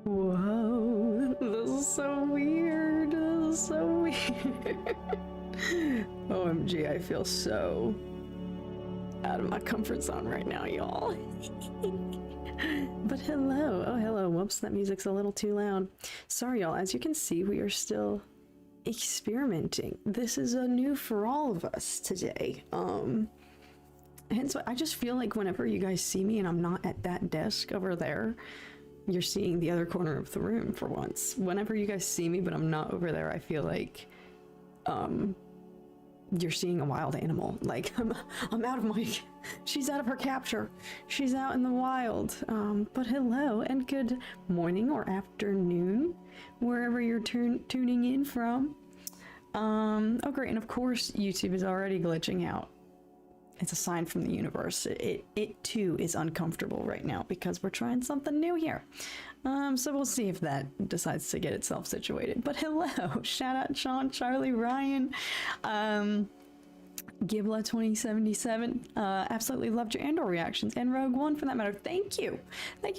Whoa, this is so weird. This is so weird. OMG, I feel so out of my comfort zone right now, y'all. But hello. Oh, hello. Whoops, that music's a little too loud. Sorry, y'all. As you can see, we are still experimenting. This is a new for all of us today. And so I just feel like whenever you guys see me and I'm not at that desk over there, you're seeing the other corner of the room for once. Whenever you guys see me but I'm not over there, I feel like you're seeing a wild animal. Like I'm out of my she's out of her capture. She's out in the wild. But hello and good morning or afternoon wherever you're tuning in from. Oh great, and of course YouTube is already glitching out. It's a sign from the universe. It too is uncomfortable right now because we're trying something new here. So we'll see if that decides to get itself situated. But hello, shout out Sean, Charlie, Ryan, Gibla 2077. Absolutely loved your Andor reactions and Rogue One for that matter. Thank you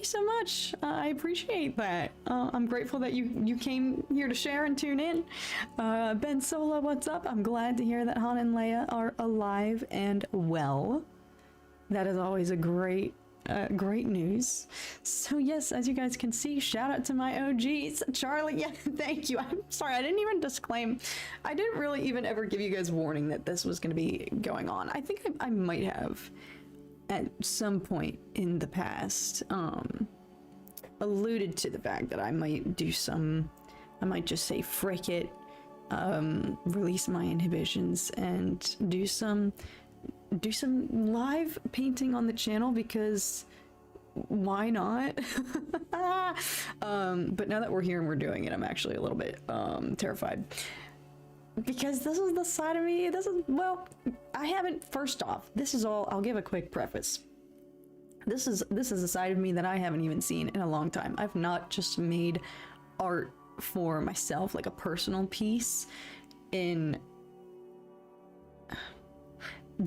so much. I appreciate that. I'm grateful that you came here to share and tune in. Ben Solo, what's up? I'm glad to hear that Han and Leia are alive and well. That is always a great news. So yes, as you guys can see, shout out to my OGs. Charlie, yeah, thank you. I'm sorry, I didn't even disclaim. I didn't really even ever give you guys warning that this was going to be going on. I think I might have at some point in the past alluded to the fact that I might do some, I might just say frick it, release my inhibitions and do some live painting on the channel because why not? But now that we're here and we're doing it, I'm actually a little bit terrified because this is the side of me. Well, I haven't. First off, this is all. I'll give a quick preface. This is a side of me that I haven't even seen in a long time. I've not just made art for myself, like a personal piece, in.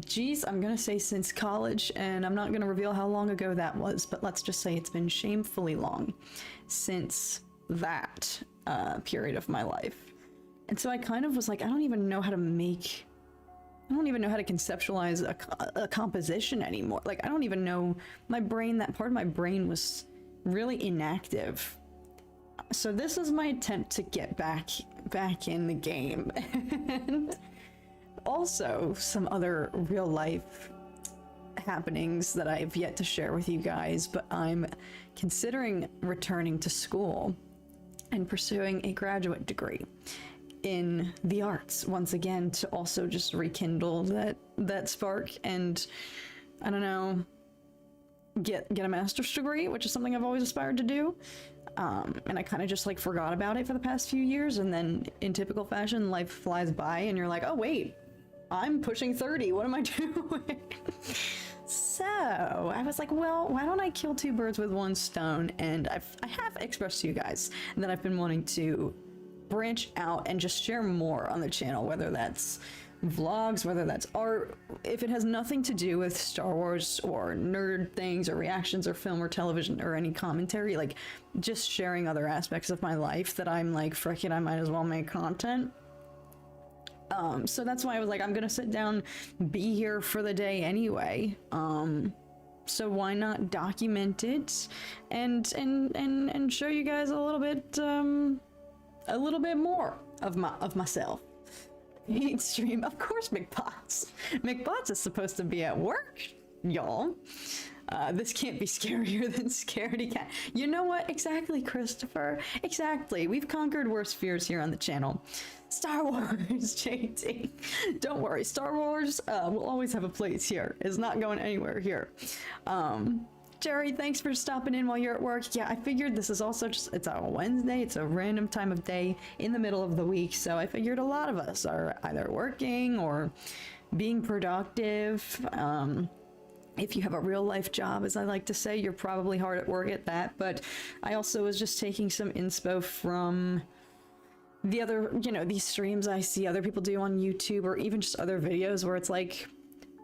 Geez, I'm gonna say since college, and I'm not gonna reveal how long ago that was, but let's just say it's been shamefully long since that period of my life. And so I kind of was like, I don't even know how to conceptualize a composition anymore. Like, I don't even know, my brain, that part of my brain was really inactive. So this is my attempt to get back in the game. And also some other real life happenings that I've yet to share with you guys, but I'm considering returning to school and pursuing a graduate degree in the arts once again to also just rekindle that spark and, I don't know, get a master's degree, which is something I've always aspired to do. And I kind of just like forgot about it for the past few years, and then in typical fashion life flies by and you're like, oh wait, I'm pushing 30, what am I doing? So I was like, well, why don't I kill two birds with one stone? And I have expressed to you guys that I've been wanting to branch out and just share more on the channel, whether that's vlogs, whether that's art, if it has nothing to do with Star Wars or nerd things or reactions or film or television or any commentary, like just sharing other aspects of my life that I'm like, frick it, I might as well make content. So that's why I was like, I'm gonna sit down, be here for the day anyway. So why not document it and show you guys a little bit more of myself. Eat stream, of course, McBots. McBots is supposed to be at work, y'all. This can't be scarier than Scaredy Cat. You know what? Exactly, Christopher. Exactly. We've conquered worse fears here on the channel. Star Wars, JT. Don't worry, Star Wars will always have a place here. It's not going anywhere here. Jerry, thanks for stopping in while you're at work. Yeah, I figured this is also just, it's a Wednesday, it's a random time of day in the middle of the week, so I figured a lot of us are either working or being productive. If you have a real life job, as I like to say, you're probably hard at work at that, but I also was just taking some inspo from the other, you know, these streams I see other people do on YouTube or even just other videos where it's like,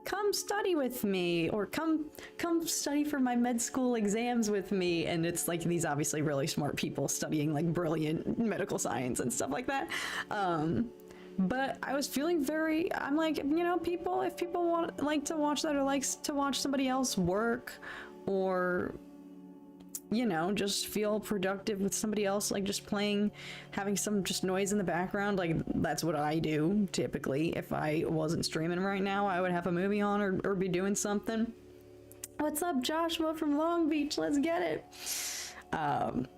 come study with me, or come study for my med school exams with me. And it's like these obviously really smart people studying like brilliant medical science and stuff like that. But I was feeling I'm like, you know, if people like to watch that, or likes to watch somebody else work, or, you know, just feel productive with somebody else, like just playing, having some just noise in the background, like that's what I do typically. If I wasn't streaming right now, I would have a movie on, or be doing something. What's up, Joshua from Long Beach? Let's get it.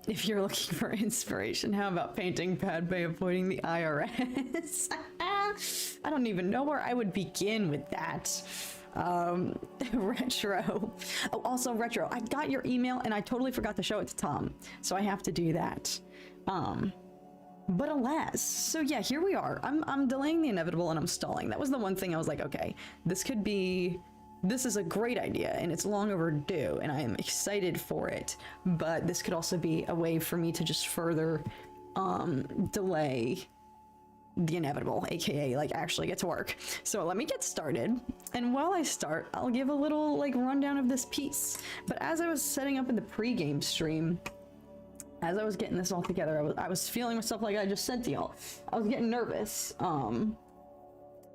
If you're looking for inspiration, how about painting Padme avoiding the IRS? I don't even know where I would begin with that. Retro. Oh, also Retro, I got your email and I totally forgot to show it to Tom, so I have to do that. But alas, so yeah, here we are. I'm delaying the inevitable and I'm stalling. That was the one thing I was like, okay, this is a great idea and it's long overdue and I am excited for it, but this could also be a way for me to just further delay the inevitable, aka like actually get to work. So let me get started, and while I start, I'll give a little like rundown of this piece. But as I was setting up in the pre-game stream, as I was getting this all together, I was feeling myself, like I just said to y'all, I was getting nervous.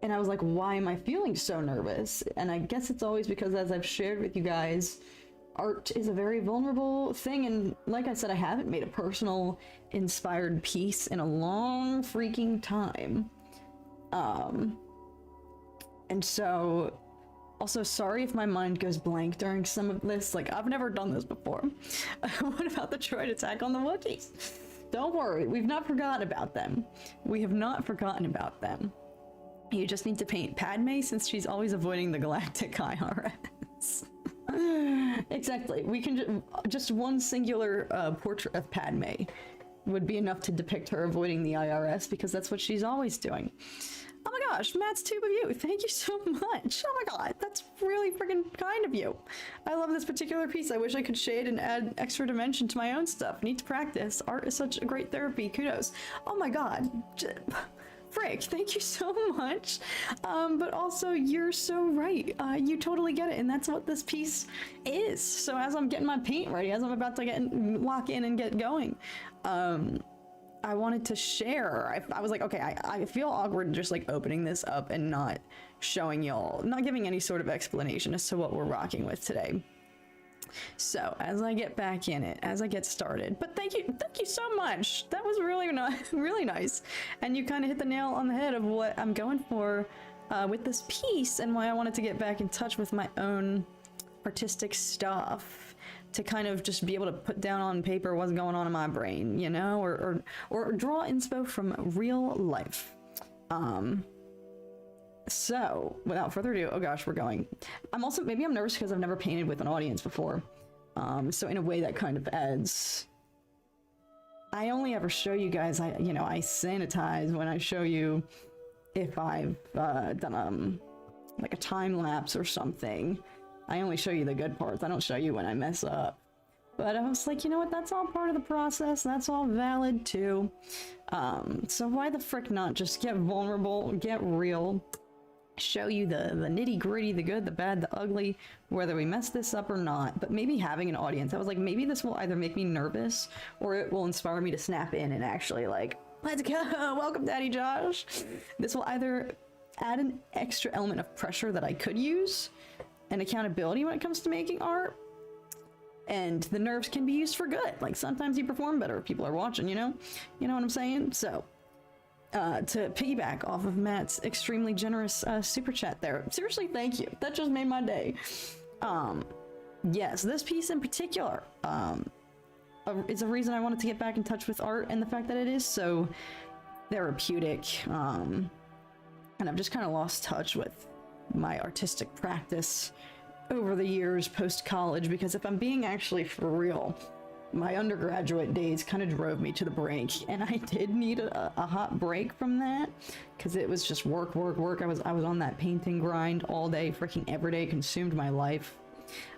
And I was like, why am I feeling so nervous? And I guess it's always because, as I've shared with you guys, art is a very vulnerable thing, and like I said, I haven't made a personal inspired piece in a long freaking time. And so, also sorry if my mind goes blank during some of this, like I've never done this before. What about the droid attack on the Wookiees? Don't worry, we've not forgotten about them. We have not forgotten about them. You just need to paint Padme, since she's always avoiding the galactic IRS. Exactly. We can just one singular portrait of Padme would be enough to depict her avoiding the IRS, because that's what she's always doing. Oh my gosh, Matt's tube of you. Thank you so much. Oh my god, that's really freaking kind of you. I love this particular piece. I wish I could shade and add extra dimension to my own stuff. Need to practice. Art is such a great therapy. Kudos. Oh my god. Frick, thank you so much. But also, you're so right. You totally get it, and that's what this piece is. So as I'm getting my paint ready, as I'm about to lock in and get going, I wanted to share. I was like, okay, I feel awkward just like opening this up and not showing y'all, not giving any sort of explanation as to what we're rocking with today. So as I get back in it, as I get started, but thank you so much. That was really really nice, and you kind of hit the nail on the head of what I'm going for with this piece, and why I wanted to get back in touch with my own artistic stuff, to kind of just be able to put down on paper what's going on in my brain, you know, or draw inspo from real life. So, without further ado, oh gosh, we're going. Maybe I'm nervous because I've never painted with an audience before. So in a way that kind of adds. I only ever show you guys, I sanitize when I show you if I've done like a time lapse or something. I only show you the good parts. I don't show you when I mess up. But I was like, you know what, that's all part of the process. That's all valid too. So why the frick not just get vulnerable, get real, show you the nitty gritty, the good, the bad, the ugly, whether we mess this up or not. But maybe having an audience, I was like, maybe this will either make me nervous or it will inspire me to snap in and actually like, let's go, welcome Daddy Josh. This will either add an extra element of pressure that I could use and accountability when it comes to making art, and the nerves can be used for good. Like sometimes you perform better if people are watching, you know what I'm saying? So to piggyback off of Matt's extremely generous super chat there, seriously, thank you. That just made my day. Yes, this piece in particular is a reason I wanted to get back in touch with art, and the fact that it is so therapeutic. And I've just kind of lost touch with my artistic practice over the years post-college, because if I'm being actually for real, my undergraduate days kind of drove me to the brink, and I did need a hot break from that, because it was just work. I was on that painting grind all day, freaking every day, consumed my life.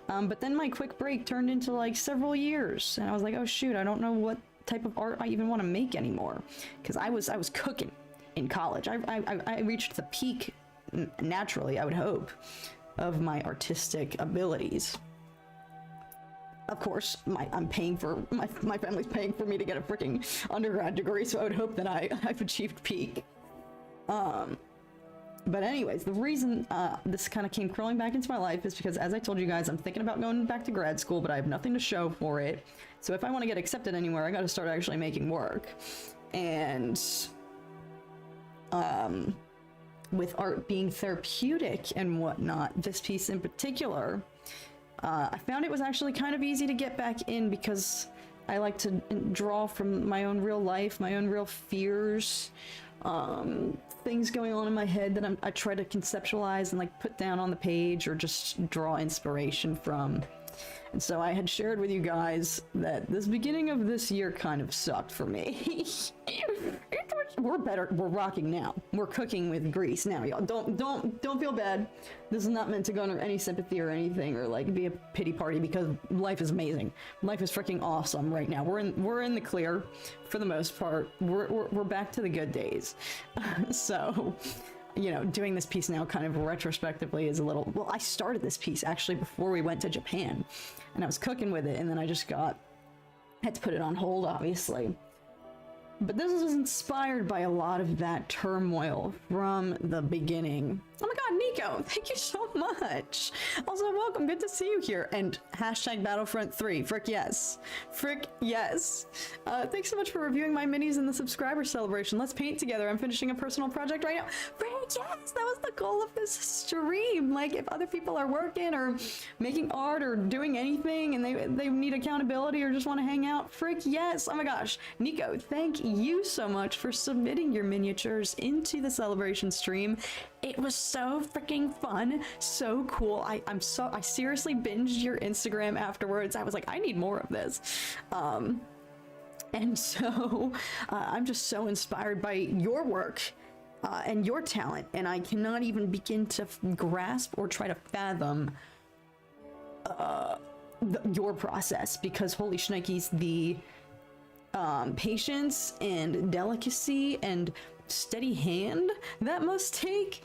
But then my quick break turned into like several years, and I was like, oh shoot, I don't know what type of art I even want to make anymore, because I was cooking in college. I reached the peak naturally, I would hope, of my artistic abilities. Of course, my family's paying for me to get a freaking undergrad degree, so I would hope that I've achieved peak. But anyways, the reason this kind of came crawling back into my life is because, as I told you guys, I'm thinking about going back to grad school, but I have nothing to show for it. So if I want to get accepted anywhere, I got to start actually making work. And with art being therapeutic and whatnot, this piece in particular, I found it was actually kind of easy to get back in because I like to draw from my own real life, my own real fears, things going on in my head that I try to conceptualize and like put down on the page or just draw inspiration from. And so I had shared with you guys that this beginning of this year kind of sucked for me. We're better. We're rocking now. We're cooking with grease now, y'all. Don't feel bad. This is not meant to go under any sympathy or anything, or like be a pity party, because life is amazing. Life is freaking awesome right now. We're in the clear for the most part. We're back to the good days. So, you know, doing this piece now kind of retrospectively is a little, well, I started this piece actually before we went to Japan, and I was cooking with it, and then I just had to put it on hold, obviously. But this was inspired by a lot of that turmoil from the beginning. Oh my god, Nico, thank you so much. Also, welcome, good to see you here. And hashtag Battlefront 3, frick yes. Frick yes. Thanks so much for reviewing my minis in the subscriber celebration. Let's paint together. I'm finishing a personal project right now. Frick yes, that was the goal of this stream. Like, if other people are working or making art or doing anything and they need accountability or just want to hang out, frick yes. Oh my gosh, Nico, thank you so much for submitting your miniatures into the celebration stream. It was so freaking fun, so cool. I seriously binged your Instagram afterwards. I was like, I need more of this. And so I'm just so inspired by your work and your talent, and I cannot even begin to grasp or try to fathom your process, because holy shnikes, the patience and delicacy and steady hand that must take.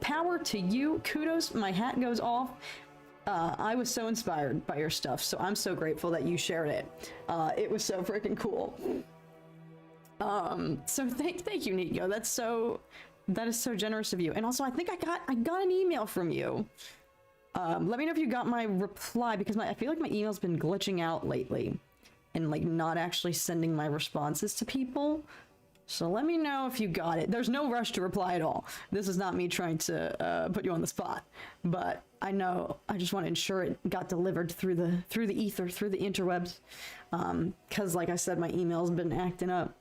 Power to you, kudos, my hat goes off. I was so inspired by your stuff, so I'm so grateful that you shared it. It was so freaking cool. So thank you, Nico. That is so generous of you. And also, I think I got an email from you. Let me know if you got my reply, because I feel like my email's been glitching out lately and like not actually sending my responses to people. So let me know if you got it. There's no rush to reply at all. This is not me trying to put you on the spot, but I know I just want to ensure it got delivered through the ether, through the interwebs, because like I said, my email's been acting up.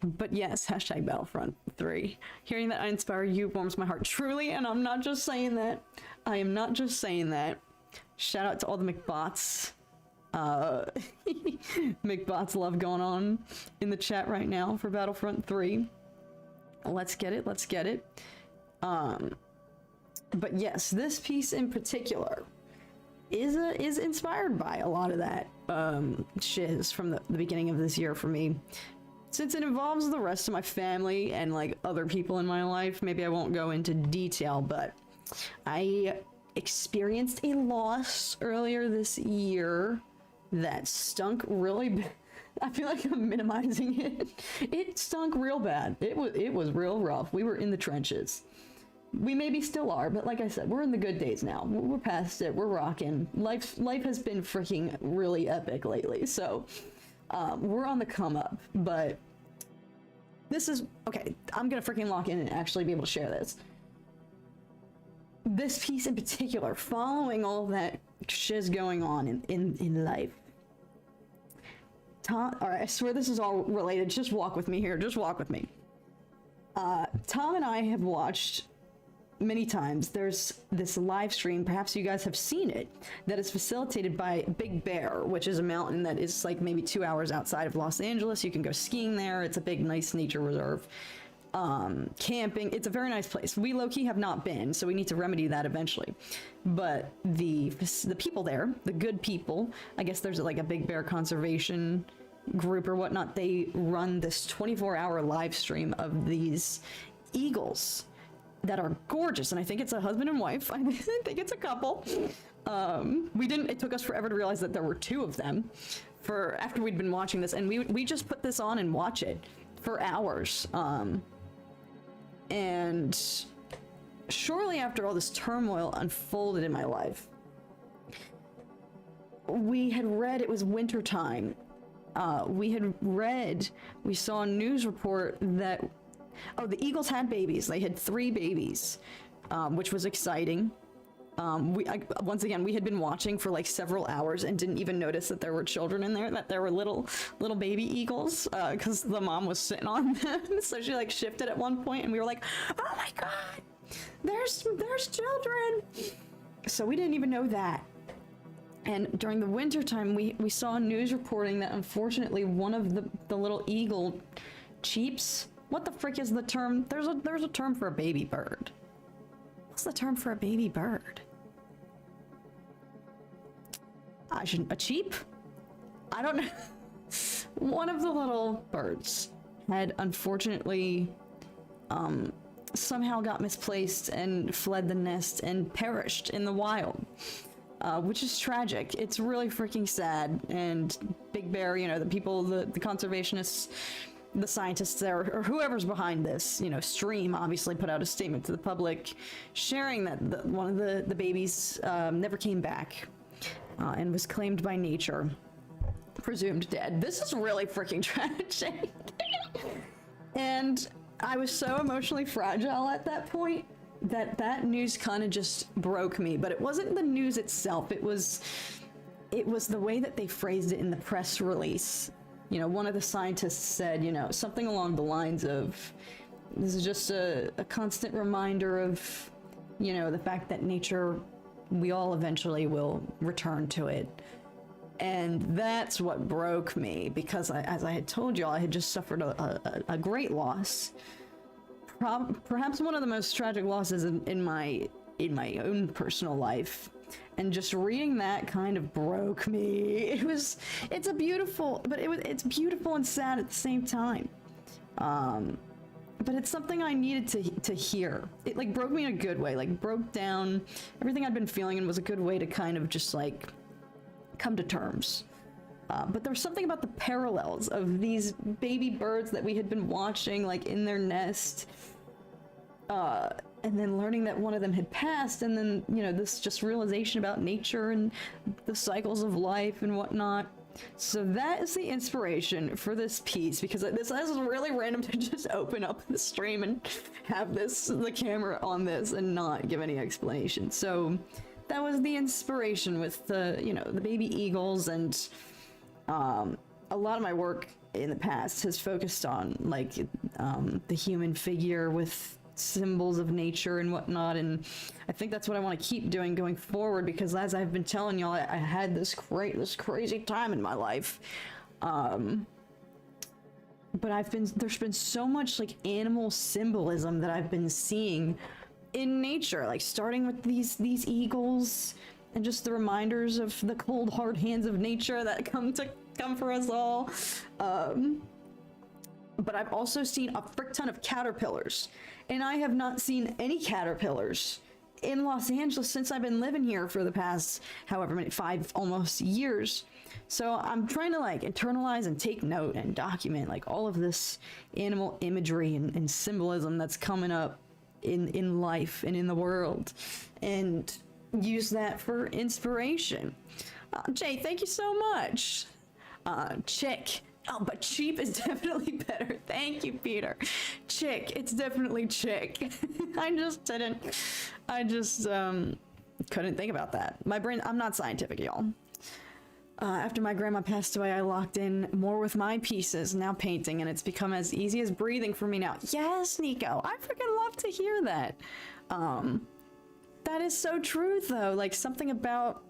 But yes, hashtag Battlefront 3. Hearing that I inspire you warms my heart truly, and I'm not just saying that. I am not just saying that. Shout out to all the McBots. McBots love going on in the chat right now for Battlefront 3. Let's get it, let's get it. But yes, this piece in particular is inspired by a lot of that shiz from the beginning of this year for me. Since it involves the rest of my family and like other people in my life, maybe I won't go into detail, but I experienced a loss earlier this year that stunk really bad. I feel like I'm minimizing it. It stunk real bad. It was real rough. We were in the trenches. We maybe still are, but like I said, we're in the good days now. We're past it. We're rocking. Life has been freaking really epic lately. So we're on the come up. But this is okay. I'm gonna freaking lock in and actually be able to share this. This piece in particular, following all that shiz going on in life. Tom, all right, I swear this is all related. Just walk with me here. Just walk with me. Tom and I have watched many times. There's this live stream, perhaps you guys have seen it, that is facilitated by Big Bear, which is a mountain that is like maybe 2 hours outside of Los Angeles. You can go skiing there. It's a big, nice nature reserve. Camping. It's a very nice place. We low-key have not been, so we need to remedy that eventually. But the people there, the good people, I guess there's like a Big Bear conservation group or whatnot, they run this 24-hour live stream of these eagles that are gorgeous, and I think it's a husband and wife. I think it's a couple. It took us forever to realize that there were two of them after we'd been watching this, and we just put this on and watch it for hours. And shortly after all this turmoil unfolded in my life, we had read, it was winter time. We saw a news report that, the Eagles had babies. They had 3 babies, which was exciting. Once again, we had been watching for like several hours and didn't even notice that there were children in there, that there were little baby eagles, because the mom was sitting on them. So she like shifted at one point and we were like, oh my God, there's children. So we didn't even know that. And during the winter time, we saw news reporting that unfortunately one of the little eagle cheeps. What the frick is the term? There's a term for a baby bird. What's the term for a baby bird? A cheep? I don't know. One of the little birds had unfortunately somehow got misplaced and fled the nest and perished in the wild. Which is tragic. It's really freaking sad. And Big Bear, the people, the conservationists, the scientists there, or whoever's behind this, stream, obviously put out a statement to the public sharing that one of the babies never came back and was claimed by nature, presumed dead. This is really freaking tragic. And I was so emotionally fragile at that point that news kind of just broke me. But it wasn't the news itself. It was the way that they phrased it in the press release. One of the scientists said, something along the lines of, this is just a constant reminder of, the fact that nature, we all eventually will return to it. And that's what broke me, because as I had told y'all, I had just suffered a great loss. Perhaps one of the most tragic losses in my own personal life. And just reading that kind of broke me. It's beautiful and sad at the same time. But it's something I needed to hear. It like broke me in a good way, like broke down everything I'd been feeling, and was a good way to kind of just like come to terms. But there was something about the parallels of these baby birds that we had been watching like in their nest. And then learning that one of them had passed, and then, this just realization about nature and the cycles of life and whatnot. So that is the inspiration for this piece, because this is really random to just open up the stream and have the camera on this and not give any explanation. So that was the inspiration with the baby eagles, and a lot of my work in the past has focused on like the human figure with symbols of nature and whatnot, and I think that's what I want to keep doing going forward, because as I've been telling y'all, I had this crazy time in my life, but there's been so much like animal symbolism that I've been seeing in nature, like starting with these eagles and just the reminders of the cold hard hands of nature that come for us all. But I've also seen a frick ton of caterpillars, and I have not seen any caterpillars in Los Angeles since I've been living here for the past however many, 5 almost years. So I'm trying to like internalize and take note and document like all of this animal imagery and symbolism that's coming up in life and in the world, and use that for inspiration. Jay, thank you so much. Chick. Oh, but cheap is definitely better. Thank you, Peter. Chick, it's definitely chick. I just couldn't think about that. My brain, I'm not scientific, y'all. After my grandma passed away, I locked in more with my pieces, now painting, and it's become as easy as breathing for me now. Yes, Nico, I freaking love to hear that. That is so true, though. Like, something about,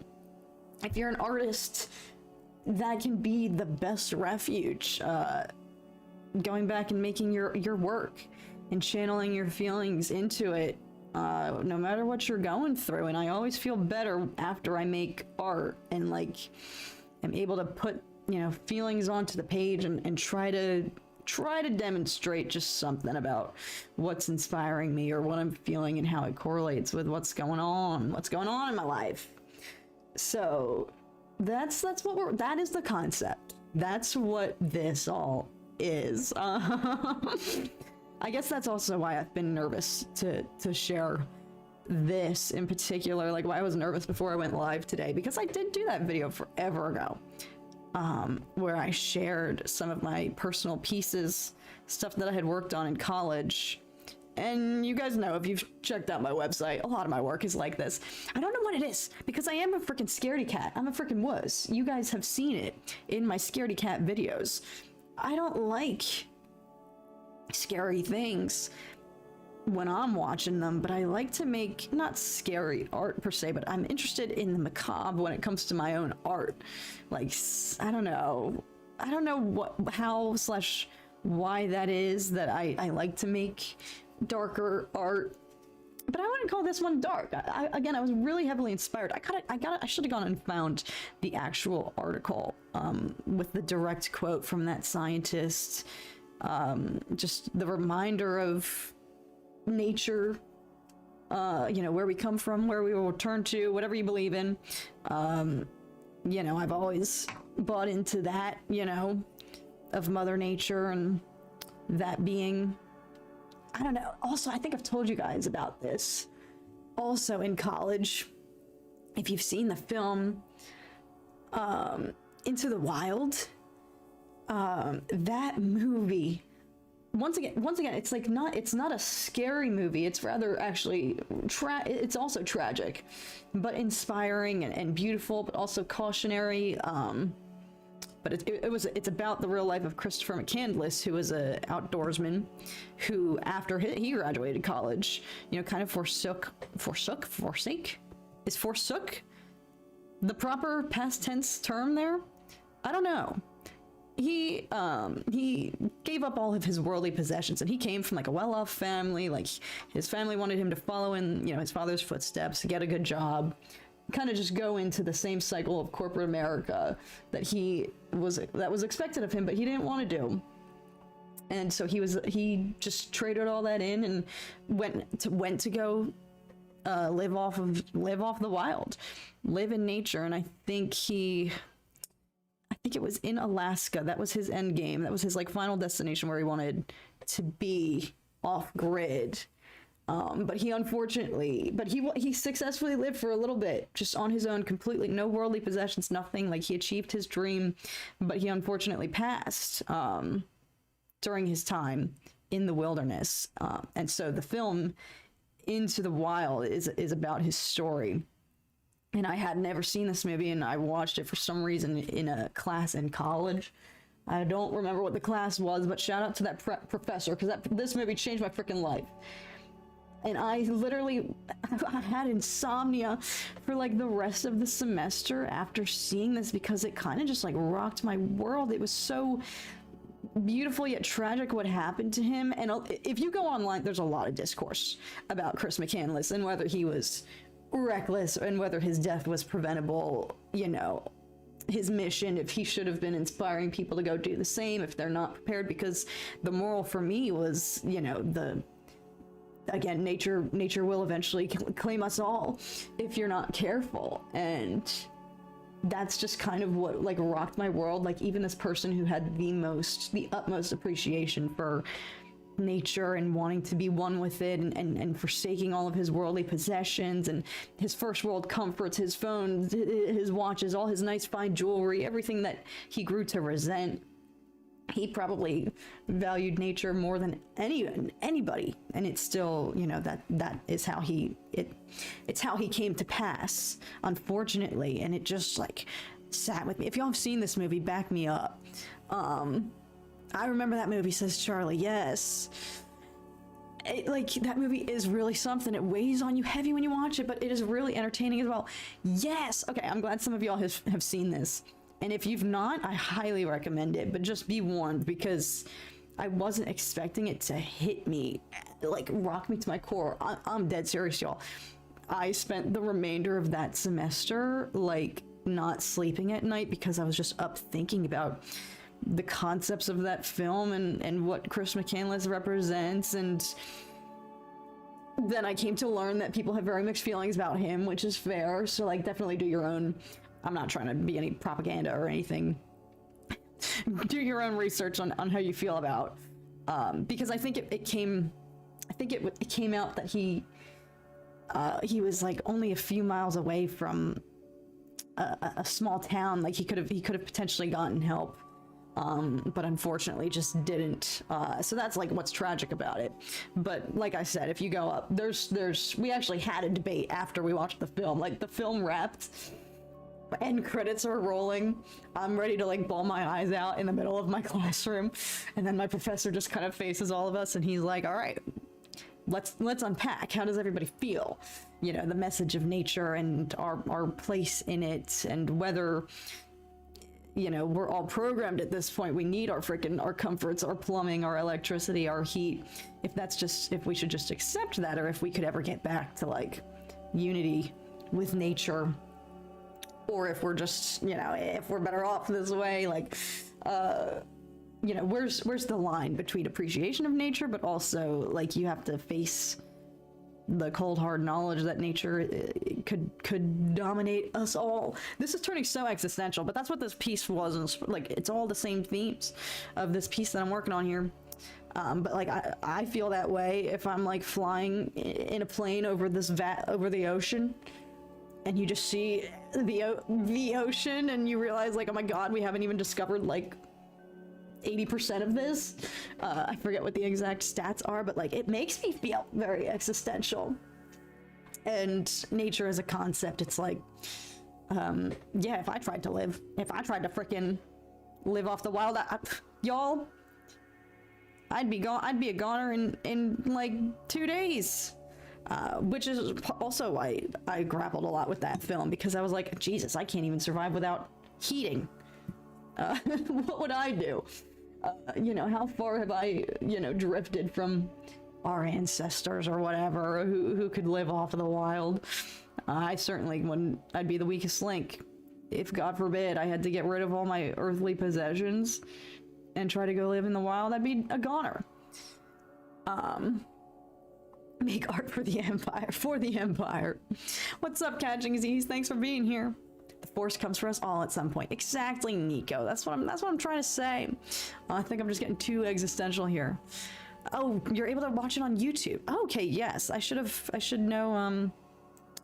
if you're an artist, that can be the best refuge. Going back and making your work and channeling your feelings into it, no matter what you're going through. And I always feel better after I make art and like am able to put feelings onto the page and try to try to demonstrate just something about what's inspiring me or what I'm feeling and how it correlates with what's going on in my life. So that is the concept. That's what this all is. I guess that's also why I've been nervous to share this in particular, like why I was nervous before I went live today, because I did do that video forever ago, where I shared some of my personal pieces, stuff that I had worked on in college. And you guys know, if you've checked out my website, a lot of my work is like this. I don't know what it is, because I am a freaking scaredy cat. I'm a freaking wuss. You guys have seen it in my scaredy cat videos. I don't like scary things when I'm watching them, but I like to make not scary art per se, but I'm interested in the macabre when it comes to my own art. Like, I don't know how/why that is that I like to make darker art, but I wouldn't call this one dark. I was really heavily inspired. I should have gone and found the actual article with the direct quote from that scientist. Just the reminder of nature, where we come from, where we will return to, whatever you believe in. I've always bought into that, of Mother Nature and that being, I don't know. Also, I think I've told you guys about this. Also in college, if you've seen the film Into the Wild, that movie, once again, it's not a scary movie. It's rather actually it's also tragic, but inspiring and beautiful, but also cautionary. But it's about the real life of Christopher McCandless, who was a outdoorsman, who after he graduated college, kind of forsook the proper past tense term there? I don't know. He gave up all of his worldly possessions, and he came from like a well-off family. Like his family wanted him to follow in, his father's footsteps, to get a good job, kind of just go into the same cycle of corporate America that was expected of him, but he didn't want to do. And so he just traded all that in and went to go live off the wild, live in nature. And I think it was in Alaska. That was his end game. That was his final destination where he wanted to be off grid. But he successfully lived for a little bit, just on his own, completely, no worldly possessions, nothing. Like, he achieved his dream, but he unfortunately passed during his time in the wilderness. And so the film Into the Wild is about his story. And I had never seen this movie, and I watched it for some reason in a class in college. I don't remember what the class was, but shout out to that professor, because this movie changed my freaking life. And I had insomnia for the rest of the semester after seeing this, because it kind of just rocked my world. It was so beautiful yet tragic what happened to him. And if you go online, there's a lot of discourse about Chris McCandless and whether he was reckless and whether his death was preventable, his mission, if he should have been inspiring people to go do the same if they're not prepared. Because the moral for me was, again, nature will eventually claim us all if you're not careful. And that's just kind of what rocked my world. Even this person who had the utmost appreciation for nature and wanting to be one with it, and forsaking all of his worldly possessions and his first world comforts, his phones, his watches, all his nice fine jewelry, everything that he grew to resent. He probably valued nature more than anybody, and it's still, that is how it's how he came to pass, unfortunately. And it just sat with me. If y'all have seen this movie, back me up. I remember that movie, says Charlie. Yes. That movie is really something. It weighs on you heavy when you watch it, but it is really entertaining as well. Yes. Okay, I'm glad some of y'all have seen this. And if you've not, I highly recommend it, but just be warned, because I wasn't expecting it to hit me, rock me to my core. I'm dead serious, y'all. I spent the remainder of that semester, not sleeping at night, because I was just up thinking about the concepts of that film and what Chris McCandless represents, and then I came to learn that people have very mixed feelings about him, which is fair. So like, definitely do your own, I'm not trying to be any propaganda or anything, do your own research on how you feel about, because I think it came out that he was like only a few miles away from a small town. Like he could have potentially gotten help, but unfortunately just didn't. So that's like what's tragic about it. But like I said, if you go up, we actually had a debate after we watched the film. Like the film wrapped, end credits are rolling. I'm ready to like bawl my eyes out in the middle of my classroom, and then my professor just kind of faces all of us, and he's like, "All right, let's unpack. How does everybody feel? You know, the message of nature and our place in it, and whether, you know, we're all programmed at this point. We need our comforts, our plumbing, our electricity, our heat. If we should just accept that, or if we could ever get back to like unity with nature, or if we're just, you know, if we're better off this way, like, you know, where's the line between appreciation of nature, but also like you have to face the cold hard knowledge that nature could dominate us all." This is turning so existential, but that's what this piece was, and like it's all the same themes of this piece that I'm working on here. But like I feel that way if I'm like flying in a plane over over the ocean, and you just see the ocean, and you realize like, oh my god, we haven't even discovered like 80% of this. I forget what the exact stats are, but like it makes me feel very existential. And nature as a concept, it's like, yeah, if I tried to frickin' live off the wild, y'all, I'd be a goner in like 2 days. Which is also why I grappled a lot with that film, because I was like, Jesus, I can't even survive without heating. What would I do? You know, how far have I, you know, drifted from our ancestors or whatever who could live off of the wild? I certainly wouldn't. I'd be the weakest link. If, God forbid, I had to get rid of all my earthly possessions and try to go live in the wild, I'd be a goner. Make art for the empire. What's up, Catching Z's? Thanks for being here. The force comes for us all at some point. Exactly, Nico. That's what I'm trying to say. I think I'm just getting too existential here. Oh, you're able to watch it on YouTube. Okay, yes. I should know,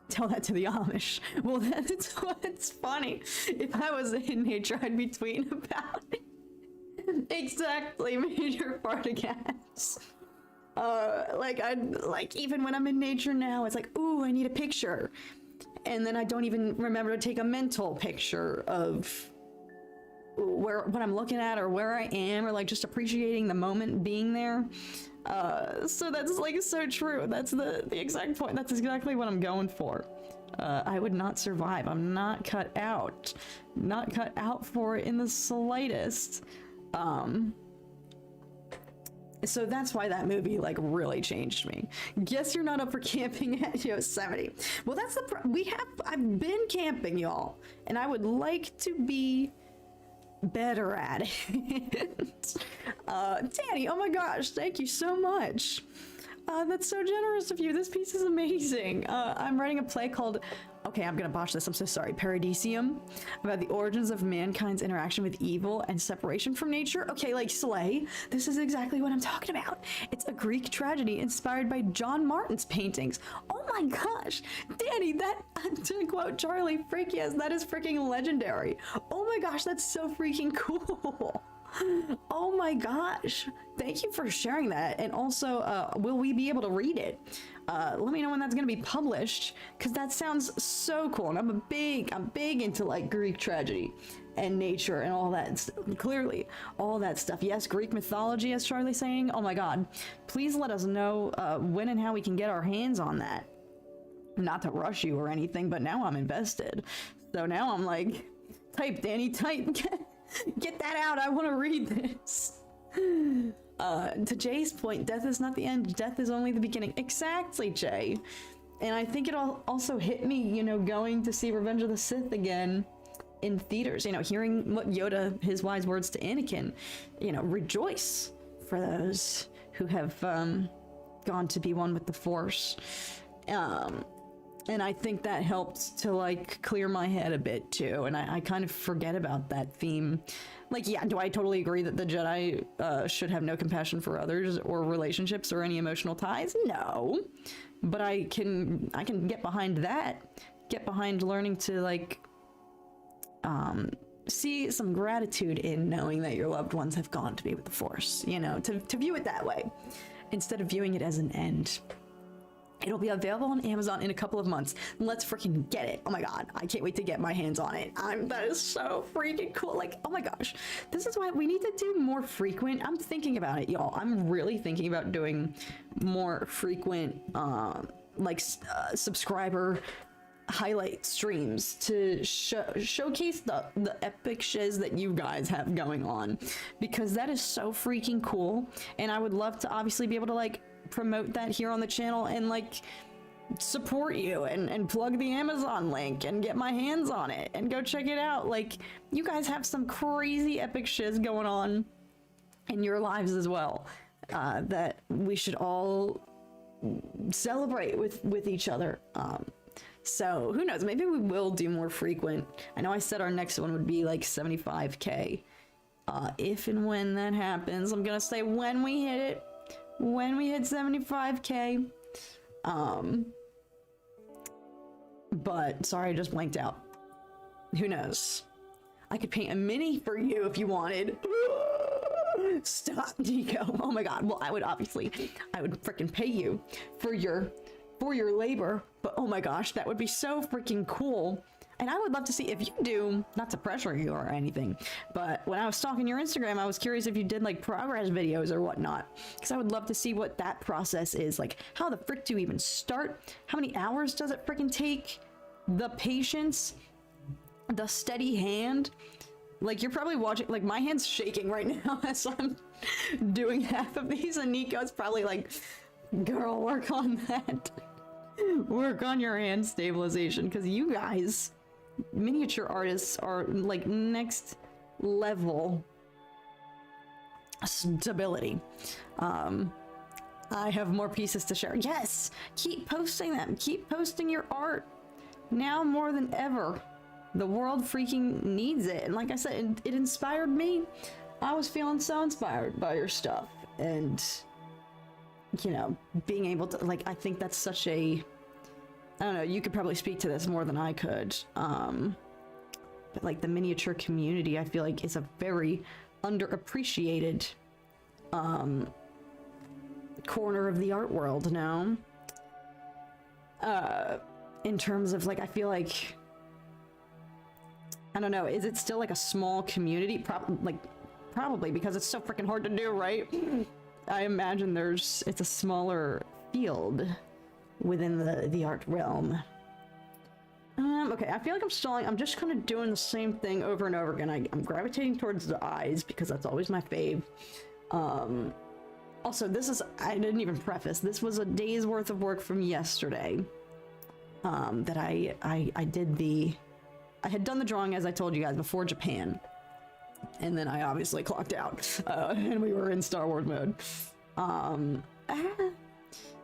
tell that to the Amish. Well, that's what's funny. If I was in nature, I'd be tweeting about it. Exactly, major fart gas. Like even when I'm in nature now, it's like, ooh, I need a picture, and then I don't even remember to take a mental picture of what I'm looking at or where I am, or like just appreciating the moment being there. So that's like so true. That's the exact point. That's exactly what I'm going for. I would not survive. I'm not cut out for it in the slightest. So that's why that movie like really changed me. Guess you're not up for camping at Yosemite. Well, that's I've been camping, y'all, and I would like to be better at it. Danny, oh my gosh, thank you so much. That's so generous of you. This piece is amazing. I'm writing a play called, okay, I'm gonna botch this, I'm so sorry, Paradisium, about the origins of mankind's interaction with evil and separation from nature. Okay, like slay. This is exactly what I'm talking about. It's a Greek tragedy inspired by John Martin's paintings. Oh my gosh, Danny, that, to quote Charlie, freak yes, that is freaking legendary. Oh my gosh, that's so freaking cool. Oh my gosh, thank you for sharing that. And also, will we be able to read it? Let me know when that's gonna be published, because that sounds so cool. And I'm big into like Greek tragedy and nature and all that. Clearly, all that stuff. Yes, Greek mythology, as Charlie's saying. Oh my god, please let us know when and how we can get our hands on that. Not to rush you or anything, but now I'm invested. So now I'm like, type, Danny, type. Get that out, I want to read this. To Jay's point, death is not the end, death is only the beginning. Exactly, Jay. And I think it also hit me, you know, going to see Revenge of the Sith again, in theaters, you know, hearing what Yoda, his wise words to Anakin, you know, rejoice for those who have gone to be one with the Force. And I think that helped to like clear my head a bit too, and I kind of forget about that theme. Like, yeah, do I totally agree that the Jedi should have no compassion for others or relationships or any emotional ties? No, but I can get behind that, get behind learning to like see some gratitude in knowing that your loved ones have gone to be with the Force, you know, to view it that way instead of viewing it as an end. It'll be available on Amazon in a couple of months. Let's freaking get it. Oh my god, I can't wait to get my hands on it. That is so freaking cool. Like, oh my gosh, this is why we need to do more frequent. I'm thinking about it, y'all. I'm really thinking about doing more frequent subscriber highlight streams to showcase the epic shiz that you guys have going on, because that is so freaking cool. And I would love to obviously be able to like promote that here on the channel and like support you and plug the Amazon link and get my hands on it and go check it out. Like, you guys have some crazy epic shiz going on in your lives as well, that we should all celebrate with each other. So who knows, maybe we will do more frequent. I know I said our next one would be like 75k. If and when that happens, I'm gonna say when we hit it, when we hit 75k. But sorry, I just blanked out. Who knows? I could paint a mini for you if you wanted. Stop, Nico. Oh my god. Well, I would freaking pay you for your labor, but oh my gosh, that would be so freaking cool. And I would love to see if you do, not to pressure you or anything, but when I was stalking your Instagram, I was curious if you did like progress videos or whatnot, because I would love to see what that process is. Like, how the frick do you even start? How many hours does it freaking take? The patience, the steady hand. Like, you're probably watching, like, my hand's shaking right now as I'm doing half of these, and Nico's probably like, girl, work on that. Work on your hand stabilization, because you guys, miniature artists, are like next level stability. I have more pieces to share. Yes, keep posting them. Keep posting your art. Now more than ever, the world freaking needs it. And like I said, it inspired me. I was feeling so inspired by your stuff, and you know, being able to, like, I think that's such a, I don't know, you could probably speak to this more than I could, but like the miniature community, I feel like is a very underappreciated corner of the art world now. In terms of like, I feel like, I don't know, is it still like a small community? Probably, because it's so freaking hard to do, right? I imagine it's a smaller field within the art realm. Okay, I feel like I'm stalling. I'm just kind of doing the same thing over and over again. I'm gravitating towards the eyes because that's always my fave. Also, I didn't even preface, this was a day's worth of work from yesterday. That I had done the drawing, as I told you guys, before Japan. And then I obviously clocked out, and we were in Star Wars mode.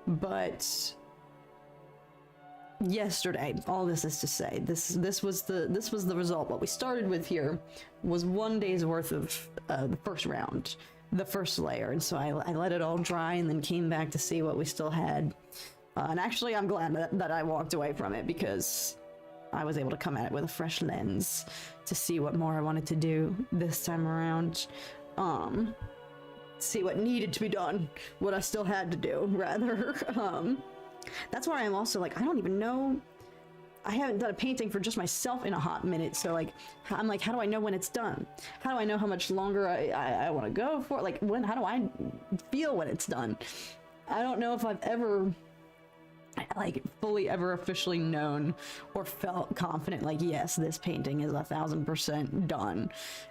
But yesterday, all this is to say, this was the result. What we started with here was 1 day's worth of the first round, the first layer, and so I let it all dry and then came back to see what we still had. And actually, I'm glad that I walked away from it, because I was able to come at it with a fresh lens to see what more I wanted to do this time around. See what needed to be done, what I still had to do, rather. That's why I'm also like, I don't even know. I haven't done a painting for just myself in a hot minute, so like, I'm like, how do I know when it's done? How do I know how much longer I want to go for? Like, how do I feel when it's done? I don't know if I've ever like fully ever officially known or felt confident like, yes, this painting is 1000% done.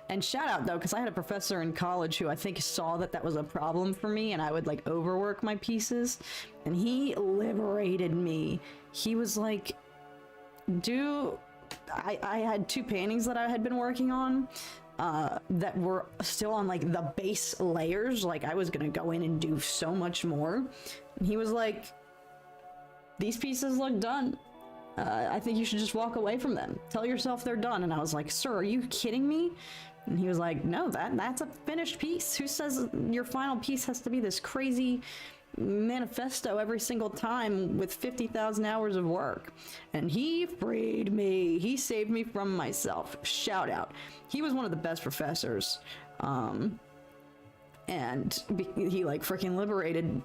And shout out though, because I had a professor in college who I think saw that was a problem for me, and I would like overwork my pieces, and he liberated me. He was like, do I had 2 paintings that I had been working on that were still on like the base layers. Like I was gonna go in and do so much more. And he was like, these pieces look done. I think you should just walk away from them. Tell yourself they're done. And I was like, sir, are you kidding me? And he was like, no, that's a finished piece. Who says your final piece has to be this crazy manifesto every single time with 50,000 hours of work? And he freed me. He saved me from myself. Shout out. He was one of the best professors. And he like freaking liberated.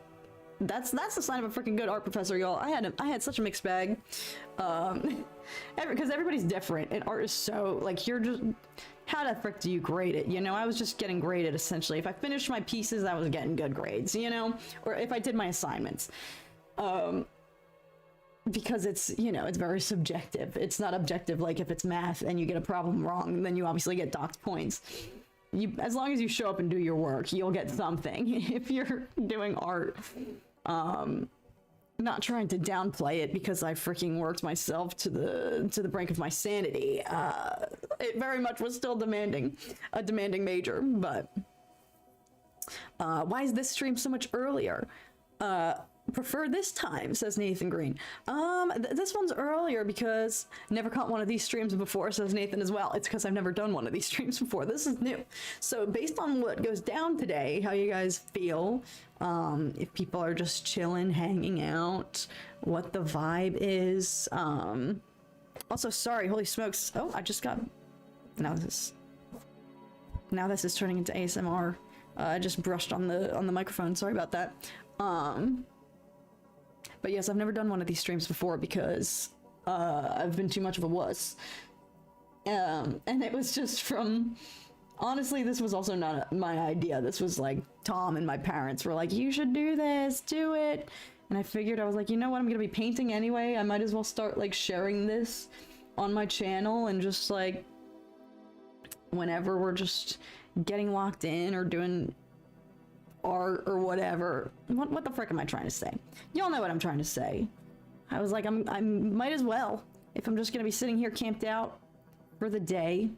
That's the sign of a freaking good art professor, y'all. I had such a mixed bag, because everybody's different, and art is so like, you're just, how the frick do you grade it? You know, I was just getting graded essentially. If I finished my pieces, I was getting good grades, you know, or if I did my assignments, because it's, you know, it's very subjective. It's not objective. Like if it's math and you get a problem wrong, then you obviously get docked points. As long as you show up and do your work, you'll get something. If you're doing art, not trying to downplay it because I freaking worked myself to the brink of my sanity. It very much was still a demanding major, but why is this stream so much earlier? Prefer this time, says Nathan Green. This one's earlier because never caught one of these streams before, says Nathan as well. It's because I've never done one of these streams before. This is new. So based on what goes down today, how you guys feel, if people are just chilling, hanging out, what the vibe is. Also, sorry, holy smokes. Oh, I just got, now this is turning into ASMR. I just brushed on the microphone. Sorry about that. But yes, I've never done one of these streams before because I've been too much of a wuss. And it was just from, honestly, this was also not my idea. This was like Tom and my parents were like, you should do this, do it. And I figured, I was like, you know what, I'm gonna be painting anyway. I might as well start like sharing this on my channel, and just like whenever we're just getting locked in or doing art or whatever. What the frick am I trying to say? Y'all know what I'm trying to say. I was like, I might as well, if I'm just gonna be sitting here camped out for the day.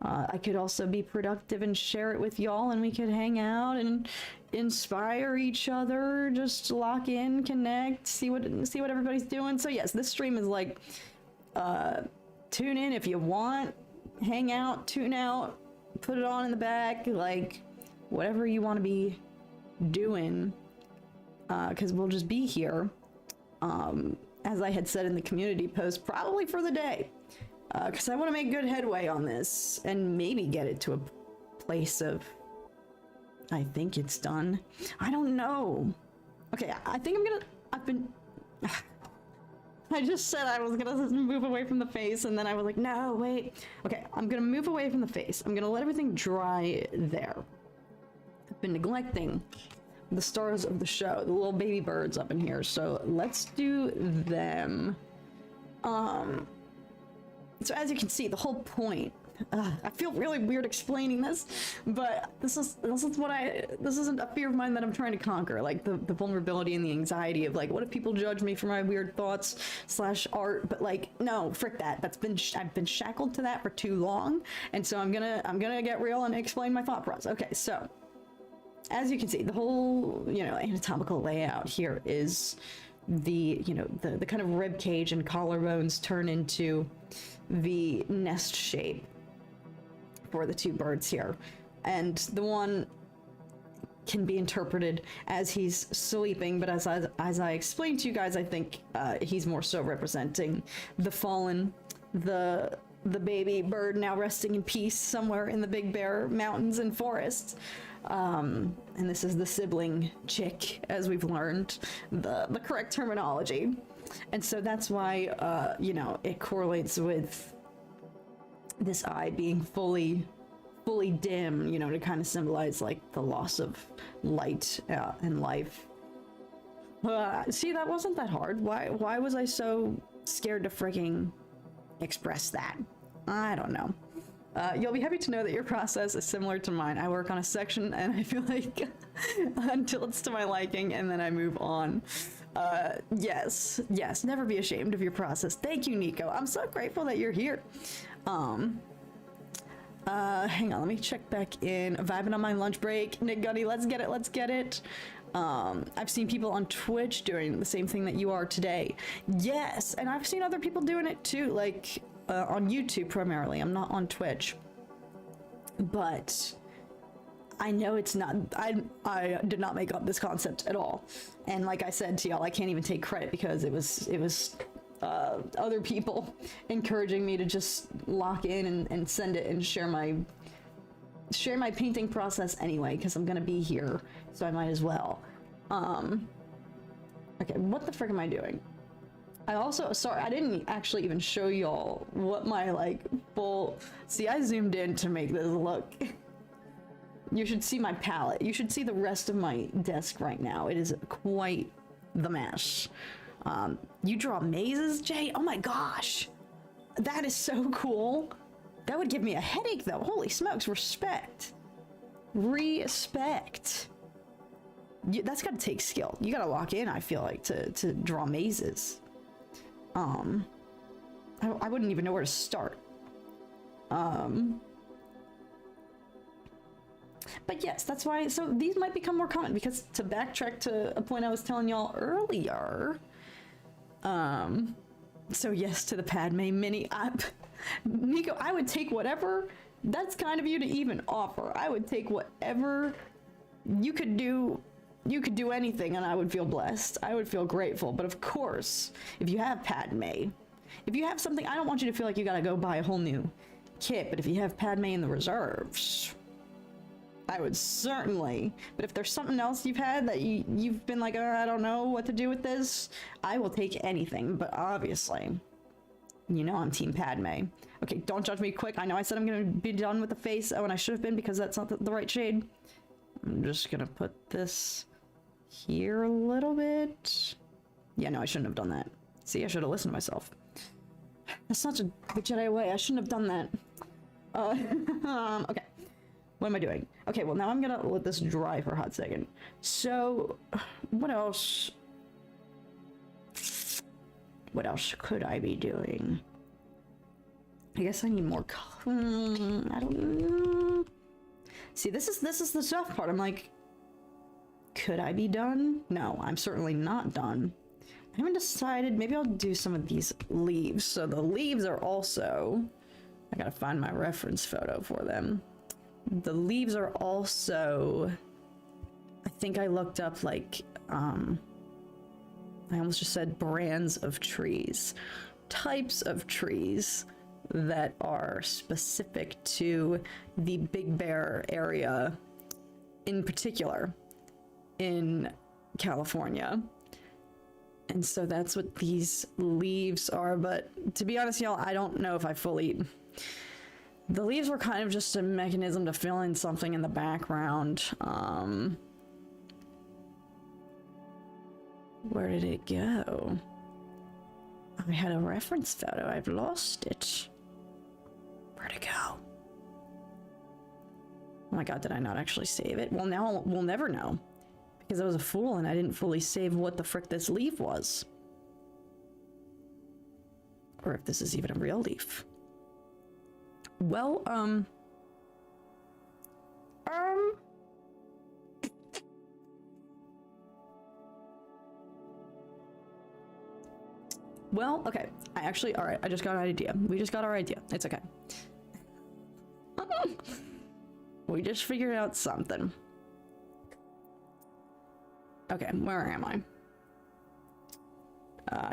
I could also be productive and share it with y'all, and we could hang out and inspire each other, just lock in, connect, see what everybody's doing. So yes, this stream is like, tune in if you want, hang out, tune out, put it on in the back, like whatever you want to be doing, because we'll just be here, as I had said in the community post, probably for the day, because I want to make good headway on this and maybe get it to a place of, I think it's done. I don't know. Okay, I just said I was gonna move away from the face, and then I was like, no, wait. Okay, I'm gonna move away from the face. I'm gonna let everything dry there. I've been neglecting the stars of the show, the little baby birds up in here, so let's do them. So as you can see, the whole point, I feel really weird explaining this, but this isn't a fear of mine that I'm trying to conquer, like the vulnerability and the anxiety of like, what if people judge me for my weird thoughts / art? But like, no, frick that. I've been shackled to that for too long, and so I'm gonna get real and explain my thought process. Okay, so as you can see, the whole, you know, anatomical layout here is the, you know, the kind of rib cage and collarbones turn into the nest shape for the 2 birds here, and the one can be interpreted as he's sleeping, but as I explained to you guys, I think he's more so representing the fallen, the baby bird now resting in peace somewhere in the Big Bear mountains and forests. And this is the sibling chick, as we've learned the correct terminology. And so that's why, you know, it correlates with this eye being fully dim, you know, to kind of symbolize like the loss of light and life. See, that wasn't that hard. Why was I so scared to freaking express that? I don't know. You'll be happy to know that your process is similar to mine. I work on a section and I feel like until it's to my liking, and then I move on. Yes, never be ashamed of your process. Thank you, Nico. I'm so grateful that you're here. Hang on, let me check back in. Vibing on my lunch break. Nick Gunny, let's get it. I've seen people on Twitch doing the same thing that you are today. Yes, and I've seen other people doing it too, like on YouTube primarily. I'm not on Twitch. But I know it's not, I did not make up this concept at all. And like I said to y'all, I can't even take credit because it was other people encouraging me to just lock in and send it and share my painting process anyway, because I'm gonna be here, so I might as well. Okay, what the frick am I doing? I also, sorry, I didn't actually even show y'all what my like full, see, I zoomed in to make this look. You should see my palette. You should see the rest of my desk right now. It is quite the mess. You draw mazes, Jay? Oh my gosh. That is so cool. That would give me a headache though. Holy smokes, respect. Respect. That's gotta take skill. You gotta lock in, I feel like, to draw mazes. I wouldn't even know where to start. But yes, that's why, so these might become more common, because to backtrack to a point I was telling y'all earlier, so yes to the Padme mini. Nico, I would take whatever, that's kind of you to even offer. I would take whatever you could do. You could do anything and I would feel blessed. I would feel grateful. But of course, if you have Padme, if you have something, I don't want you to feel like you gotta go buy a whole new kit, but if you have Padme in the reserves, I would certainly. But if there's something else you've had that you've been like, oh, I don't know what to do with this, I will take anything. But obviously, you know I'm Team Padme. Okay, don't judge me quick. I know I said I'm gonna be done with the face. Oh, and I should have been because that's not the right shade. I'm just gonna put this here a little bit. Yeah, no, I shouldn't have done that. See, I should have listened to myself. That's such a the Jedi way. I shouldn't have done that. Okay. What am I doing? Okay, well now I'm gonna let this dry for a hot second. So, what else? What else could I be doing? I guess I need more color. I don't know. See, this is the tough part. I'm like, could I be done? No, I'm certainly not done. I haven't decided. Maybe I'll do some of these leaves. So the leaves are also, I gotta find my reference photo for them. The leaves are also, I think I looked up like, I almost just said brands of trees, types of trees that are specific to the Big Bear area in particular in California. And so that's what these leaves are. But to be honest, y'all, I don't know if I fully... The leaves were kind of just a mechanism to fill in something in the background. Where did it go? I had a reference photo. I've lost it. Where'd it go? Oh my god, did I not actually save it? Well, now we'll never know. Because I was a fool and I didn't fully save what the frick this leaf was. Or if this is even a real leaf. Well, well, okay. Alright, I just got an idea. We just got our idea. It's okay. We just figured out something. Okay, where am I?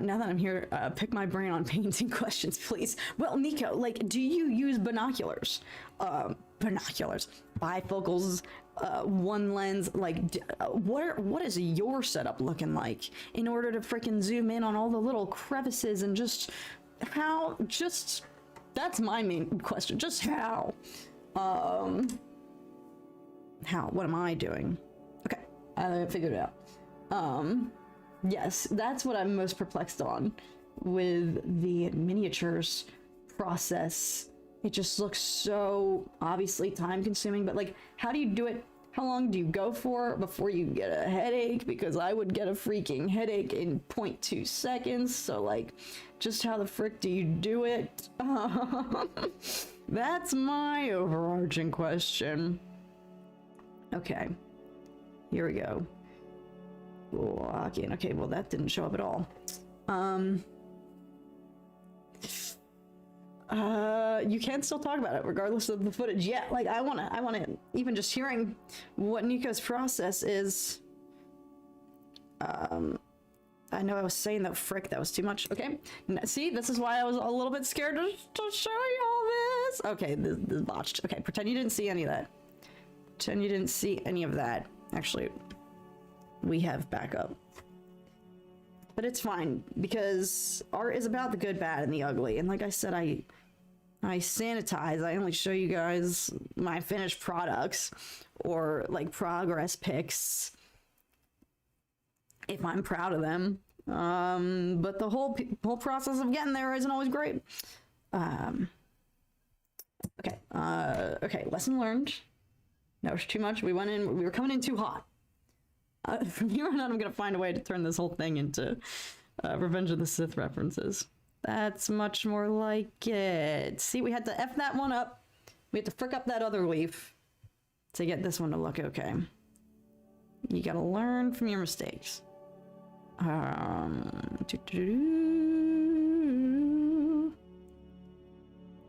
Now that I'm here, pick my brain on painting questions, please. Well, Nico, like, do you use binoculars? Binoculars, bifocals, one lens, like, what is your setup looking like in order to freaking zoom in on all the little crevices and just how, that's my main question, just how? What am I doing? Okay, I figured it out. Yes, that's what I'm most perplexed on with the miniatures process. It just looks so obviously time consuming, but like, how do you do it? How long do you go for before you get a headache? Because I would get a freaking headache in 0.2 seconds. So like, just how the frick do you do it? That's my overarching question. Okay, here we go. Lock in. Okay, well that didn't show up at all. You can still talk about it regardless of the footage. Yeah, like I wanna, even just hearing what Nico's process is. I know I was saying that, frick, that was too much. Okay, see, this is why I was a little bit scared to show you all this. Okay, this is botched. Okay, pretend you didn't see any of that. Pretend you didn't see any of that. Actually, we have backup. But it's fine, because art is about the good, bad, and the ugly. And like I said, I sanitize. I only show you guys my finished products or like progress pics if I'm proud of them. But the whole process of getting there isn't always great. Okay, lesson learned. That was too much. We were coming in too hot. From here on out, I'm gonna find a way to turn this whole thing into Revenge of the Sith references. That's much more like it. See, we had to F that one up. We had to frick up that other leaf to get this one to look okay. You gotta learn from your mistakes.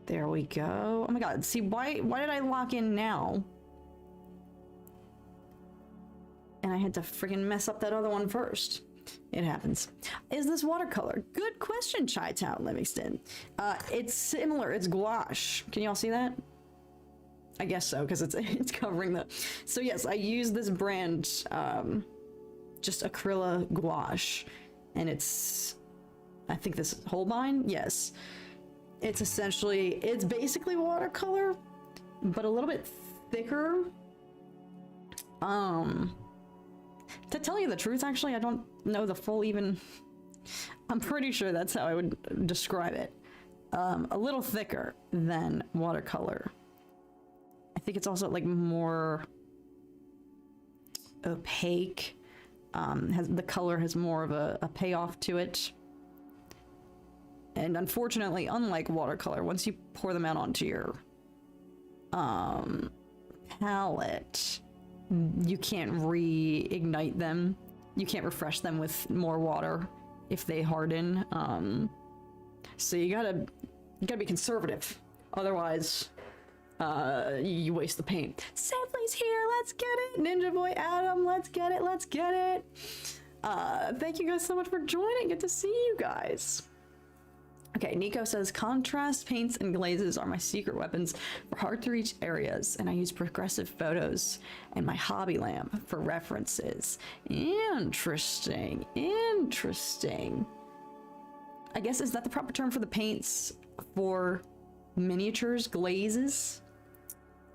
There we go. Oh my god, see, why did I lock in now? And I had to friggin' mess up that other one first. It happens. Is this watercolor? Good question, Chi-Town Livingston. It's similar. It's gouache. Can y'all see that? I guess so, because it's covering the... So yes, I use this brand, just Acryla Gouache. And it's... I think this Holbein? Yes. It's essentially... It's basically watercolor, but a little bit thicker. To tell you the truth, actually, I don't know the full even... I'm pretty sure that's how I would describe it. A little thicker than watercolor. I think it's also like more opaque. The color has more of a payoff to it. And unfortunately, unlike watercolor, once you pour them out onto your palette, you can't reignite them. You can't refresh them with more water if they harden. So you gotta be conservative. Otherwise, you waste the paint. Safely's here, let's get it! Ninja Boy Adam, let's get it, let's get it! Thank you guys so much for joining, good to see you guys. Okay, Nico says, contrast paints and glazes are my secret weapons for hard to reach areas, and I use progressive photos and my hobby lamp for references. Interesting, interesting. I guess, is that the proper term for the paints for miniatures, glazes?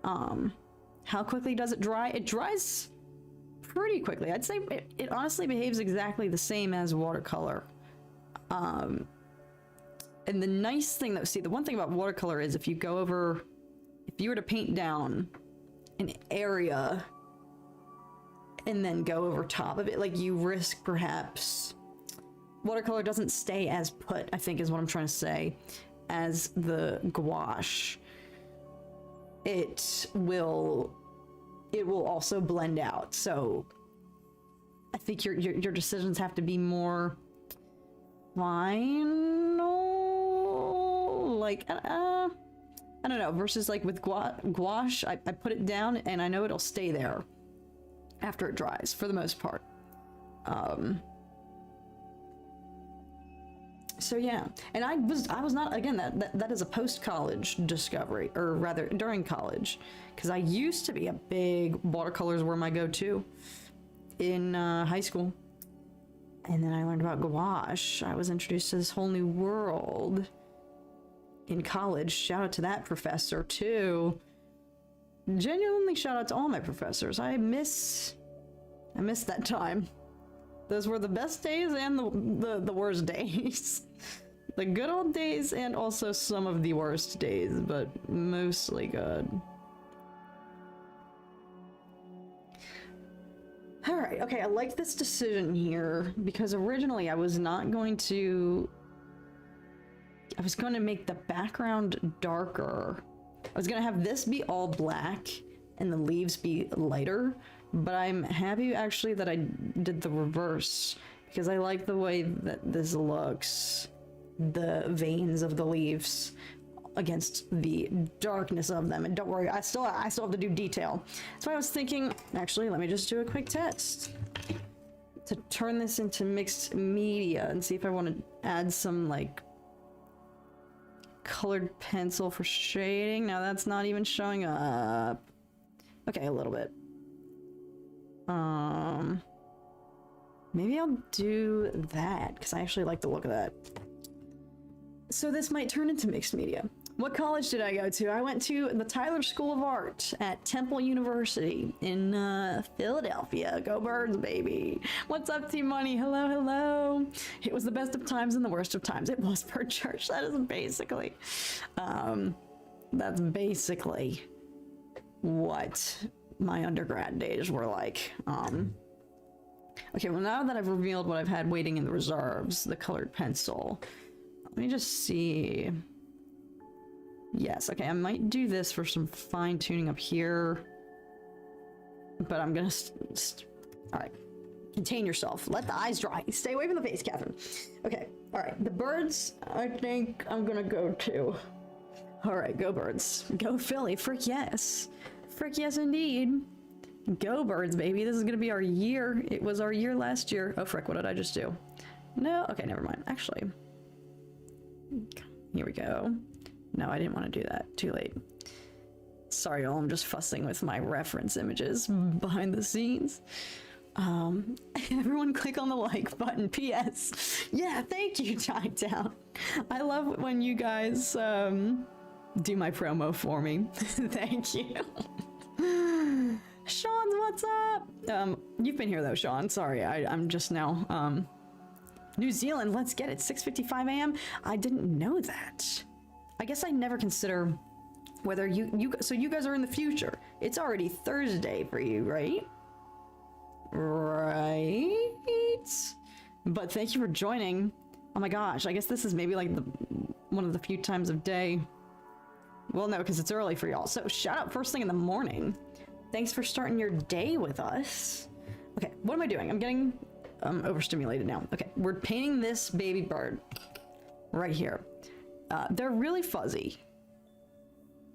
How quickly does it dry? It dries pretty quickly. I'd say it honestly behaves exactly the same as watercolor. And the nice thing though, see, the one thing about watercolor is if you were to paint down an area and then go over top of it, like you risk perhaps, watercolor doesn't stay as put, I think is what I'm trying to say, as the gouache. It will also blend out. So I think your decisions have to be more final. Like, I don't know, versus like with gouache, I put it down and I know it'll stay there after it dries for the most part. So yeah, and I was not, again, that is a post-college discovery, or rather during college, because I used to be a big watercolors were my go-to in high school. And then I learned about gouache. I was introduced to this whole new world in college. Shout out to that professor too. Genuinely shout out to all my professors. I miss that time. Those were the best days and the worst days. The good old days and also some of the worst days, but mostly good. All right, okay, I like this decision here because originally I was not going to... I was going to make the background darker. I was going to have this be all black and the leaves be lighter, but I'm happy actually that I did the reverse because I like the way that this looks. The veins of the leaves against the darkness of them. And don't worry, I still have to do detail. So I was thinking, actually, let me just do a quick test to turn this into mixed media and see if I want to add some like colored pencil for shading. Now that's not even showing up. Okay, a little bit. Maybe I'll do that because I actually like the look of that. So this might turn into mixed media. What college did I go to? I went to the Tyler School of Art at Temple University in Philadelphia. Go Birds, baby. What's up, Team Money? Hello, hello. It was the best of times and the worst of times. It was per church. That is basically, that's basically what my undergrad days were like. Okay, well now that I've revealed what I've had waiting in the reserves, the colored pencil, let me just see. Yes, okay, I might do this for some fine tuning up here, but I'm gonna, all right, contain yourself. Let the eyes dry. Stay away from the face, Catherine. Okay, all right, the birds, I think I'm gonna go to. All right, go Birds. Go Philly, frick yes. Frick yes indeed. Go Birds, baby. This is gonna be our year. It was our year last year. Oh frick, what did I just do? No, okay, never mind. Actually, here we go. No, I didn't want to do that. Too late. Sorry, y'all. I'm just fussing with my reference images behind the scenes. Everyone click on the like button. P.S. Yeah, thank you, Chinatown. I love when you guys do my promo for me. Thank you. Sean, what's up? You've been here though, Sean. Sorry, I'm just now. New Zealand, let's get it. 6:55 a.m. I didn't know that. I guess I never consider whether so you guys are in the future. It's already Thursday for you, right? Right? But thank you for joining. Oh my gosh, I guess this is maybe like one of the few times of day. Well, no, because it's early for y'all. So shout out first thing in the morning. Thanks for starting your day with us. Okay, what am I doing? I'm getting overstimulated now. Okay, we're painting this baby bird right here. They're really fuzzy.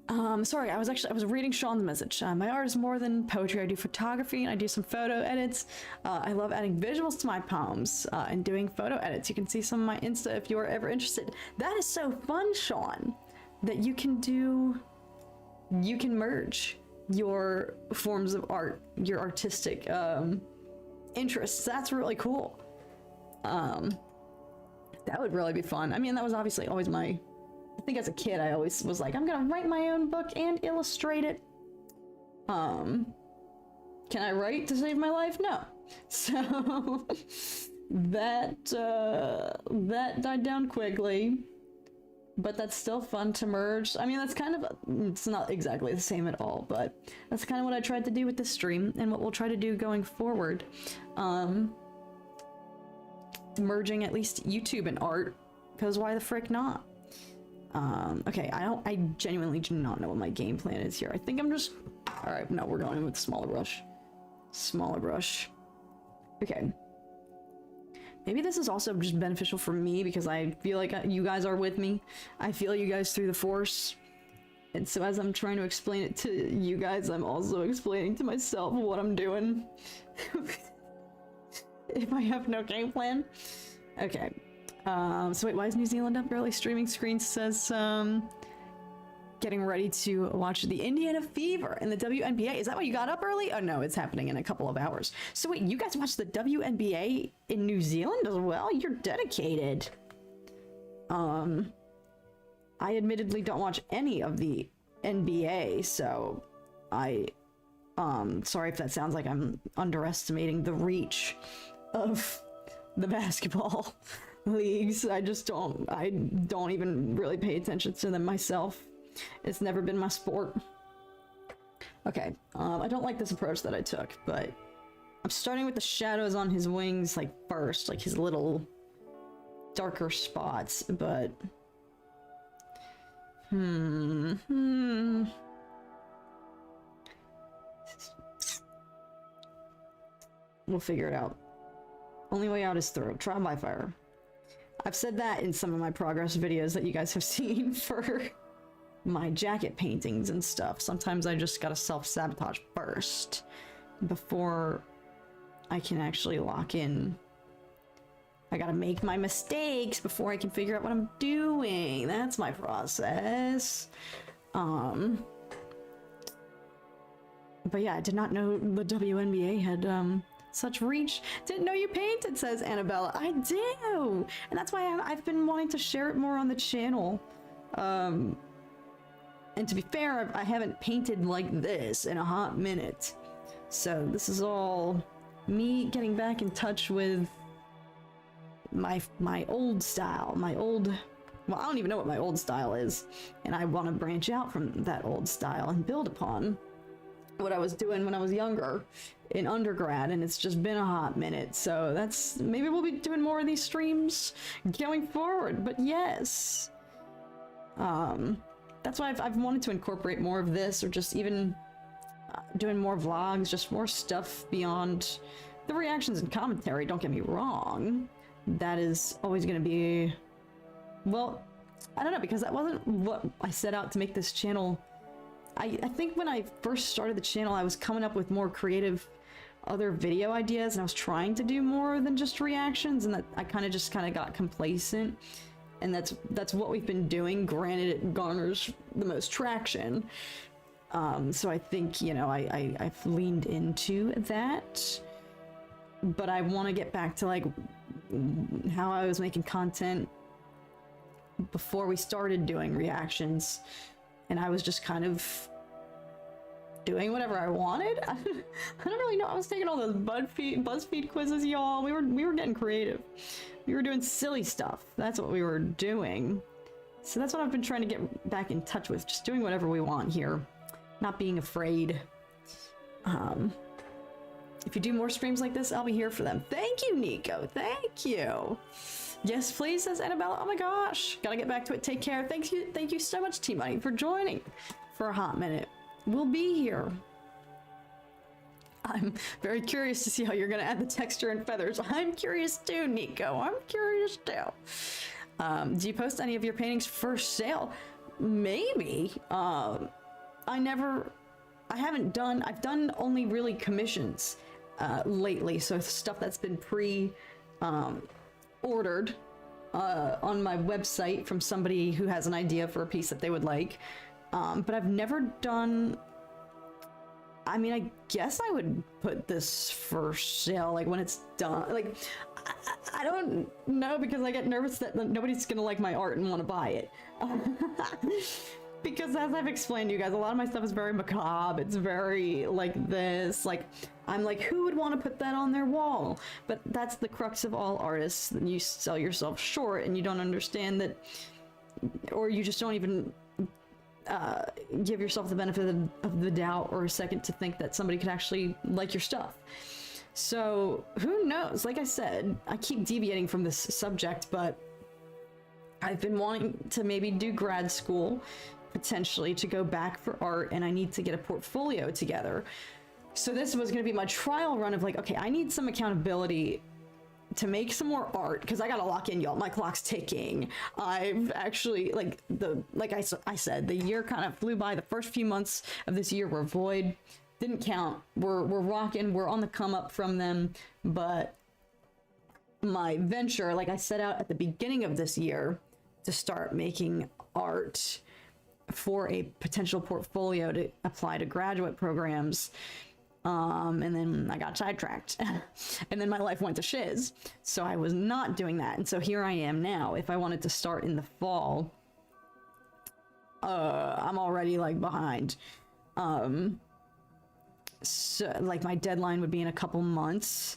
Sorry, I was reading Sean's message. My art is more than poetry. I do photography and I do some photo edits. I love adding visuals to my poems and doing photo edits. You can see some of my Insta if you are ever interested. That is so fun, Sean, that you can merge your forms of art, your artistic interests. That's really cool. That would really be fun. I mean, that was obviously always I think as a kid, I always was like, I'm gonna write my own book and illustrate it. Can I write to save my life? No. So that died down quickly, but that's still fun to merge. I mean, that's kind of, it's not exactly the same at all, but that's kind of what I tried to do with this stream and what we'll try to do going forward. Merging at least YouTube and art, because why the frick not? Okay, I genuinely do not know what my game plan is here. I think I'm just, all right, no, we're going with smaller brush. Smaller brush. Okay. Maybe this is also just beneficial for me because I feel like you guys are with me. I feel you guys through the force. And so as I'm trying to explain it to you guys, I'm also explaining to myself what I'm doing. If I have no game plan. Okay. So wait, why is New Zealand up early? Streaming screen says, getting ready to watch the Indiana Fever and the WNBA. Is that why you got up early? Oh no, it's happening in a couple of hours. So wait, you guys watch the WNBA in New Zealand as well? You're dedicated. I admittedly don't watch any of the NBA, so sorry if that sounds like I'm underestimating the reach of the basketball leagues. I don't even really pay attention to them myself. It's never been my sport. Okay, I don't like this approach that I took, but I'm starting with the shadows on his wings, like, first, like his little darker spots, but... We'll figure it out. Only way out is through. Trial by fire. I've said that in some of my progress videos that you guys have seen for my jacket paintings and stuff. Sometimes I just gotta self-sabotage first before I can actually lock in. I gotta make my mistakes before I can figure out what I'm doing. That's my process. But yeah, I did not know the WNBA had such reach. Didn't know you painted, says Annabella. I do! And that's why I've been wanting to share it more on the channel. And to be fair, I haven't painted like this in a hot minute. So this is all me getting back in touch with my old style, well, I don't even know what my old style is, and I want to branch out from that old style and build upon what I was doing when I was younger in undergrad, and it's just been a hot minute, so that's, maybe we'll be doing more of these streams going forward, but yes. That's why I've wanted to incorporate more of this, or just even doing more vlogs, just more stuff beyond the reactions and commentary, don't get me wrong. That is always going to be, well, I don't know, because that wasn't what I set out to make this channel. I think when I first started the channel, I was coming up with more creative other video ideas, and I was trying to do more than just reactions, and that I kind of got complacent, and that's what we've been doing. Granted, it garners the most traction, so I think, you know, I've leaned into that, but I want to get back to like how I was making content before we started doing reactions, and I was just kind of doing whatever I wanted. I don't really know. I was taking all those BuzzFeed quizzes, y'all. We were getting creative. We were doing silly stuff. That's what we were doing. So that's what I've been trying to get back in touch with. Just doing whatever we want here. Not being afraid. If you do more streams like this, I'll be here for them. Thank you, Nico. Thank you. Yes, please, says Annabella. Oh my gosh. Gotta get back to it. Take care. Thank you so much, T-Money, for joining for a hot minute. We'll be here. I'm very curious to see how you're gonna add the texture and feathers. I'm curious too, Nico. I'm curious too. Do you post any of your paintings for sale? Maybe. I've done only really commissions lately, so stuff that's been ordered on my website from somebody who has an idea for a piece that they would like, but I've never done, I mean, I guess I would put this for sale, like when it's done. Like, I don't know, because I get nervous that nobody's gonna like my art and want to buy it. Because as I've explained to you guys, a lot of my stuff is very macabre. It's very like this, like, I'm like, who would want to put that on their wall? But that's the crux of all artists. You sell yourself short and you don't understand that, or you just don't even give yourself the benefit of the doubt or a second to think that somebody could actually like your stuff. So who knows? Like I said, I keep deviating from this subject, but I've been wanting to maybe do grad school, potentially to go back for art, and I need to get a portfolio together. So this was going to be my trial run of like, okay, I need some accountability to make some more art, because I gotta lock in, y'all. My clock's ticking. I've actually, like I said, the year kind of flew by. The first few months of this year were void, didn't count. We're rocking, we're on the come up from them, but my venture, like I set out at the beginning of this year to start making art for a potential portfolio to apply to graduate programs. And then I got sidetracked and then my life went to shiz. So I was not doing that. And so here I am now. If I wanted to start in the fall, I'm already like behind. So like my deadline would be in a couple months,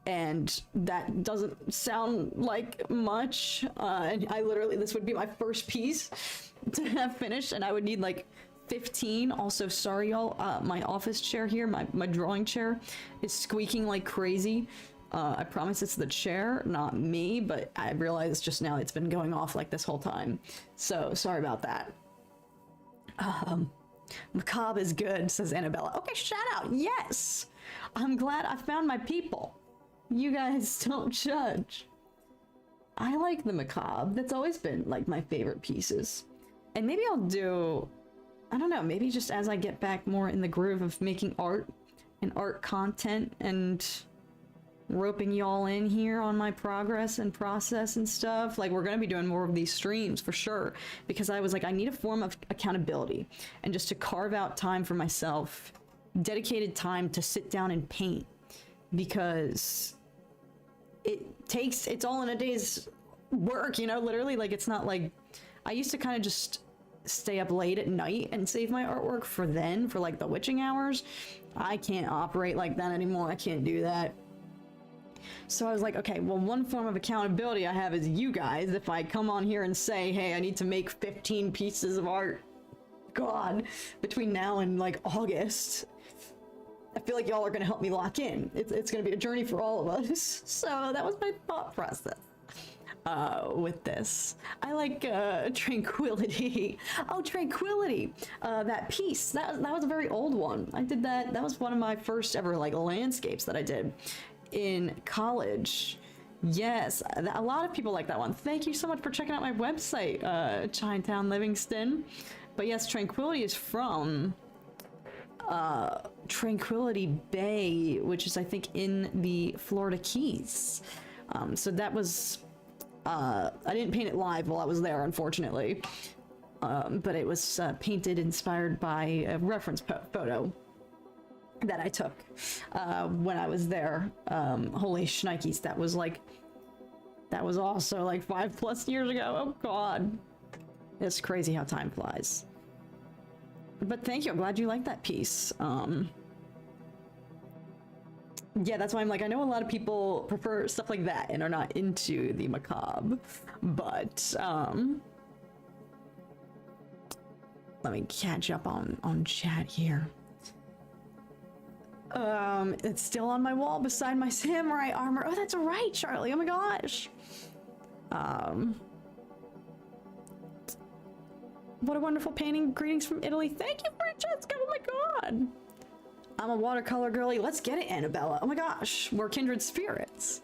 and that doesn't sound like much. And I literally, this would be my first piece to have finished, and I would need like 15. Also, sorry y'all, my office chair here, my drawing chair is squeaking like crazy. I promise it's the chair, not me, but I realized just now it's been going off like this whole time. So, sorry about that. Macabre is good, says Annabella. Okay, shout out, yes! I'm glad I found my people. You guys don't judge. I like the macabre. That's always been like my favorite pieces. And maybe I'll do, I don't know, maybe just as I get back more in the groove of making art and art content and roping y'all in here on my progress and process and stuff. Like, we're gonna be doing more of these streams for sure, because I was like, I need a form of accountability and just to carve out time for myself, dedicated time to sit down and paint, because it's all in a day's work, you know, literally. Like, it's not like, I used to kind of just stay up late at night and save my artwork for like the witching hours. I can't operate like that anymore. I can't do that. So I was like, okay, well, one form of accountability I have is you guys. If I come on here and say, hey, I need to make 15 pieces of art, God, between now and like August, I feel like y'all are going to help me lock in. It's going to be a journey for all of us. So that was my thought process with this. I like Tranquility. Oh, Tranquility. That piece. That was a very old one. I did that. That was one of my first ever like landscapes that I did in college. Yes, a lot of people like that one. Thank you so much for checking out my website, Chinatown Livingston. But yes, Tranquility is from Tranquility Bay, which is I think in the Florida Keys. So that was I didn't paint it live while I was there, unfortunately, but it was painted inspired by a reference photo that I took when I was there. Holy shnikes, that was also like 5+ years ago. Oh God, it's crazy how time flies. But thank you, I'm glad you like that piece. Yeah, that's why I'm like, I know a lot of people prefer stuff like that and are not into the macabre, but let me catch up on chat here. It's still on my wall beside my samurai armor. Oh, that's right, Charlie. Oh my gosh. What a wonderful painting. Greetings from Italy. Thank you, Francesca. Oh my God. I'm a watercolor girly. Let's get it, Annabella. Oh my gosh. We're kindred spirits.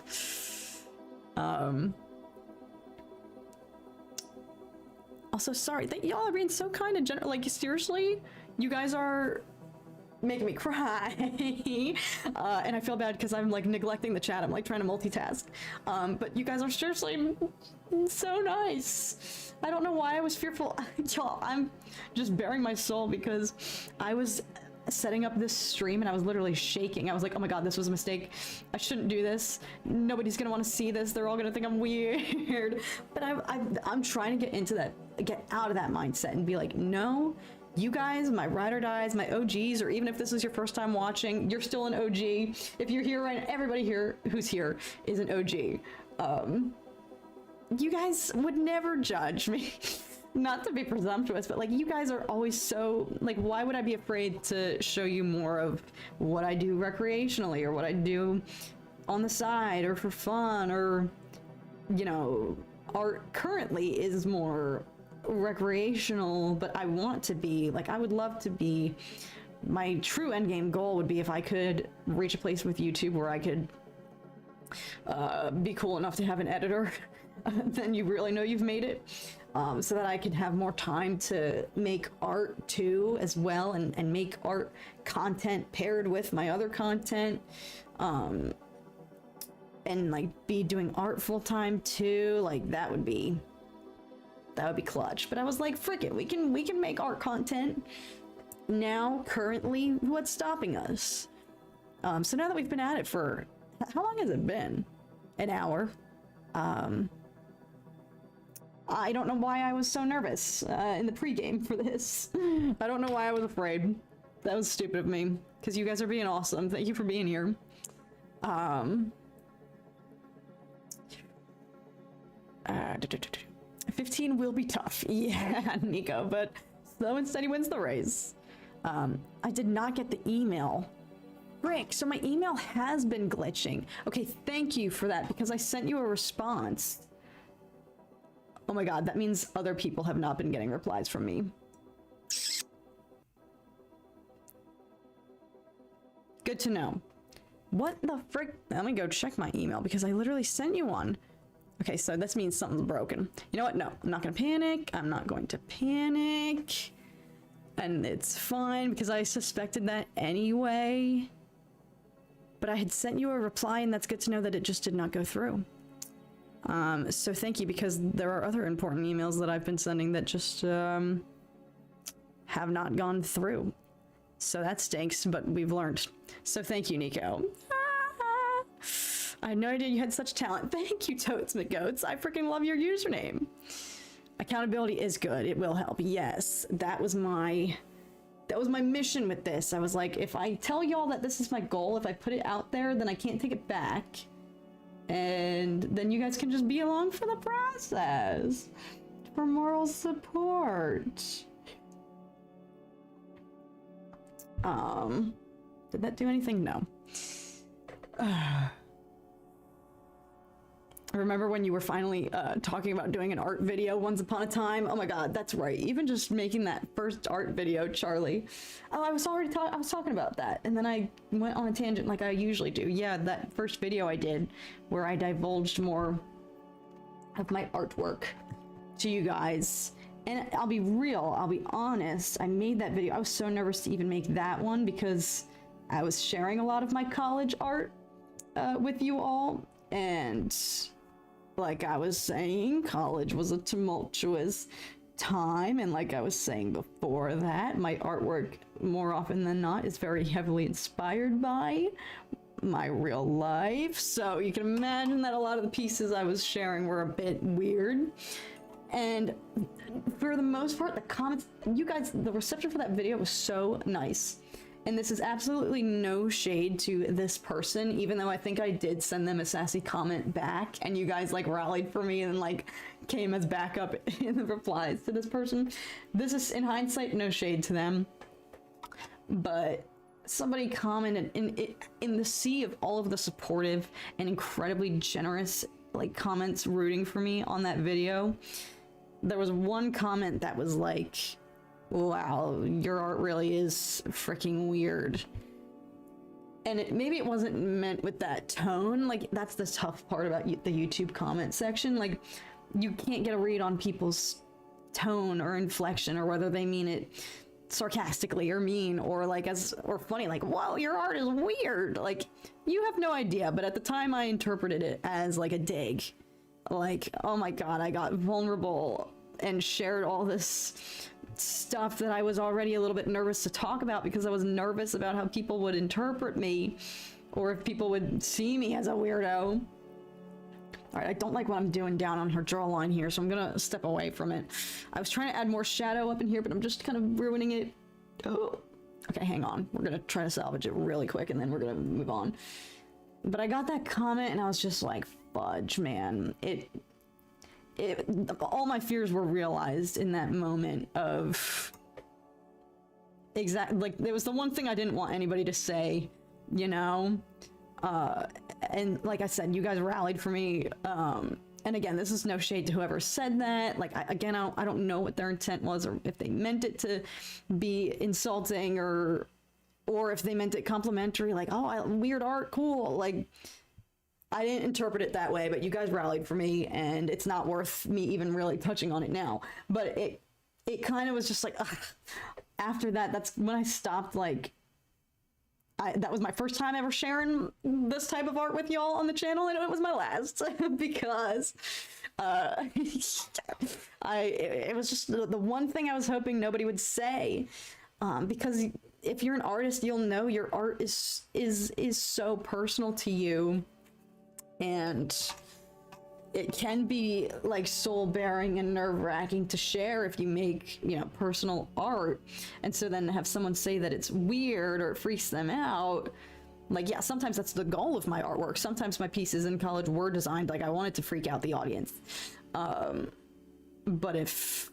Also, sorry. Y'all are being so kind and general. Like, seriously? You guys are making me cry. And I feel bad because I'm like neglecting the chat. I'm like trying to multitask. But you guys are seriously so nice. I don't know why I was fearful. Y'all, I'm just bearing my soul because I was setting up this stream and I was literally shaking. I was like, oh my God, this was a mistake. I shouldn't do this. Nobody's gonna want to see this. They're all gonna think I'm weird. But I'm trying to get out of that mindset and be like, no, you guys, my ride or dies, my OGs, or even if this is your first time watching, you're still an OG. If you're here right now, everybody here who's here is an OG. You guys would never judge me. Not to be presumptuous, but like, you guys are always so, like, why would I be afraid to show you more of what I do recreationally or what I do on the side or for fun, or, you know, art currently is more recreational, but I want to be, like, I would love to be, my true endgame goal would be if I could reach a place with YouTube where I could be cool enough to have an editor, then you really know you've made it. So that I could have more time to make art too as well, and make art content paired with my other content, and like be doing art full time too. Like that would be clutch. But I was like, frick it, we can make art content now currently. What's stopping us? So now that we've been at it for, how long has it been? An hour. I don't know why I was so nervous in the pregame for this. I don't know why I was afraid. That was stupid of me, because you guys are being awesome. Thank you for being here. 15 will be tough. Yeah, Nico, but So instead he wins the race. I did not get the email. Frick, so my email has been glitching. Okay, thank you for that, because I sent you a response. Oh my god, that means other people have not been getting replies from me. Good to know. What the frick? Let me go check my email, because I literally sent you one. Okay, so this means something's broken. You know what? No, I'm not gonna panic. I'm not going to panic. And it's fine, because I suspected that anyway. But I had sent you a reply, and that's good to know that it just did not go through. So thank you, because there are other important emails that I've been sending that just have not gone through. So that stinks, but we've learned. So thank you, Nico. I had no idea you had such talent. Thank you, Totes McGoats. I freaking love your username. Accountability is good. It will help. Yes, that was my mission with this. I was like, if I tell y'all that this is my goal, if I put it out there, then I can't take it back. And then you guys can just be along for the process. For moral support. Did that do anything? No. Remember when you were finally talking about doing an art video once upon a time? Oh my god, that's right. Even just making that first art video, Charlie. Oh, I was talking about that, and then I went on a tangent like I usually do. Yeah, that first video I did where I divulged more of my artwork to you guys. And I'll be real, I'll be honest, I made that video. I was so nervous to even make that one because I was sharing a lot of my college art with you all, and like I was saying, college was a tumultuous time, and like I was saying before that, my artwork more often than not is very heavily inspired by my real life, so you can imagine that a lot of the pieces I was sharing were a bit weird. And for the most part, the comments, you guys, the reception for that video was so nice. And this is absolutely no shade to this person, even though I think I did send them a sassy comment back, and you guys like rallied for me and like came as backup in the replies to this person. This is, in hindsight, no shade to them. But somebody commented in the sea of all of the supportive and incredibly generous like comments rooting for me on that video, there was one comment that was like, wow, your art really is freaking weird. And maybe it wasn't meant with that tone. Like, that's the tough part about the YouTube comment section. Like, you can't get a read on people's tone or inflection, or whether they mean it sarcastically or mean or like or funny, like, wow, your art is weird. Like, you have no idea. But at the time I interpreted it as like a dig. Like, oh my god, I got vulnerable and shared all this stuff that I was already a little bit nervous to talk about, because I was nervous about how people would interpret me, or if people would see me as a weirdo. Alright, I don't like what I'm doing down on her jawline here, so I'm gonna step away from it. I was trying to add more shadow up in here, but I'm just kind of ruining it. Oh, okay, hang on. We're gonna try to salvage it really quick, and then we're gonna move on. But I got that comment, and I was just like, fudge, man. All my fears were realized in that moment of like, there was the one thing I didn't want anybody to say, you know? And like I said, you guys rallied for me. And again, this is no shade to whoever said that. Like, I don't know what their intent was, or if they meant it to be insulting, or if they meant it complimentary, like, oh, weird art, cool. Like, I didn't interpret it that way, but you guys rallied for me, and it's not worth me even really touching on it now. But it kind of was just like, ugh. After that, that's when I stopped, like, that was my first time ever sharing this type of art with y'all on the channel, and it was my last, because it was just the one thing I was hoping nobody would say, because if you're an artist, you'll know your art is so personal to you. And it can be like soul-bearing and nerve-wracking to share if you make, you know, personal art. And so then to have someone say that it's weird or it freaks them out, like, yeah, sometimes that's the goal of my artwork. Sometimes my pieces in college were designed like I wanted to freak out the audience. But if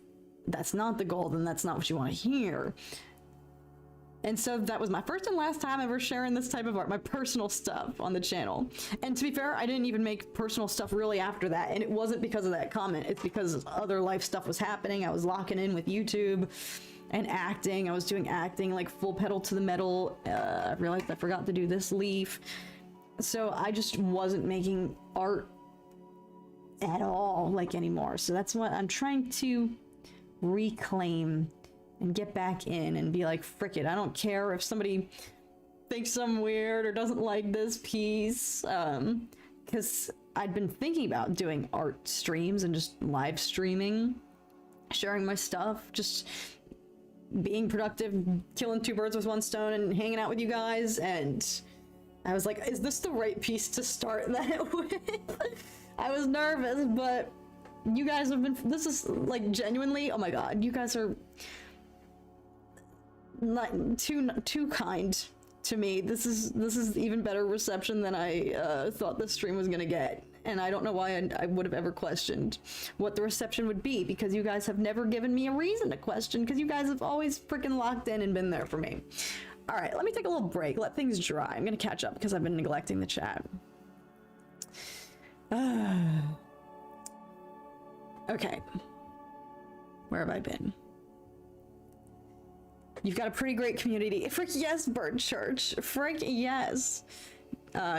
that's not the goal, then that's not what you want to hear. And so that was my first and last time ever sharing this type of art, my personal stuff on the channel. And to be fair, I didn't even make personal stuff really after that. And it wasn't because of that comment. It's because other life stuff was happening. I was locking in with YouTube and acting. I was doing acting, like full pedal to the metal. I realized I forgot to do this leaf. So I just wasn't making art at all, like, anymore. So that's what I'm trying to reclaim and get back in and be like, frick it, I don't care if somebody thinks I'm weird or doesn't like this piece. Because I'd been thinking about doing art streams and just live streaming, sharing my stuff, just being productive, killing two birds with one stone and hanging out with you guys. And I was like, is this the right piece to start that with? I was nervous, but you guys have been, this is like genuinely, oh my god, you guys are not too kind to me. This is even better reception than I thought this stream was gonna get, and I don't know why I would have ever questioned what the reception would be, because you guys have never given me a reason to question, because you guys have always freaking locked in and been there for me. All right, let me take a little break, let things dry. I'm gonna catch up because I've been neglecting the chat. Okay, where have I been? You've got a pretty great community. Frick yes, Bird Church. Frick yes.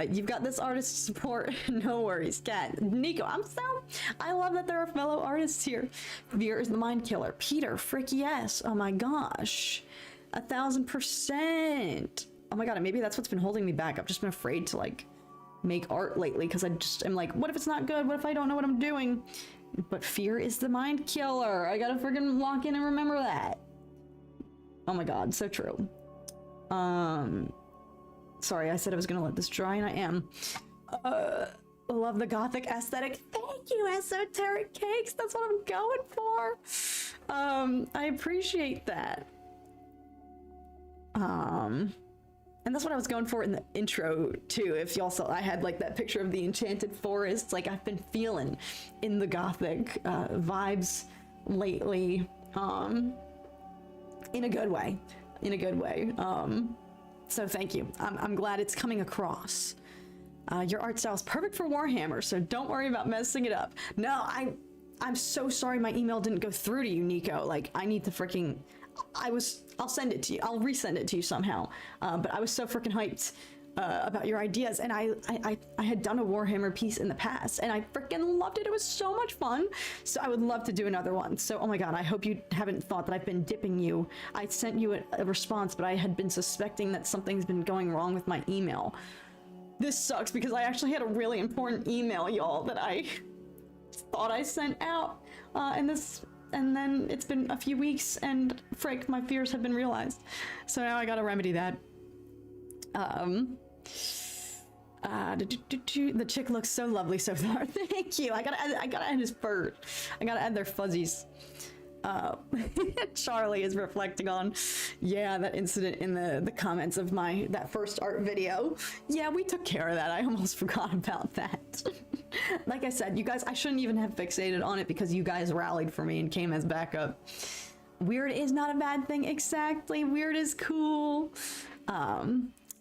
You've got this artist support. No worries, Cat. Nico, I love that there are fellow artists here. Veer is the mind killer. Peter, frick yes. Oh my gosh. 1000%. Oh my god, maybe that's what's been holding me back. I've just been afraid to like make art lately because I'm like, what if it's not good? What if I don't know what I'm doing? But fear is the mind killer. I gotta friggin' lock in and remember that. Oh my god, so true. Sorry, I said I was gonna let this dry, and I am. Love the gothic aesthetic. Thank you, Esoteric Cakes. That's what I'm going for. I appreciate that. And that's what I was going for in the intro too. If y'all saw, I had like that picture of the enchanted forest. Like I've been feeling in the gothic vibes lately. In a good way. In a good way. So thank you. I'm glad it's coming across. Your art style is perfect for Warhammer, so don't worry about messing it up. No, I'm so sorry my email didn't go through to you, Nico. Like, I need to freaking... I'll send it to you. I'll resend it to you somehow. But I was so freaking hyped about your ideas, and I had done a Warhammer piece in the past, and I freaking loved it. It was so much fun. So I would love to do another one. So, oh my god, I hope you haven't thought that I've been dipping you. I sent you a response, but I had been suspecting that something's been going wrong with my email. This sucks because I actually had a really important email, y'all, that I thought I sent out, and then it's been a few weeks, and frick, my fears have been realized. So now I gotta remedy that. The chick looks so lovely so far. Thank you. I gotta add his fur. I gotta add their fuzzies. Charlie is reflecting on, yeah, that incident in the comments of that first art video. Yeah, we took care of that. I almost forgot about that. Like I said, you guys, I shouldn't even have fixated on it because you guys rallied for me and came as backup. Weird is not a bad thing. Exactly. Weird is cool.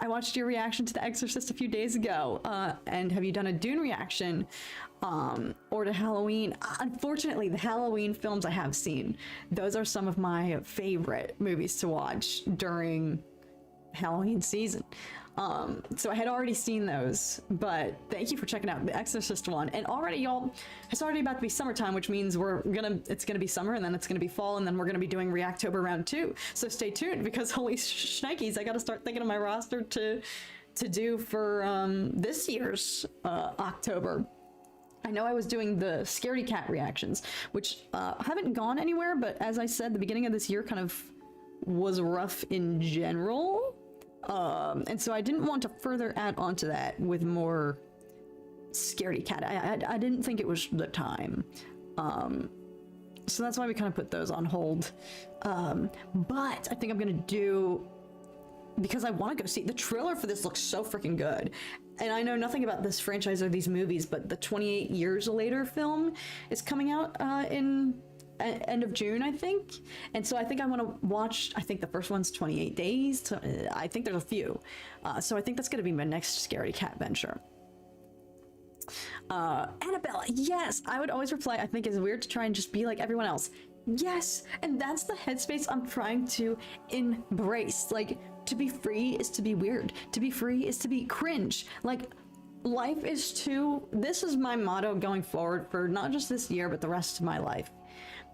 I watched your reaction to The Exorcist a few days ago, and have you done a Dune reaction, or to Halloween? Unfortunately, the Halloween films I have seen, those are some of my favorite movies to watch during Halloween season. So I had already seen those, but thank you for checking out the Exorcist one. And already, y'all, it's already about to be summertime, which means it's gonna be summer, and then it's gonna be fall, and then we're gonna be doing Reactober round 2. So stay tuned, because holy shnikes, I gotta start thinking of my roster to do for this year's October. I know I was doing the Scaredy Cat reactions, which haven't gone anywhere, but as I said, the beginning of this year kind of was rough in general. And so I didn't want to further add on to that with more Scaredy Cat. I didn't think it was the time. So that's why we kind of put those on hold. But I think I'm gonna do, because I want to go see, the trailer for this looks so freaking good. And I know nothing about this franchise or these movies, but the 28 Years Later film is coming out in end of June, I think. And so I think I want to watch, I think the first one's 28 days. I think there's a few. So I think that's going to be my next scaredy cat venture. Annabella, yes, I would always reply, I think it's weird to try and just be like everyone else. Yes, and that's the headspace I'm trying to embrace. Like, to be free is to be weird. To be free is to be cringe. Like, life is too... This is my motto going forward for not just this year, but the rest of my life.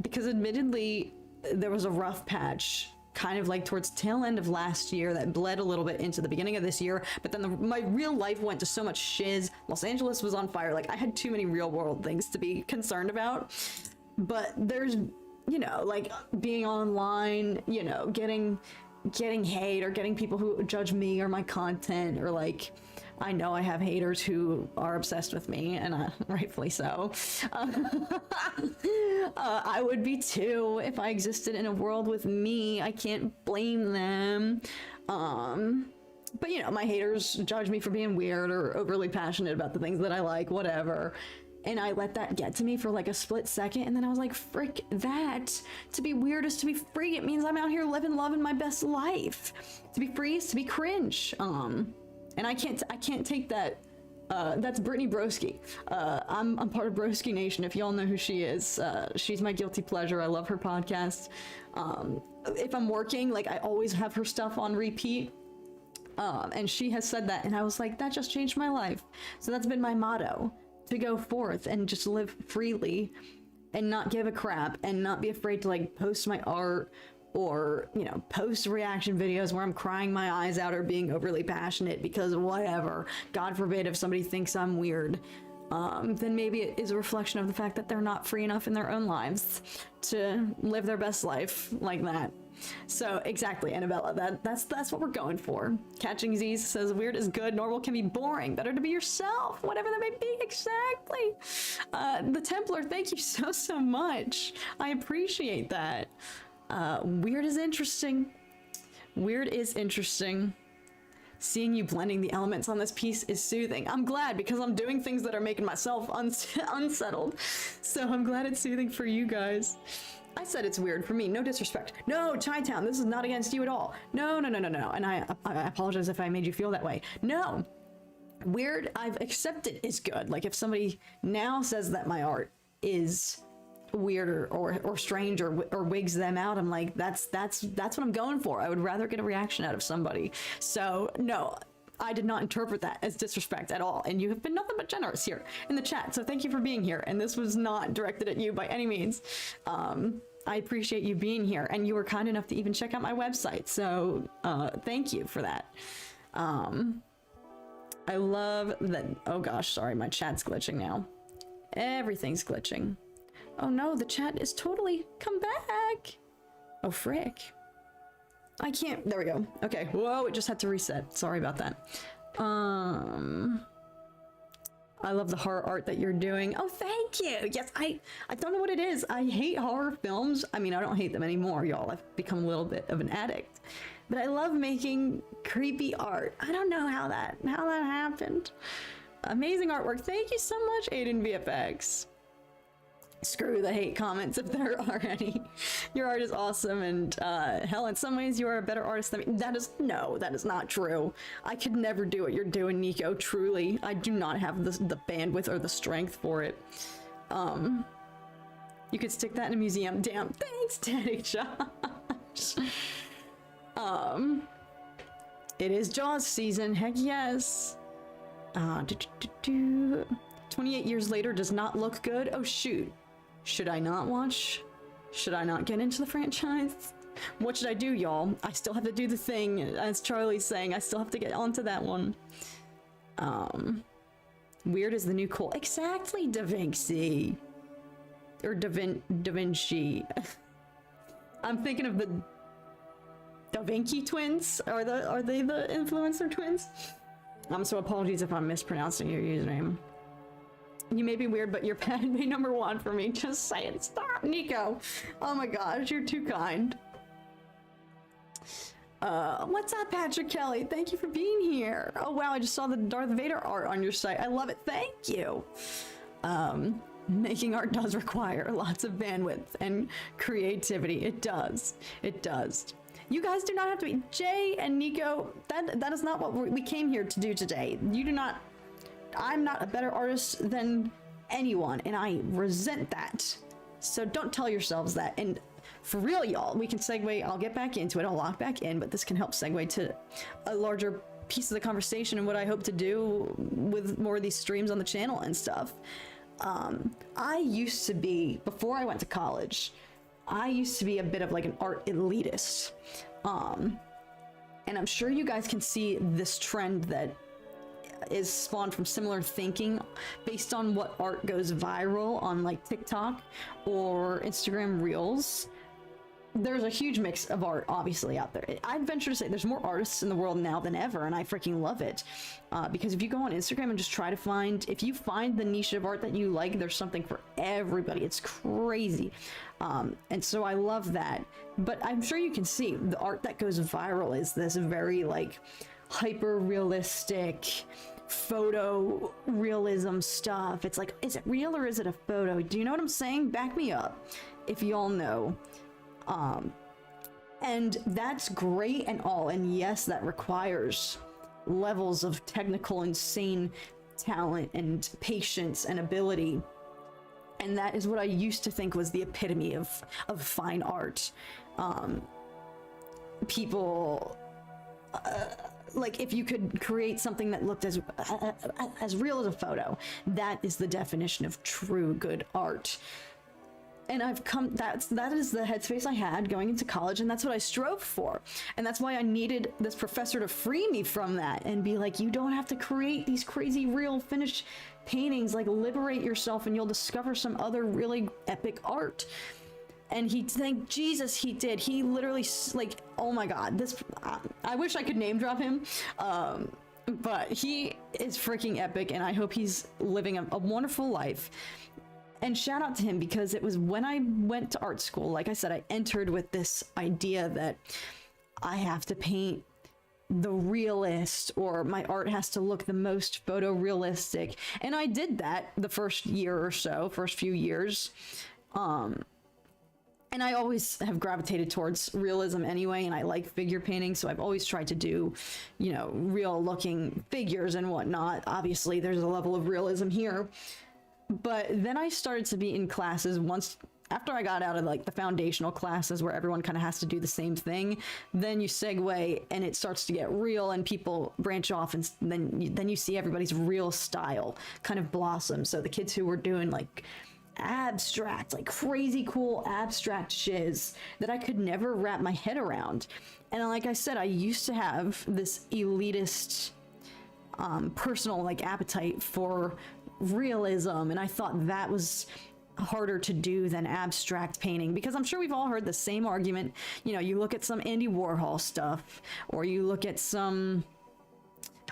Because admittedly, there was a rough patch kind of like towards tail end of last year that bled a little bit into the beginning of this year, but then my real life went to so much shiz. Los Angeles was on fire. Like, I had too many real world things to be concerned about. But there's, you know, like being online, you know, getting hate or getting people who judge me or my content, or like, I know I have haters who are obsessed with me, and rightfully so. I would be too if I existed in a world with me. I can't blame them. But you know, my haters judge me for being weird or overly passionate about the things that I like, whatever. And I let that get to me for like a split second, and then I was like, frick that. To be weird is to be free. It means I'm out here living, loving my best life. To be free is to be cringe. And I can't take that. That's Brittany Broski. I'm part of Broski Nation, if y'all know who she is. She's my guilty pleasure. I love her podcast. If I'm working, like, I always have her stuff on repeat. And she has said that, and I was like, that just changed my life. So that's been my motto, to go forth and just live freely and not give a crap and not be afraid to like post my art or, you know, post reaction videos where I'm crying my eyes out or being overly passionate because whatever. God forbid if somebody thinks I'm weird, then maybe it is a reflection of the fact that they're not free enough in their own lives to live their best life like that. So exactly, Annabella, that's what we're going for. Catching Z's says weird is good, normal can be boring, better to be yourself, whatever that may be. Exactly. The Templar, thank you so much. I appreciate that. Weird is interesting. Weird is interesting. Seeing you blending the elements on this piece is soothing. I'm glad, because I'm doing things that are making myself unsettled. So I'm glad it's soothing for you guys. I said it's weird for me, no disrespect. No, Chi-Town, this is not against you at all. No. And I apologize if I made you feel that way. No. Weird, I've accepted is good. Like, if somebody now says that my art is weird or strange or wigs them out, I'm like, that's what I'm going for. I would rather get a reaction out of somebody. So no, I did not interpret that as disrespect at all, and you have been nothing but generous here in the chat, so thank you for being here. And this was not directed at you by any means. I appreciate you being here, and you were kind enough to even check out my website, so thank you for that. I love that. Oh gosh, sorry, my chat's glitching now. Everything's glitching. Oh no, the chat is totally come back. Oh frick. I can't, there we go. Okay, whoa, it just had to reset. Sorry about that. I love the horror art that you're doing. Oh, thank you. Yes, I don't know what it is. I hate horror films. I mean, I don't hate them anymore, y'all. I've become a little bit of an addict. But I love making creepy art. I don't know how that happened. Amazing artwork. Thank you so much, Aiden VFX. Screw the hate comments if there are any. Your art is awesome, and hell, in some ways you are a better artist than me. That is not true. I could never do what you're doing, Nico. Truly, I do not have the bandwidth or the strength for it. You could stick that in a museum. Damn, thanks, Daddy Josh. It is Jaws season. Heck yes. 28 years later does not look good. Oh shoot. Should I not watch? Should I not get into the franchise? What should I do, y'all? I still have to do the thing, as Charlie's saying. I still have to get onto that one. Weird is the new cool. Exactly, Da Vinci. Or Da Vinci. I'm thinking of the Da Vinci twins. Are they the influencer twins? So apologies if I'm mispronouncing your username. You may be weird, but you're Padme #1 for me. Just say it. Stop, Nico. Oh my gosh, you're too kind. What's up, Patrick Kelly? Thank you for being here. Oh wow, I just saw the Darth Vader art on your site. I love it. Thank you. making art does require lots of bandwidth and creativity. It does. It does. You guys do not have to be Jay and Nico. That is not what we came here to do today. You do not. I'm not a better artist than anyone, and I resent that. So don't tell yourselves that. And for real, y'all, we can segue. I'll get back into it. I'll lock back in, but this can help segue to a larger piece of the conversation and what I hope to do with more of these streams on the channel and stuff. I used to be, before I went to college, I used to be a bit of like an art elitist. And I'm sure you guys can see this trend that is spawned from similar thinking based on what art goes viral on like TikTok or Instagram Reels. There's a huge mix of art obviously out there. I'd venture to say there's more artists in the world now than ever, and I freaking love it. Because if you go on Instagram and just try to find, if you find the niche of art that you like, there's something for everybody. It's crazy. And so I love that. But I'm sure you can see the art that goes viral is this very like hyper realistic photo realism stuff. It's like, is it real or is it a photo? Do you know what I'm saying? Back me up if y'all know. And that's great and all, and yes, that requires levels of technical insane talent and patience and ability, and that is what I used to think was the epitome of fine art. People like, if you could create something that looked as real as a photo, that is the definition of true good art. And I've come, that is the headspace I had going into college, and that's what I strove for. And that's why I needed this professor to free me from that and be like, you don't have to create these crazy real finished paintings, like liberate yourself and you'll discover some other really epic art. And he, thank Jesus he did. He literally, like, oh my God, this, I wish I could name drop him. But he is freaking epic, and I hope he's living a wonderful life. And shout out to him, because it was when I went to art school, like I said, I entered with this idea that I have to paint the realist, or my art has to look the most photorealistic. And I did that the first year or so, first few years. And I always have gravitated towards realism anyway, and I like figure painting, so I've always tried to do, you know, real looking figures and whatnot. Obviously, there's a level of realism here. But then I started to be in classes once after I got out of like the foundational classes where everyone kind of has to do the same thing. Then you segue and it starts to get real, and people branch off, and then you see everybody's real style kind of blossom. So the kids who were doing like abstract, like crazy cool abstract shiz that I could never wrap my head around. And like I said, I used to have this elitist personal like appetite for realism, and I thought that was harder to do than abstract painting, because I'm sure we've all heard the same argument. You know, you look at some Andy Warhol stuff, or you look at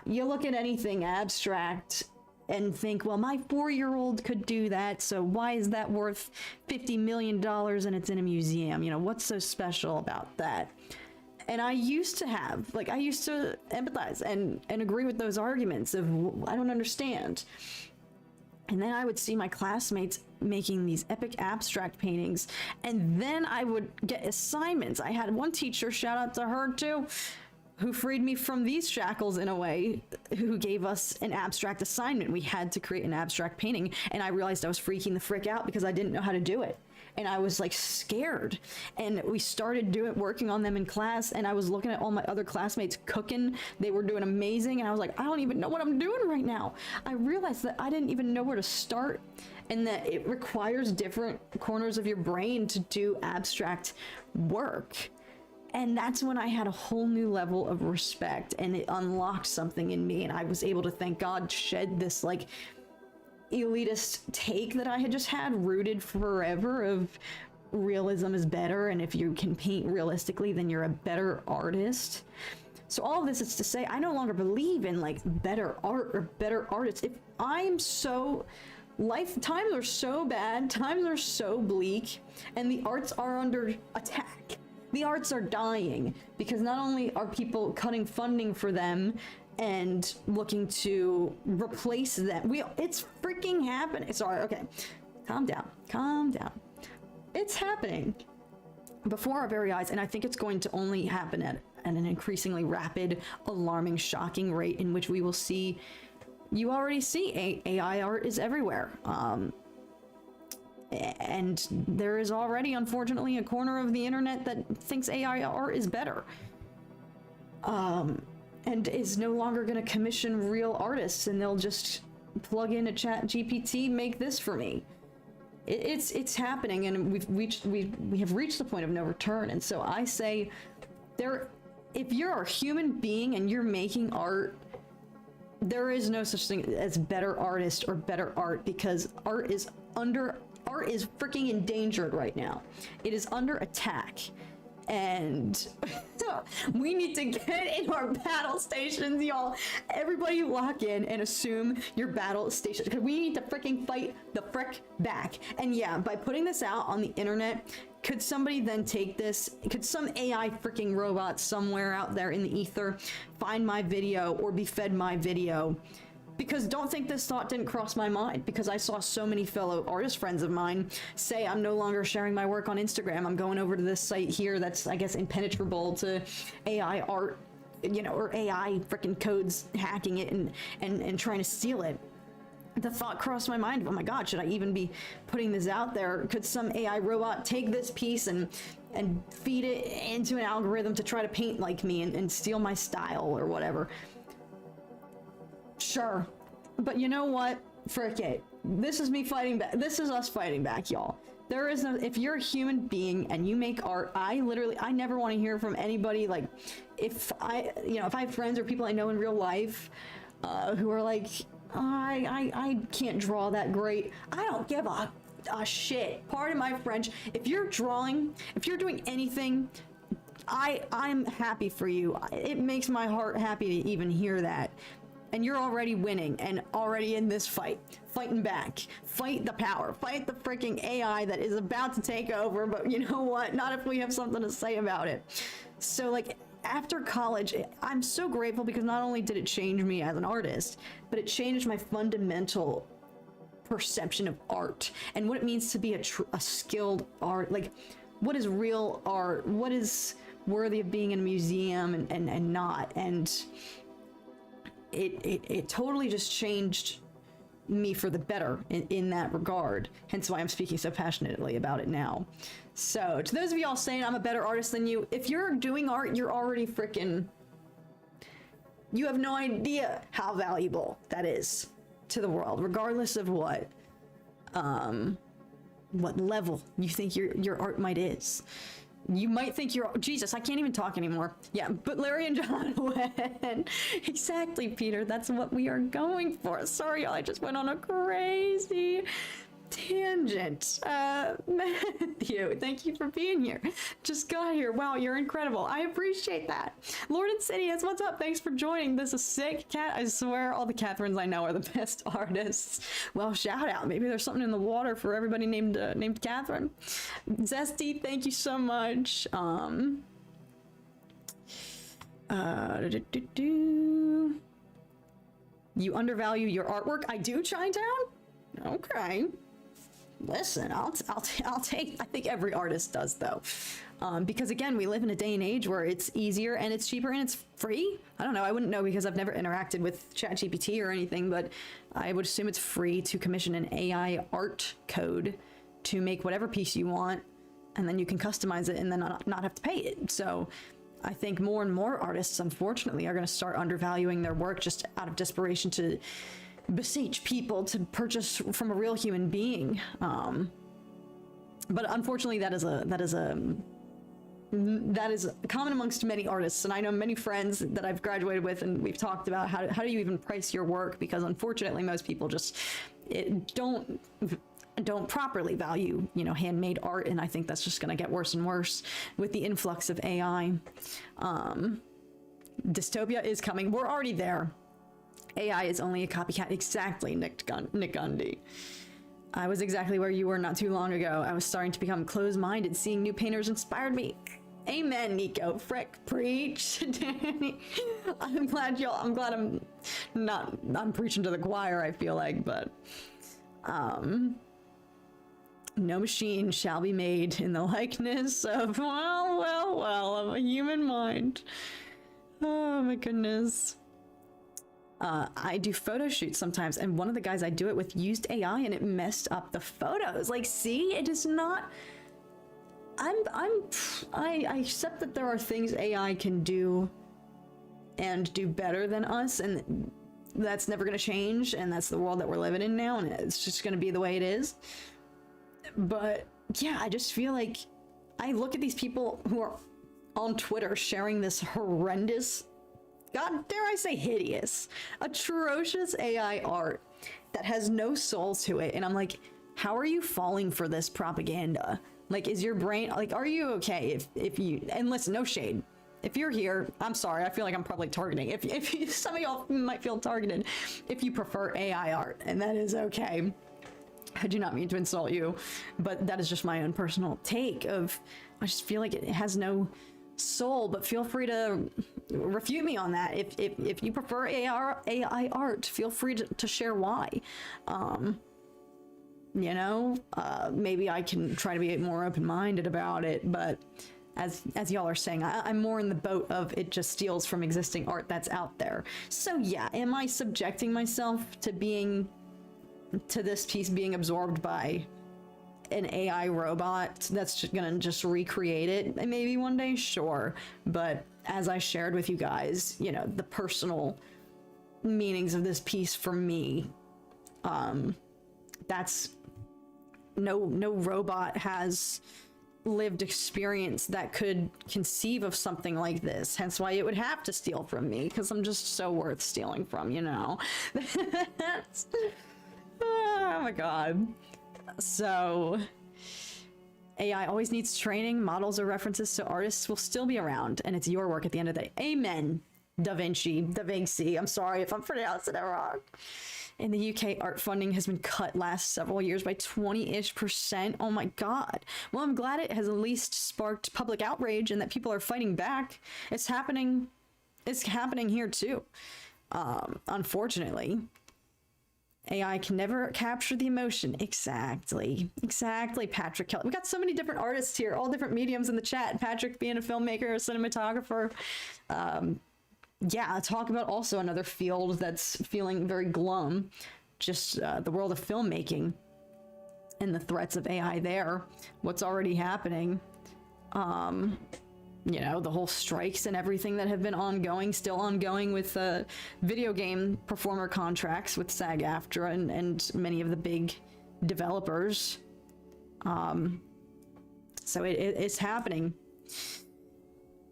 anything abstract and think, well, my 4-year-old could do that, so why is that worth $50 million and it's in a museum? You know, what's so special about that? And I used to empathize and agree with those arguments of, I don't understand. And then I would see my classmates making these epic abstract paintings, and then I would get assignments. I had one teacher, shout out to her too, who freed me from these shackles in a way, who gave us an abstract assignment. We had to create an abstract painting, and I realized I was freaking the frick out because I didn't know how to do it. And I was like scared, and we started working on them in class, and I was looking at all my other classmates cooking. They were doing amazing, and I was like, I don't even know what I'm doing right now. I realized that I didn't even know where to start, and that it requires different corners of your brain to do abstract work. And that's when I had a whole new level of respect, and it unlocked something in me, and I was able to, thank God, shed this like elitist take that I had just had rooted forever of realism is better, and if you can paint realistically, then you're a better artist. So all of this is to say, I no longer believe in like better art or better artists. If I'm so times are so bad, times are so bleak, and the arts are under attack. The arts are dying because not only are people cutting funding for them and looking to replace them. It's freaking happening. Sorry, okay. Calm down. Calm down. It's happening before our very eyes, and I think it's going to only happen at an increasingly rapid, alarming, shocking rate in which we will see. You already see AI art is everywhere. And there is already, unfortunately, a corner of the internet that thinks AI art is better. And is no longer going to commission real artists, and they'll just plug in a chat GPT, make this for me. It's happening, and we have reached the point of no return. And so I say, if you're a human being and you're making art, there is no such thing as better artist or better art, because art is freaking endangered right now. It is under attack. And we need to get in our battle stations, y'all. Everybody lock in and assume your battle station, because we need to freaking fight the frick back. And yeah, by putting this out on the internet, could somebody then take this? Could some AI freaking robot somewhere out there in the ether find my video or be fed my video? Because don't think this thought didn't cross my mind, because I saw so many fellow artist friends of mine say, I'm no longer sharing my work on Instagram. I'm going over to this site here that's, I guess, impenetrable to AI art, you know, or AI freaking codes hacking it and trying to steal it. The thought crossed my mind, oh my God, should I even be putting this out there? Could some AI robot take this piece and feed it into an algorithm to try to paint like me and steal my style or whatever? Sure. But you know what? Frick it. This is me fighting back. This is us fighting back, y'all. There is no, if you're a human being and you make art, I never want to hear from anybody. Like, if I have friends or people I know in real life, who are like, oh, I can't draw that great. I don't give a shit. Pardon my French. If you're drawing, if you're doing anything, I'm happy for you. It makes my heart happy to even hear that. And you're already winning and already in this fight, fighting back. Fight the power, fight the freaking AI that is about to take over, but you know what? Not if we have something to say about it. So like, after college, I'm so grateful, because not only did it change me as an artist, but it changed my fundamental perception of art and what it means to be a skilled art. Like, what is real art? What is worthy of being in a museum and not? And it totally just changed me for the better in that regard. Hence why I'm speaking so passionately about it now. So to those of y'all saying I'm a better artist than you, if you're doing art, you're already freaking, you have no idea how valuable that is to the world, regardless of what level you think your art might is. You might think you're, Jesus, I can't even talk anymore. Yeah, but Larry and John went. Exactly, Peter, that's what we are going for. Sorry, y'all, I just went on a crazy tangent. Matthew, thank you for being here. Just got here. Wow, you're incredible. I appreciate that. Lord Insidious, what's up? Thanks for joining. This is sick. Cat, I swear all the Catherines I know are the best artists. Well, shout out. Maybe there's something in the water for everybody named Catherine. Zesty, thank you so much. You undervalue your artwork? I do, Chinatown? Okay. Listen, I'll take, I think every artist does though. Because again, we live in a day and age where it's easier and it's cheaper and it's free. I don't know, I wouldn't know because I've never interacted with ChatGPT or anything, but I would assume it's free to commission an AI art code to make whatever piece you want, and then you can customize it and then not have to pay it. So I think more and more artists, unfortunately, are going to start undervaluing their work just out of desperation to beseech people to purchase from a real human being. But unfortunately, that is common amongst many artists, and I know many friends that I've graduated with, and we've talked about how do you even price your work, because unfortunately most people just don't properly value, you know, handmade art, and I think that's just going to get worse and worse with the influx of AI. Dystopia is coming. We're already there. AI is only a copycat. Exactly, Nick Gundy. I was exactly where you were not too long ago. I was starting to become closed-minded. Seeing new painters inspired me. Amen, Nico. Frick, preach, Danny. I'm glad I'm preaching to the choir, I feel like, but No machine shall be made in the likeness of, of a human mind. Oh my goodness. I do photo shoots sometimes, and one of the guys I do it with used AI, and it messed up the photos. Like, see, it is not. I accept that there are things AI can do and do better than us, and that's never going to change, and that's the world that we're living in now, and it's just going to be the way it is. But yeah, I just feel like I look at these people who are on Twitter sharing this horrendous, God dare I say hideous, atrocious AI art that has no soul to it, and I'm like, how are you falling for this propaganda? Like, is your brain, like, are you okay if you, and listen, no shade, if you're here, I'm sorry, I feel like I'm probably targeting, if you, some of y'all might feel targeted if you prefer AI art, and that is okay. I do not mean to insult you, but that is just my own personal take of, I just feel like it has no soul, but feel free to refute me on that. If you prefer AI art, feel free to share why. You know, maybe I can try to be more open-minded about it, but as y'all are saying, I'm more in the boat of it just steals from existing art that's out there. So yeah, am I subjecting myself to this piece being absorbed by an AI robot that's just gonna just recreate it? And maybe one day, sure. But as I shared with you guys, you know, the personal meanings of this piece for me, that's no robot has lived experience that could conceive of something like this, hence why it would have to steal from me, because I'm just so worth stealing from, you know. Oh my god. So AI always needs training. Models or references to artists will still be around, and it's your work at the end of the day. Amen. Da Vinci. I'm sorry if I'm pronouncing it wrong. In the UK, art funding has been cut last several years by 20-ish%. Oh my god. Well, I'm glad it has at least sparked public outrage and that people are fighting back. It's happening here too. Unfortunately. AI can never capture the emotion. Exactly, Patrick Kelly. We got so many different artists here, all different mediums in the chat. Patrick being a filmmaker, a cinematographer. Yeah, talk about also another field that's feeling very glum. Just the world of filmmaking and the threats of AI there. What's already happening. You know, the whole strikes and everything that have been ongoing, still ongoing with video game performer contracts with SAG-AFTRA and many of the big developers. So it's happening.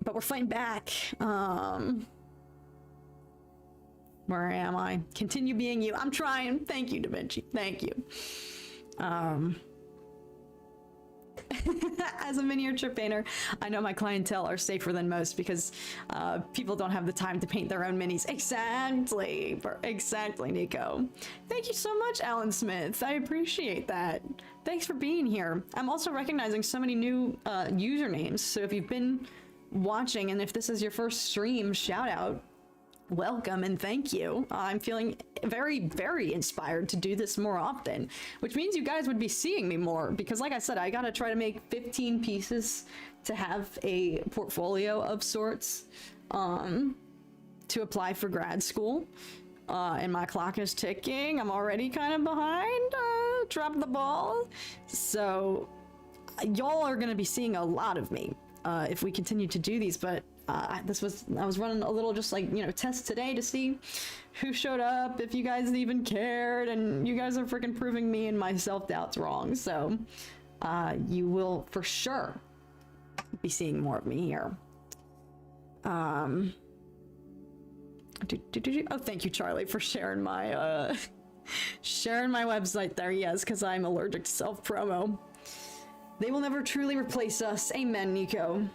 But we're fighting back. Where am I? Continue being you. I'm trying. Thank you, Da Vinci. Thank you. As a miniature painter, I know my clientele are safer than most because people don't have the time to paint their own minis. Exactly, Nico. Thank you so much, Alan Smith. I appreciate that. Thanks for being here. I'm also recognizing so many new usernames, so if you've been watching and if this is your first stream, shout out. Welcome and thank you. I'm feeling very, very inspired to do this more often, which means you guys would be seeing me more because like I said, I gotta try to make 15 pieces to have a portfolio of sorts to apply for grad school. And my clock is ticking. I'm already kind of behind. Drop the ball. So y'all are gonna be seeing a lot of me if we continue to do these, but I was running a little just like, you know, test today to see who showed up, if you guys even cared, and you guys are freaking proving me and my self-doubts wrong. So you will for sure be seeing more of me here. Oh, thank you, Charlie, for sharing my website there. Yes, because I'm allergic to self-promo. They will never truly replace us. Amen, Nico.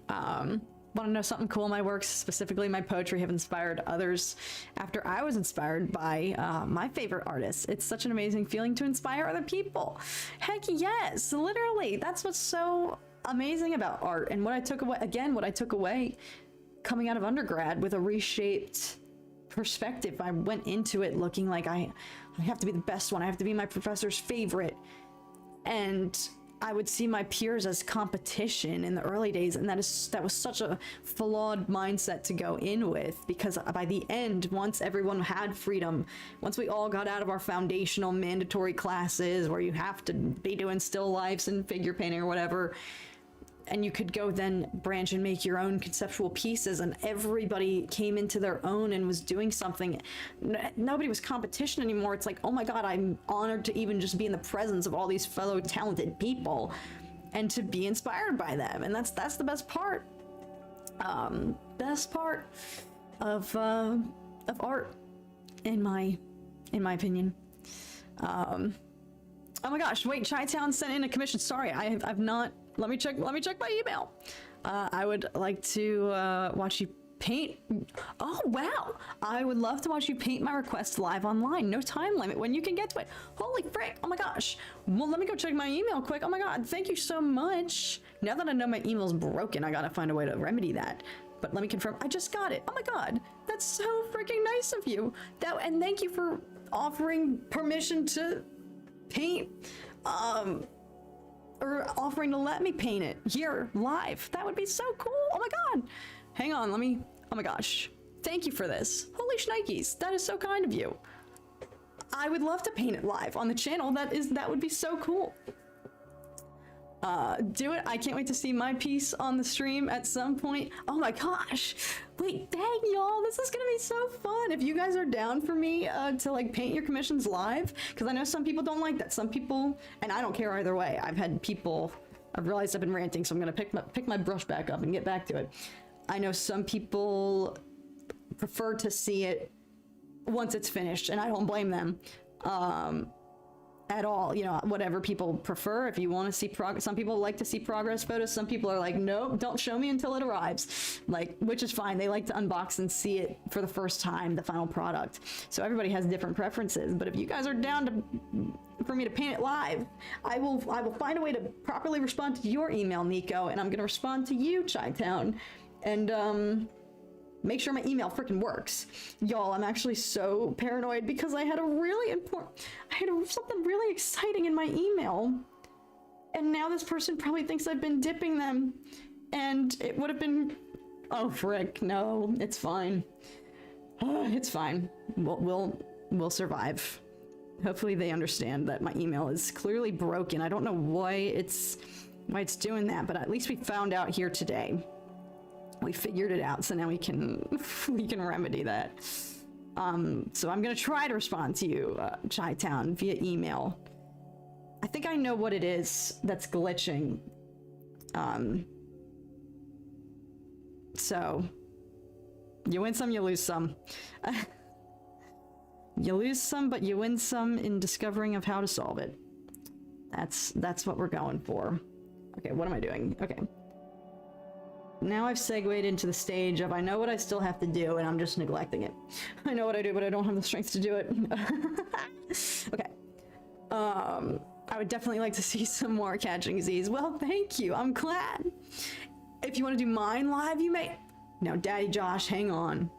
Want to know something cool? My works, specifically my poetry, have inspired others after I was inspired by my favorite artists. It's such an amazing feeling to inspire other people. Heck yes, literally. That's what's so amazing about art, and what I took away coming out of undergrad with a reshaped perspective. I went into it looking like I have to be the best one. I have to be my professor's favorite. And I would see my peers as competition in the early days, and that was such a flawed mindset to go in with, because by the end, once everyone had freedom, once we all got out of our foundational mandatory classes where you have to be doing still lifes and figure painting or whatever, and you could go then branch and make your own conceptual pieces, and everybody came into their own and was doing something. Nobody was competition anymore. It's like, oh my God, I'm honored to even just be in the presence of all these fellow talented people and to be inspired by them. And that's the best part. Best part of art, in my opinion. Oh my gosh, wait, Chi-Town sent in a commission. Sorry, I've not. Let me check my email. I would like to watch you paint. Oh, wow. I would love to watch you paint my request live online. No time limit when you can get to it. Holy frick. Oh my gosh. Well, let me go check my email quick. Oh my God. Thank you so much. Now that I know my email's broken, I gotta find a way to remedy that. But let me confirm. I just got it. Oh my God. That's so freaking nice of you. And thank you for offering permission to paint. Or offering to let me paint it here live. That would be so cool. Oh my God. Hang on, oh my gosh. Thank you for this. Holy shnikes, that is so kind of you. I would love to paint it live on the channel. That would be so cool. Do it. I can't wait to see my piece on the stream at some point. Oh my gosh. Wait, dang y'all, this is gonna be so fun. If you guys are down for me to like paint your commissions live, because I know some people don't like that. Some people, and I don't care either way. I've realized I've been ranting, so I'm gonna pick my brush back up and get back to it. I know some people prefer to see it once it's finished, and I don't blame them. At all, you know, whatever people prefer. If you want to see progress, some people like to see progress photos. Some people are like, nope, don't show me until it arrives. Like, which is fine. They like to unbox and see it for the first time, the final product. So everybody has different preferences. But if you guys are down for me to paint it live, I will find a way to properly respond to your email, Nico, and I'm gonna respond to you, Chi-Town, and make sure my email freaking works. Y'all, I'm actually so paranoid because I had something really exciting in my email, and now this person probably thinks I've been dipping them, and it would have been, oh frick, no, it's fine. It's fine. We'll survive. Hopefully they understand that my email is clearly broken. I don't know why it's doing that, but at least we found out here today. We figured it out, so now we can remedy that. So I'm gonna try to respond to you, Chi-Town, via email. I think I know what it is that's glitching. So you win some, you lose some. You lose some, but you win some in discovering of how to solve it. That's what we're going for. Okay, what am I doing? Okay. Now I've segued into the stage of I know what I still have to do, and I'm just neglecting it. I know what I do, but I don't have the strength to do it. Okay. I would definitely like to see some more catching Z's. Well, thank you. I'm glad. If you want to do mine live, you may. Now, Daddy Josh, hang on.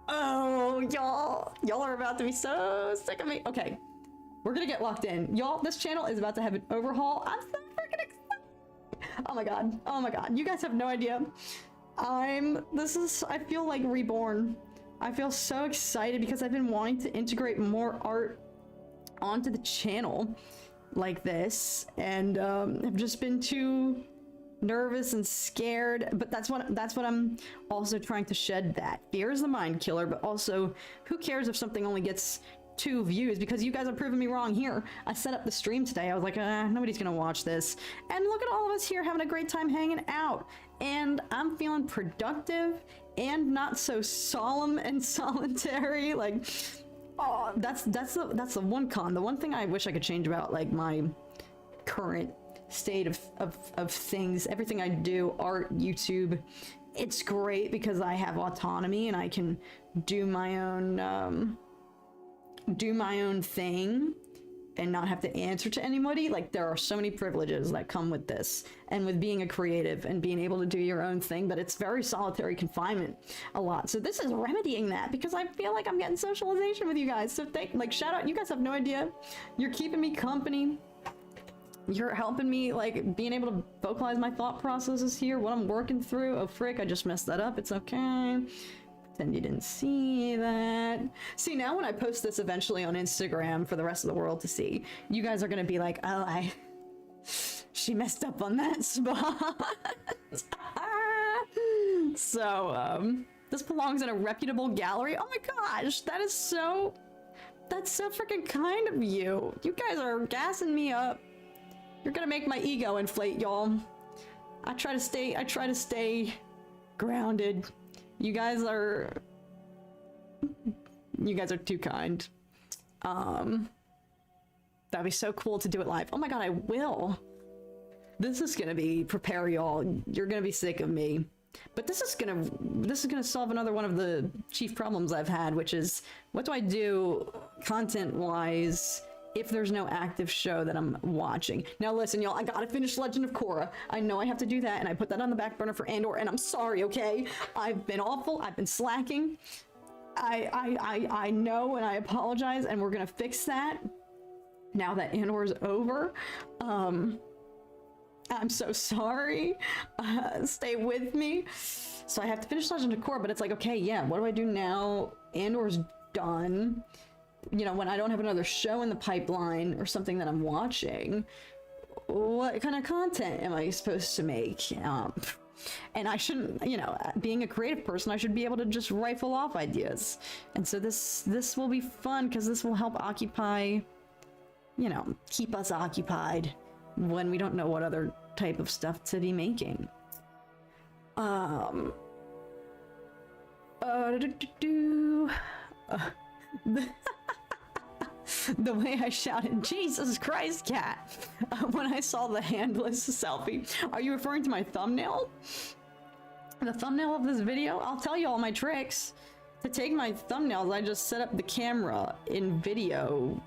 Oh, y'all are about to be so sick of me. Okay, we're gonna get locked in. Y'all, this channel is about to have an overhaul. I'm so freaking excited. Oh my god, you guys have no idea. I feel like reborn. I feel so excited because I've been wanting to integrate more art onto the channel like this, and I've just been too nervous and scared. But that's what I'm also trying to shed. That fear is the mind killer, but also who cares if something only gets 2 views, because you guys are proving me wrong here. I set up the stream today. I was like, nobody's gonna watch this, and look at all of us here having a great time hanging out, and I'm feeling productive and not so solemn and solitary. Like, oh, that's the one con. The one thing I wish I could change about like my current state of things, everything I do, art, YouTube, it's great because I have autonomy and I can do my own thing, and not have to answer to anybody. Like, there are so many privileges that come with this and with being a creative and being able to do your own thing, but it's very solitary confinement a lot. So this is remedying that, because I feel like I'm getting socialization with you guys. So shout out, you guys have no idea. You're keeping me company. You're helping me, like, being able to vocalize my thought processes here, what I'm working through. Oh, frick, I just messed that up. It's okay. Pretend you didn't see that. See, now when I post this eventually on Instagram for the rest of the world to see, you guys are gonna be like, oh, she messed up on that spot. So, this belongs in a reputable gallery. Oh my gosh, that's so freaking kind of you. You guys are gassing me up. You're gonna make my ego inflate, y'all. I try to stay grounded. You guys are too kind. That'd be so cool to do it live. Oh my god, I will. This is gonna be, prepare y'all. You're gonna be sick of me. But this is gonna solve another one of the chief problems I've had, which is, what do I do content-wise if there's no active show that I'm watching? Now listen, y'all, I gotta finish Legend of Korra. I know I have to do that, and I put that on the back burner for Andor, and I'm sorry, okay? I've been awful, I've been slacking. I know, and I apologize, and we're gonna fix that now that Andor's over. I'm so sorry. Stay with me. So I have to finish Legend of Korra, but it's like, okay, yeah, what do I do now? Andor's done. You know, when I don't have another show in the pipeline or something that I'm watching, what kind of content am I supposed to make? And I shouldn't, you know, being a creative person, I should be able to just rifle off ideas. And so this will be fun, because this will help occupy, you know, keep us occupied when we don't know what other type of stuff to be making. The way I shouted, Jesus Christ, cat, when I saw the handless selfie. Are you referring to my thumbnail? The thumbnail of this video? I'll tell you all my tricks. To take my thumbnails, I just set up the camera in video.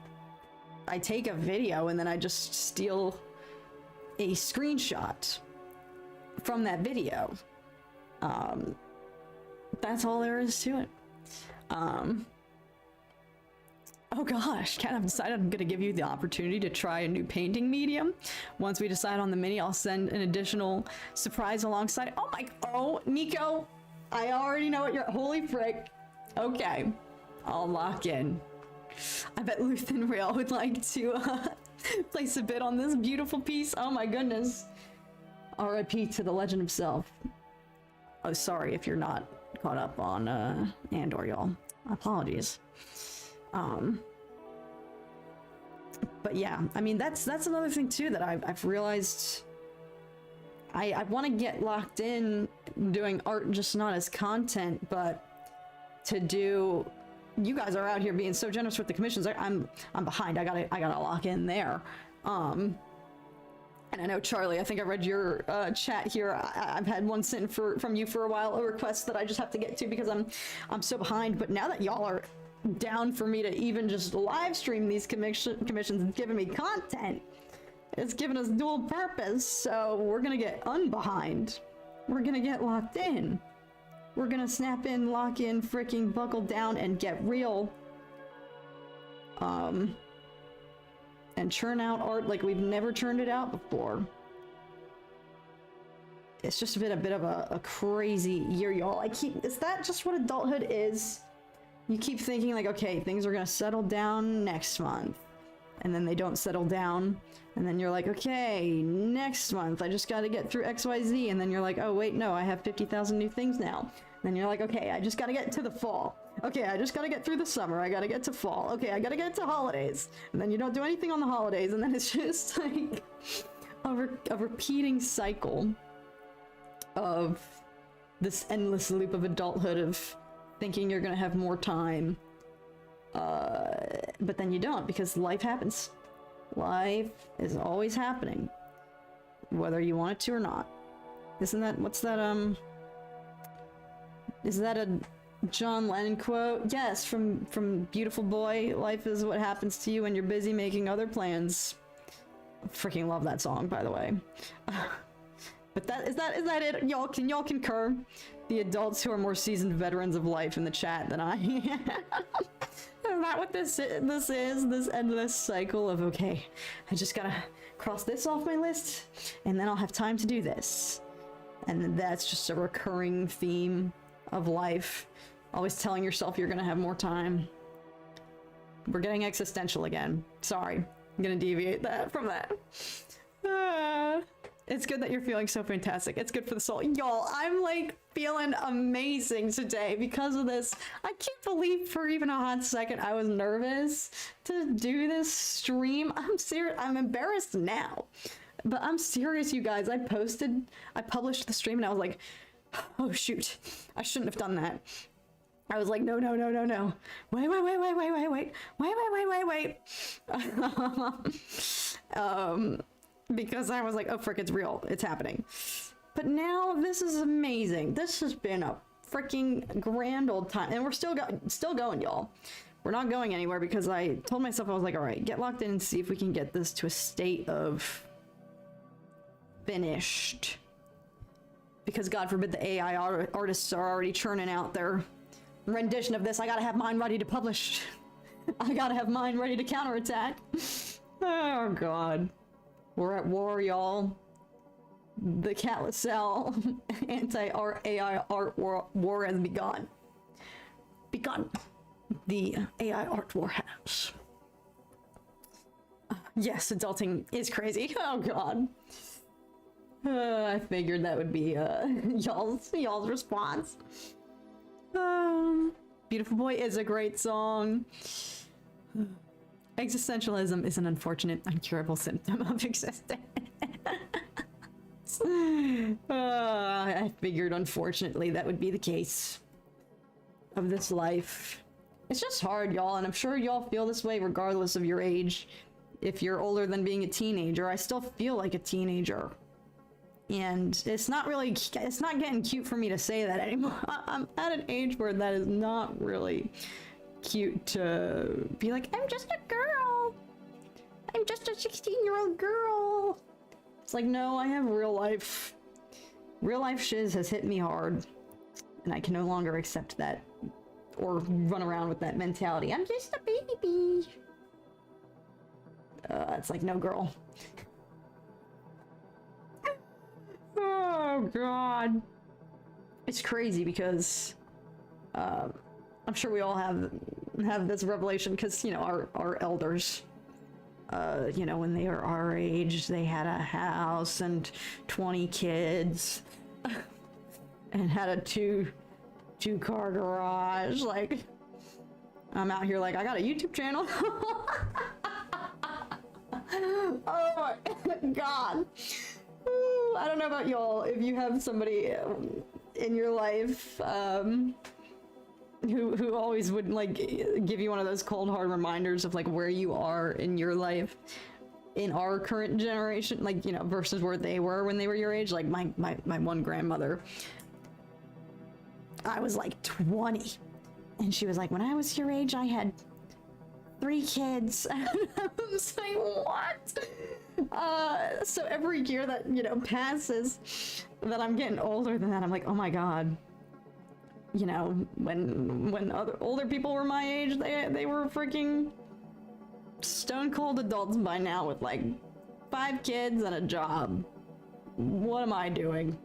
I take a video and then I just steal a screenshot from that video. That's all there is to it. Oh gosh, Kat, I've decided I'm gonna give you the opportunity to try a new painting medium. Once we decide on the mini, I'll send an additional surprise alongside. Oh, Nico, I already know what you're, holy frick. Okay, I'll lock in. I bet Luthen Real would like to place a bid on this beautiful piece. Oh my goodness. R.I.P. to the legend himself. Oh, sorry if you're not caught up on Andor, y'all. Apologies. But yeah, I mean, that's another thing too that I've realized. I want to get locked in doing art, just not as content, but to do. You guys are out here being so generous with the commissions. I'm behind. I gotta lock in there. And I know, Charlie, I think I read your chat here. I've had one sent from you for a while, a request that I just have to get to because I'm so behind. But now that y'all are down for me to even just live stream these commissions, it's giving me content. It's giving us dual purpose. So we're gonna get unbehind. We're gonna get locked in. We're gonna snap in, lock in, freaking buckle down, and get real. And churn out art like we've never churned it out before. It's just been a bit of a crazy year, y'all. Is that just what adulthood is? You keep thinking like, okay, things are gonna settle down next month. And then they don't settle down. And then you're like, okay, next month, I just gotta get through XYZ. And then you're like, oh wait, no, I have 50,000 new things now. Then you're like, okay, I just gotta get to the fall. Okay, I just gotta get through the summer. I gotta get to fall. Okay, I gotta get to holidays. And then you don't do anything on the holidays. And then it's just like a repeating cycle of this endless loop of adulthood of thinking you're gonna have more time. But then you don't, because life happens. Life is always happening. Whether you want it to or not. Isn't that, is that a John Lennon quote. Yes, from Beautiful Boy. Life is what happens to you when you're busy making other plans. Freaking love that song, by the way. But is that it? Y'all concur? The adults who are more seasoned veterans of life in the chat than I am. Is that what this is? This endless cycle of, okay, I just gotta cross this off my list, and then I'll have time to do this. And that's just a recurring theme of life. Always telling yourself you're gonna have more time. We're getting existential again. Sorry, I'm gonna deviate that from that. It's good that you're feeling so fantastic. It's good for the soul. Y'all, I'm like feeling amazing today because of this. I can't believe for even a hot second I was nervous to do this stream. I'm serious. I'm embarrassed now. But I'm serious, you guys. I published the stream and I was like, oh shoot, I shouldn't have done that. I was like, no. Wait. Because I was like, oh frick, it's real. It's happening. But now this is amazing. This has been a freaking grand old time. And we're still going, y'all. We're not going anywhere because I told myself, I was like, all right, get locked in and see if we can get this to a state of finished. Because God forbid the AI artists are already churning out their rendition of this. I gotta have mine ready to publish. I gotta have mine ready to counterattack. Oh God. We're at war, y'all. The cat LaSalle anti-AI art war has begun. The AI art war has. Yes, adulting is crazy. Oh God. I figured that would be y'all's response. Beautiful Boy is a great song. Existentialism is an unfortunate, incurable symptom of existence. I figured, unfortunately, that would be the case of this life. It's just hard, y'all, and I'm sure y'all feel this way regardless of your age. If you're older than being a teenager, I still feel like a teenager. And it's not getting cute for me to say that anymore. I'm at an age where that is not really cute to be like, I'm just a girl. I'm just a 16-year-old girl. It's like, no, I have real life. Real life shiz has hit me hard. And I can no longer accept that or run around with that mentality. I'm just a baby. It's like, no, girl. Oh God. It's crazy because I'm sure we all have this revelation because, you know, our elders, you know, when they were our age, they had a house and 20 kids and had a two-car garage. Like, I'm out here like, I got a YouTube channel. Oh my God. Ooh, I don't know about y'all, if you have somebody in your life who always would like give you one of those cold hard reminders of like where you are in your life in our current generation, like, you know, versus where they were when they were your age. Like my one grandmother, I was like 20 and she was like, when I was your age I had 3 kids. I was like, what? So every year that, you know, passes that I'm getting older than that, I'm like, oh my God. You know, when other older people were my age, they were freaking stone cold adults by now with like 5 kids and a job. What am I doing?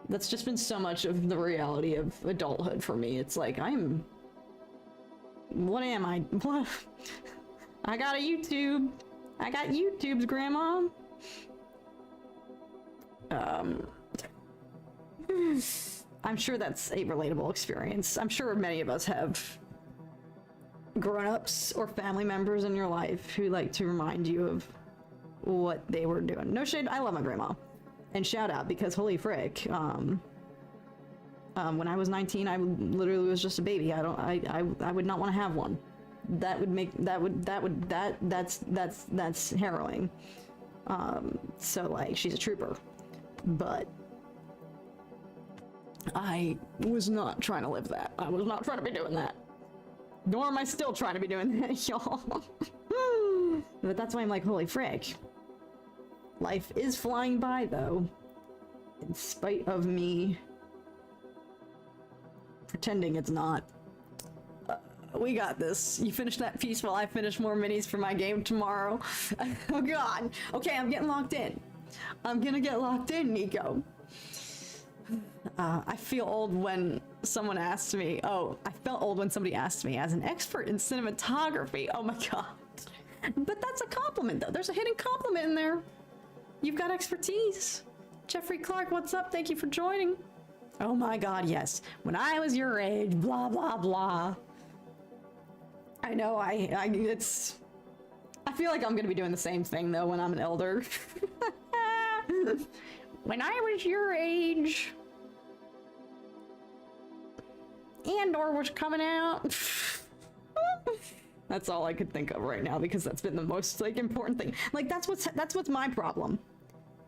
That's just been so much of the reality of adulthood for me. It's like, what am I? What? I got a YouTube. I got YouTubes, Grandma. I'm sure that's a relatable experience. I'm sure many of us have grown-ups or family members in your life who like to remind you of what they were doing. No shade, I love my grandma. And shout out, because holy frick, when I was 19, I literally was just a baby. I would not want to have one. That's harrowing. So like, she's a trooper. But I was not trying to live that. I was not trying to be doing that. Nor am I still trying to be doing that, y'all. But that's why I'm like, holy frick. Life is flying by, though. In spite of me pretending it's not. We got this. You finish that piece while I finish more minis for my game tomorrow. Oh god. Okay, I'm getting locked in. I'm gonna get locked in, Nico. I feel old when someone asked me, I felt old when somebody asked me as an expert in cinematography. Oh my god. But that's a compliment though. There's a hidden compliment in there. You've got expertise. Jeffrey Clark, what's up? Thank you for joining. Oh my god, yes. When I was your age, blah blah blah. I know, I feel like I'm gonna be doing the same thing though when I'm an elder. When I was your age. Andor was coming out. That's all I could think of right now because that's been the most like important thing. Like that's what's my problem.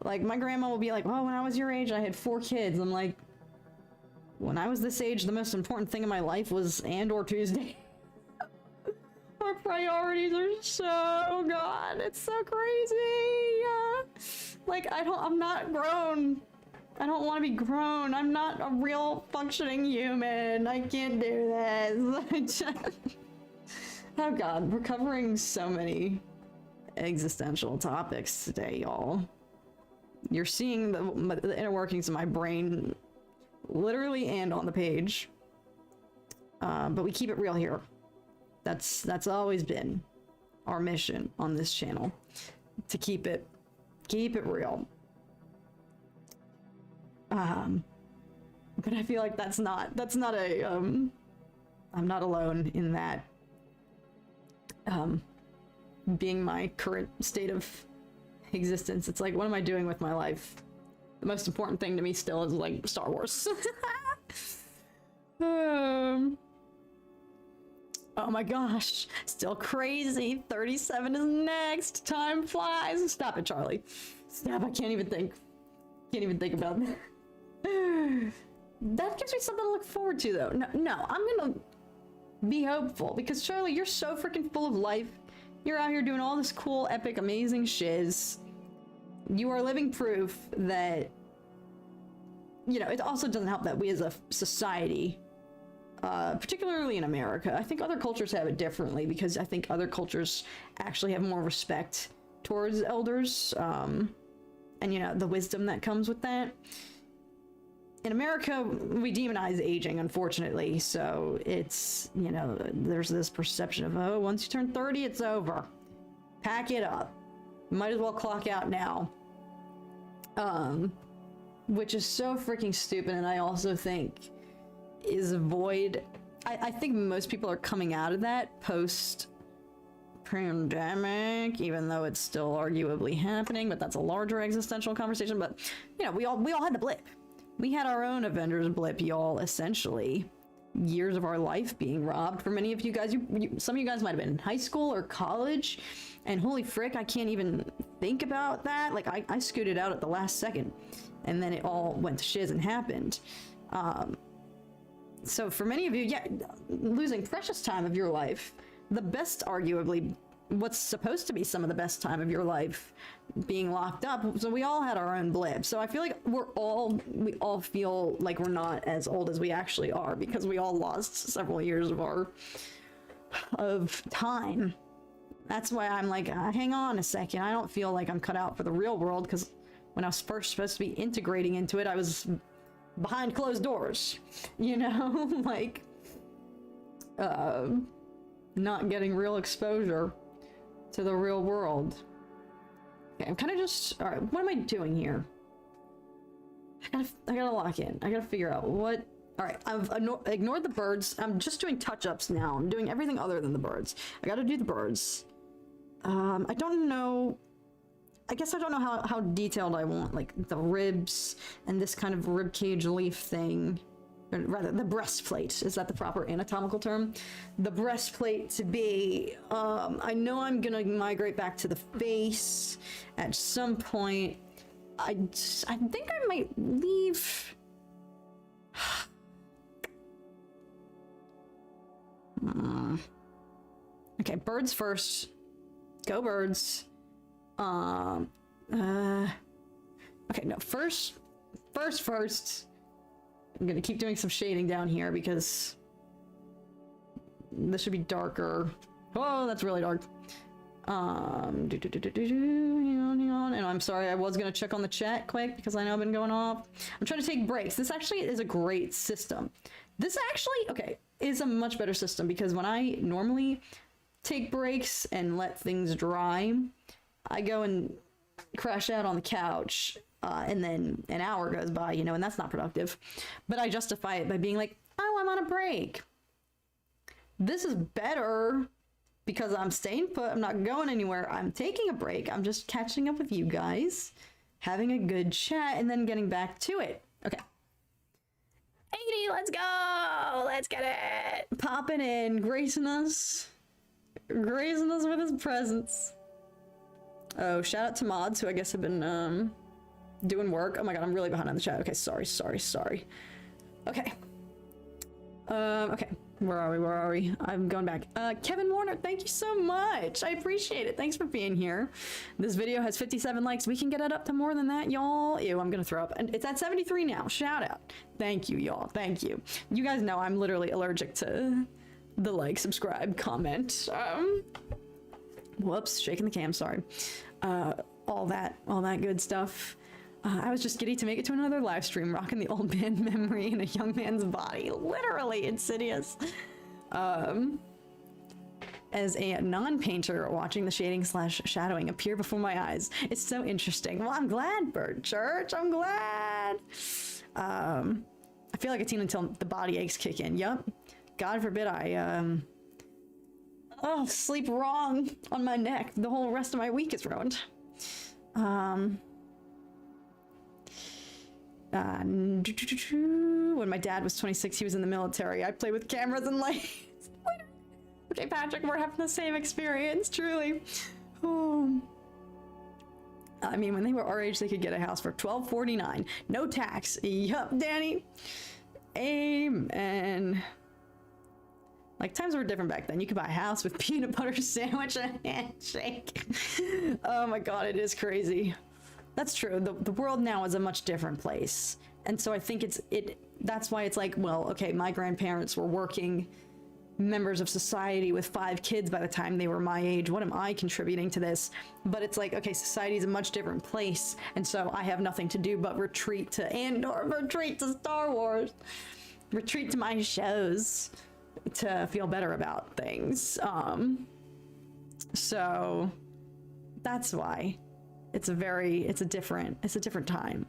Like my grandma will be like, "Oh, when I was your age, I had 4 kids." I'm like, when I was this age, the most important thing in my life was Andor Tuesday. Our priorities are so god, it's so crazy. Like I'm not grown. I don't want to be grown. I'm not a real functioning human. I can't do this. Oh god, we're covering so many existential topics today, y'all. You're seeing the inner workings of my brain literally and on the page. But we keep it real here. That's always been our mission on this channel, to keep it real. But I feel like that's not a I'm not alone in that being my current state of existence. It's like, what am I doing with my life? The most important thing to me still is like Star Wars. Oh my gosh, still crazy. 37 is next. Time flies. Stop it, Charlie. Stop. I can't even think about that. That gives me something to look forward to though. No, I'm gonna be hopeful because Charlie, you're so freaking full of life. You're out here doing all this cool, epic, amazing shiz. You are living proof that, you know, it also doesn't help that we as a society, particularly in America, I think other cultures have it differently because I think other cultures actually have more respect towards elders, and you know, the wisdom that comes with that. In America, we demonize aging, unfortunately, so it's, you know, there's this perception of, oh, once you turn 30, it's over. Pack it up. Might as well clock out now. Which is so freaking stupid, and I also think is a void. I think most people are coming out of that post-pandemic, even though it's still arguably happening, but that's a larger existential conversation. But, you know, we all had the blip. We had our own Avengers blip, y'all, essentially. Years of our life being robbed. For many of you guys, some of you guys might have been in high school or college, and holy frick, I can't even think about that. Like, I scooted out at the last second, and then it all went to shiz and happened. So for many of you, yeah, losing precious time of your life, the best, arguably, what's supposed to be some of the best time of your life, being locked up. So we all had our own blip. So I feel like we all feel like we're not as old as we actually are because we all lost several years of time. That's why I'm like, hang on a second. I don't feel like I'm cut out for the real world because when I was first supposed to be integrating into it, I was behind closed doors, you know, like, not getting real exposure to the real world. Okay, I'm kind of just, all right, what am I doing here? I gotta lock in. I gotta figure out what, all right, I've ignored the birds. I'm just doing touch-ups now. I'm doing everything other than the birds. I gotta do the birds. I don't know, I guess I don't know how detailed I want, like the ribs and this kind of rib cage leaf thing. Or rather, the breastplate. Is that the proper anatomical term? The breastplate to be. I know I'm gonna migrate back to the face at some point. I think I might leave. Okay, birds first. Go birds. Okay, no, first. I'm gonna keep doing some shading down here because this should be darker. Oh, that's really dark. Hang on. And I'm sorry, I was gonna check on the chat quick because I know I've been going off. I'm trying to take breaks. This actually is a great system. This actually, okay, is a much better system because when I normally take breaks and let things dry, I go and crash out on the couch, and then an hour goes by, you know, and that's not productive. But I justify it by being like, oh, I'm on a break. This is better because I'm staying put. I'm not going anywhere. I'm taking a break. I'm just catching up with you guys, having a good chat, and then getting back to it. Okay. 80, let's go. Let's get it. Popping in, gracing us with his presence. Oh, shout out to mods who I guess have been doing work. Oh my god, I'm really behind on the chat. Okay, sorry. Okay. Okay. Where are we? I'm going back. Kevin Warner, thank you so much. I appreciate it. Thanks for being here. This video has 57 likes. We can get it up to more than that, y'all. Ew, I'm gonna throw up. And it's at 73 now. Shout out. Thank you, y'all. Thank you. You guys know I'm literally allergic to the like, subscribe, comment. Whoops, shaking the cam, sorry. All that good stuff. I was just giddy to make it to another live stream, rocking the old man memory in a young man's body. Literally insidious. As a non-painter, watching the shading / shadowing appear before my eyes. It's so interesting. Well, I'm glad, Bird Church. I'm glad. I feel like a teen until the body aches kick in. Yup. God forbid I, sleep wrong on my neck. The whole rest of my week is ruined. When my dad was 26, he was in the military. I play with cameras and lights. Okay, Patrick, we're having the same experience, truly. Oh. I mean, when they were our age, they could get a house for $12.49, no tax. Yup, Danny. Amen. Like, times were different back then. You could buy a house with peanut butter sandwich and a handshake. Oh my god, it is crazy. That's true. The world now is a much different place. And so I think that's why it's like, well, okay, my grandparents were working members of society with 5 kids by the time they were my age. What am I contributing to this? But it's like, okay, society is a much different place. And so I have nothing to do but retreat to Andor, retreat to Star Wars, retreat to my shows to feel better about things. So that's why. It's a different time.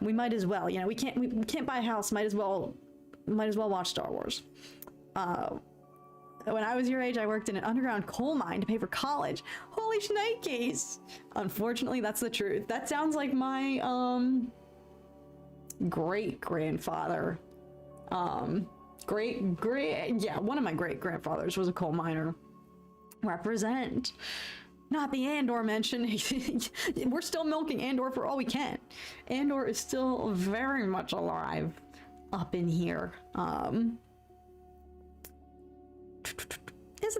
We might as well, you know, we can't buy a house, might as well watch Star Wars. When I was your age, I worked in an underground coal mine to pay for college. Holy shnikes! Unfortunately, that's the truth. That sounds like my great grandfather. One of my great grandfathers was a coal miner. Represent. Not the Andor mention. We're still milking Andor for all we can. Andor is still very much alive up in here. Isn't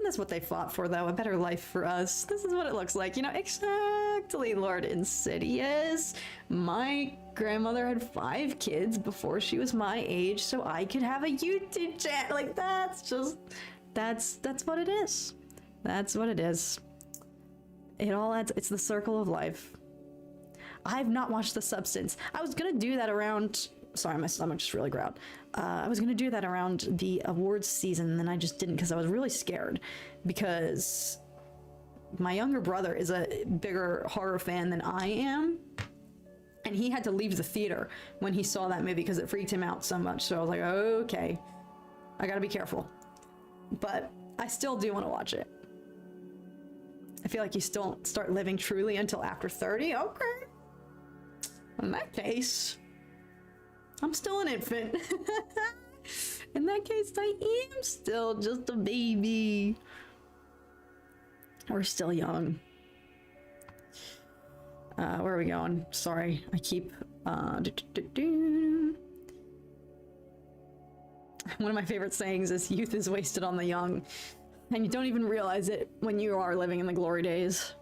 this what they fought for, though? A better life for us. This is what it looks like. You know, exactly, Lord Insidious. My grandmother had 5 kids before she was my age, so I could have a YouTube channel. Like, that's what it is. That's what it is. It all adds, it's the circle of life. I've not watched The Substance. I was gonna do that around, sorry, my stomach just really growled. I was gonna do that around the awards season, and then I just didn't because I was really scared. Because my younger brother is a bigger horror fan than I am. And he had to leave the theater when he saw that movie because it freaked him out so much. So I was like, okay, I gotta be careful. But I still do want to watch it. I feel like you still don't start living truly until after 30. Okay. In that case, I'm still an infant. In that case, I am still just a baby. We're still young. Where are we going? Sorry, I keep... One of my favorite sayings is youth is wasted on the young, and you don't even realize it when you are living in the glory days.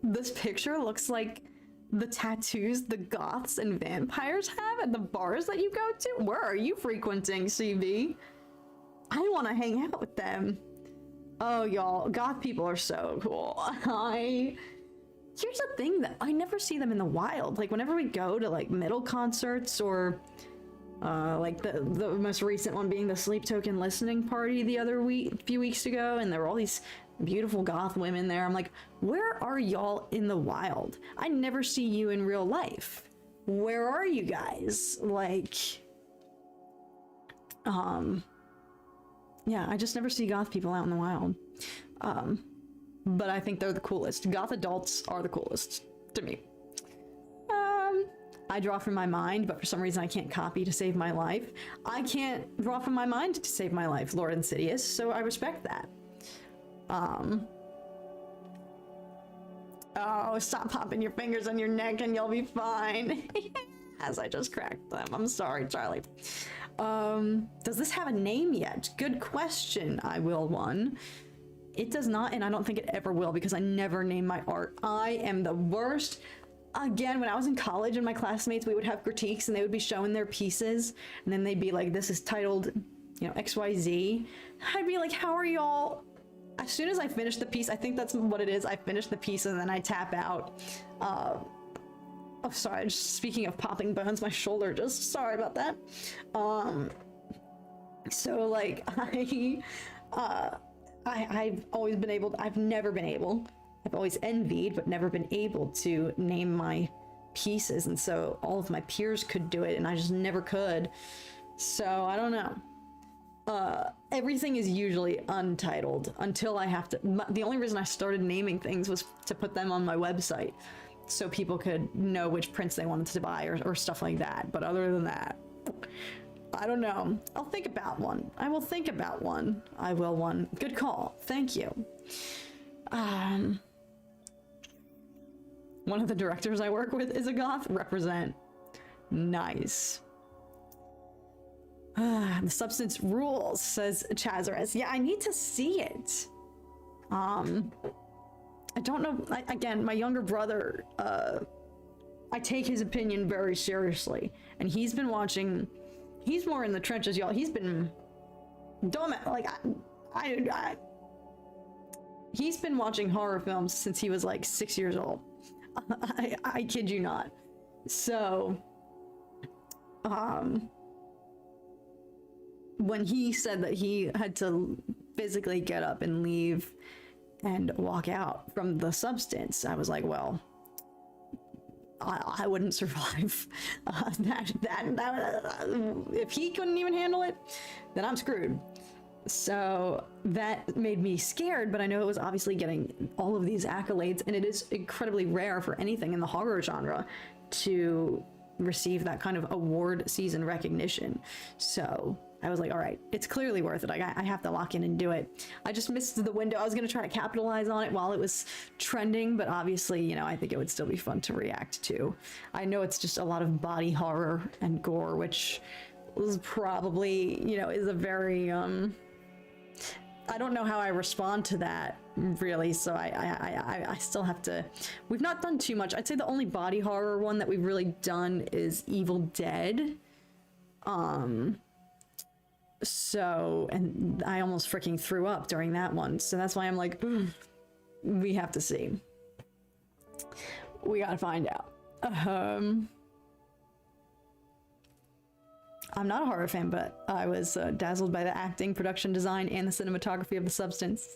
This picture looks like the tattoos the goths and vampires have at the bars that you go to. Where are you frequenting, CB? I want to hang out with them. Oh, y'all, goth people are so cool. Here's the thing, that I never see them in the wild. Like, whenever we go to, like, metal concerts or, like, the most recent one being the Sleep Token listening party the other few weeks ago, and there were all these beautiful goth women there. I'm like, where are y'all in the wild? I never see you in real life. Where are you guys? Like, yeah, I just never see goth people out in the wild. But I think they're the coolest. Goth adults are the coolest to me. I draw from my mind, but for some reason I can't copy to save my life. I can't draw from my mind to save my life, Lord Insidious, so I respect that. Oh, stop popping your fingers on your neck and you'll be fine. As I just cracked them. I'm sorry, Charlie. Does this have a name yet? Good question, I will one. It does not, and I don't think it ever will, because I never name my art. I am the worst. Again, when I was in college and my classmates, we would have critiques and they would be showing their pieces, and then they'd be like, this is titled, you know, XYZ. I'd be like, how are y'all? As soon as I finish the piece, I think that's what it is. I finish the piece and then I tap out. Oh, sorry. Just speaking of popping bones, my shoulder just, sorry about that. So like I've always been able, I've never been able, I've always envied, but never been able to name my pieces. And so all of my peers could do it and I just never could. So I don't know. Everything is usually untitled until I have to. The only reason I started naming things was to put them on my website so people could know which prints they wanted to buy or stuff like that. But other than that, I don't know. I'll think about one. I will think about one. I will one. Good call. Thank you. One of the directors I work with is a goth. Represent. Nice. The substance rules, says Chazarez. Yeah, I need to see it. I don't know. Again, my younger brother, I take his opinion very seriously, and he's been watching. He's more in the trenches, y'all. He's been dumb. Like he's been watching horror films since he was like 6 years old. I kid you not. So, when he said that he had to physically get up and leave and walk out from the substance, I was like, well, I wouldn't survive. If he couldn't even handle it, then I'm screwed. So that made me scared, but I know it was obviously getting all of these accolades, and it is incredibly rare for anything in the horror genre to receive that kind of award season recognition. So I was like, all right, it's clearly worth it. I have to lock in and do it. I just missed the window. I was going to try to capitalize on it while it was trending, but obviously, you know, I think it would still be fun to react to. I know it's just a lot of body horror and gore, which was probably, you know, is a very, I don't know how I respond to that really. So I still have to, we've not done too much. I'd say the only body horror one that we've really done is Evil Dead. So, and I almost freaking threw up during that one. So that's why I'm like, we have to see. We gotta find out. I'm not a horror fan, but I was dazzled by the acting, production design, and the cinematography of The Substance.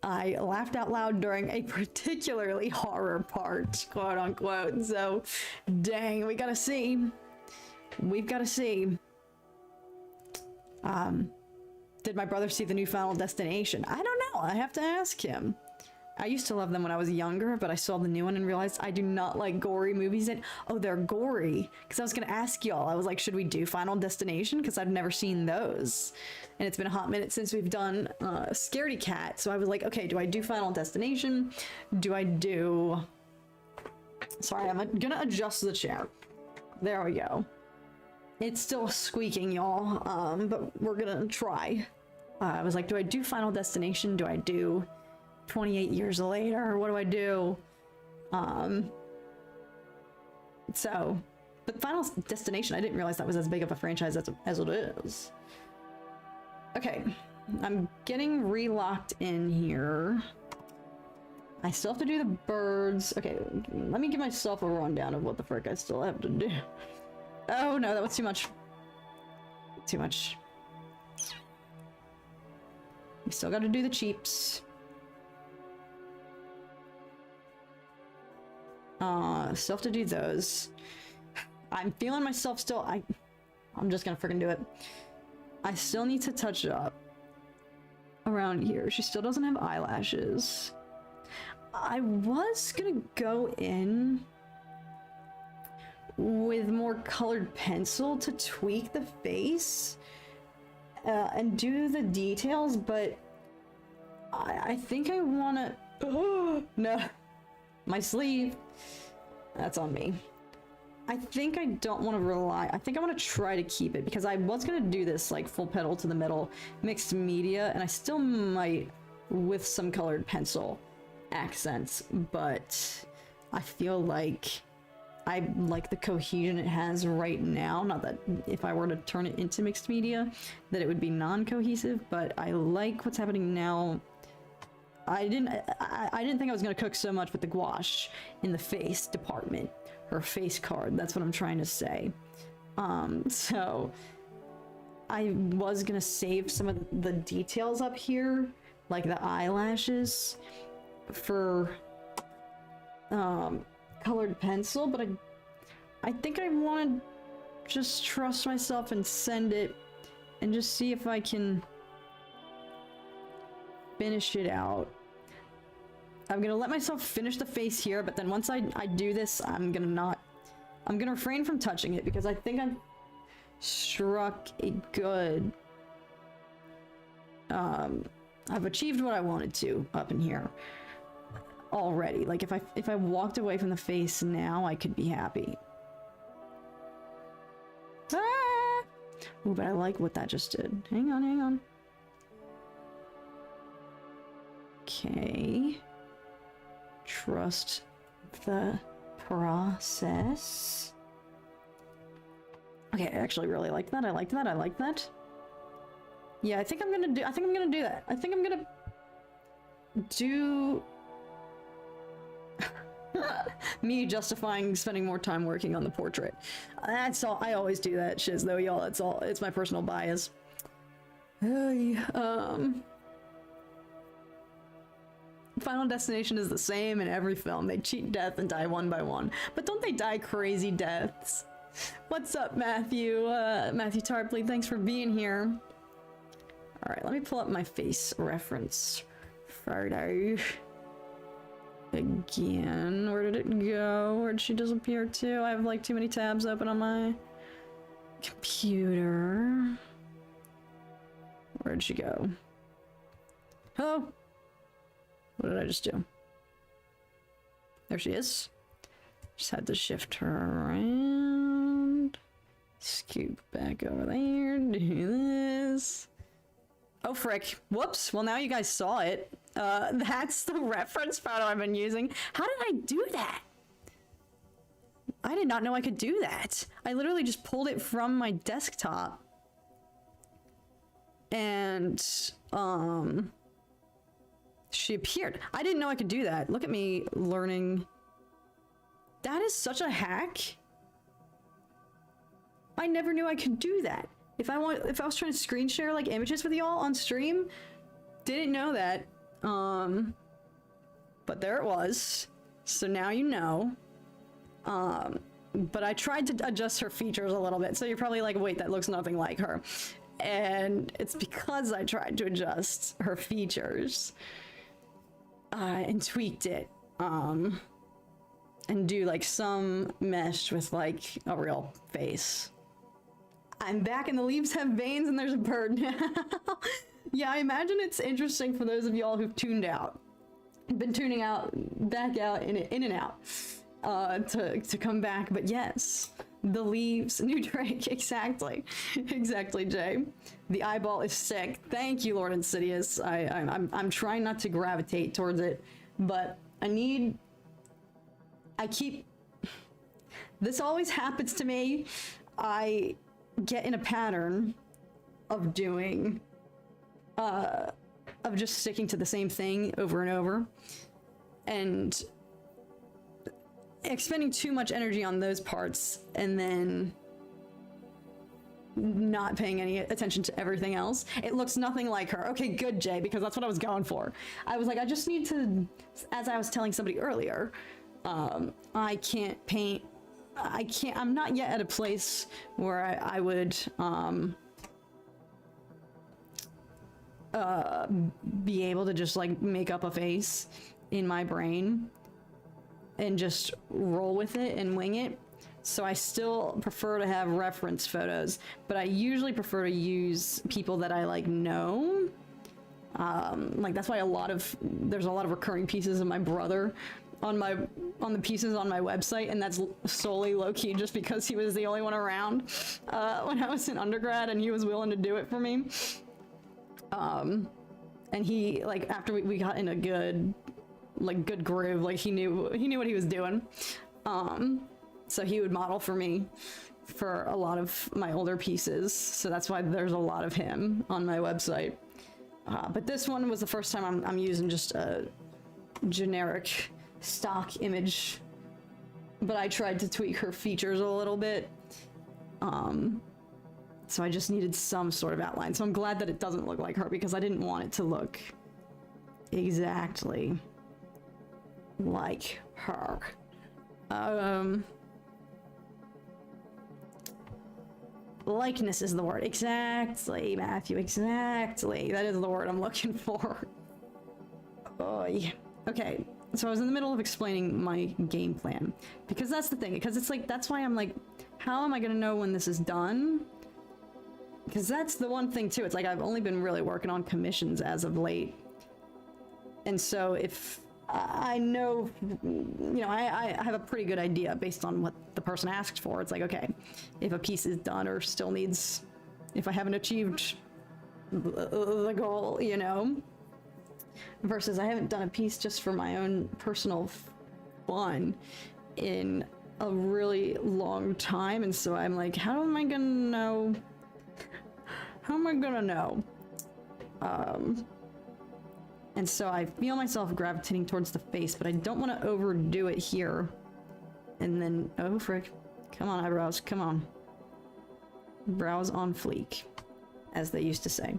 I laughed out loud during a particularly horror part, quote unquote. So, dang, we gotta see. We've gotta see. Did my brother see the new Final Destination? I don't know. I have to ask him. I used to love them when I was younger, but I saw the new one and realized I do not like gory movies. Oh, they're gory. Because I was going to ask y'all. I was like, should we do Final Destination? Because I've never seen those. And it's been a hot minute since we've done Scaredy Cat. So I was like, okay, do I do Final Destination? Do I do Sorry, I'm gonna adjust the chair. There we go. It's still squeaking, y'all, but we're gonna try. I was like, do I do Final Destination? Do I do 28 Years Later? What do I do? But Final Destination, I didn't realize that was as big of a franchise as it is. Okay, I'm getting relocked in here. I still have to do the birds. Okay, let me give myself a rundown of what the frick I still have to do. Oh no, that was too much. Too much. We still got to do the cheaps. Still have to do those. I'm feeling myself still. I'm just gonna freaking do it. I still need to touch it up around here. She still doesn't have eyelashes. I was gonna go in with more colored pencil to tweak the face and do the details, but I think I wanna... Oh, no. My sleeve. That's on me. I think I don't want to rely... I think I want to try to keep it, because I was going to do this, like, full pedal to the metal mixed media, and I still might with some colored pencil accents, but I feel like I like the cohesion it has right now. Not that if I were to turn it into mixed media, that it would be non-cohesive, but I like what's happening now. I didn't think I was going to cook so much with the gouache in the face department. Her face card, that's what I'm trying to say. So I was going to save some of the details up here, like the eyelashes, for colored pencil, but I think I want to just trust myself and send it and just see if I can finish it out. I'm gonna let myself finish the face here, but then once I do this, I'm gonna refrain from touching it, because I think I've struck a good... I've achieved what I wanted to up in here already. Like, if I walked away from the face now, I could be happy. Ah! Ooh, but I like what that just did. Hang on, hang on. Okay. Trust the process. Okay, I actually really like that. I like that. I like that. Yeah, I think I'm gonna do that. I think I'm gonna do me justifying spending more time working on the portrait. That's all. I always do that shiz though, y'all. It's all. It's my personal bias. Final Destination is the same in every film. They cheat death and die one by one. But don't they die crazy deaths? What's up, Matthew? Matthew Tarpley, thanks for being here. Alright, let me pull up my face reference photo. Again, where did it go? Where'd she disappear to? I have like too many tabs open on my computer. Where'd she go? Oh! What did I just do? There she is. Just had to shift her around. Scoop back over there. Do this. Oh, frick. Whoops. Well, now you guys saw it. That's the reference photo I've been using. How did I do that? I did not know I could do that. I literally just pulled it from my desktop. And, she appeared. I didn't know I could do that. Look at me learning. That is such a hack. I never knew I could do that. If I was trying to screen share like images with y'all on stream, didn't know that. But there it was. So now you know. But I tried to adjust her features a little bit. So you're probably like, wait, that looks nothing like her. And it's because I tried to adjust her features. And tweaked it, and do like some mesh with like a real face. I'm back and the leaves have veins and there's a bird now. Yeah, I imagine it's interesting for those of y'all who've tuned out. Been tuning out, back out, in and out. to come back. But yes, the leaves, new Drake, exactly, exactly, Jay. The eyeball is sick. Thank you, Lord Insidious. I'm trying not to gravitate towards it, but this always happens to me. I get in a pattern of doing, of just sticking to the same thing over and over, and expending too much energy on those parts, and then not paying any attention to everything else. It looks nothing like her. Okay, good, Jay, because that's what I was going for. I was like, I just need to, as I was telling somebody earlier, I can't paint, I'm not yet at a place where I would be able to just like make up a face in my brain and just roll with it and wing it. So I still prefer to have reference photos, but I usually prefer to use people that I like know. Like that's why there's a lot of recurring pieces of my brother on the pieces on my website, and that's solely low-key just because he was the only one around when I was in undergrad, and he was willing to do it for me. And he, like, after we got in a good groove, like he knew what he was doing. So he would model for me for a lot of my older pieces. So that's why there's a lot of him on my website. But this one was the first time I'm using just a generic stock image, but I tried to tweak her features a little bit. So I just needed some sort of outline. So I'm glad that it doesn't look like her, because I didn't want it to look exactly like her. Likeness is the word. Exactly, Matthew, exactly. That is the word I'm looking for. Oh, yeah. Okay, so I was in the middle of explaining my game plan, because that's the thing, because it's like, that's why I'm like, how am I gonna know when this is done? Because that's the one thing too, it's like I've only been really working on commissions as of late. And so if I know, you know, I have a pretty good idea based on what the person asked for. It's like, okay, if a piece is done or still needs, if I haven't achieved the goal, you know, versus I haven't done a piece just for my own personal fun in a really long time. And so I'm like, how am I gonna know? How am I gonna know? And so I feel myself gravitating towards the face, but I don't want to overdo it here. And then, oh frick. Come on, eyebrows, come on. Brows on fleek, as they used to say.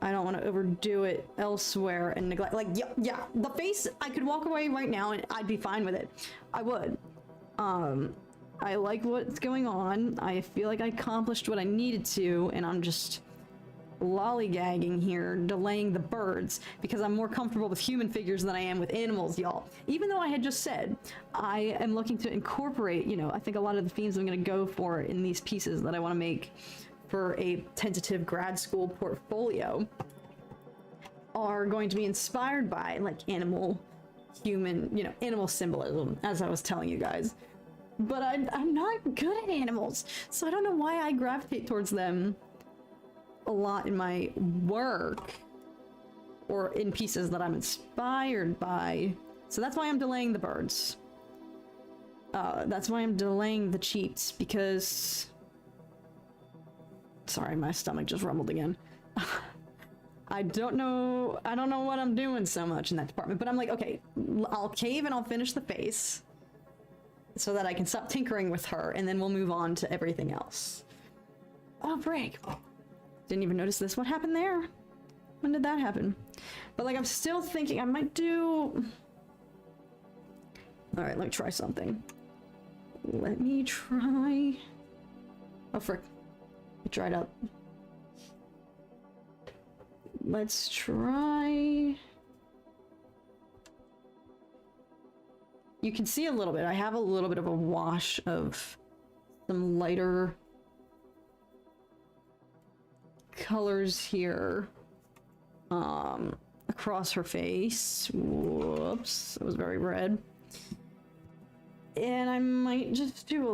I don't want to overdo it elsewhere and neglect, like, yeah, the face, I could walk away right now and I'd be fine with it. I would. I like what's going on. I feel like I accomplished what I needed to, and I'm just lollygagging here, delaying the birds, because I'm more comfortable with human figures than I am with animals, y'all. Even though I had just said I am looking to incorporate, you know, I think a lot of the themes I'm going to go for in these pieces that I want to make for a tentative grad school portfolio are going to be inspired by, like, animal, human, you know, animal symbolism, as I was telling you guys. But I'm not good at animals, so I don't know why I gravitate towards them a lot in my work or in pieces that I'm inspired by. So that's why I'm delaying the birds. That's why I'm delaying the cheats, because... Sorry, my stomach just rumbled again. I don't know what I'm doing so much in that department, but I'm like, okay, I'll cave and I'll finish the face so that I can stop tinkering with her, and then we'll move on to everything else. Oh, break. Didn't even notice this. What happened there? When did that happen? But like, I'm still thinking I might do... Alright, let me try something. Let me try... Oh, frick. It dried up. Let's try... You can see a little bit. I have a little bit of a wash of some lighter colors here across her face. Whoops, it was very red. And I might just do a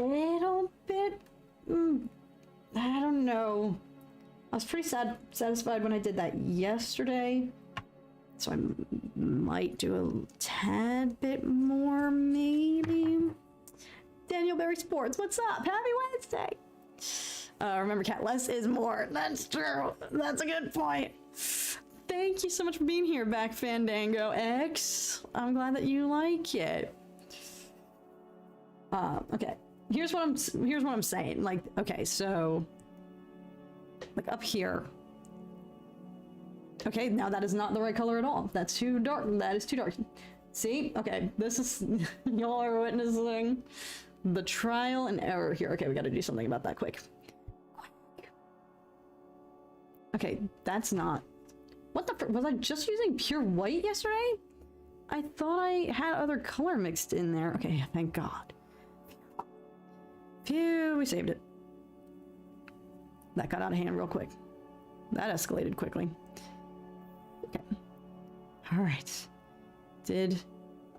little bit, I don't know. I was pretty satisfied when I did that yesterday. So I might do a tad bit more, maybe. Daniel Berry Sports, what's up? Happy Wednesday! Remember, cat, less is more. That's true. That's a good point. Thank you so much for being here, Back Fandango X. I'm glad that you like it. Okay. Here's what I'm saying. Like, okay, so like up here. Okay, now that is not the right color at all. That's too dark. That is too dark. See? Okay, this is y'all are witnessing the trial and error here. Okay, we got to do something about that quick. Okay, that's not. What the? Was I just using pure white yesterday? I thought I had other color mixed in there. Okay, thank God. Phew, we saved it. That got out of hand real quick. That escalated quickly. Okay. All right. Did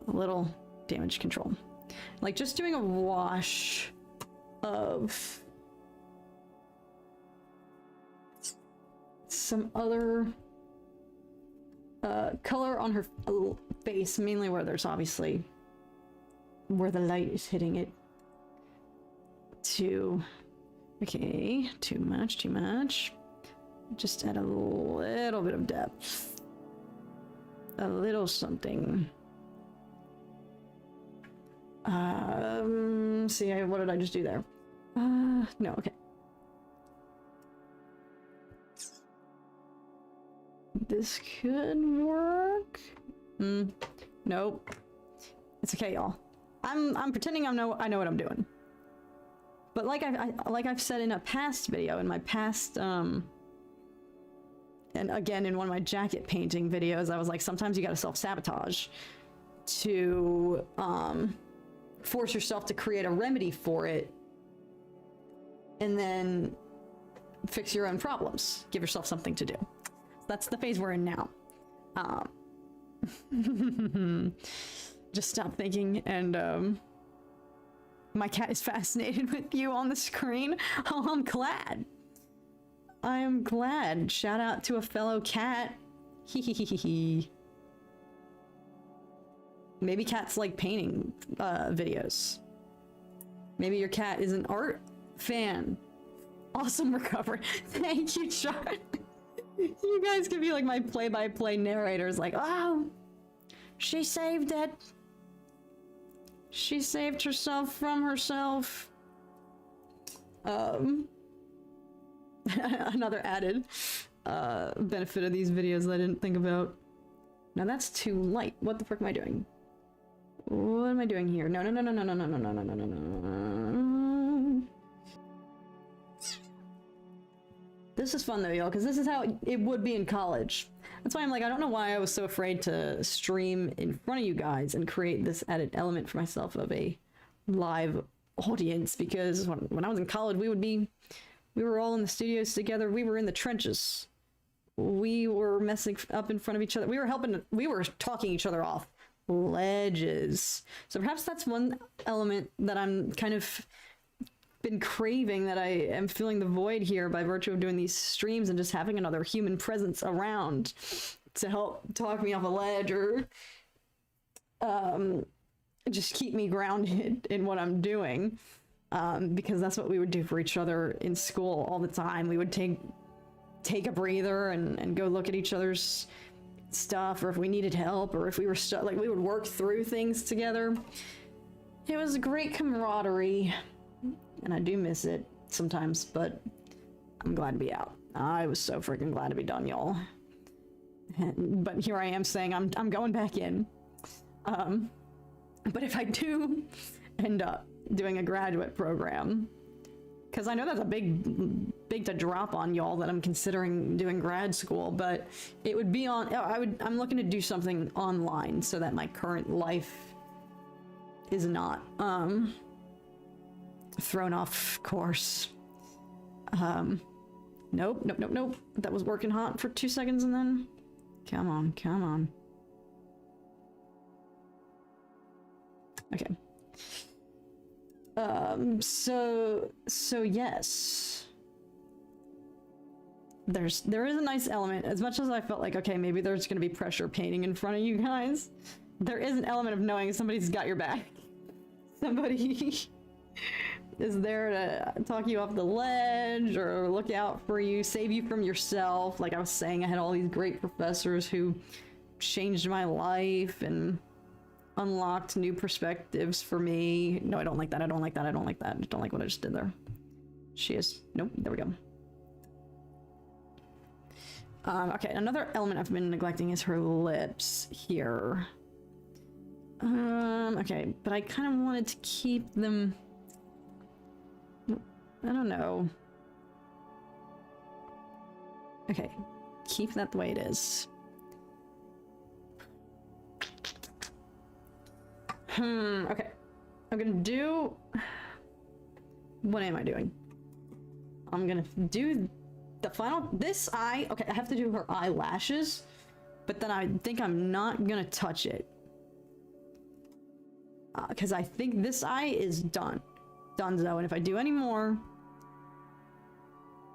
a little damage control. Like just doing a wash of some other color on her face, mainly where there's obviously where the light is hitting it. Okay, too much. Just add a little bit of depth. A little something. See, what did I just do there? No, okay. This could work. Nope. It's okay, y'all. I'm pretending I know what I'm doing. But like I've said in a past video, in my past and again in one of my jacket painting videos, I was like, sometimes you gotta self-sabotage to force yourself to create a remedy for it and then fix your own problems. Give yourself something to do. That's the phase we're in now. Just stop thinking, and my cat is fascinated with you on the screen. Oh, I'm glad. I am glad. Shout out to a fellow cat. Hee. Maybe cats like painting videos. Maybe your cat is an art fan. Awesome recovery. Thank you, Chart. You guys could be like my play-by-play narrators, like, oh, she saved it. She saved herself from herself. Another added benefit of these videos that I didn't think about. Now that's too light. What the frick am I doing? What am I doing here? No. This is fun though, y'all, because this is how it would be in college. That's why I'm like, I don't know why I was so afraid to stream in front of you guys and create this added element for myself of a live audience, because when I was in college, we were all in the studios together. We were in the trenches. We were messing up in front of each other. We were talking each other off ledges. So perhaps that's one element that I'm kind of been craving, that I am filling the void here by virtue of doing these streams and just having another human presence around to help talk me off a ledge or just keep me grounded in what I'm doing, because that's what we would do for each other in school all the time. We would take a breather and go look at each other's stuff, or if we needed help, or if we were stuck, like we would work through things together. It was a great camaraderie. And I do miss it sometimes, but I'm glad to be out. I was so freaking glad to be done, y'all. But here I am saying I'm going back in. But if I do end up doing a graduate program, because I know that's a big to drop on y'all, that I'm considering doing grad school, but it would be on. I'm looking to do something online so that my current life is not thrown off course. Nope. That was working hot for 2 seconds and then... Come on. Okay. So yes. There is a nice element. As much as I felt like, okay, maybe there's gonna be pressure painting in front of you guys, there is an element of knowing somebody's got your back. Somebody is there to talk you off the ledge or look out for you, save you from yourself. Like I was saying, I had all these great professors who changed my life and unlocked new perspectives for me. No, I don't like that. I don't like that. I don't like that. I don't like what I just did there. She is. Nope. There we go. Okay, another element I've been neglecting is her lips here. Okay, but I kind of wanted to keep them... I don't know. Okay, keep that the way it is. Okay. I'm gonna do... What am I doing? I'm gonna do the final... This eye... Okay, I have to do her eyelashes, but then I think I'm not gonna touch it. Because I think this eye is done. Donezo, and if I do any more,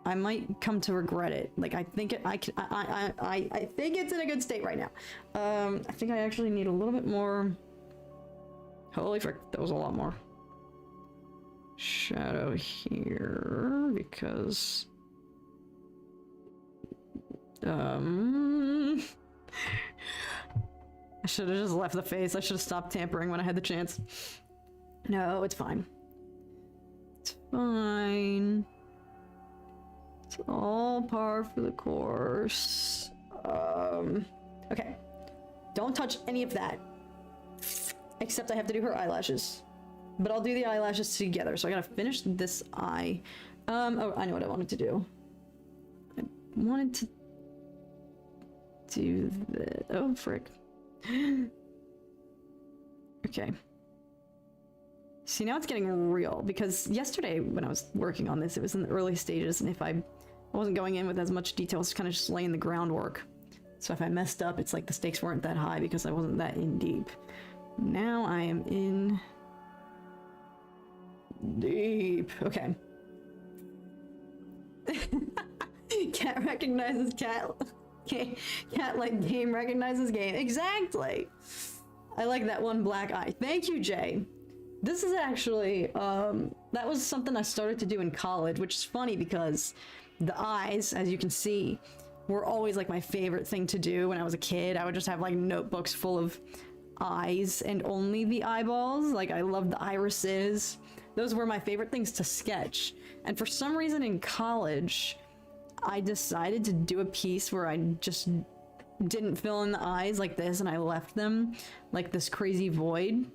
I might come to regret it. Like, I think I think it's in a good state right now. I think I actually need a little bit more... Holy frick, that was a lot more. Shadow here, because... I should have just left the face. I should have stopped tampering when I had the chance. No, it's fine. It's fine. It's all par for the course. Okay. Don't touch any of that. Except I have to do her eyelashes. But I'll do the eyelashes together. So I gotta finish this eye. Oh, I know what I wanted to do. I wanted to do the... Oh, frick. Okay. See, now it's getting real, because yesterday when I was working on this, it was in the early stages, and if I wasn't going in with as much detail, it's kind of just laying the groundwork. So if I messed up, it's like the stakes weren't that high because I wasn't that in deep. Now I am in deep. Okay. Cat recognizes cat. Cat like game recognizes game. Exactly. I like that one black eye. Thank you, Jay. This is actually that was something I started to do in college, which is funny because the eyes, as you can see, were always like my favorite thing to do when I was a kid. I would just have like notebooks full of eyes and only the eyeballs. Like I loved the irises. Those were my favorite things to sketch. And for some reason in college, I decided to do a piece where I just didn't fill in the eyes like this and I left them like this crazy void.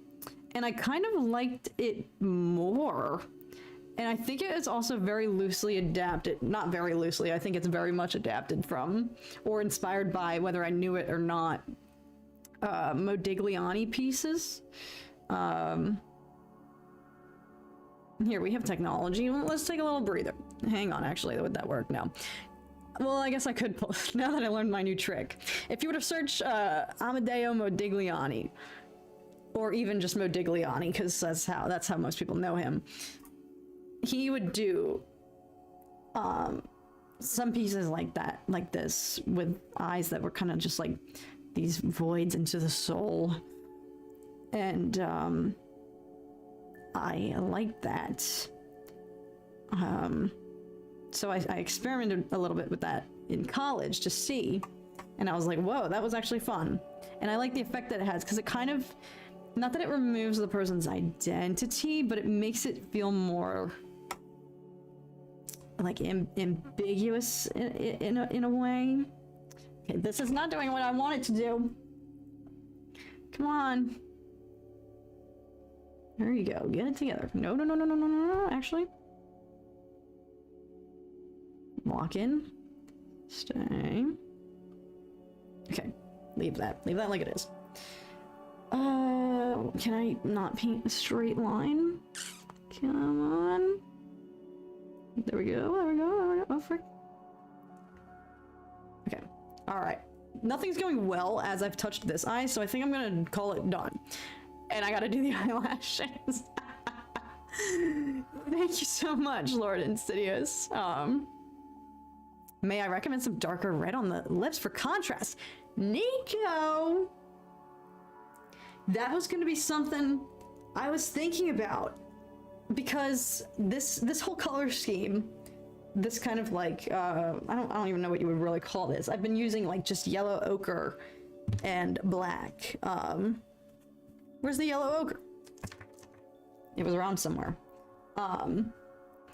And I kind of liked it more. And I think it is also very loosely adapted. Not very loosely, I think it's very much adapted from or inspired by, whether I knew it or not, Modigliani pieces. Here, we have technology. Let's take a little breather. Hang on, actually, would that work? No. Well, I guess I could pull, now that I learned my new trick. If you were to search Amedeo Modigliani, or even just Modigliani, because that's how most people know him, he would do some pieces like that, like this, with eyes that were kind of just like these voids into the soul. And I liked that. So I experimented a little bit with that in college to see, and I was like, whoa, that was actually fun. And I like the effect that it has, because it kind of, not that it removes the person's identity, but it makes it feel more like ambiguous in a way. Okay, this is not doing what I want it to do. Come on. There you go. Get it together. No, no, no, no, no, no, no, no. Actually. Walk in. Stay. Okay. Leave that. Leave that like it is. Can I not paint a straight line? Come on. There we go. There we go. There we go. Oh, frick. Okay. Alright. Nothing's going well as I've touched this eye, so I think I'm gonna call it done. And I gotta do the eyelashes. Thank you so much, Lord Insidious. May I recommend some darker red on the lips for contrast? Nico! That was gonna be something I was thinking about, because this whole color scheme, this kind of like, I don't even know what you would really call this. I've been using like just yellow ochre and black. Where's the yellow ochre? It was around somewhere.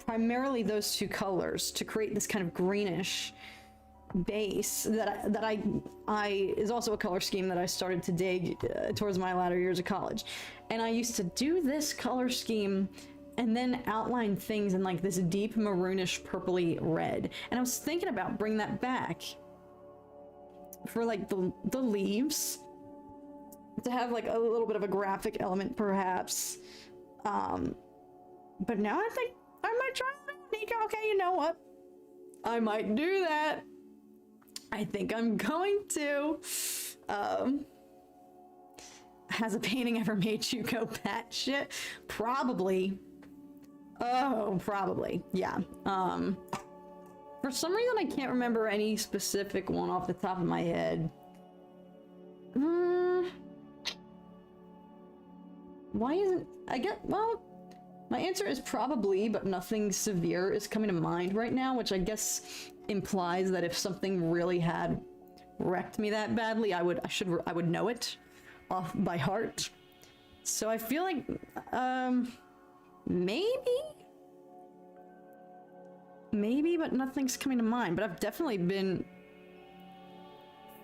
Primarily those two colors to create this kind of greenish base that I is also a color scheme that I started to dig towards my latter years of college. And I used to do this color scheme and then outline things in like this deep maroonish purpley red. And I was thinking about bringing that back for like the leaves, to have like a little bit of a graphic element perhaps. But now I think I might try it, Nico. Okay, you know what? I might do that. I think I'm going to. Has a painting ever made you go batshit? Probably. Oh, probably. Yeah. For some reason, I can't remember any specific one off the top of my head. Why isn't... I get... Well, my answer is probably, but nothing severe is coming to mind right now, which I guess implies that if something really had wrecked me that badly, I would know it off by heart. So I feel like, maybe, but nothing's coming to mind. But I've definitely been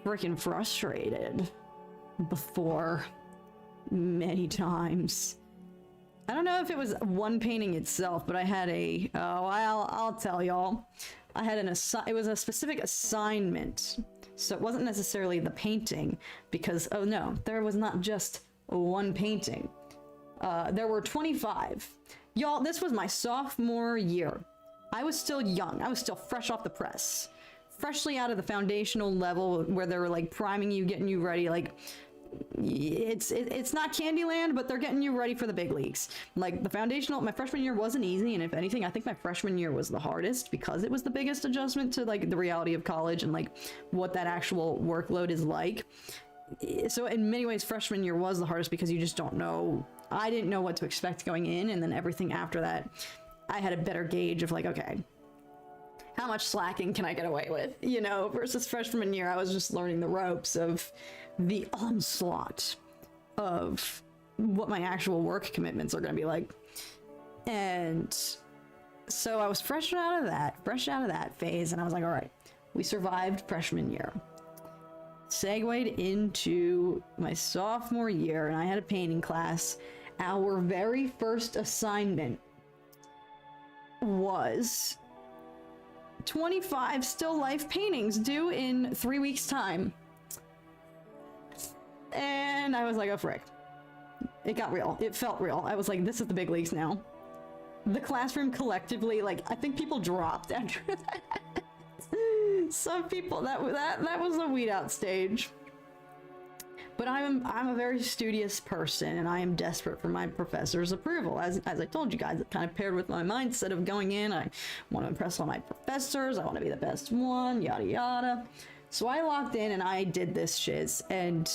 freaking frustrated before many times. I don't know if it was one painting itself, but I had a, I'll tell y'all. I had it was a specific assignment. So it wasn't necessarily the painting, because, oh no, there was not just one painting. There were 25. Y'all, this was my sophomore year. I was still young. I was still fresh off the press. Freshly out of the foundational level where they were like priming you, getting you ready. Like, it's not Candyland, but they're getting you ready for the big leagues. Like, the foundational, my freshman year wasn't easy, and if anything, I think my freshman year was the hardest because it was the biggest adjustment to like the reality of college and like what that actual workload is like. So in many ways, freshman year was the hardest because you just don't know. I didn't know what to expect going in, and then everything after that, I had a better gauge of like, okay, how much slacking can I get away with? You know, versus freshman year, I was just learning the ropes of the onslaught of what my actual work commitments are going to be like. And so I was fresh out of that phase, and I was like, all right, we survived freshman year. Segued into my sophomore year, and I had a painting class. Our very first assignment was 25 still life paintings due in 3 weeks' time. And I was like, oh frick. It got real. It felt real. I was like, this is the big leagues now. The classroom collectively, like, I think people dropped after that. Some people, that was a weed out stage. But I'm a very studious person, and I am desperate for my professor's approval. As I told you guys, it kind of paired with my mindset of going in. I want to impress all my professors. I want to be the best one, yada yada. So I locked in and I did this shiz, and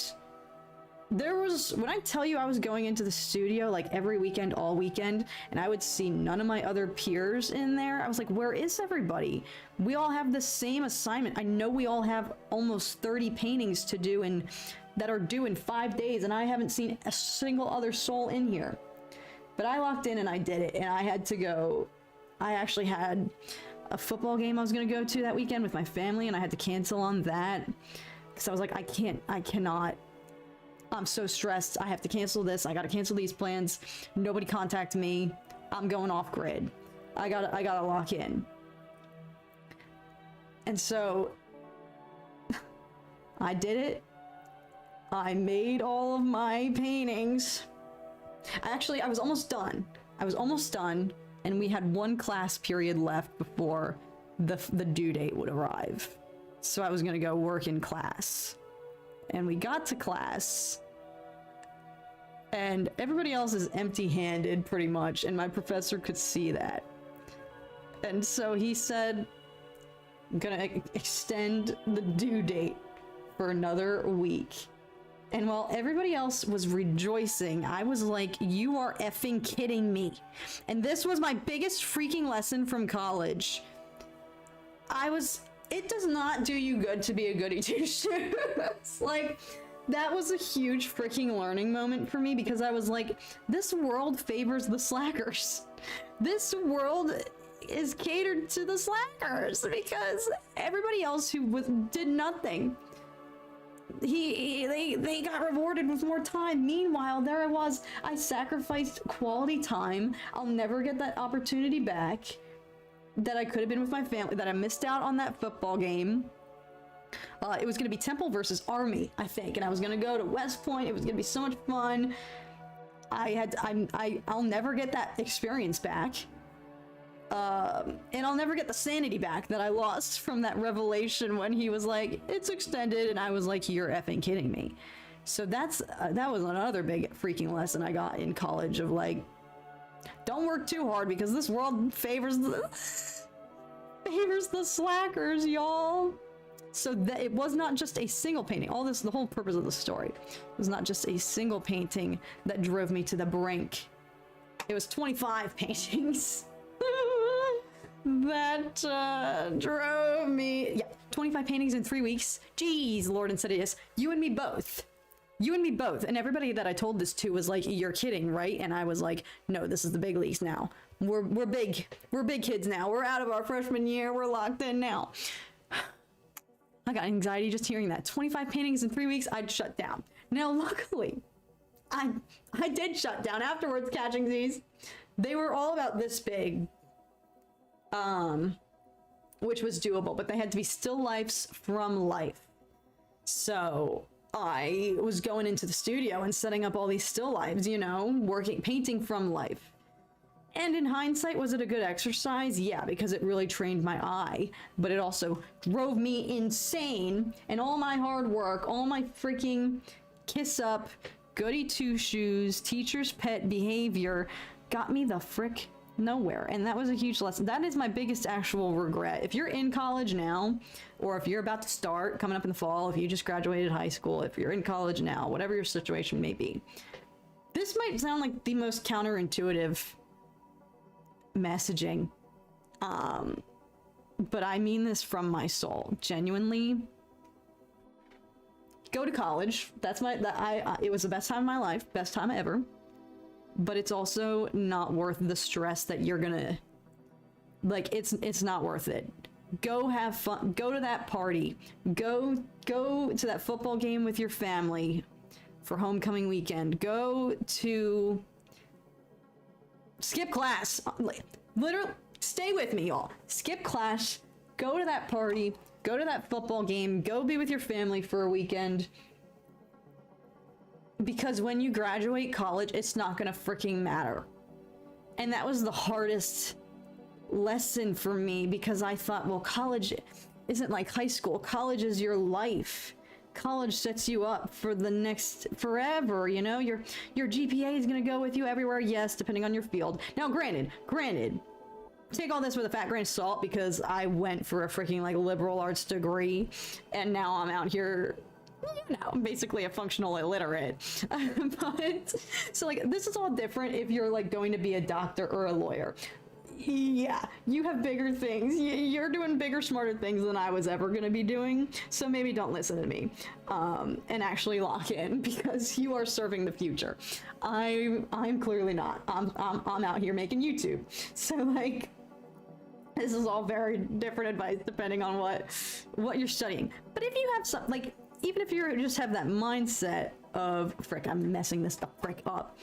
there was, when I tell you I was going into the studio like every weekend, all weekend, and I would see none of my other peers in there, I was like, where is everybody? We all have the same assignment. I know we all have almost 30 paintings to do and that are due in 5 days, and I haven't seen a single other soul in here. But I locked in and I did it, and I had to go. I actually had a football game I was going to go to that weekend with my family, and I had to cancel on that because I was like, I cannot. I'm so stressed. I have to cancel this. I got to cancel these plans. Nobody contact me. I'm going off grid. I gotta lock in. And so I did it. I made all of my paintings. I was almost done. And we had one class period left before the due date would arrive. So I was gonna go work in class. And we got to class, And everybody else is empty-handed pretty much, and my professor could see that. And so he said, I'm gonna extend the due date for another week. And while everybody else was rejoicing, I was like, you are effing kidding me. And this was my biggest freaking lesson from college. It does not do you good to be a goody two-shoes. Like, that was a huge freaking learning moment for me, because I was like, this world favors the slackers. This world is catered to the slackers, because everybody else who did nothing, they got rewarded with more time. Meanwhile, there I was, I sacrificed quality time. I'll never get that opportunity back that I could have been with my family, that I missed out on that football game. It was going to be Temple versus Army, I think, and I was going to go to West Point. It was going to be so much fun. I'll never get that experience back. And I'll never get the sanity back that I lost from that revelation when he was like, it's extended, and I was like, you're effing kidding me. So that was another big freaking lesson I got in college of like, don't work too hard, because this world favors the slackers, y'all. So that it was not just a single painting. The whole purpose of the story was not just a single painting that drove me to the brink. It was 25 paintings that drove me. Yeah, 25 paintings in 3 weeks. Jeez, Lord Insidious. You and me both. You and me both. And everybody that I told this to was like, you're kidding, right? And I was like, no, this is the big leagues now. We're big. We're big kids now. We're out of our freshman year. We're locked in now. I got anxiety just hearing that. 25 paintings in 3 weeks, I'd shut down. Now, luckily, I did shut down afterwards, catching these. They were all about this big, which was doable, but they had to be still lifes from life. So I was going into the studio and setting up all these still lives, you know, painting from life. And in hindsight, was it a good exercise? Yeah, because it really trained my eye, but it also drove me insane. And all my hard work, all my freaking kiss up, goody two shoes, teacher's pet behavior got me the frick nowhere. And that was a huge lesson. That is my biggest actual regret. If you're in college now, or if you're about to start coming up in the fall, if you just graduated high school, if you're in college now, whatever your situation may be, this might sound like the most counterintuitive messaging, but I mean this from my soul. Genuinely, go to college. It was the best time of my life, best time ever, but it's also not worth the stress that you're gonna, like, it's not worth it. Go have fun, go to that party, go to that football game with your family for homecoming weekend, skip class. Literally, stay with me, y'all. Skip class, go to that party, go to that football game, go be with your family for a weekend. Because when you graduate college, it's not gonna freaking matter. And that was the hardest lesson for me, because I thought, well, college isn't like high school. College is your life. College sets you up for the next forever, you know? Your GPA is gonna go with you everywhere, yes, depending on your field. Now, granted, take all this with a fat grain of salt, because I went for a freaking like liberal arts degree, and now I'm out here, you know, basically a functional illiterate. But so like, this is all different if you're like going to be a doctor or a lawyer. Yeah, you have bigger things. You're doing bigger, smarter things than I was ever gonna be doing. So maybe don't listen to me, and actually lock in, because you are serving the future. I'm clearly not. I'm out here making YouTube. So like, this is all very different advice depending on what you're studying. But if you have some, like, even if you just have that mindset of frick, I'm messing this the frick up.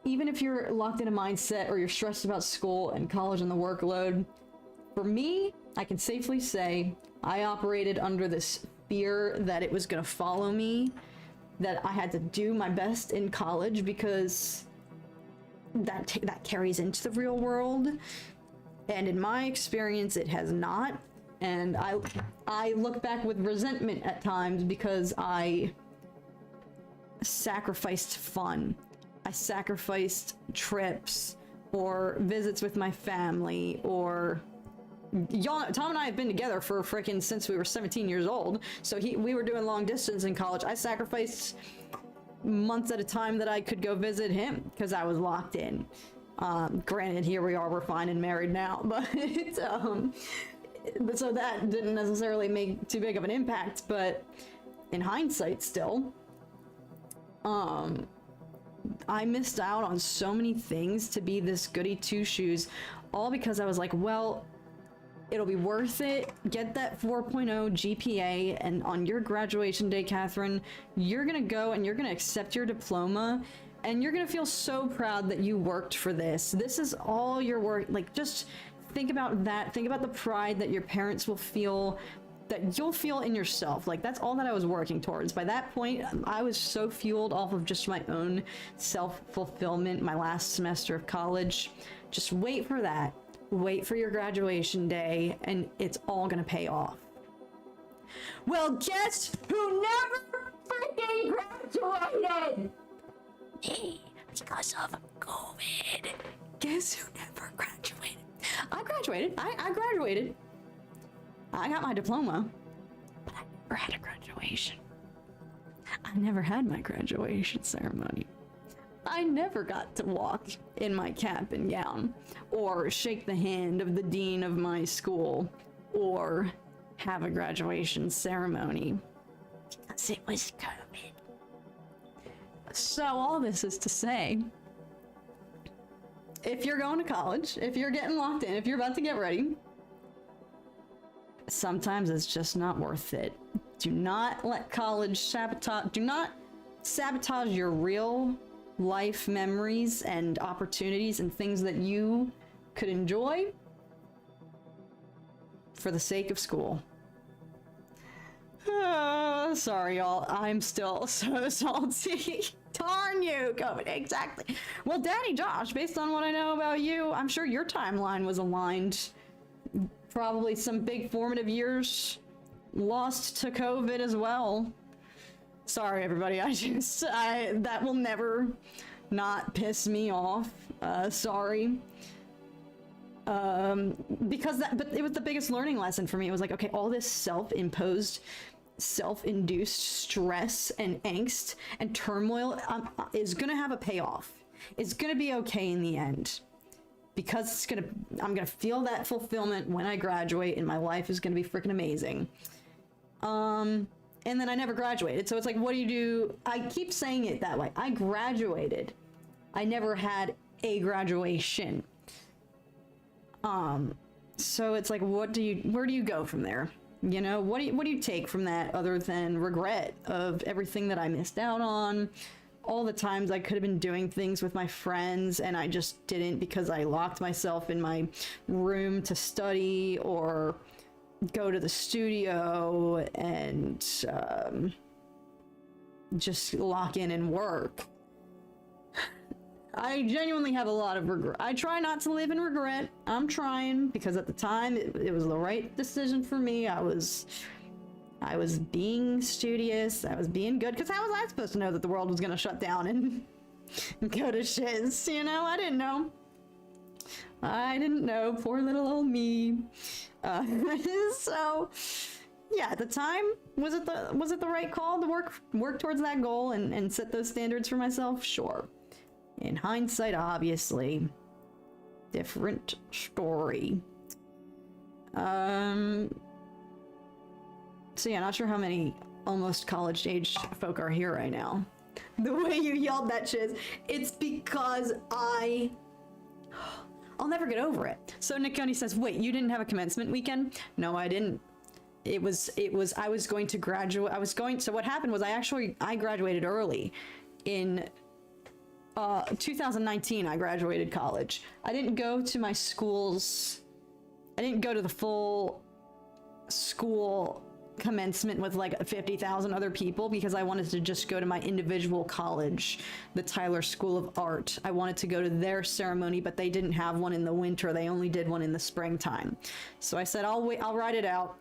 Even if you're locked in a mindset, or you're stressed about school and college and the workload, for me, I can safely say I operated under this fear that it was going to follow me, that I had to do my best in college, because that carries into the real world. And in my experience, it has not. And I look back with resentment at times, because I sacrificed fun. I sacrificed trips or visits with my family, or y'all know, Tom and I have been together for frickin' since we were 17 years old. So we were doing long distance in college. I sacrificed months at a time that I could go visit him because I was locked in. Granted, here we are, we're fine and married now, but so that didn't necessarily make too big of an impact, but in hindsight still, I missed out on so many things to be this goody two-shoes, all because I was like, well, it'll be worth it. Get that 4.0 GPA, and on your graduation day, Catherine, you're gonna go and you're gonna accept your diploma, and you're gonna feel so proud that you worked for this. This is all your work. Like, just think about that. Think about the pride that your parents will feel, that you'll feel in yourself. Like, that's all that I was working towards. By that point, I was so fueled off of just my own self-fulfillment my last semester of college. Just wait for that. Wait for your graduation day, and it's all gonna pay off. Well, guess who never freaking graduated? Me, because of COVID. Guess who never graduated? I graduated. I graduated. I got my diploma, but I never had a graduation. I never had my graduation ceremony. I never got to walk in my cap and gown, or shake the hand of the dean of my school, or have a graduation ceremony, because it was COVID. So all this is to say, if you're going to college, if you're getting locked in, if you're about to get ready, sometimes it's just not worth it. Do not let college sabotage, do not sabotage your real life memories and opportunities and things that you could enjoy for the sake of school. Sorry, y'all. I'm still so salty. Darn you, COVID. Exactly. Well, Daddy Josh, based on what I know about you, I'm sure your timeline was aligned. Probably some big formative years lost to COVID as well. Sorry, everybody. That will never not piss me off. Sorry. But it was the biggest learning lesson for me. It was like, okay, all this self-imposed, self-induced stress and angst and turmoil is gonna have a payoff. It's gonna be okay in the end. Because I'm gonna feel that fulfillment when I graduate, and my life is gonna be freaking amazing. And then I never graduated, so it's like, what do you do? I keep saying it that way. I graduated. I never had a graduation. So it's like, where do you go from there? You know, what do you take from that other than regret of everything that I missed out on? All the times I could have been doing things with my friends and I just didn't because I locked myself in my room to study or go to the studio and just lock in and work. I genuinely have a lot of regret. I try not to live in regret. I'm trying, because at the time it was the right decision for me. I was being studious. I was being good, because how was I supposed to know that the world was going to shut down and go to shiz? You know, I didn't know. Poor little old me. So yeah, at the time, was it the right call to work towards that goal and set those standards for myself? Sure. In hindsight, obviously, different story. So yeah, not sure how many almost college age folk are here right now. The way you yelled that shit, it's because I'll never get over it. So Nick Coney says, wait, you didn't have a commencement weekend? No, I didn't. I was going to graduate. So what happened was I graduated early. In 2019, I graduated college. I didn't go to my schools. I didn't go to the full school commencement with like 50,000 other people because I wanted to just go to my individual college, the Tyler School of Art. I wanted to go to their ceremony, but they didn't have one in the winter. They only did one in the springtime. So I said, I'll wait, I'll ride it out.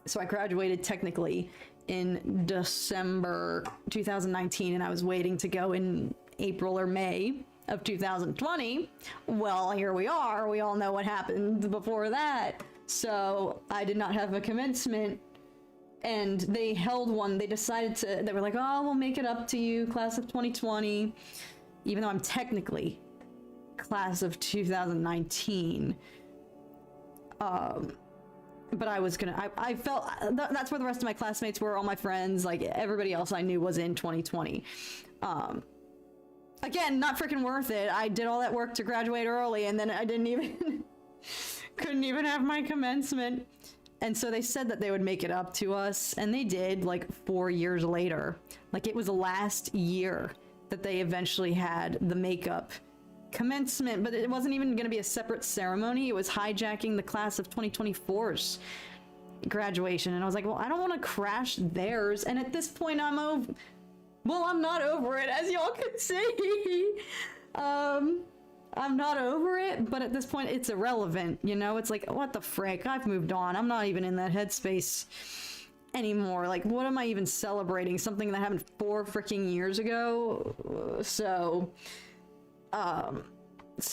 So I graduated technically in December 2019, and I was waiting to go in April or May of 2020. Well, here we are. We all know what happened before that. So I did not have a commencement, and they held one. They decided to, they were like, oh, we'll make it up to you, class of 2020, even though I'm technically class of 2019. But I was gonna, I felt, that's where the rest of my classmates were, all my friends, like everybody else I knew was in 2020. Again, not freaking worth it. I did all that work to graduate early, and then I didn't even, couldn't even have my commencement. And so they said that they would make it up to us, and they did, like 4 years later. Like, it was the last year that they eventually had the makeup commencement, but it wasn't even going to be a separate ceremony. It was hijacking the class of 2024's graduation, and I was like, well, I don't want to crash theirs. And at this point, I'm over. Well, I'm not over it, as y'all can see. I'm not over it, but at this point, it's irrelevant. You know, it's like, what the frick? I've moved on. I'm not even in that headspace anymore. Like, what am I even celebrating? Something that happened 4 freaking years ago? So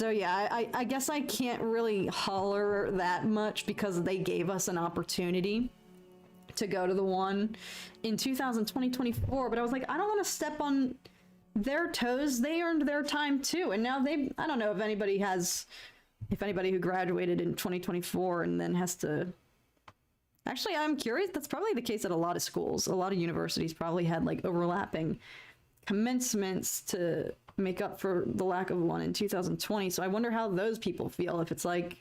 yeah, I guess I can't really holler that much because they gave us an opportunity to go to the one in 2024, but I was like, I don't want to step on their toes. They earned their time too, and now I don't know if anybody who graduated in 2024 and then has to, actually, I'm curious, that's probably the case at a lot of schools. A lot of universities probably had like overlapping commencements to make up for the lack of one in 2020. So I wonder how those people feel, if it's like,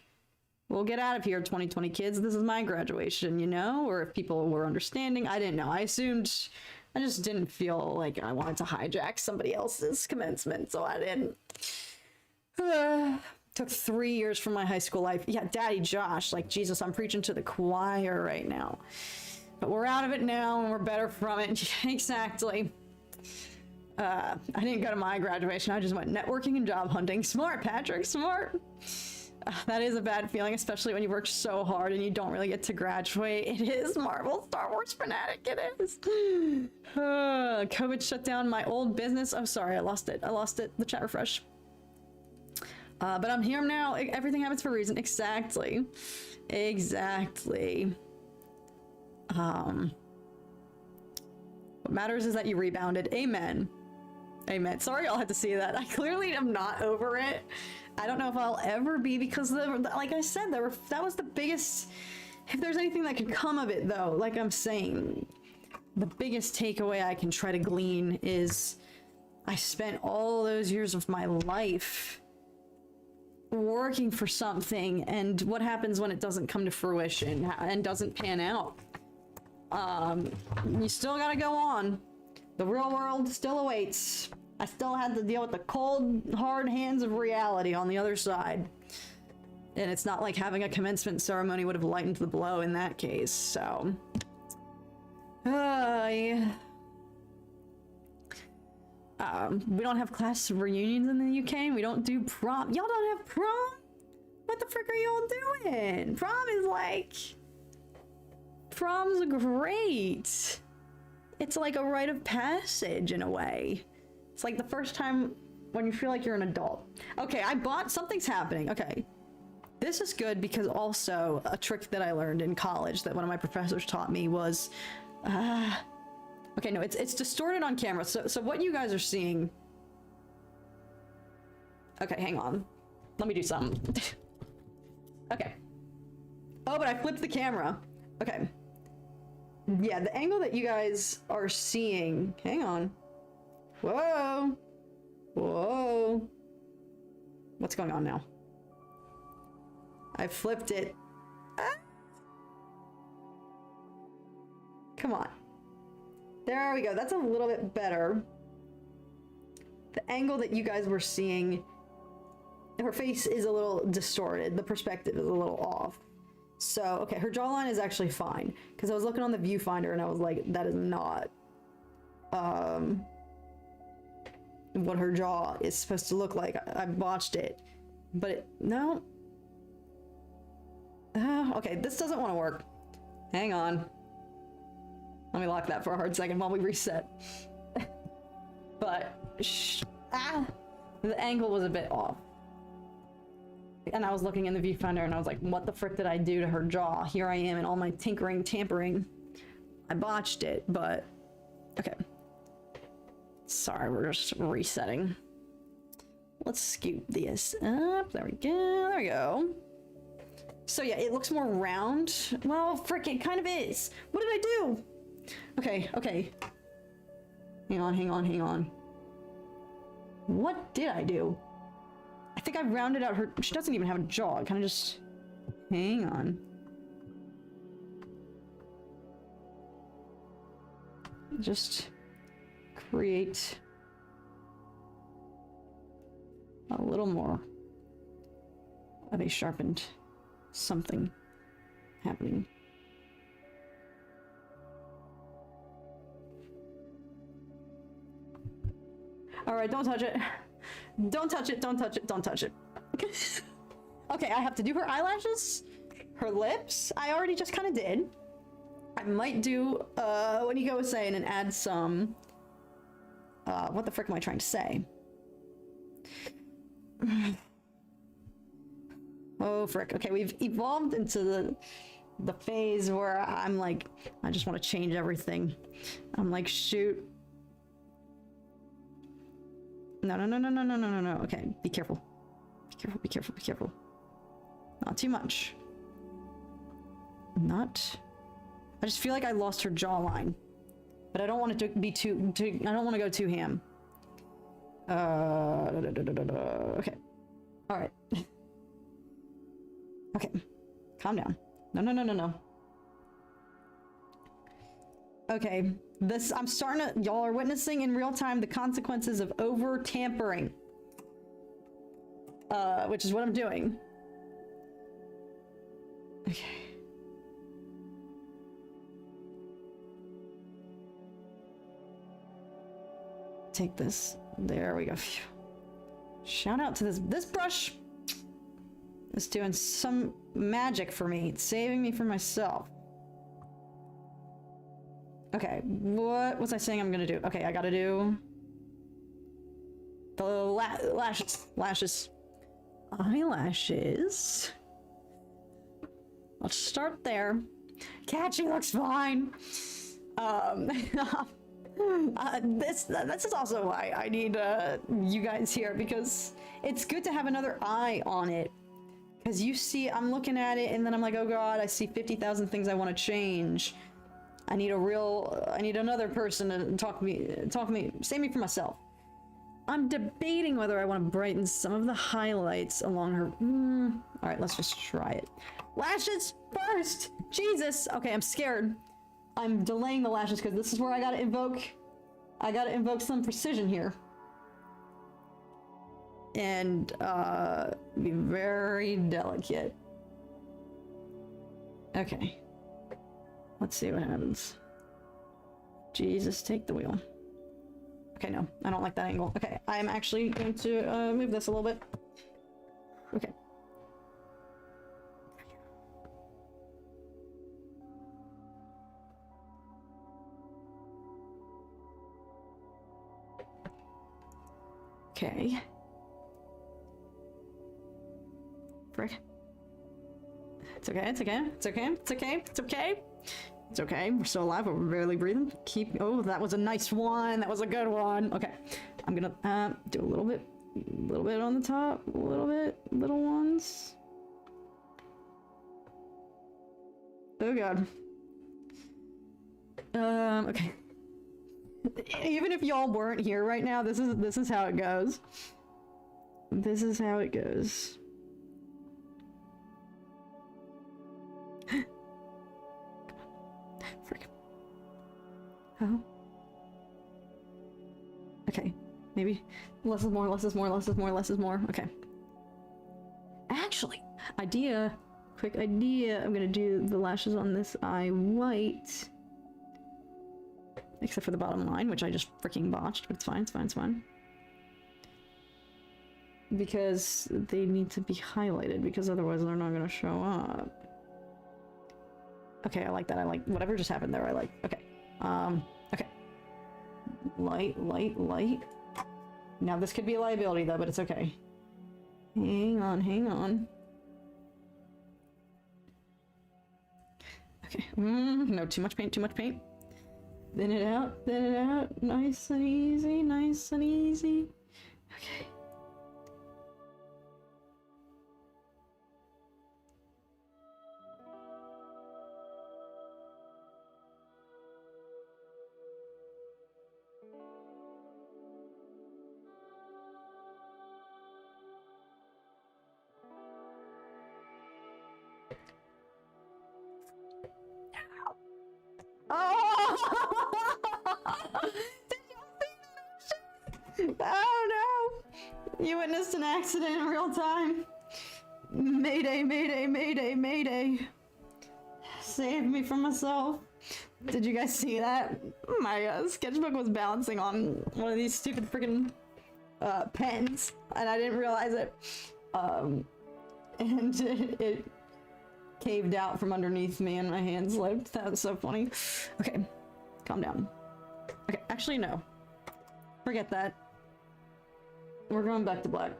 well, get out of here, 2020 kids, this is my graduation, you know? Or if people were understanding. I didn't know. I just didn't feel like I wanted to hijack somebody else's commencement, so I didn't. Took 3 years from my high school life. Yeah, Daddy Josh, like, Jesus, I'm preaching to the choir right now. But we're out of it now, and we're better from it. Exactly. I didn't go to my graduation. I just went networking and job hunting. Smart, Patrick, smart. That is a bad feeling, especially when you work so hard and you don't really get to graduate. It is, Marvel Star Wars fanatic, it is. COVID shut down my old business. Oh, sorry, I lost it. The chat refresh. But I'm here now. Everything happens for a reason. Exactly. What matters is that you rebounded. Amen. Amen. Sorry y'all had to see that. I clearly am not over it. I don't know if I'll ever be, because like I said, that was the biggest, if there's anything that could come of it though, like I'm saying, the biggest takeaway I can try to glean is I spent all those years of my life working for something, and what happens when it doesn't come to fruition and doesn't pan out? You still gotta go on. The real world still awaits. I still had to deal with the cold, hard hands of reality on the other side. And it's not like having a commencement ceremony would have lightened the blow in that case, so. Yeah. We don't have class reunions in the UK. We don't do prom. Y'all don't have prom? What the frick are y'all doing? Prom is like... Prom's great. It's like a rite of passage in a way. It's like the first time when you feel like you're an adult. Okay, something's happening. Okay. This is good because also a trick that I learned in college that one of my professors taught me was, okay, no, it's distorted on camera. So what you guys are seeing, okay, hang on. Let me do something. Okay. Oh, but I flipped the camera. Okay. Yeah, the angle that you guys are seeing, hang on. Whoa. Whoa. What's going on now? I flipped it. Ah. Come on. There we go. That's a little bit better. The angle that you guys were seeing, her face is a little distorted. The perspective is a little off. So, okay, her jawline is actually fine. Because I was looking on the viewfinder and I was like, that is not what her jaw is supposed to look like. I botched it. But no. Okay, this doesn't want to work. Hang on. Let me lock that for a hard second while we reset. But, the angle was a bit off. And I was looking in the viewfinder and I was like, what the frick did I do to her jaw? Here I am in all my tinkering, tampering. I botched it, but okay. Sorry, we're just resetting. Let's scoop this up. There we go. There we go. So yeah, it looks more round. Well, frick, it kind of is. What did I do? Okay, okay. Hang on, hang on, hang on. What did I do? I think I rounded out her... She doesn't even have a jaw. I kind of just... Hang on. Just create a little more of a sharpened something happening. All right, don't touch it. Don't touch it, don't touch it, don't touch it. Okay, I have to do her eyelashes, her lips. I already just kind of did. I might do, what Nico was saying, and add some, what the frick am I trying to say? Oh, frick. Okay, we've evolved into the phase where I'm like, I just want to change everything. I'm like, shoot. No, no, no, no, no, no, no, no, no. Okay, be careful. Be careful, be careful, be careful. Not too much. Not... I just feel like I lost her jawline. But I don't want it to be too I don't want to go too ham. Okay. Alright. Okay. Calm down. No, no, no, no, no. Okay. This, I'm starting to, y'all are witnessing in real time the consequences of over tampering. Which is what I'm doing. Okay. Take this. There we go. Phew. Shout out to this brush. It's doing some magic for me. It's saving me from myself. Okay, what was I saying I'm gonna do? Okay, I gotta do the lashes. Lashes. Eyelashes. Let's start there. Catchy looks fine. This is also why I need you guys here, because it's good to have another eye on it. Because you see, I'm looking at it and then I'm like, oh god, I see 50,000 things I want to change. I need another person to talk me, save me from myself. I'm debating whether I want to brighten some of the highlights along her. All right, let's just try it. Lashes first. Jesus. Okay, I'm scared. I'm delaying the lashes because this is where I gotta invoke some precision here. And be very delicate. Okay. Let's see what happens. Jesus, take the wheel. Okay, no, I don't like that angle. Okay, I'm actually going to move this a little bit. Okay. Okay. Frick. It's okay, it's okay, it's okay, it's okay, it's okay. It's okay, we're still alive, but we're barely breathing. Oh, that was a nice one. That was a good one. Okay, I'm gonna do a little bit on the top, a little bit, little ones. Oh god. Okay. Even if y'all weren't here right now, this is how it goes. This is how it goes. Frick. Oh. Okay. Maybe less is more, less is more, less is more, less is more. Okay. Actually, quick idea. I'm gonna do the lashes on this eye white. Except for the bottom line, which I just freaking botched, but it's fine, it's fine, it's fine. Because they need to be highlighted, because otherwise they're not gonna show up. Okay, I like that. I like whatever just happened there. I like. Okay, Okay. Light, light, light. Now this could be a liability though, but it's okay. Hang on, hang on. Okay. No, too much paint, too much paint. Thin it out, thin it out. Nice and easy, nice and easy. Okay. Oh! Oh no! You witnessed an accident in real time. Mayday, mayday, mayday, mayday. Save me from myself. Did you guys see that? My sketchbook was balancing on one of these stupid freaking pens, and I didn't realize it. And it caved out from underneath me and my hand slipped. That was so funny. Okay, calm down. Okay, actually no. Forget that. We're going back to black.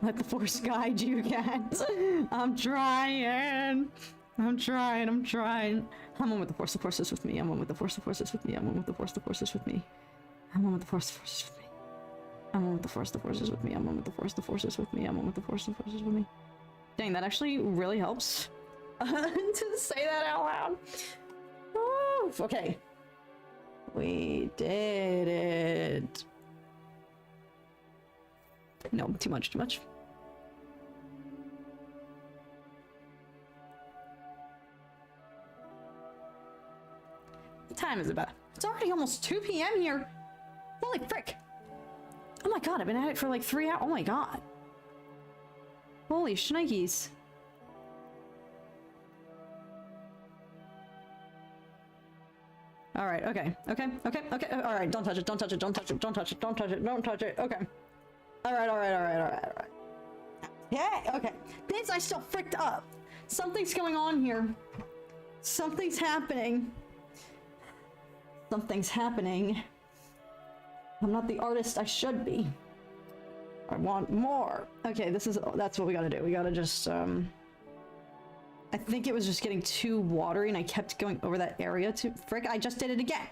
Let the force guide you, cat. I'm trying. I'm trying. I'm trying. I'm one with the force. The force is with me. I'm one with the force. The force is with me. I'm one with the force. The force is with me. I'm one with the force. The force is with me. I'm one with the force. The force is with me. I'm one with the force. The force is with me. I'm one with the force. The force is with me. Dang, that actually really helps to say that out loud. Oof, okay. We did it. No, too much, too much. What time is it about? It's already almost 2 p.m. here. Holy frick. Oh my god, I've been at it for like 3 hours. Oh my god. Holy shnikes. Alright, okay. Okay, okay, okay. Alright, don't touch it, don't touch it, don't touch it, don't touch it, don't touch it, don't touch it. Okay. Alright, alright, alright, alright, alright. Yeah, okay. This, I still fricked up. Something's going on here. Something's happening. Something's happening. I'm not the artist I should be. I want more. Okay, that's what we gotta do. We gotta just, I think it was just getting too watery and I kept going over that area too. Frick, I just did it again.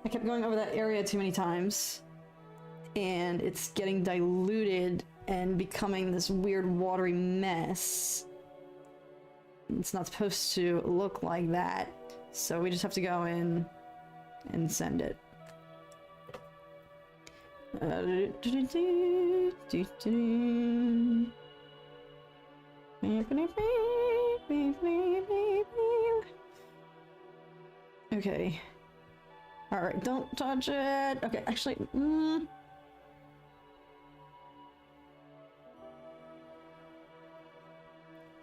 I kept going over that area too many times. And it's getting diluted and becoming this weird watery mess. It's not supposed to look like that. So we just have to go in and send it. Okay. Alright, don't touch it. Okay, actually,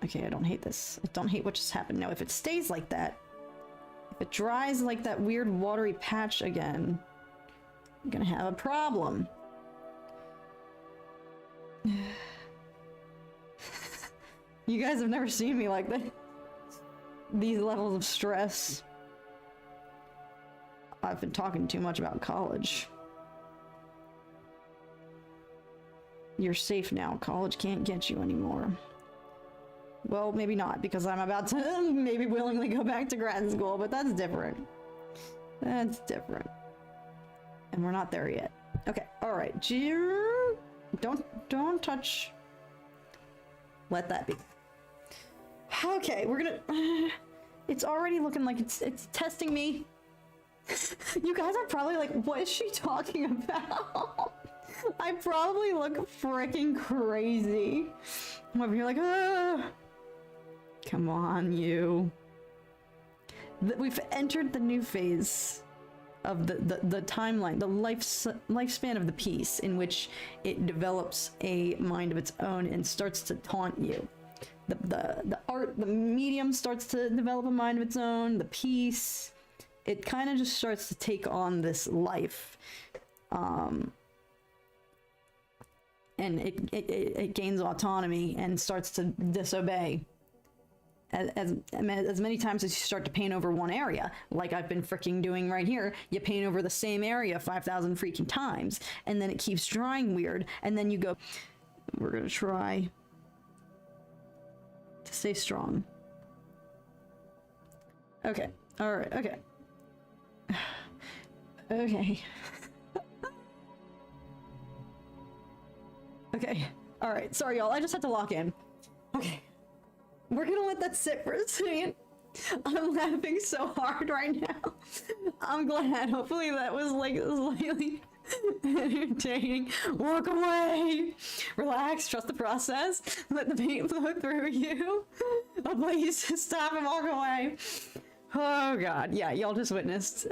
okay, I don't hate this. I don't hate what just happened. Now, if it stays like that, if it dries like that weird watery patch again, I'm gonna have a problem. You guys have never seen me like that. These levels of stress. I've been talking too much about college. You're safe now. College can't get you anymore. Well, maybe not, because I'm about to maybe willingly go back to grad school, but that's different. That's different. And we're not there yet. Okay, alright. Don't touch. Let that be. Okay, we're gonna... It's already looking like it's testing me. You guys are probably like, what is she talking about? I probably look freaking crazy. I'm over here like, ah. Come on, you. We've entered the new phase of the timeline, the lifespan of the piece, in which it develops a mind of its own and starts to taunt you. The art, the medium starts to develop a mind of its own. The piece, it kind of just starts to take on this life, and it gains autonomy and starts to disobey. as many times as you start to paint over one area, like I've been freaking doing right here, you paint over the same area 5,000 freaking times, and then it keeps drying weird, and then you go, we're gonna try to stay strong. Okay, alright, okay. Okay. Okay, alright, sorry y'all, I just had to lock in. Okay. We're gonna let that sit for a second. I'm laughing so hard right now. I'm glad. Hopefully that was like slightly entertaining. Walk away. Relax. Trust the process. Let the paint flow through you. Oh, please stop and walk away. Oh god. Yeah, y'all just witnessed.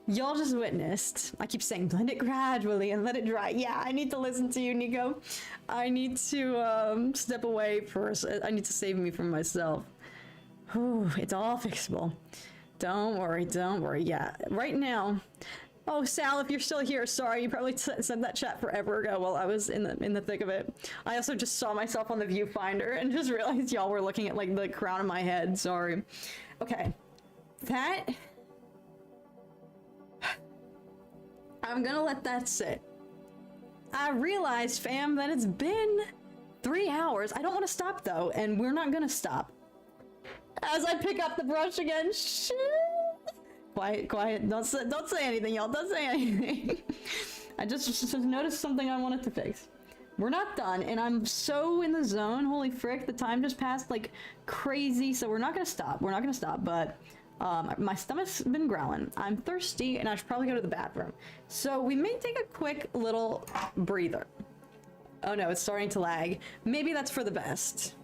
Y'all just witnessed. I keep saying blend it gradually and let it dry. Yeah, I need to listen to you, Nico. I need to step away first. I need to save me from myself. Whew, it's all fixable. Don't worry, don't worry. Yeah, right now. Oh, Sal, if you're still here, sorry, you probably sent that chat forever ago while I was in the thick of it. I also just saw myself on the viewfinder and just realized y'all were looking at like the crown of my head. Sorry. Okay, that. I'm gonna let that sit. I realized, fam, that it's been 3 hours. I don't want to stop though, and we're not gonna stop. As I pick up the brush again, shh. Quiet, quiet. Don't say anything, y'all. Don't say anything. I just noticed something I wanted to fix. We're not done, and I'm so in the zone. Holy frick, the time just passed like crazy. So we're not gonna stop. We're not gonna stop, but. My stomach's been growling. I'm thirsty and I should probably go to the bathroom. So we may take a quick little breather. Oh no, it's starting to lag. Maybe that's for the best.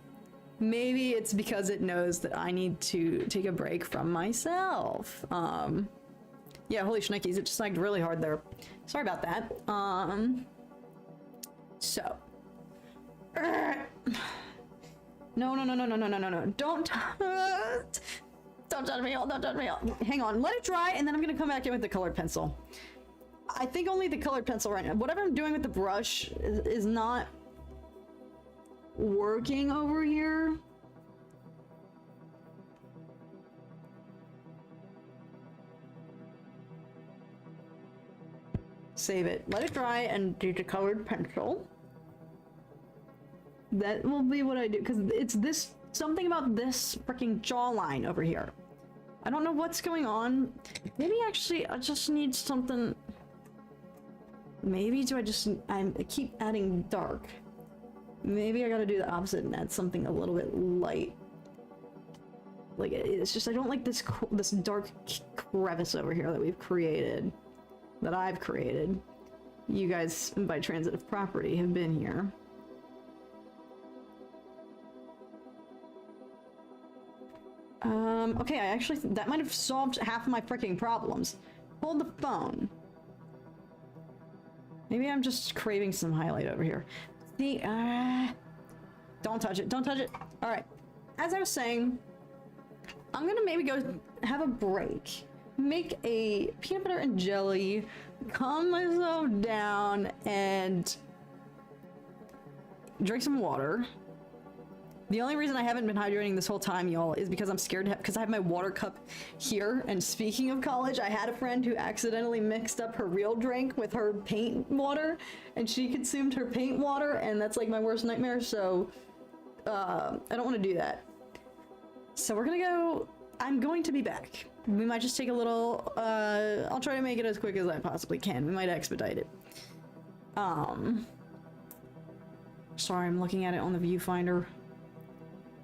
Maybe it's because it knows that I need to take a break from myself. Yeah, holy shnikes, it just lagged really hard there. Sorry about that. So. No. Don't touch me, don't touch me. Hang on, let it dry, and then I'm gonna come back in with the colored pencil. I think only the colored pencil right now. Whatever I'm doing with the brush is not working over here. Save it, let it dry, and do the colored pencil. That will be what I do, because it's this, something about this freaking jawline over here. I don't know what's going on. Maybe actually I just need something. Maybe I keep adding dark. Maybe I gotta do the opposite and add something a little bit light. Like, it's just, I don't like this dark crevice over here that we've created. That I've created. You guys, by transitive property, have been here. Okay, that might have solved half of my freaking problems. Hold the phone. Maybe I'm just craving some highlight over here. See, don't touch it, don't touch it. All right, as I was saying, I'm gonna maybe go have a break, make a peanut butter and jelly, calm myself down, and drink some water. The only reason I haven't been hydrating this whole time, y'all, is because I'm scared to because I have my water cup here. And speaking of college, I had a friend who accidentally mixed up her real drink with her paint water, and she consumed her paint water, and that's like my worst nightmare. So I don't want to do that. So we're gonna go. I'm going to be back. We might just take a little. I'll try to make it as quick as I possibly can. We might expedite it. Sorry, I'm looking at it on the viewfinder.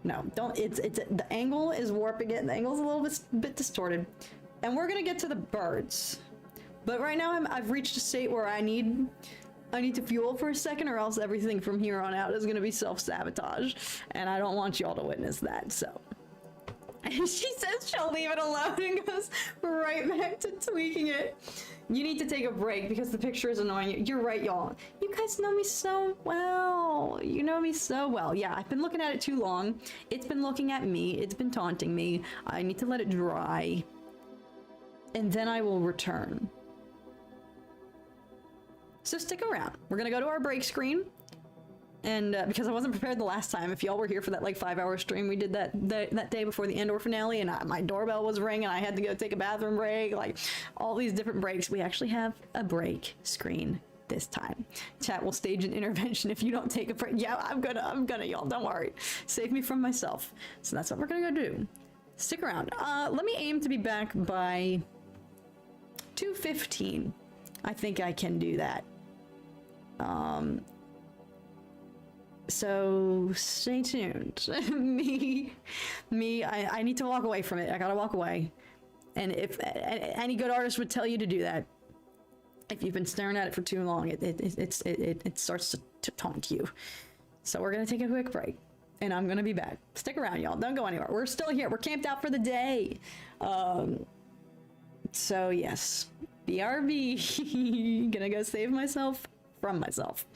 No, don't, the angle is warping it, and the angle's a little bit distorted. And we're gonna get to the birds. But right now I've reached a state where I need to fuel for a second, or else everything from here on out is gonna be self-sabotage. And I don't want y'all to witness that, so. And she says she'll leave it alone and goes right back to tweaking it. You need to take a break because the picture is annoying you. You're right, y'all. You guys know me so well. You know me so well. Yeah, I've been looking at it too long. It's been looking at me. It's been taunting me. I need to let it dry. And then I will return. So stick around. We're gonna go to our break screen. And because I wasn't prepared the last time. If y'all were here for that like 5-hour stream we did that day before the Andor finale, and my doorbell was ringing, I had to go take a bathroom break, like all these different breaks. We actually have a break screen this time. Chat will stage an intervention if you don't take a break. Yeah, I'm gonna, y'all, don't worry. Save me from myself. So that's what we're gonna go do. Stick around. Let me aim to be back by 2:15. I think I can do that. So stay tuned. I need to walk away from it. I gotta walk away. And if any good artist would tell you to do that, if you've been staring at it for too long, it starts to taunt you. So we're gonna take a quick break, and I'm gonna be back. Stick around, y'all. Don't go anywhere. We're still here. We're camped out for the day. So yes, BRB. Gonna go save myself from myself.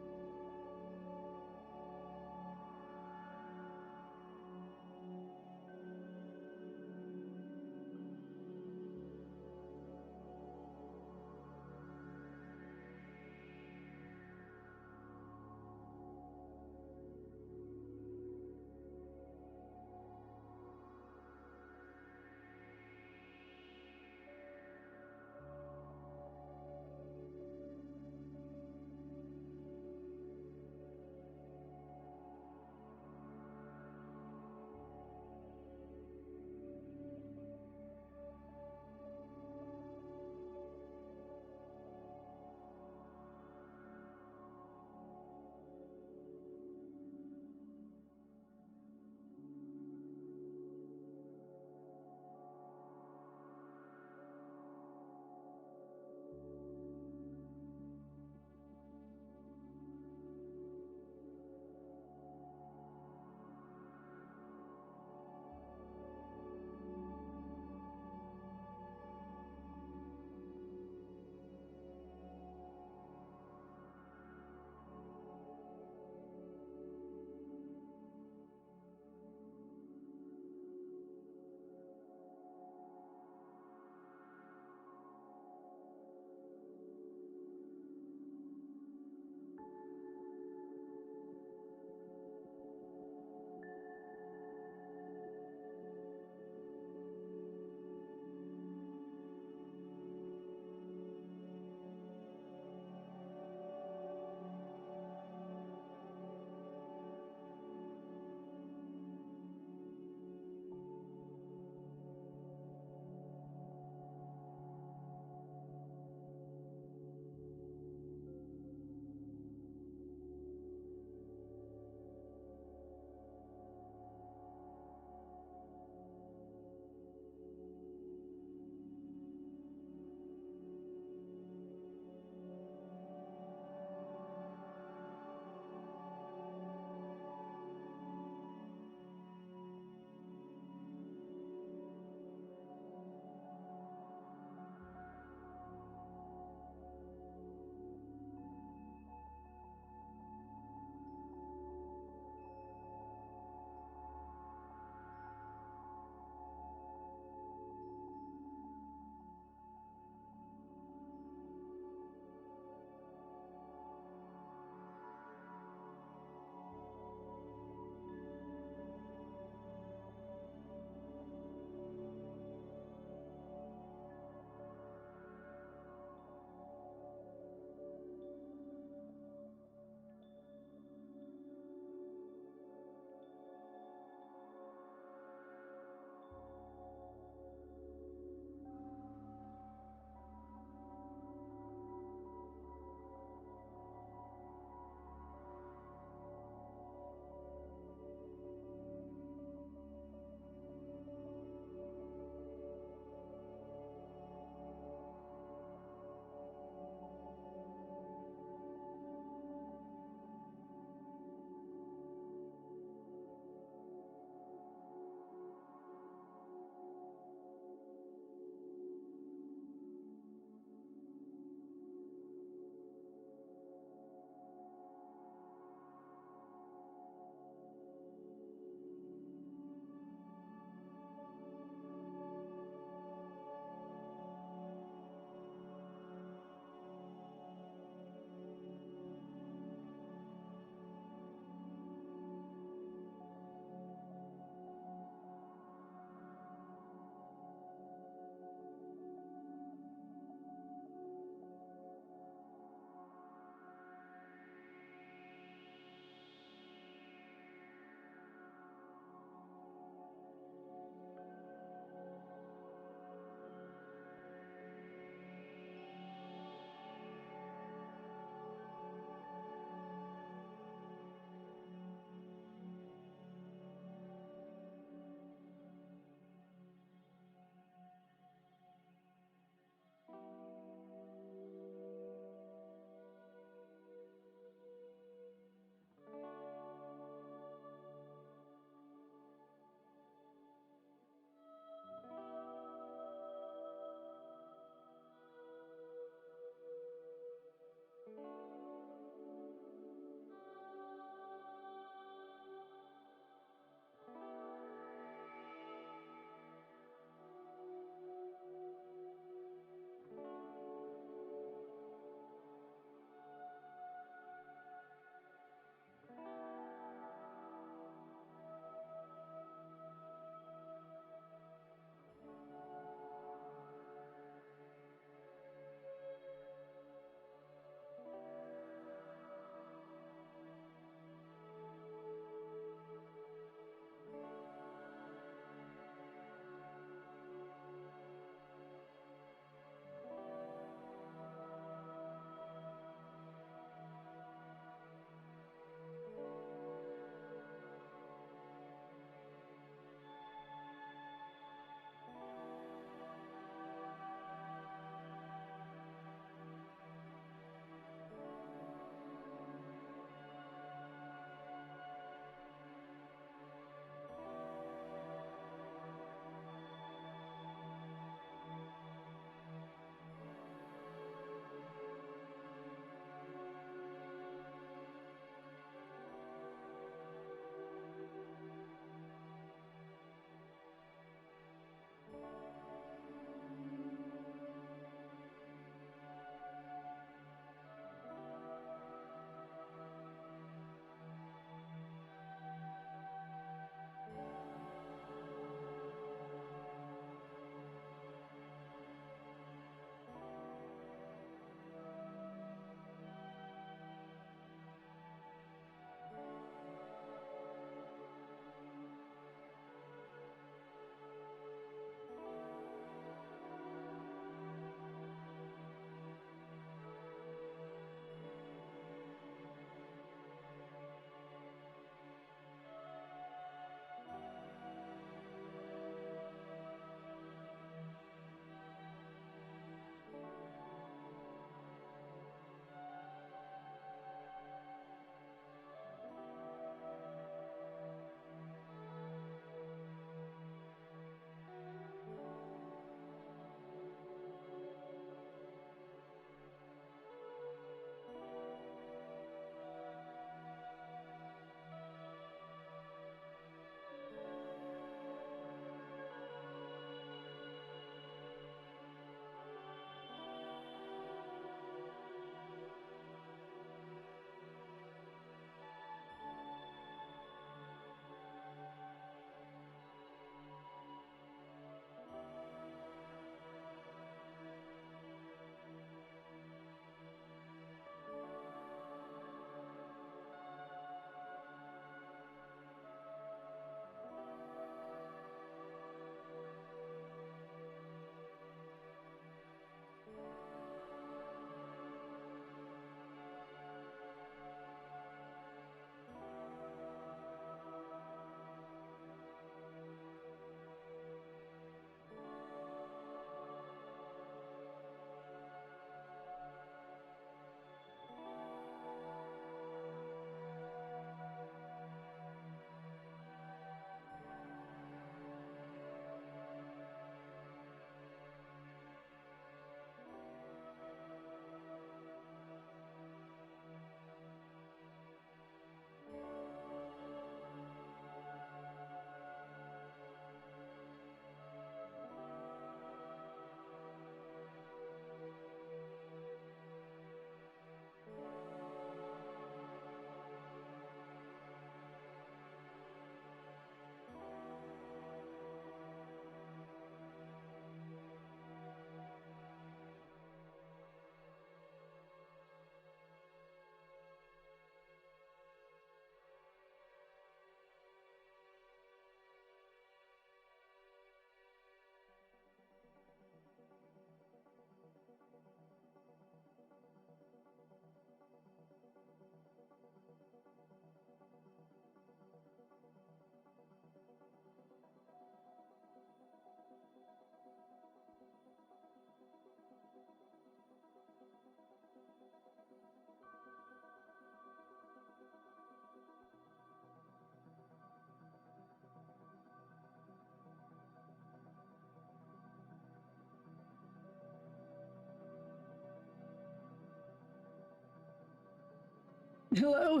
Hello?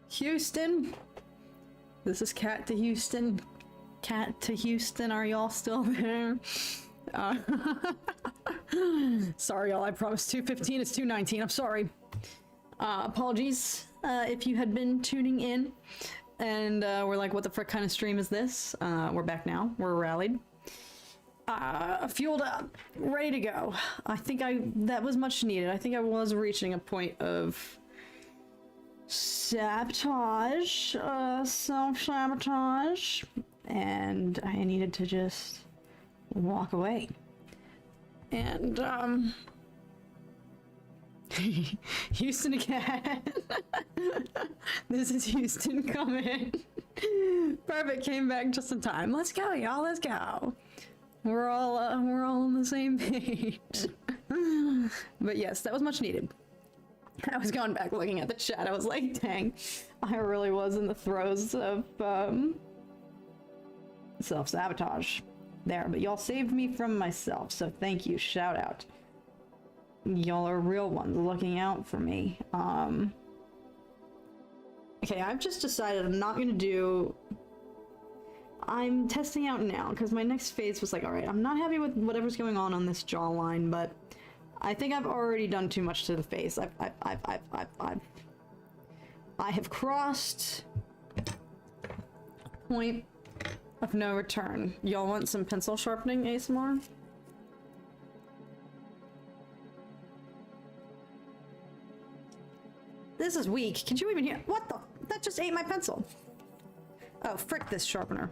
Houston? This is Cat to Houston. Cat to Houston, are y'all still there? Sorry y'all, I promised 2:15, it's 2:19, I'm sorry. Apologies if you had been tuning in and we're like, what the frick kind of stream is this? We're back now, we're rallied. Fueled up, ready to go. I think that was much needed. I think I was reaching a point of sabotage, self-sabotage, and I needed to just walk away. And, Houston again. This is Houston coming. Perfect, came back just in time. Let's go, y'all, let's go. We're all on the same page. But yes, that was much needed. I was going back looking at the chat. I was like, dang, I really was in the throes of self-sabotage there. But y'all saved me from myself, so thank you. Shout out. Y'all are real ones looking out for me. Okay, I've just decided I'm not gonna do... I'm testing out now, because my next phase was like, alright, I'm not happy with whatever's going on this jawline, but I think I've already done too much to the face. I have crossed point of no return. Y'all want some pencil sharpening ASMR? This is weak. Can you even hear? What the? That just ate my pencil. Oh, frick this sharpener.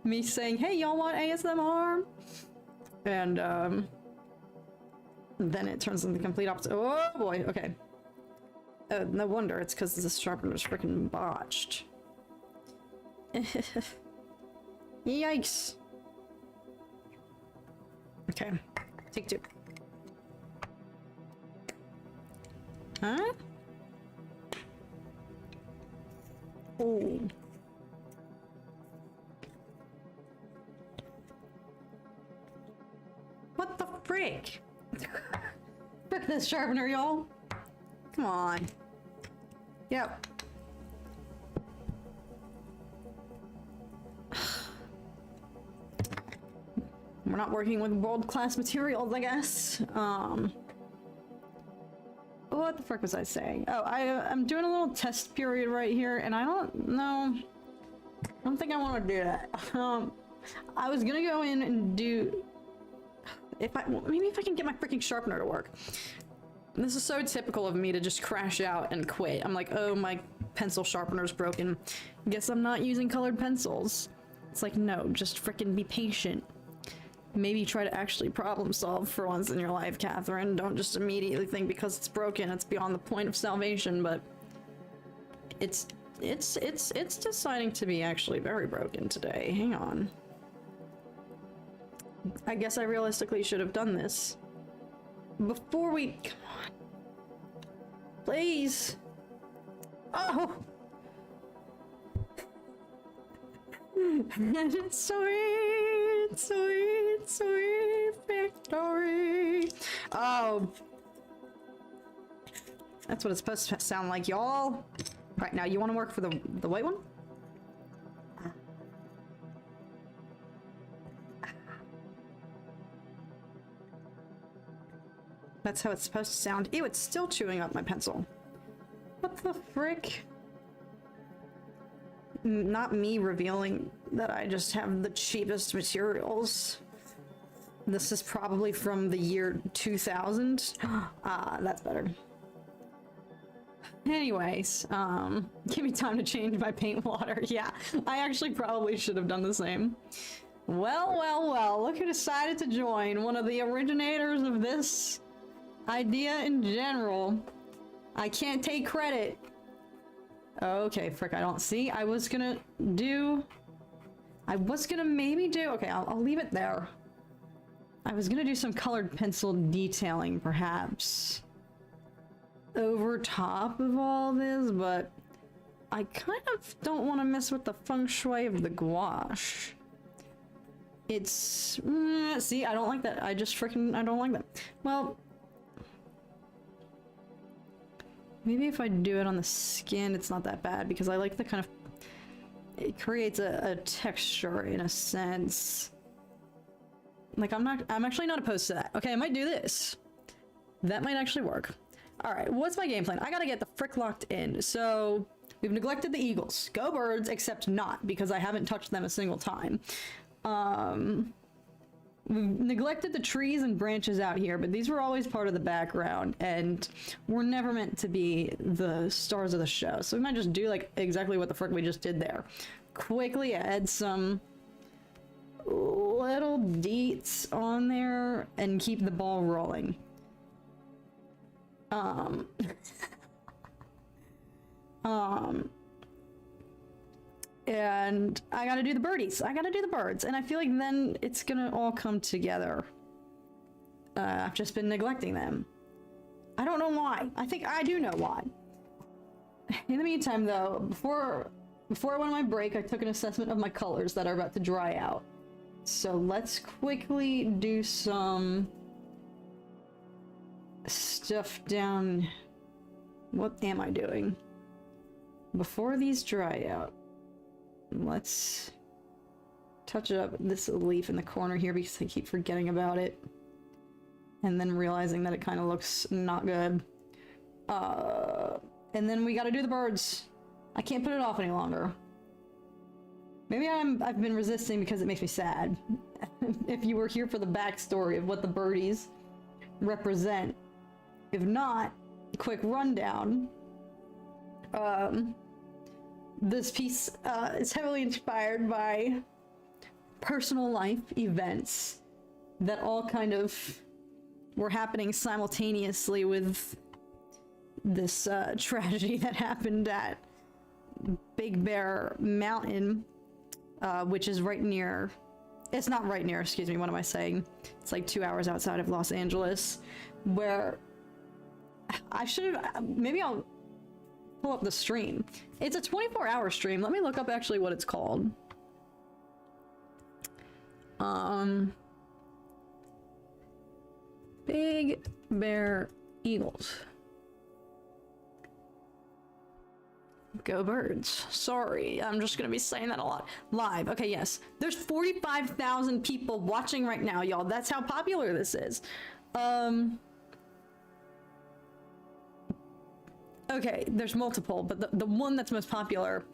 Me saying, hey, y'all want ASMR? And, then it turns into the complete opposite. Oh, boy, okay. No wonder, it's because this sharpener's freaking botched. Yikes. Okay, take two. Huh? Oh. What the frick? Frick this sharpener, y'all. Come on. Yep. We're not working with world-class materials, I guess. What the frick was I saying? Oh, I'm doing a little test period right here, and I don't know. I don't think I want to do that. I was gonna go in and do... maybe if I can get my freaking sharpener to work. This is so typical of me to just crash out and quit. I'm like, oh, my pencil sharpener's broken. Guess I'm not using colored pencils. It's like, no, just freaking be patient. Maybe try to actually problem solve for once in your life, Catherine. Don't just immediately think because it's broken, it's beyond the point of salvation, but it's deciding to be actually very broken today. Hang on. I guess I realistically should have done this before we... Come on. Please. Oh! Sweet, sweet, sweet victory. Oh. That's what it's supposed to sound like, y'all. Right, now, you want to work for the white one? That's how it's supposed to sound. Ew, it's still chewing up my pencil. What the frick? Not me revealing that I just have the cheapest materials. This is probably from the year 2000. That's better. Anyways, give me time to change my paint water. Yeah, I actually probably should have done the same. Well, well, well, look who decided to join. One of the originators of this idea in general. I can't take credit. Okay, frick, I don't see. I was gonna maybe do... Okay, I'll leave it there. I was gonna do some colored pencil detailing, perhaps, over top of all this, but I kind of don't want to mess with the feng shui of the gouache. It's... see, I don't like that. I don't like that. Well, Maybe if I do it on the skin, it's not that bad, because I like the kind of... It creates a texture, in a sense. Like, I'm actually not opposed to that. Okay, I might do this. That might actually work. Alright, what's my game plan? I gotta get the frick locked in. So, we've neglected the eagles. Go birds, except not, because I haven't touched them a single time. We've neglected the trees and branches out here, but these were always part of the background, and were never meant to be the stars of the show. So we might just do, like, exactly what the frick we just did there. Quickly add some little deets on there, and keep the ball rolling. And I gotta do the birdies. I gotta do the birds. And I feel like then it's gonna all come together. I've just been neglecting them. I don't know why. I think I do know why. In the meantime, though, before I went on my break, I took an assessment of my colors that are about to dry out. So let's quickly do some stuff down... What am I doing? Before these dry out. Let's touch up this leaf in the corner here, because I keep forgetting about it. And then realizing that it kind of looks not good. And then we gotta do the birds. I can't put it off any longer. Maybe I've been resisting because it makes me sad. If you were here for the backstory of what the birdies represent. If not, quick rundown. This piece is heavily inspired by personal life events that all kind of were happening simultaneously with this tragedy that happened at Big Bear Mountain, which is right near... It's not right near, excuse me, what am I saying? It's like 2 hours outside of Los Angeles, where I should have... Maybe I'll pull up the stream. It's a 24-hour stream. Let me look up actually what it's called. Big Bear Eagles. Go birds. Sorry, I'm just gonna be saying that a lot. Live. Okay, yes. There's 45,000 people watching right now, y'all. That's how popular this is. Okay, there's multiple, but the one that's most popular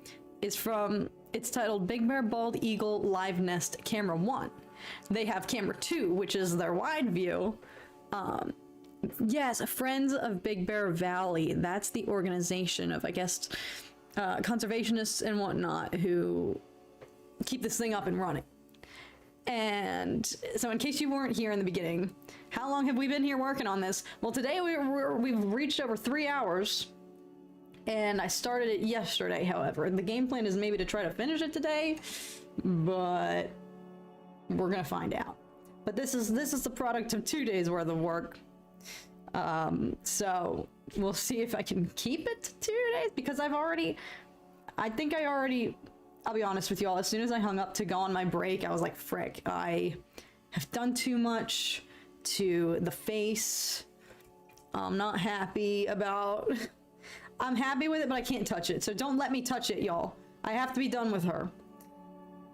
is from, it's titled Big Bear Bald Eagle Live Nest Camera 1. They have Camera 2, which is their wide view. Yes, Friends of Big Bear Valley. That's the organization of, I guess, conservationists and whatnot who keep this thing up and running. And so in case you weren't here in the beginning, how long have we been here working on this? Well, today we've reached over 3 hours. And I started it yesterday, however. The game plan is maybe to try to finish it today, but we're gonna find out. But this is the product of 2 days worth of work. So we'll see if I can keep it to 2 days, because I'll be honest with y'all, as soon as I hung up to go on my break, I was like, frick, I have done too much to the face. I'm not happy about... I'm happy with it, but I can't touch it. So don't let me touch it, y'all. I have to be done with her.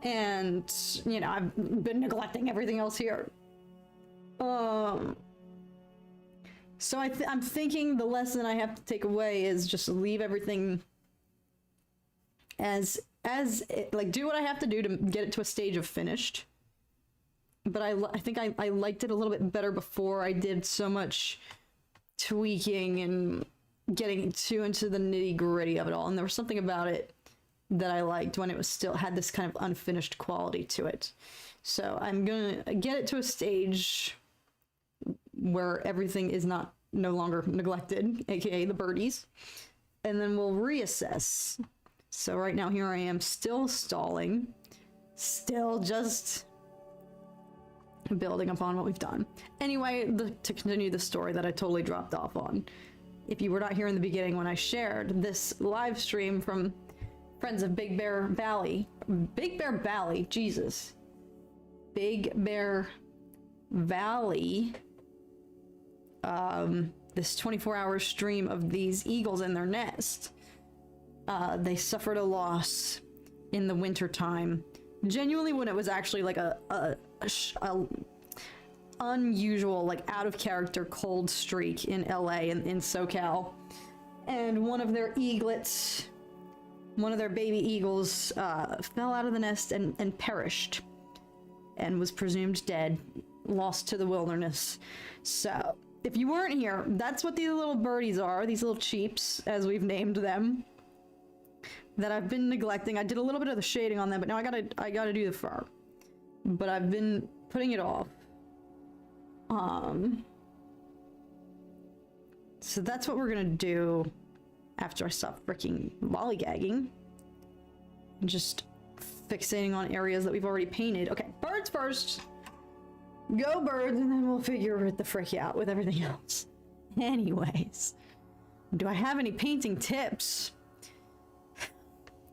And, you know, I've been neglecting everything else here. So I'm thinking the lesson I have to take away is just leave everything as like, do what I have to do to get it to a stage of finished. But I think I liked it a little bit better before I did so much tweaking and getting too into the nitty-gritty of it all. And there was something about it that I liked when it was still had this kind of unfinished quality to it. So I'm gonna get it to a stage where everything is no longer neglected, aka the birdies, and then we'll reassess. So right now here I am, still stalling, still just building upon what we've done. Anyway, to continue the story that I totally dropped off on. If you were not here in the beginning when I shared this live stream from Friends of Big Bear Valley. Big Bear Valley, Jesus. Big Bear Valley this 24-hour stream of these eagles in their nest. They suffered a loss in the winter time, genuinely when it was actually like a unusual, like out of character cold streak in LA and in SoCal. And one of their eaglets, one of their baby eagles, fell out of the nest and perished and was presumed dead, lost to the wilderness. So if you weren't here, that's what these little birdies are, these little cheeps, as we've named them, that I've been neglecting. I did a little bit of the shading on them, but now I gotta do the fur. But I've been putting it off. So that's what we're gonna do after I stop freaking lollygagging. Just fixating on areas that we've already painted. Okay, birds first. Go birds, and then we'll figure the frick out with everything else. Anyways, do I have any painting tips?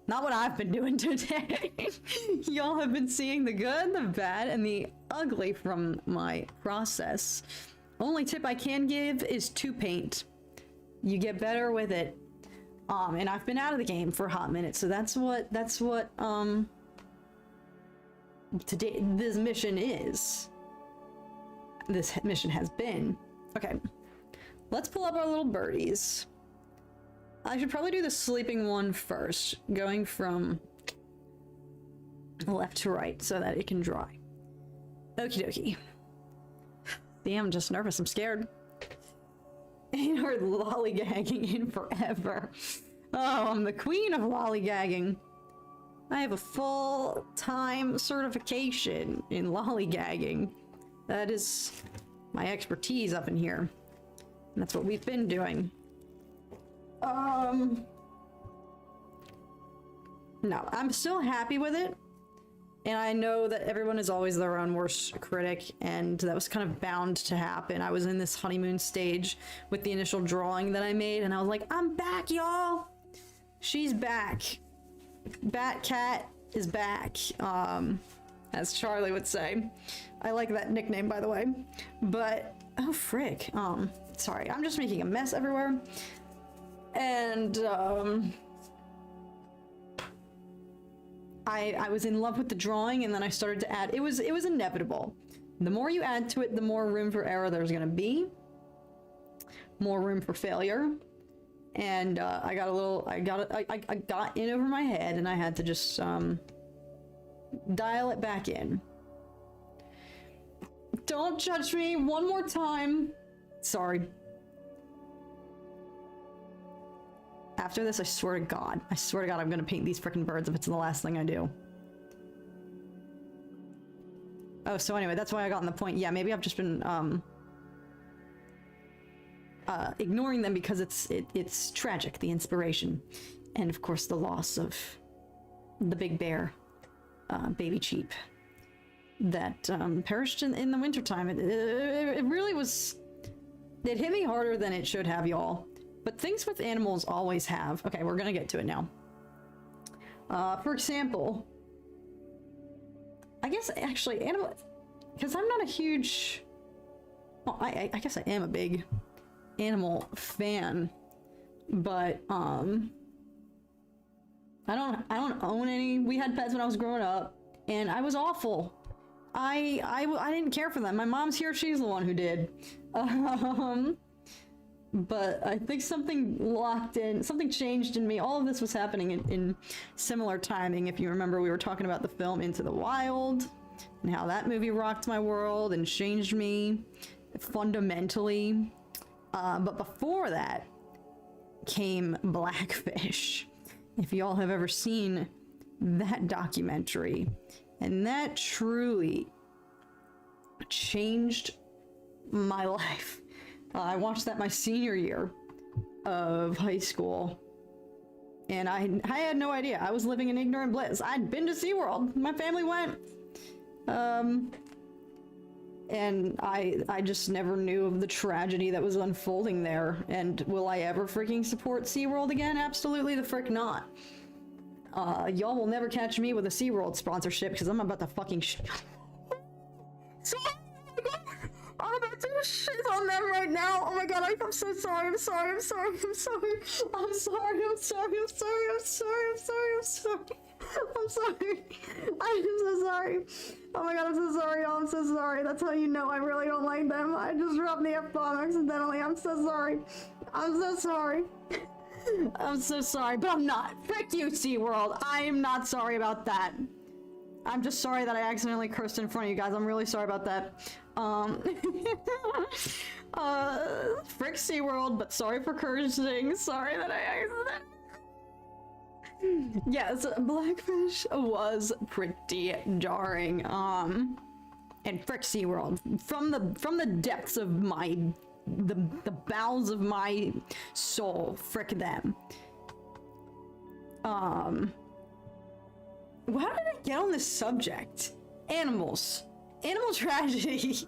Not what I've been doing today. Y'all have been seeing the good, the bad, and the ugly from my process. Only tip I can give is to paint. You get better with it. And I've been out of the game for a hot minute, so that's what today this mission is. This mission has been. Okay, let's pull up our little birdies. I should probably do the sleeping one first, going from left to right so that it can dry. Okie dokie. See, I'm just nervous. I'm scared. Ain't heard lollygagging in forever. Oh, I'm the queen of lollygagging. I have a full-time certification in lollygagging. That is my expertise up in here. And that's what we've been doing. No, I'm still happy with it. And I know that everyone is always their own worst critic, and that was kind of bound to happen. I was in this honeymoon stage with the initial drawing that I made, and I was like, I'm back, y'all! She's back. Bat Cat is back, as Charlie would say. I like that nickname, by the way. But, oh frick, sorry, I'm just making a mess everywhere. And, I was in love with the drawing, and then I started to add. It was inevitable. The more you add to it, the more room for error there's gonna be. More room for failure. And I got in over my head, and I had to just dial it back in. Don't judge me one more time. Sorry. After this, I swear to God, I'm gonna paint these frickin' birds if it's the last thing I do. Oh, so anyway, that's why I got on the point. Yeah, maybe I've just been, ignoring them because it's tragic, the inspiration. And of course, the loss of the big bear, baby cheap, that, perished in the wintertime. It really was, it hit me harder than it should have, y'all. But things with animals always have. Okay, we're gonna get to it now. For example, I guess actually animal, because I'm not a huge, well, I guess I am a big animal fan, but I don't own any. We had pets when I was growing up, and I was awful. I didn't care for them. My mom's here; she's the one who did. But I think something locked in, something changed in me. All of this was happening in similar timing. If you remember, we were talking about the film Into the Wild and how that movie rocked my world and changed me fundamentally. But before that came Blackfish. If y'all have ever seen that documentary, and that truly changed my life. I watched that my senior year of high school, and I had no idea. I was living in ignorant bliss. I'd been to SeaWorld. My family went. And I just never knew of the tragedy that was unfolding there. And will I ever freaking support SeaWorld again? Absolutely the frick not. Y'all will never catch me with a SeaWorld sponsorship because I'm about to fucking I'm about to do shit on them right now. Oh my god, I'm so sorry. I'm sorry. I'm sorry. I'm sorry. I'm sorry. I'm sorry. I'm sorry. I'm sorry. I'm sorry. I'm sorry. I'm sorry. I'm so sorry. Oh my god, I'm so sorry, y'all. I'm so sorry. That's how you know I really don't like them. I just dropped the F-bomb accidentally. I'm so sorry. I'm so sorry. I'm so sorry, but I'm not. Frick you, SeaWorld. I am not sorry about that. I'm just sorry that I accidentally cursed in front of you guys. I'm really sorry about that. Frick SeaWorld, but sorry for cursing. Sorry that I accidentally... Yes, Blackfish was pretty jarring. And frick SeaWorld, from the depths of my the bowels of my soul, frick them. How did I get on this subject? Animals. Animal tragedy.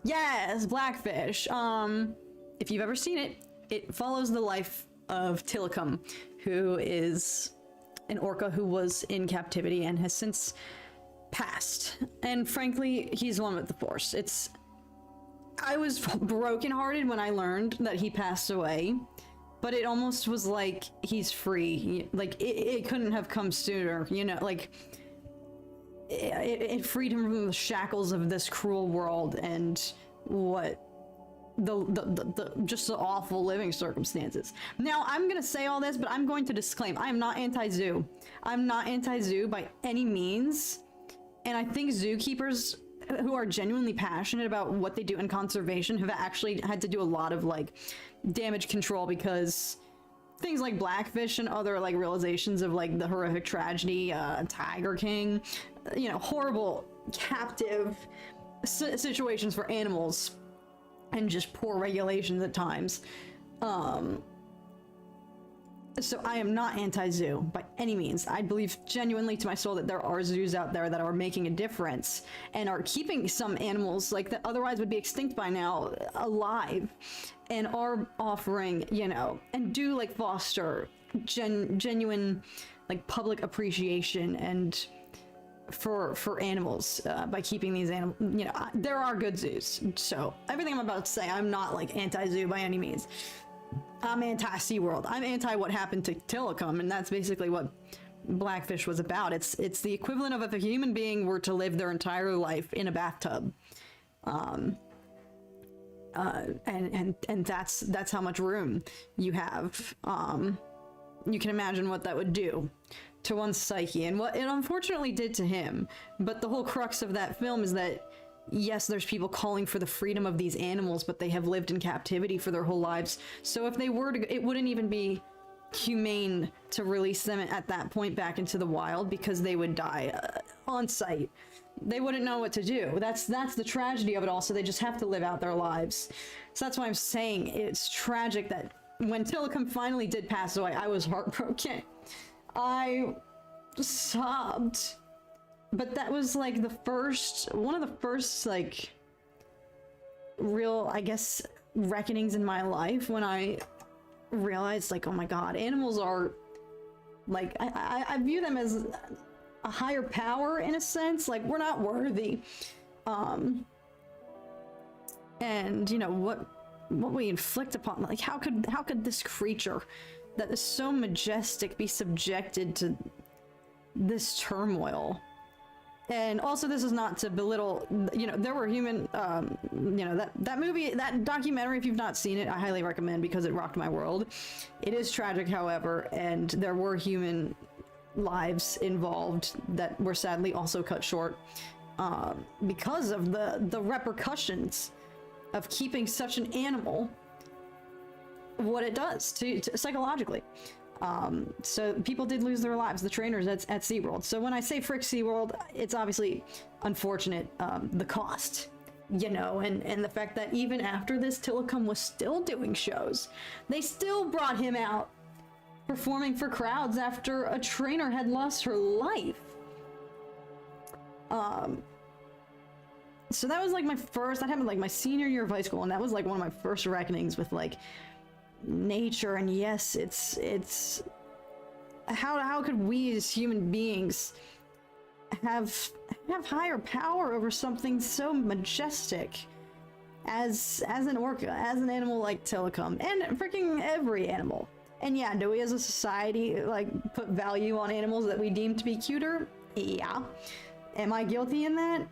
Yes, Blackfish. If you've ever seen it, it follows the life of Tilikum, who is an orca who was in captivity and has since passed. And frankly, he's one with the Force. I was brokenhearted when I learned that he passed away, but it almost was like he's free. Like, it couldn't have come sooner, you know, like, it freed him from the shackles of this cruel world and what just the awful living circumstances. Now, I'm gonna say all this, but I'm going to disclaim, I am not anti-zoo. I'm not anti-zoo by any means, and I think zookeepers who are genuinely passionate about what they do in conservation have actually had to do a lot of, like, damage control, because things like Blackfish and other, like, realizations of, like, the horrific tragedy, Tiger King, you know, horrible captive situations for animals, and just poor regulations at times. So I am not anti-zoo by any means. I believe genuinely to my soul that there are zoos out there that are making a difference and are keeping some animals like that otherwise would be extinct by now alive, and are offering, you know, and do like foster genuine like public appreciation and for animals by keeping these animals, you know, there are good zoos. So everything I'm about to say, I'm not like anti-zoo by any means. I'm anti-SeaWorld. I'm anti what happened to Tilikum, and that's basically what Blackfish was about. It's the equivalent of if a human being were to live their entire life in a bathtub. And that's how much room you have. You can imagine what that would do to one's psyche, and what it unfortunately did to him. But the whole crux of that film is that, yes, there's people calling for the freedom of these animals, but they have lived in captivity for their whole lives. So if they were to, it wouldn't even be humane to release them at that point back into the wild, because they would die on sight. They wouldn't know what to do. That's the tragedy of it all. So they just have to live out their lives. So that's why I'm saying it's tragic that when Tilikum finally did pass away, I was heartbroken. I sobbed. But that was like one of the first like real, I guess, reckonings in my life, when I realized, like, oh my god, animals are like, I view them as a higher power in a sense. Like, we're not worthy. And you know what we inflict upon, like, how could this creature that is so majestic be subjected to this turmoil? And also, this is not to belittle, you know, there were human, you know, that movie, that documentary, if you've not seen it, I highly recommend, because it rocked my world. It is tragic, however, and there were human lives involved that were sadly also cut short because of the repercussions of keeping such an animal, what it does to psychologically. So people did lose their lives, the trainers at SeaWorld. So when I say frick SeaWorld, it's obviously unfortunate, the cost, you know, and the fact that even after this, Tilikum was still doing shows. They still brought him out performing for crowds after a trainer had lost her life. So that was like that happened like my senior year of high school, and that was like one of my first reckonings with like nature. And yes, it's how could we as human beings have higher power over something so majestic as an orca, as an animal like Telecom, and freaking every animal. And yeah, do we as a society like put value on animals that we deem to be cuter? Yeah. Am I guilty in that?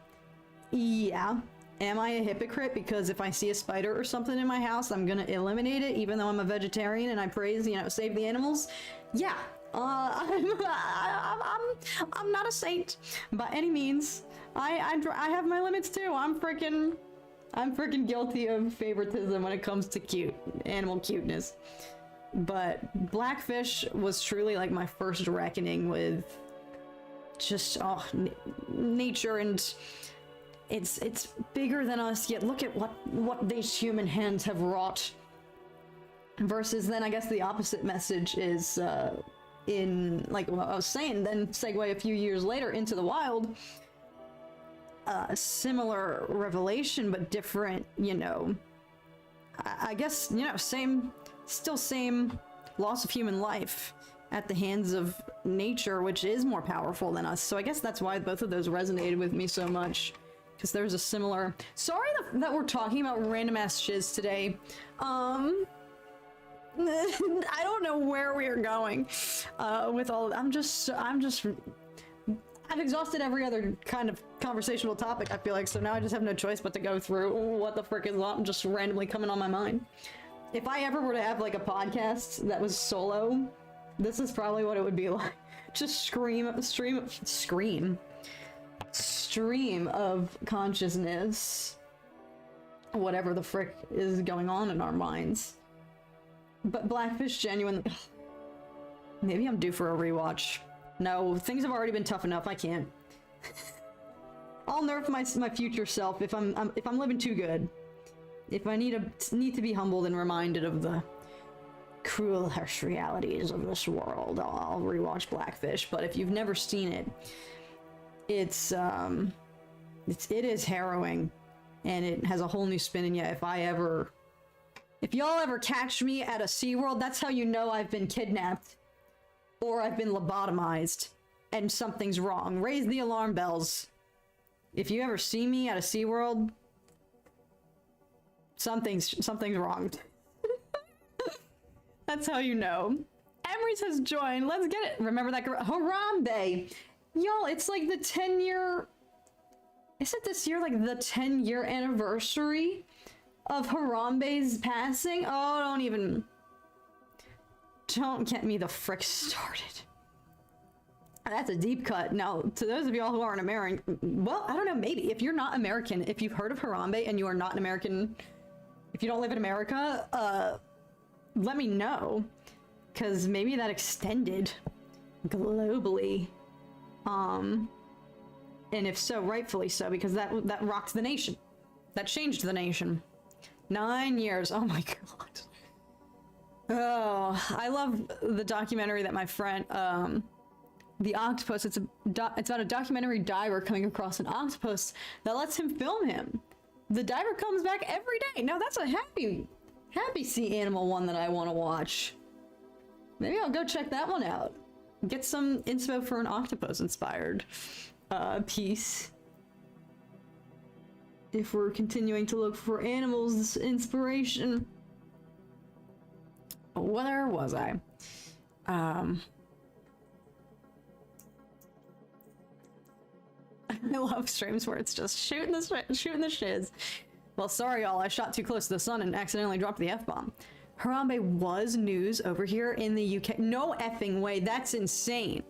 Yeah. Am I a hypocrite because if I see a spider or something in my house, I'm gonna eliminate it even though I'm a vegetarian and I praise, you know, save the animals? Yeah. I'm not a saint by any means. I have my limits too. I'm freaking guilty of favoritism when it comes to animal cuteness. But Blackfish was truly like my first reckoning with just nature, and it's bigger than us, yet look at what these human hands have wrought. Versus then I guess the opposite message is in, like what I was saying, then segue a few years later into the wild. Similar revelation, but different, you know, I guess, you know, same loss of human life at the hands of nature, which is more powerful than us. So I guess that's why both of those resonated with me so much, because there's a similar... Sorry that we're talking about random ass shiz today. I don't know where we are going with all... I've exhausted every other kind of conversational topic, I feel like, so now I just have no choice but to go through what the frick is just randomly coming on my mind. If I ever were to have like a podcast that was solo, this is probably what it would be like. Just stream of consciousness, whatever the frick is going on in our minds. But Blackfish genuinely... Maybe I'm due for a rewatch. No, things have already been tough enough. I can't. I'll nerf my future self if I'm living too good. If I need to be humbled and reminded of the cruel, harsh realities of this world, I'll rewatch Blackfish. But if you've never seen it, it is harrowing, and it has a whole new spin. And yeah, if y'all ever catch me at a SeaWorld, that's how you know I've been kidnapped. Or I've been lobotomized, and something's wrong. Raise the alarm bells. If you ever see me at a SeaWorld, something's wrong. That's how you know. Emery has joined. Let's get it. Remember that girl? Harambe! Y'all, it's like the 10-year... Is it this year, like the 10-year anniversary of Harambe's passing? Oh, don't get me the frick started. That's a deep cut. Now, to those of y'all who aren't American, well, I don't know, maybe. If you're not American, if you've heard of Harambe and you are not an American, if you don't live in America, let me know. Because maybe that extended globally. And if so, rightfully so, because that rocked the nation. That changed the nation. 9 years. Oh my god. Oh, I love the documentary that my friend, the octopus, it's about a documentary diver coming across an octopus that lets him film him. The diver comes back every day. Now that's a happy sea animal one that I want to watch. Maybe I'll go check that one out. Get some inspo for an octopus inspired piece. If we're continuing to look for animals inspiration. Where was I? I love streams where it's just shooting the shiz. Well, sorry y'all, I shot too close to the sun and accidentally dropped the F-bomb. Harambe was news over here in the UK. No effing way, that's insane.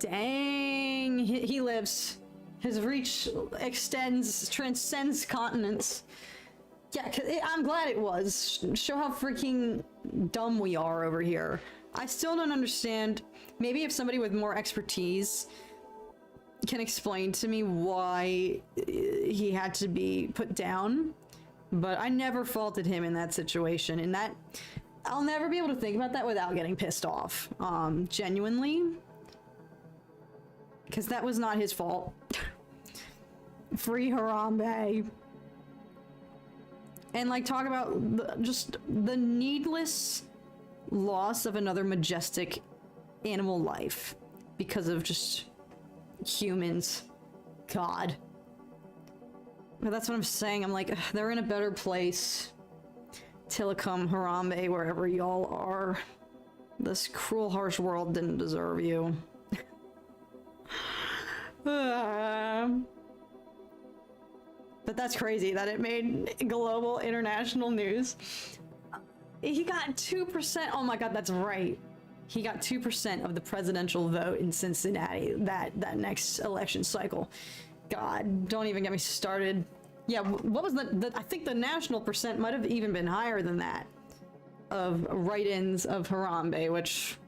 Dang, he lives. His reach transcends continents. Yeah, I'm glad it was. Show how freaking dumb we are over here. I still don't understand. Maybe if somebody with more expertise can explain to me why he had to be put down. But I never faulted him in that situation. And that, I'll never be able to think about that without getting pissed off. Genuinely. Because that was not his fault. Free Harambe. And like talk about just the needless loss of another majestic animal life because of just humans. God. But that's what I'm saying. I'm like, ugh, they're in a better place. Tilikum, Harambe, wherever y'all are. This cruel, harsh world didn't deserve you. But that's crazy that it made global international news. He got 2%. Oh my god, that's right. He got 2% of the presidential vote in Cincinnati that next election cycle. God, don't even get me started. Yeah, what was I think the national percent might have even been higher than that of write-ins of Harambe, which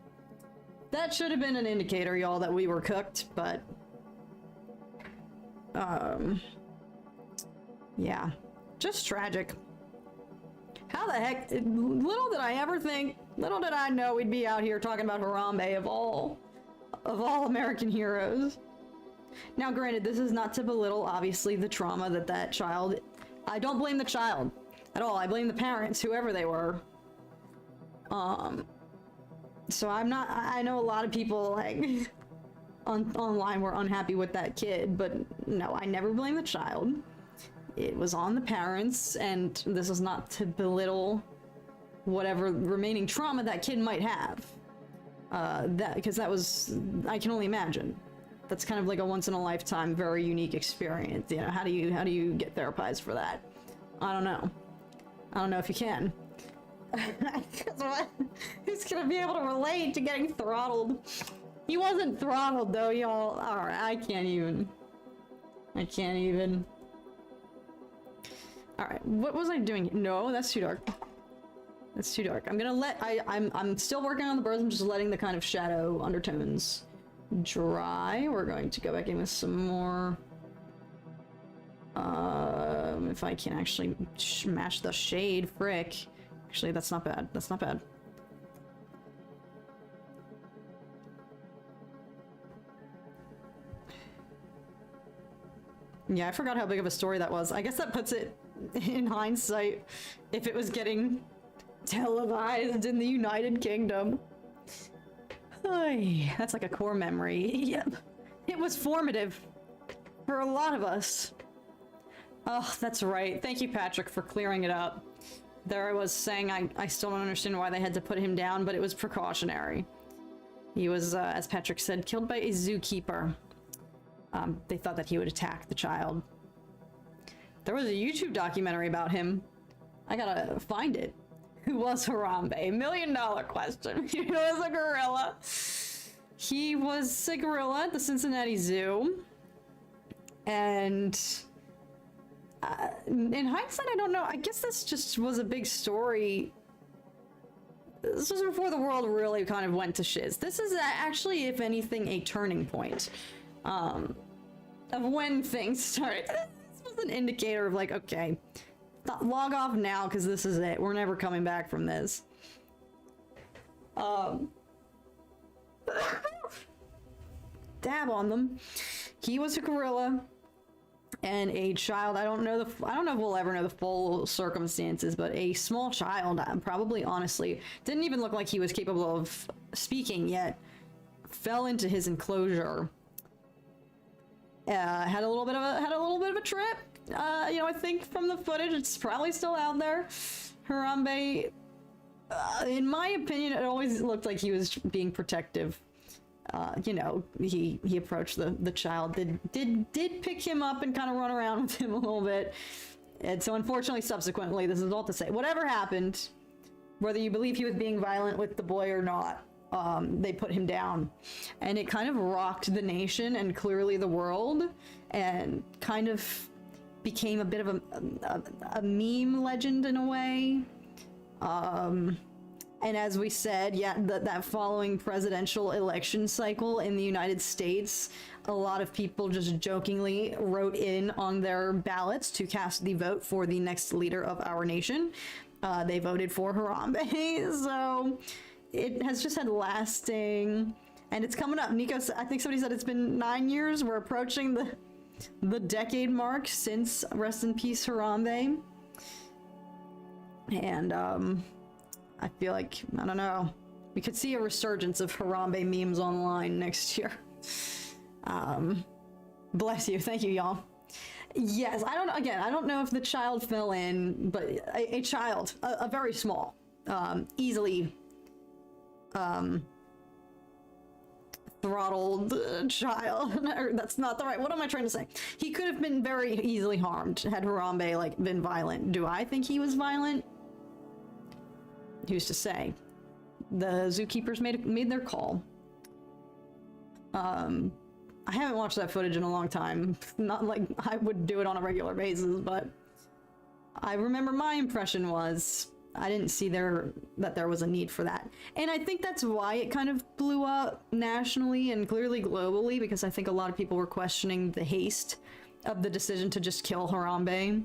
that should have been an indicator, y'all, that we were cooked, but yeah, just tragic. How the heck, little did I ever think, little did I know we'd be out here talking about Harambe of all American heroes. Now, granted, this is not to belittle, obviously, the trauma that child... I don't blame the child at all. I blame the parents, whoever they were. So I'm not... I know a lot of people, like, online were unhappy with that kid, but no, I never blame the child. It was on the parents, and this is not to belittle whatever remaining trauma that kid might have. Because that was... I can only imagine. That's kind of like a once-in-a-lifetime, very unique experience. You know, how do you get therapized for that? I don't know. I don't know if you can. Who's gonna be able to relate to getting throttled? He wasn't throttled though, y'all. Alright, I can't even. Alright, what was I doing? No, that's too dark. That's too dark. I'm gonna let... I'm still working on the birds. I'm just letting the kind of shadow undertones dry. We're going to go back in with some more. If I can actually match the shade, frick. Actually, that's not bad. That's not bad. Yeah, I forgot how big of a story that was. I guess that puts it in hindsight if it was getting televised in the United Kingdom. Oy, that's like a core memory. Yep. It was formative for a lot of us. Oh, that's right. Thank you, Patrick, for clearing it up. There I was saying I still don't understand why they had to put him down, but it was precautionary. He was, as Patrick said, killed by a zookeeper. They thought that he would attack the child. There was a YouTube documentary about him. I gotta find it. Who was Harambe? $1,000,000 question. He was a gorilla. He was a gorilla at the Cincinnati Zoo. And in hindsight, I don't know. I guess this just was a big story. This was before the world really kind of went to shiz. This is actually, if anything, a turning point of when things started. This was an indicator of like, okay, log off now because this is it. We're never coming back from this. Dab on them. He was a gorilla and a child. I don't know if we'll ever know the full circumstances, but a small child, probably honestly, didn't even look like he was capable of speaking yet, fell into his enclosure. Had a little bit of a trip. You know, I think from the footage, it's probably still out there. Harambe, in my opinion, it always looked like he was being protective. You know, he approached the child, did pick him up and kind of run around with him a little bit. And so unfortunately, subsequently, this is all to say, whatever happened, whether you believe he was being violent with the boy or not, they put him down. And it kind of rocked the nation and clearly the world, and kind of became a bit of a meme legend in a way. And as we said, yeah, that following presidential election cycle in the United States, a lot of people just jokingly wrote in on their ballots to cast the vote for the next leader of our nation. They voted for Harambe, so it has just had lasting, and it's coming up. Nico, I think somebody said it's been 9 years. We're approaching the decade mark since Rest in Peace Harambe. And I feel like, I don't know, we could see a resurgence of Harambe memes online next year. Bless you. Thank you, y'all. Yes, I don't know if the child fell in, but a child, a very small, easily throttled child. Or that's not the right, what am I trying to say? He could have been very easily harmed had Harambe, like, been violent. Do I think he was violent? Who's to say? The zookeepers made their call. I haven't watched that footage in a long time. Not like I would do it on a regular basis, but I remember my impression was I didn't see that there was a need for that. And I think that's why it kind of blew up nationally and clearly globally, because I think a lot of people were questioning the haste of the decision to just kill Harambe.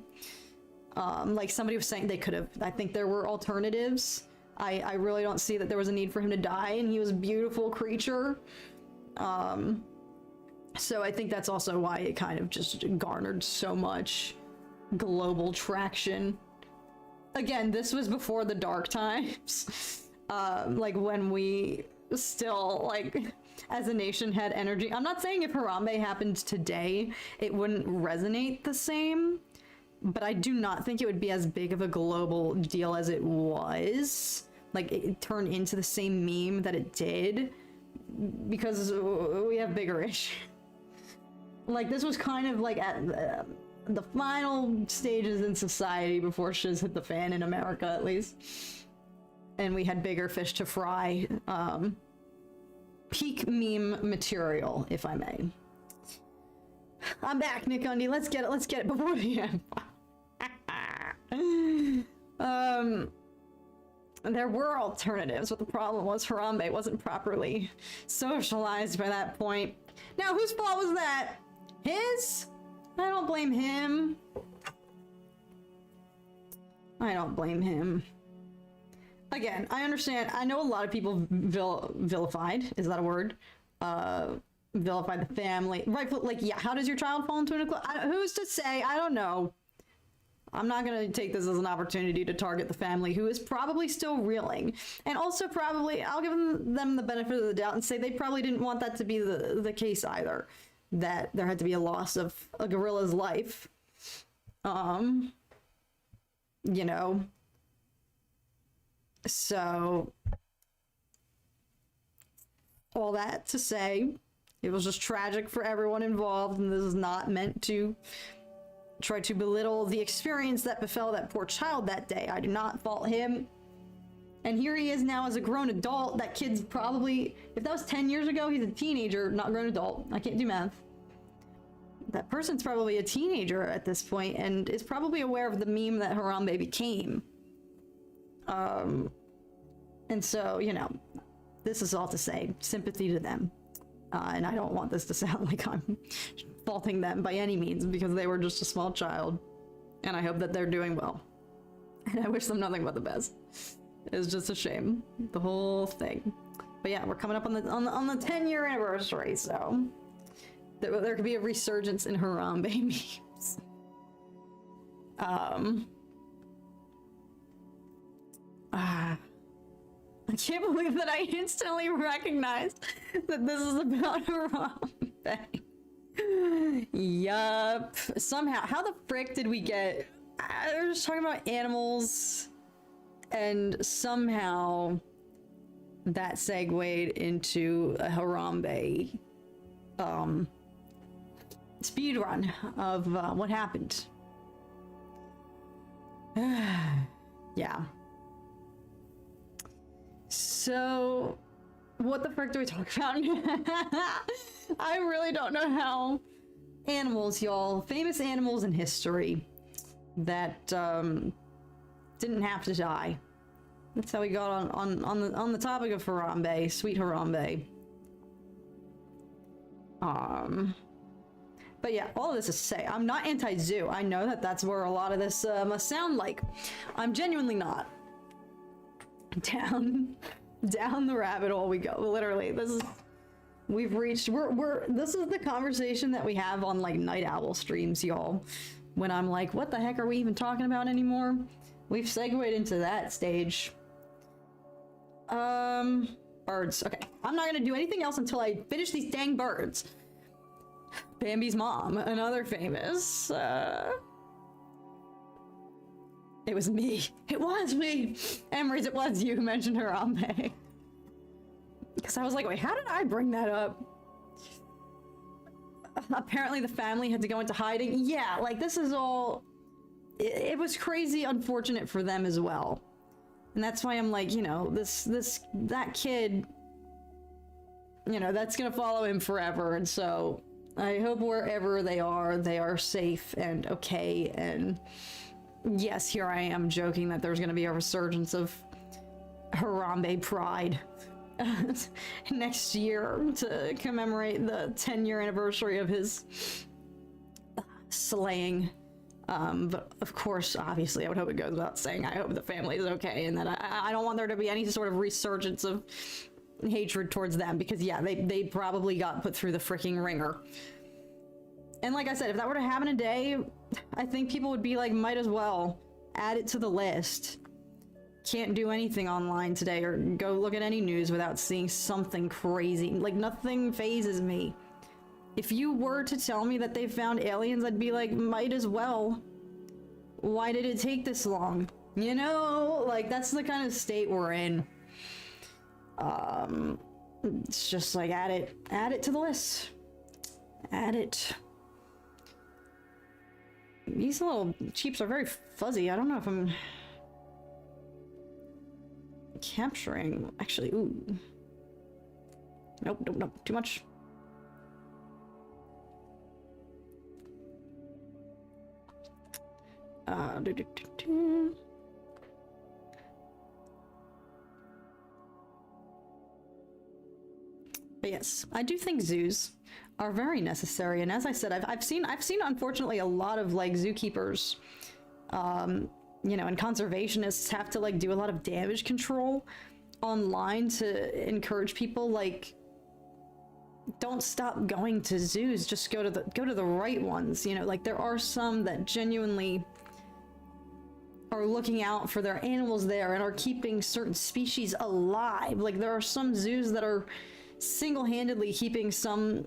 Like somebody was saying they could have, I think there were alternatives. I really don't see that there was a need for him to die, and he was a beautiful creature. So I think that's also why it kind of just garnered so much global traction. Again, this was before the dark times. Like when we still, like, as a nation had energy. I'm not saying if Harambe happened today, it wouldn't resonate the same, but I do not think it would be as big of a global deal as it was. Like, it turned into the same meme that it did, because we have bigger issues. Like, this was kind of like at the final stages in society before shiz hit the fan in America, at least. And we had bigger fish to fry. Peak meme material, if I may. I'm back, Nick Undy. Let's get it before the end. There were alternatives, but the problem was Harambe wasn't properly socialized by that point. Now, whose fault was that? His? I don't blame him. I don't blame him. Again, I understand. I know a lot of people vilified. Is that a word? Vilified the family. Right, like, yeah, how does your child fall into an eclipse? Who's to say? I don't know. I'm not going to take this as an opportunity to target the family, who is probably still reeling. And also probably, I'll give them the benefit of the doubt and say they probably didn't want that to be the case either. That there had to be a loss of a gorilla's life. You know. So, all that to say, it was just tragic for everyone involved, and this is not meant to try to belittle the experience that befell that poor child that day. I do not fault him. And here he is now as a grown adult. That kid's probably, if that was 10 years ago, he's a teenager, not a grown adult. I can't do math. That person's probably a teenager at this point and is probably aware of the meme that Harambe became. And so, you know, this is all to say, sympathy to them. And I don't want this to sound like I'm faulting them by any means, because they were just a small child. And I hope that they're doing well. And I wish them nothing but the best. It's just a shame, the whole thing. But yeah, we're coming up on the 10-year anniversary, so there could be a resurgence in Harambe memes. I can't believe that I instantly recognized that this is about Harambe. Yup. Somehow, how the frick did we get? We're just talking about animals, and somehow that segued into a Harambe speed run of what happened. Yeah. So, what the frick do we talk about? I really don't know how. Animals, y'all. Famous animals in history that didn't have to die. That's how we got on the topic of Harambe, sweet Harambe. But yeah, all of this is to say, I'm not anti-zoo. I know that that's where a lot of this must sound like. I'm genuinely not. Down the rabbit hole we go. Literally, this is this is the conversation that we have on like Night Owl streams, y'all. When I'm like, what the heck are we even talking about anymore? We've segued into that stage. Birds. Okay, I'm not gonna do anything else until I finish these dang birds. Bambi's mom, another famous. It was me. It was me. Emery's, it was you who mentioned Harambe. Because I was like, wait, how did I bring that up? Apparently the family had to go into hiding. Yeah, like this is all... It was crazy unfortunate for them as well. And that's why I'm like, you know, that kid, you know, that's gonna follow him forever. And so I hope wherever they are safe and okay. And yes, here I am joking that there's gonna be a resurgence of Harambe pride next year to commemorate the 10-year anniversary of his slaying. But of course, obviously, I would hope it goes without saying, I hope the family is okay, and that I don't want there to be any sort of resurgence of hatred towards them, because yeah, they probably got put through the freaking ringer. And like I said, if that were to happen today, I think people would be like, might as well add it to the list. Can't do anything online today or go look at any news without seeing something crazy. Like, nothing phases me. If you were to tell me that they found aliens, I'd be like, might as well. Why did it take this long? You know, like, that's the kind of state we're in. It's just like, add it to the list. Add it. These little cheeps are very fuzzy. I don't know if I'm capturing. Actually, ooh. Nope, too much. But yes, I do think zoos are very necessary, and as I said, I've seen unfortunately a lot of like zookeepers, you know, and conservationists have to like do a lot of damage control online to encourage people, like, don't stop going to zoos, just go to the right ones. You know, like, there are some that genuinely are looking out for their animals there and are keeping certain species alive. Like, there are some zoos that are single-handedly keeping some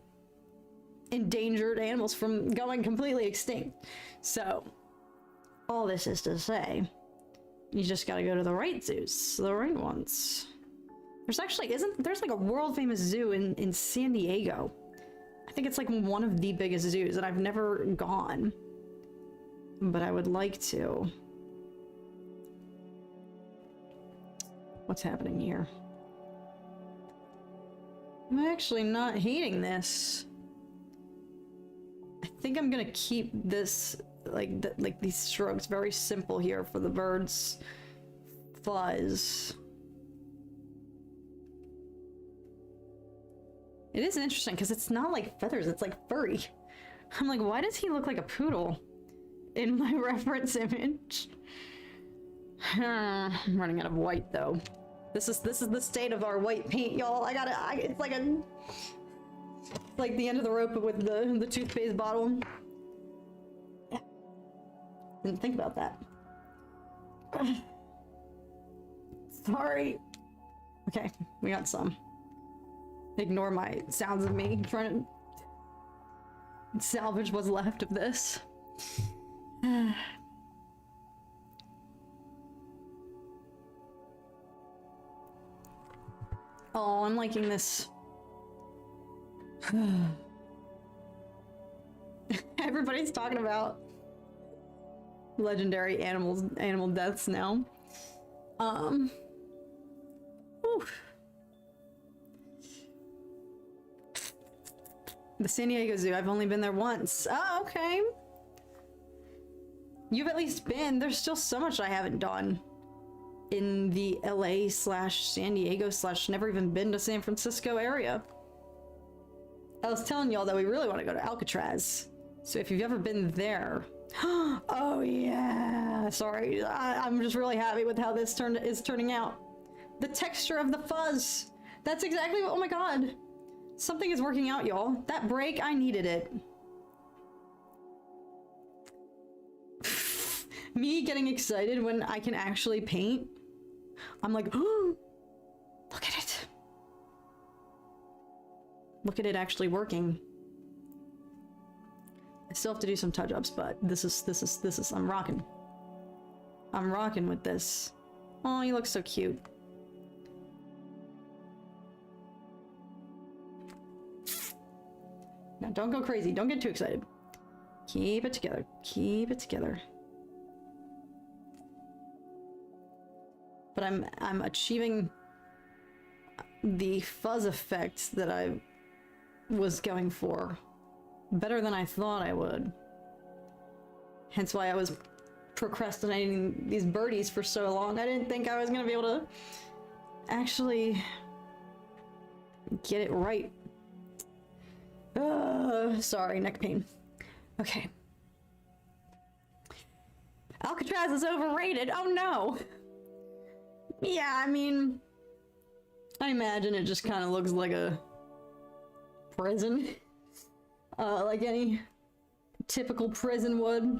endangered animals from going completely extinct. So all this is to say, you just gotta go to the right zoos, the right ones. There's actually, there's like a world famous zoo in San Diego. I think it's like one of the biggest zoos, and I've never gone, but I would like to. What's happening here? I'm actually not hating this. I think I'm gonna keep this, like these strokes very simple here for the bird's fuzz. It is interesting because it's not like feathers, it's like furry. I'm like, why does he look like a poodle in my reference image? I'm running out of white though. This is the state of our white paint, y'all. It's like the end of the rope with the toothpaste bottle. Didn't think about that. Sorry. Okay, we got some. Ignore my sounds of me trying to salvage what's left of this. Oh, I'm liking this. Everybody's talking about legendary animal deaths now. Whew. The San Diego Zoo, I've only been there once. Oh, okay. You've at least been. There's still so much I haven't done in the LA/San Diego/ never even been to San Francisco area. I was telling y'all that we really want to go to Alcatraz. So if you've ever been there, oh yeah, sorry, I'm just really happy with how this is turning out. The texture of the fuzz. That's exactly what, oh my god. Something is working out, y'all. That break, I needed it. Me getting excited when I can actually paint. I'm like, oh, look at it. Look at it actually working. I still have to do some touch-ups, but this is, I'm rocking. I'm rocking with this. Oh, you look so cute. Now, don't go crazy. Don't get too excited. Keep it together. Keep it together. But I'm achieving the fuzz effect that I was going for better than I thought I would. Hence why I was procrastinating these birdies for so long. I didn't think I was gonna be able to actually get it right. Sorry, neck pain. Okay. Alcatraz is overrated. Oh no. Yeah, I mean, I imagine it just kind of looks like a prison. Like any typical prison would.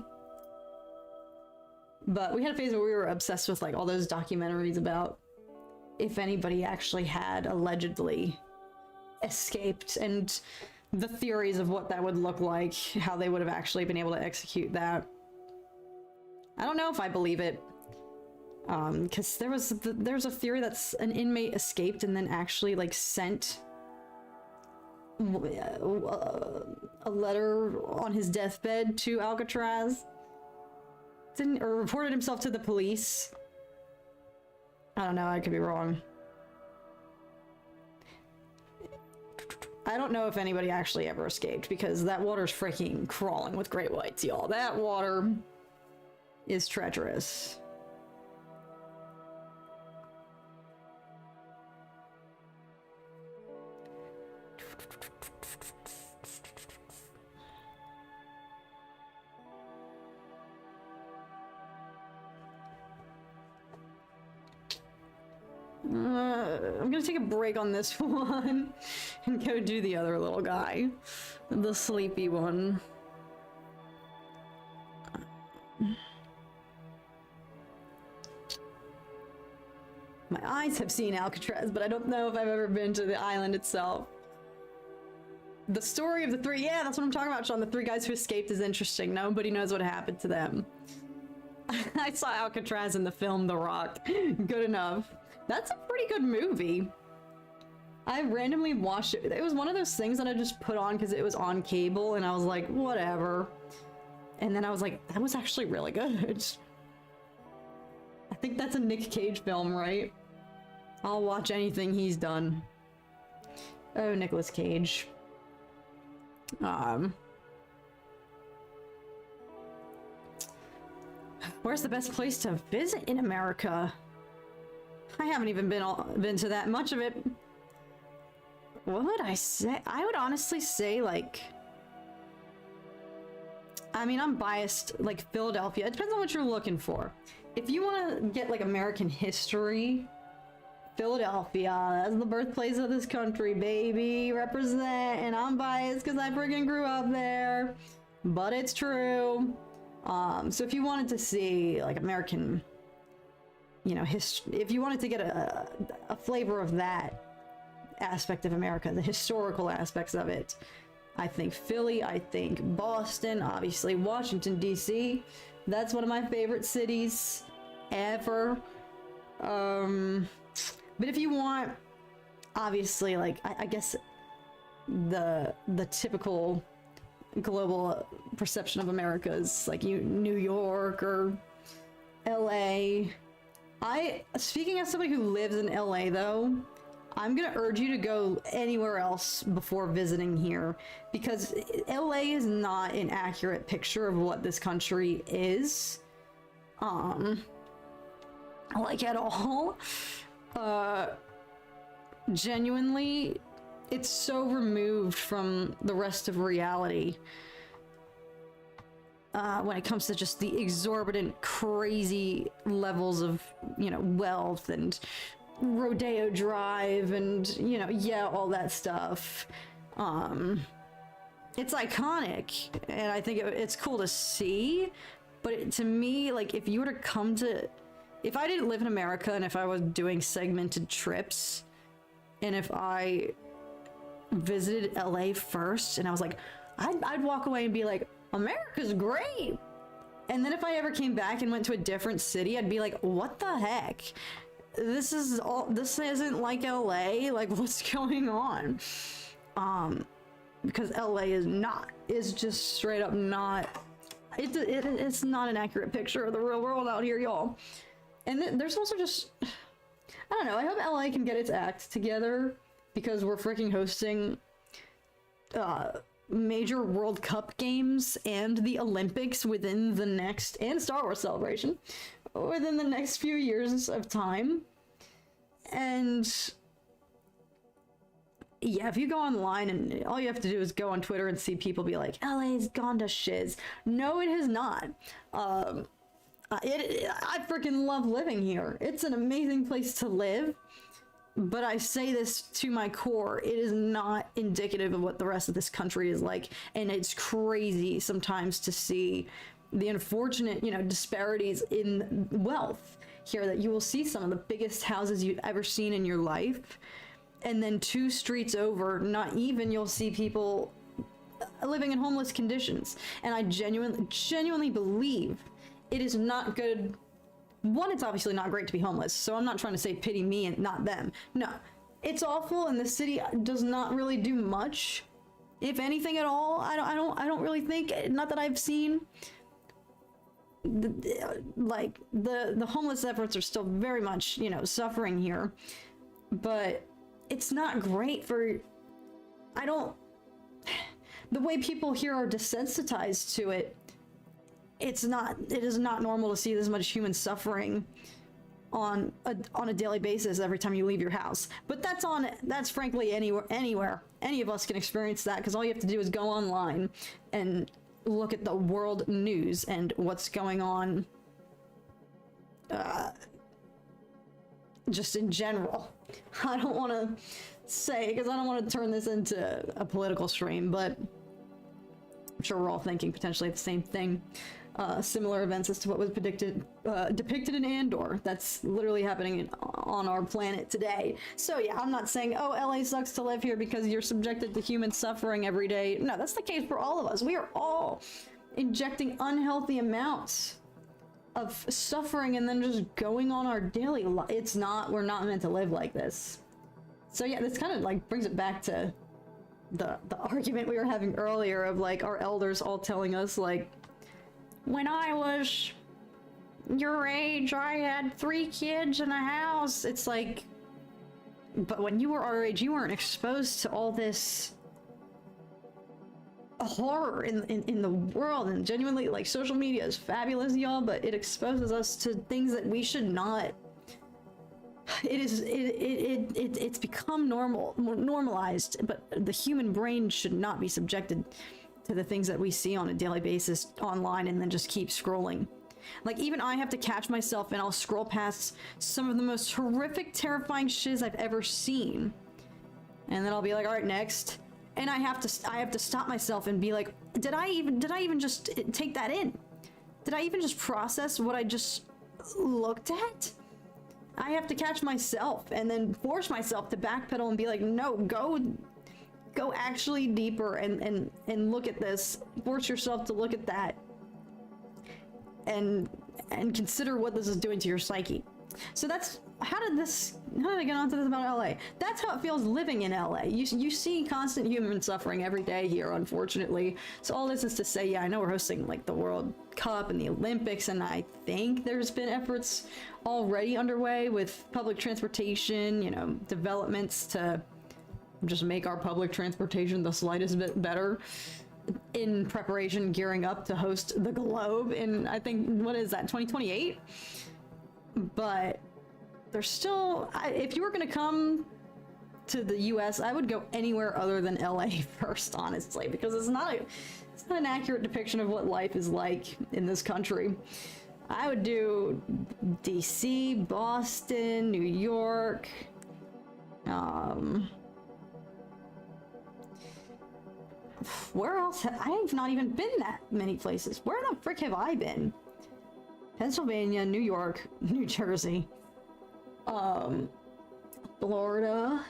But we had a phase where we were obsessed with like all those documentaries about if anybody actually had allegedly escaped and the theories of what that would look like, how they would have actually been able to execute that. I don't know if I believe it. Because there's a theory that's an inmate escaped and then actually like sent a letter on his deathbed to Alcatraz, or reported himself to the police. I don't know, I could be wrong. I don't know if anybody actually ever escaped, because that water's freaking crawling with great whites, y'all. That water is treacherous. I'm gonna take a break on this one and go do the other little guy, the sleepy one. My eyes have seen Alcatraz, but I don't know if I've ever been to the island itself. The story of the three, yeah, that's what I'm talking about, Sean. The three guys who escaped is interesting. Nobody knows what happened to them. I saw Alcatraz in the film The Rock. Good enough. That's a pretty good movie. I randomly watched it. It was one of those things that I just put on because it was on cable, and I was like, whatever. And then I was like, that was actually really good. I think that's a Nick Cage film, right? I'll watch anything he's done. Oh, Nicolas Cage. Where's the best place to visit in America? I haven't even been to that much of it. What would I say? I would honestly say, like, I mean, I'm biased, like Philadelphia. It depends on what you're looking for. If you want to get like American history, Philadelphia, that's the birthplace of this country, baby, represent. And I'm biased because I freaking grew up there, but it's true. So if you wanted to see like American, you know, if you wanted to get a flavor of that aspect of America, the historical aspects of it, I think Philly, I think Boston, obviously Washington, D.C. That's one of my favorite cities ever. But if you want, obviously, like, I guess the typical global perception of America is like New York or LA. Speaking as somebody who lives in LA though, I'm gonna urge you to go anywhere else before visiting here, because LA is not an accurate picture of what this country is. Like at all. Genuinely, it's so removed from the rest of reality. When it comes to just the exorbitant, crazy levels of, you know, wealth and Rodeo Drive and, you know, yeah, all that stuff. It's iconic, and I think it's cool to see, but to me, like, if you were to come to, if I didn't live in America and if I was doing segmented trips, and if I visited LA first, and I was like, I'd walk away and be like, America's great. And then if I ever came back and went to a different city, I'd be like, what the heck? This isn't like LA. Like, what's going on? Because LA is just straight up not, it's not an accurate picture of the real world out here, y'all. And there's also just, I don't know, I hope LA can get its act together, because we're freaking hosting major World Cup games and the Olympics within the next, and Star Wars Celebration, within the next few years of time. And yeah, if you go online, and all you have to do is go on Twitter and see people be like, LA's gone to shiz. No, it has not. I freaking love living here. It's an amazing place to live. But I say this to my core, it is not indicative of what the rest of this country is like. And it's crazy sometimes to see the unfortunate, disparities in wealth here, that you will see some of the biggest houses you've ever seen in your life. And then 2 streets over, not even, you'll see people living in homeless conditions. And I genuinely believe it is not good. One, it's obviously not great to be homeless, so I'm not trying to say pity me and not them. No, it's awful, and the city does not really do much, if anything at all. I don't really think, not that I've seen. Like the homeless efforts are still very much, suffering here, but it's not great for, the way people here are desensitized to it. It is not normal to see this much human suffering on a daily basis every time you leave your house. But that's frankly anywhere. Any of us can experience that, because all you have to do is go online and look at the world news and what's going on just in general. I don't want to say, because I don't want to turn this into a political stream, but I'm sure we're all thinking potentially the same thing. Similar events as to what was depicted in Andor. That's literally happening on our planet today. So yeah, I'm not saying, oh, LA sucks to live here because you're subjected to human suffering every day. No, that's the case for all of us. We are all injecting unhealthy amounts of suffering and then just going on our daily life. We're not meant to live like this. So yeah, this kind of like brings it back to the argument we were having earlier of like our elders all telling us like, when I was your age, I had 3 kids in a house. It's like, but when you were our age, you weren't exposed to all this horror in the world. And genuinely, like, social media is fabulous, y'all, but it exposes us to things that we should not. It's become normalized, but the human brain should not be subjected to the things that we see on a daily basis online and then just keep scrolling. Like, even I have to catch myself and I'll scroll past some of the most horrific, terrifying shiz I've ever seen. And then I'll be like, all right, next. And I have to stop myself and be like, did I even just take that in? Did I even just process what I just looked at? I have to catch myself and then force myself to backpedal and be like, no, go actually deeper and look at this. Force yourself to look at that and consider what this is doing to your psyche. So that's how did I get onto this about LA? That's how it feels living in LA. You see constant human suffering every day here, unfortunately. So all this is to say, yeah, I know we're hosting like the World Cup and the Olympics, and I think there's been efforts already underway with public transportation, developments to just make our public transportation the slightest bit better in preparation, gearing up to host the Globe in, I think, what is that, 2028? But there's still, if you were going to come to the US, I would go anywhere other than LA first, honestly, because it's not an accurate depiction of what life is like in this country. I would do DC, Boston, New York, where else? I've not even been that many places. Where the frick have I been? Pennsylvania, New York, New Jersey, Florida,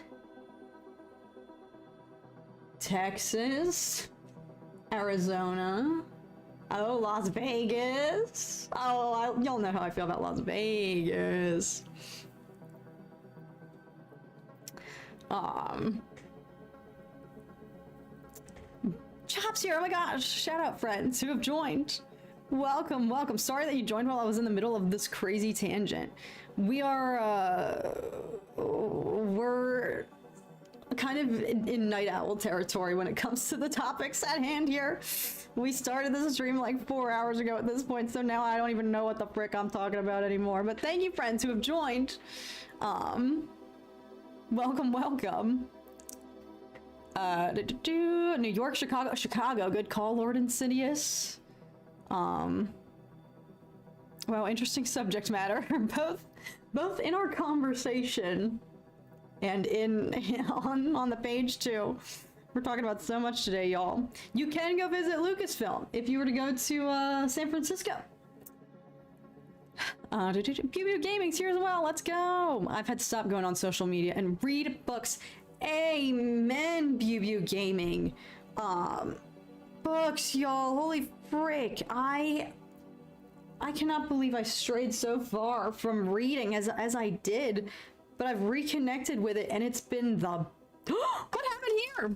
Texas, Arizona, Oh, Las Vegas. Oh, y'all know how I feel about Las Vegas. Chops here. Oh my gosh. Shout out friends who have joined. Welcome, welcome. Sorry that you joined while I was in the middle of this crazy tangent. We're kind of in night owl territory when it comes to the topics at hand here. We started this stream like 4 hours ago at this point, so now I don't even know what the frick I'm talking about anymore. But thank you, friends who have joined. Welcome, welcome. New York, Chicago. Good call, Lord Insidious. Well, interesting subject matter. both in our conversation and on the page too. We're talking about so much today, y'all. You can go visit Lucasfilm if you were to go to San Francisco. Pew Gaming's here as well. Let's go. I've had to stop going on social media and read books. Amen, Pew Gaming. Books, y'all. Holy frick. I cannot believe I strayed so far from reading as I did, but I've reconnected with it, and it's been the... What happened here?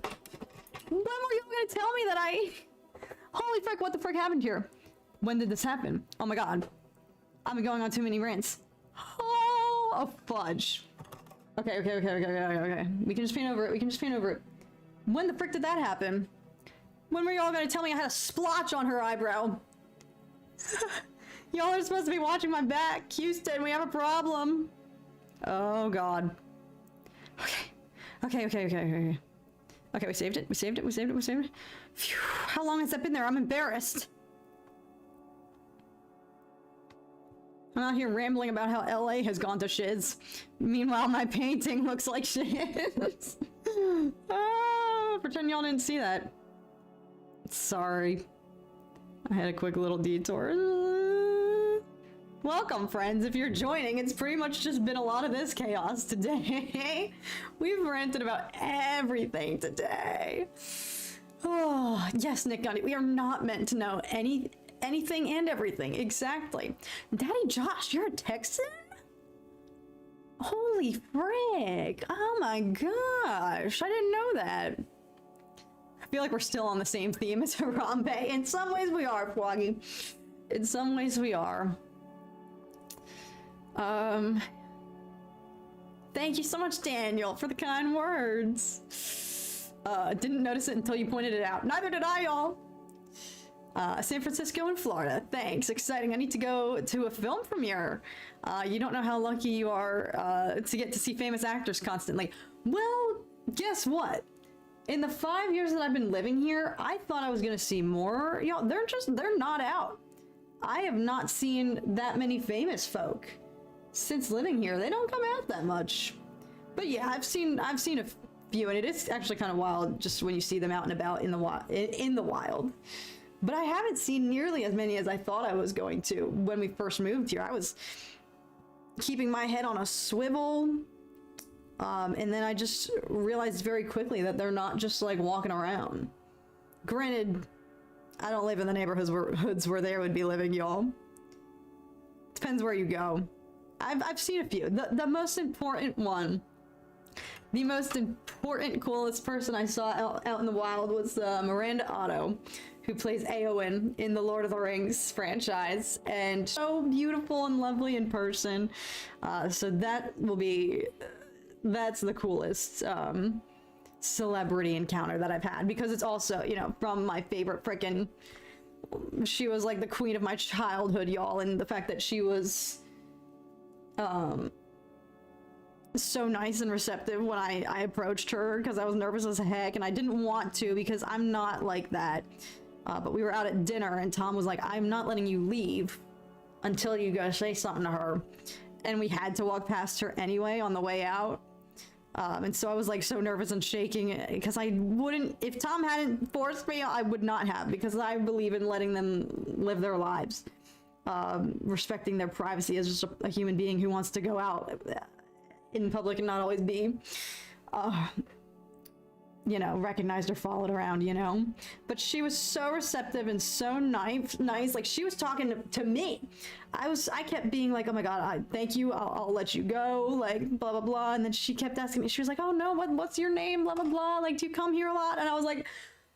When were you gonna tell me that Holy frick, what the frick happened here? When did this happen? Oh my god. I've been going on too many rants. Oh, fudge. Okay. We can just paint over it. When the frick did that happen? When were y'all gonna tell me I had a splotch on her eyebrow? Y'all are supposed to be watching my back. Houston, we have a problem. Oh god. Okay, we saved it. Phew, how long has that been there? I'm embarrassed. I'm out here rambling about how LA has gone to shiz. Meanwhile, my painting looks like shiz. Oh, pretend y'all didn't see that. Sorry. I had a quick little detour. Welcome, friends. If you're joining, it's pretty much just been a lot of this chaos today. We've ranted about everything today. Oh, yes, Nick Gundy. We are not meant to know anything and everything. Exactly. Daddy Josh, you're a Texan? Holy frick. Oh my gosh. I didn't know that. I feel like we're still on the same theme as Harambe. In some ways we are, Floggy. In some ways we are. Thank you so much, Daniel, for the kind words. Didn't notice it until you pointed it out. Neither did I, y'all. San Francisco and Florida. Thanks. Exciting. I need to go to a film premiere. You don't know how lucky you are to get to see famous actors constantly. Well, guess what? In the 5 years that I've been living here, I thought I was gonna see more. Y'all, they're not out. I have not seen that many famous folk since living here. They don't come out that much. But yeah, I've seen a few, and it is actually kind of wild just when you see them out and about in the wild. But I haven't seen nearly as many as I thought I was going to when we first moved here. I was keeping my head on a swivel, and then I just realized very quickly that they're not just like walking around. Granted, I don't live in the neighborhoods where they would be living, y'all. Depends where you go. I've seen a few. The most important one, the most important, coolest person I saw out in the wild was Miranda Otto, who plays Éowyn in the Lord of the Rings franchise, and so beautiful and lovely in person. So that's the coolest celebrity encounter that I've had, because it's also, you know, from my favorite frickin', she was like the queen of my childhood, y'all, and the fact that she was so nice and receptive when I approached her, because I was nervous as heck and I didn't want to, because I'm not like that. But we were out at dinner and Tom was like, I'm not letting you leave until you go say something to her. And we had to walk past her anyway on the way out. And so I was like so nervous and shaking, because I wouldn't, if Tom hadn't forced me, I would not have, because I believe in letting them live their lives. Respecting their privacy as just a human being who wants to go out in public and not always be. recognized or followed around, but she was so receptive and so nice. Like, she was talking to me. I kept being like, oh my God, thank you. I'll let you go. Like, blah, blah, blah. And then she kept asking me, she was like, oh no, what's your name? Blah, blah, blah. Like, do you come here a lot? And I was like,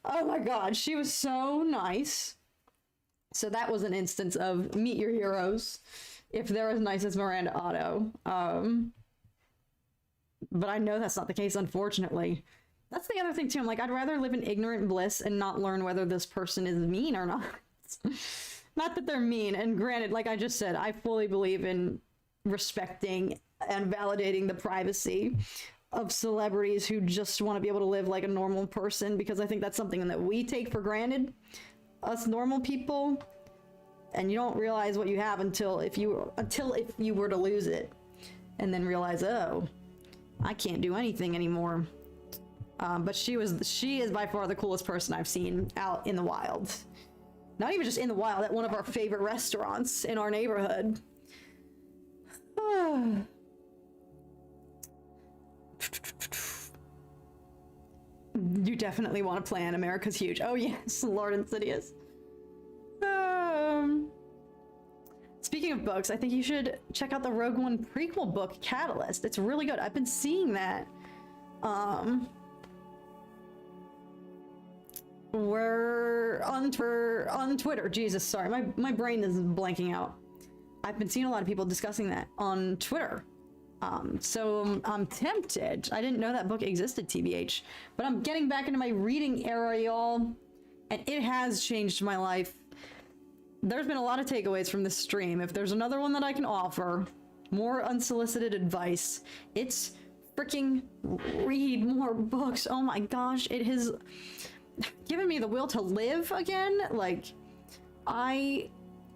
oh my God, she was so nice. So that was an instance of meet your heroes, if they're as nice as Miranda Otto. But I know that's not the case, unfortunately. That's the other thing too. I'm like, I'd rather live in ignorant bliss and not learn whether this person is mean or not. Not that they're mean. And granted, like I just said, I fully believe in respecting and validating the privacy of celebrities who just want to be able to live like a normal person, because I think that's something that we take for granted, us normal people, and you don't realize what you have until if you were to lose it, and then realize, oh, I can't do anything anymore. But she is by far the coolest person I've seen out in the wild. Not even just in the wild, at one of our favorite restaurants in our neighborhood. You definitely want to plan. America's Huge. Oh yes, Lord Insidious. Speaking of books, I think you should check out the Rogue One prequel book, Catalyst. It's really good. I've been seeing that. We're on Twitter. Jesus, sorry, my brain is blanking out. I've been seeing a lot of people discussing that on Twitter. So I'm tempted. I didn't know that book existed, TBH. But I'm getting back into my reading era, y'all. And it has changed my life. There's been a lot of takeaways from this stream. If there's another one that I can offer, more unsolicited advice, it's freaking read more books. Oh my gosh, it has given me the will to live again. Like, I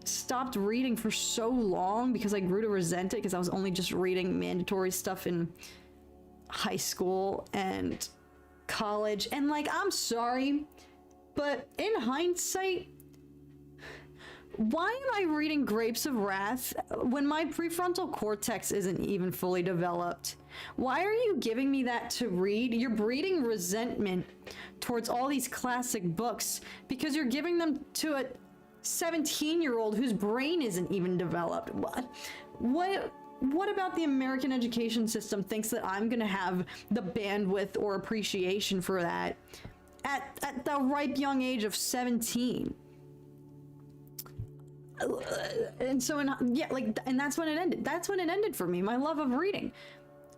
stopped reading for so long because I grew to resent it, because I was only just reading mandatory stuff in high school and college. And like, I'm sorry, but in hindsight, why am I reading Grapes of Wrath when my prefrontal cortex isn't even fully developed? Why are you giving me that to read? You're breeding resentment towards all these classic books because you're giving them to a 17-year-old whose brain isn't even developed. What about the American education system thinks that I'm gonna have the bandwidth or appreciation for that at the ripe young age of 17? And so, and that's when it ended. That's when it ended for me. My love of reading.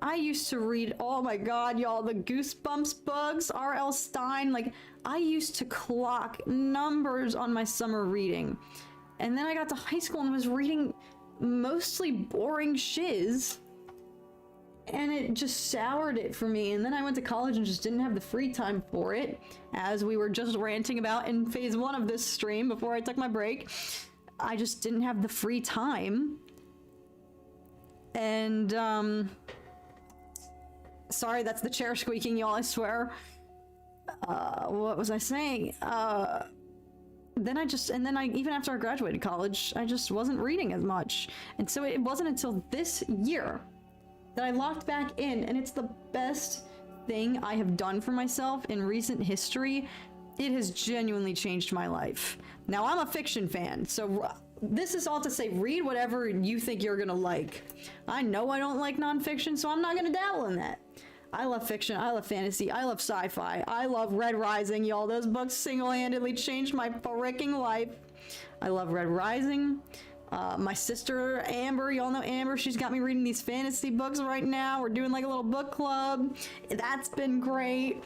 I used to read, oh my God, y'all, the Goosebumps books, R.L. Stine. Like, I used to clock numbers on my summer reading. And then I got to high school and was reading mostly boring shiz. And it just soured it for me. And then I went to college and just didn't have the free time for it, as we were just ranting about in phase 1 of this stream before I took my break. I just didn't have the free time. And, sorry, that's the chair squeaking, y'all, I swear. What was I saying? Even after I graduated college, I just wasn't reading as much. And so it wasn't until this year that I locked back in, and it's the best thing I have done for myself in recent history. It has genuinely changed my life. Now, I'm a fiction fan, so this is all to say, read whatever you think you're gonna like. I know I don't like nonfiction, so I'm not gonna dabble in that. I love fiction, I love fantasy, I love sci-fi, I love Red Rising, y'all. Those books single-handedly changed my freaking life. I love Red Rising. My sister, Amber, y'all know Amber, she's got me reading these fantasy books right now. We're doing like a little book club. That's been great.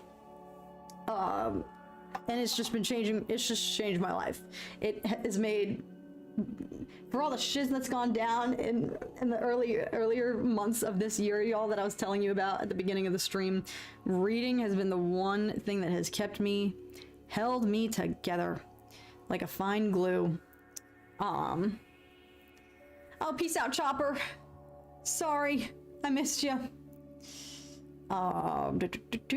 And it's just been changing, it's just changed my life. It has made, for all the shiz that's gone down in the earlier months of this year, y'all, that I was telling you about at the beginning of the stream, reading has been the one thing that has held me together like a fine glue. Oh, peace out, Chopper. Sorry, I missed you.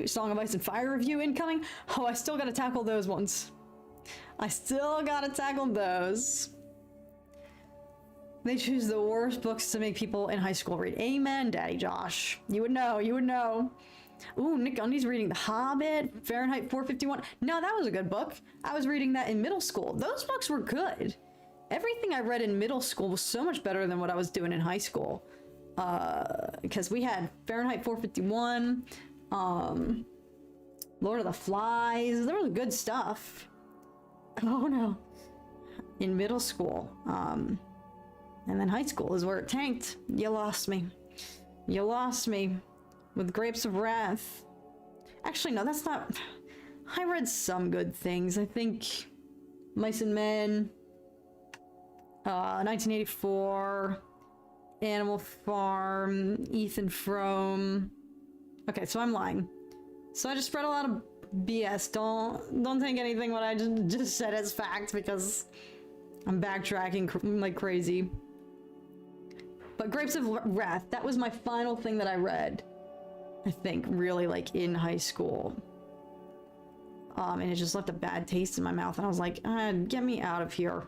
Song of Ice and Fire review incoming. Oh, I still gotta tackle those ones. I still gotta tackle those. They choose the worst books to make people in high school read. Amen, Daddy Josh. You would know, you would know. Ooh, Nick Gundy's reading The Hobbit, Fahrenheit 451. No, that was a good book. I was reading that in middle school. Those books were good. Everything I read in middle school was so much better than what I was doing in high school. Because we had Fahrenheit 451, Lord of the Flies. There was good stuff. Oh no. In middle school. And then high school is where it tanked. You lost me. You lost me with Grapes of Wrath. Actually, no, that's not... I read some good things. I think Mice and Men, 1984, Animal Farm, Ethan Frome. Okay, so I'm lying. So I just spread a lot of BS. Don't take anything what I just said as fact, because I'm backtracking like crazy. But Grapes of Wrath, that was my final thing that I read, I think, really, like, in high school. And it just left a bad taste in my mouth, and I was like, get me out of here.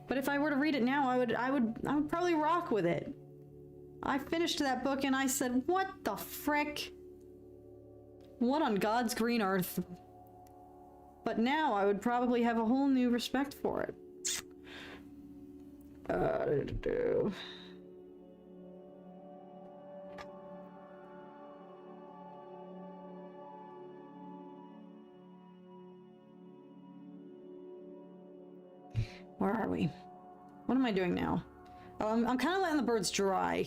But if I were to read it now, I would probably rock with it. I finished that book and I said, what the frick? What on God's green earth? But now I would probably have a whole new respect for it. Where are we? What am I doing now? Oh, I'm kind of letting the birds dry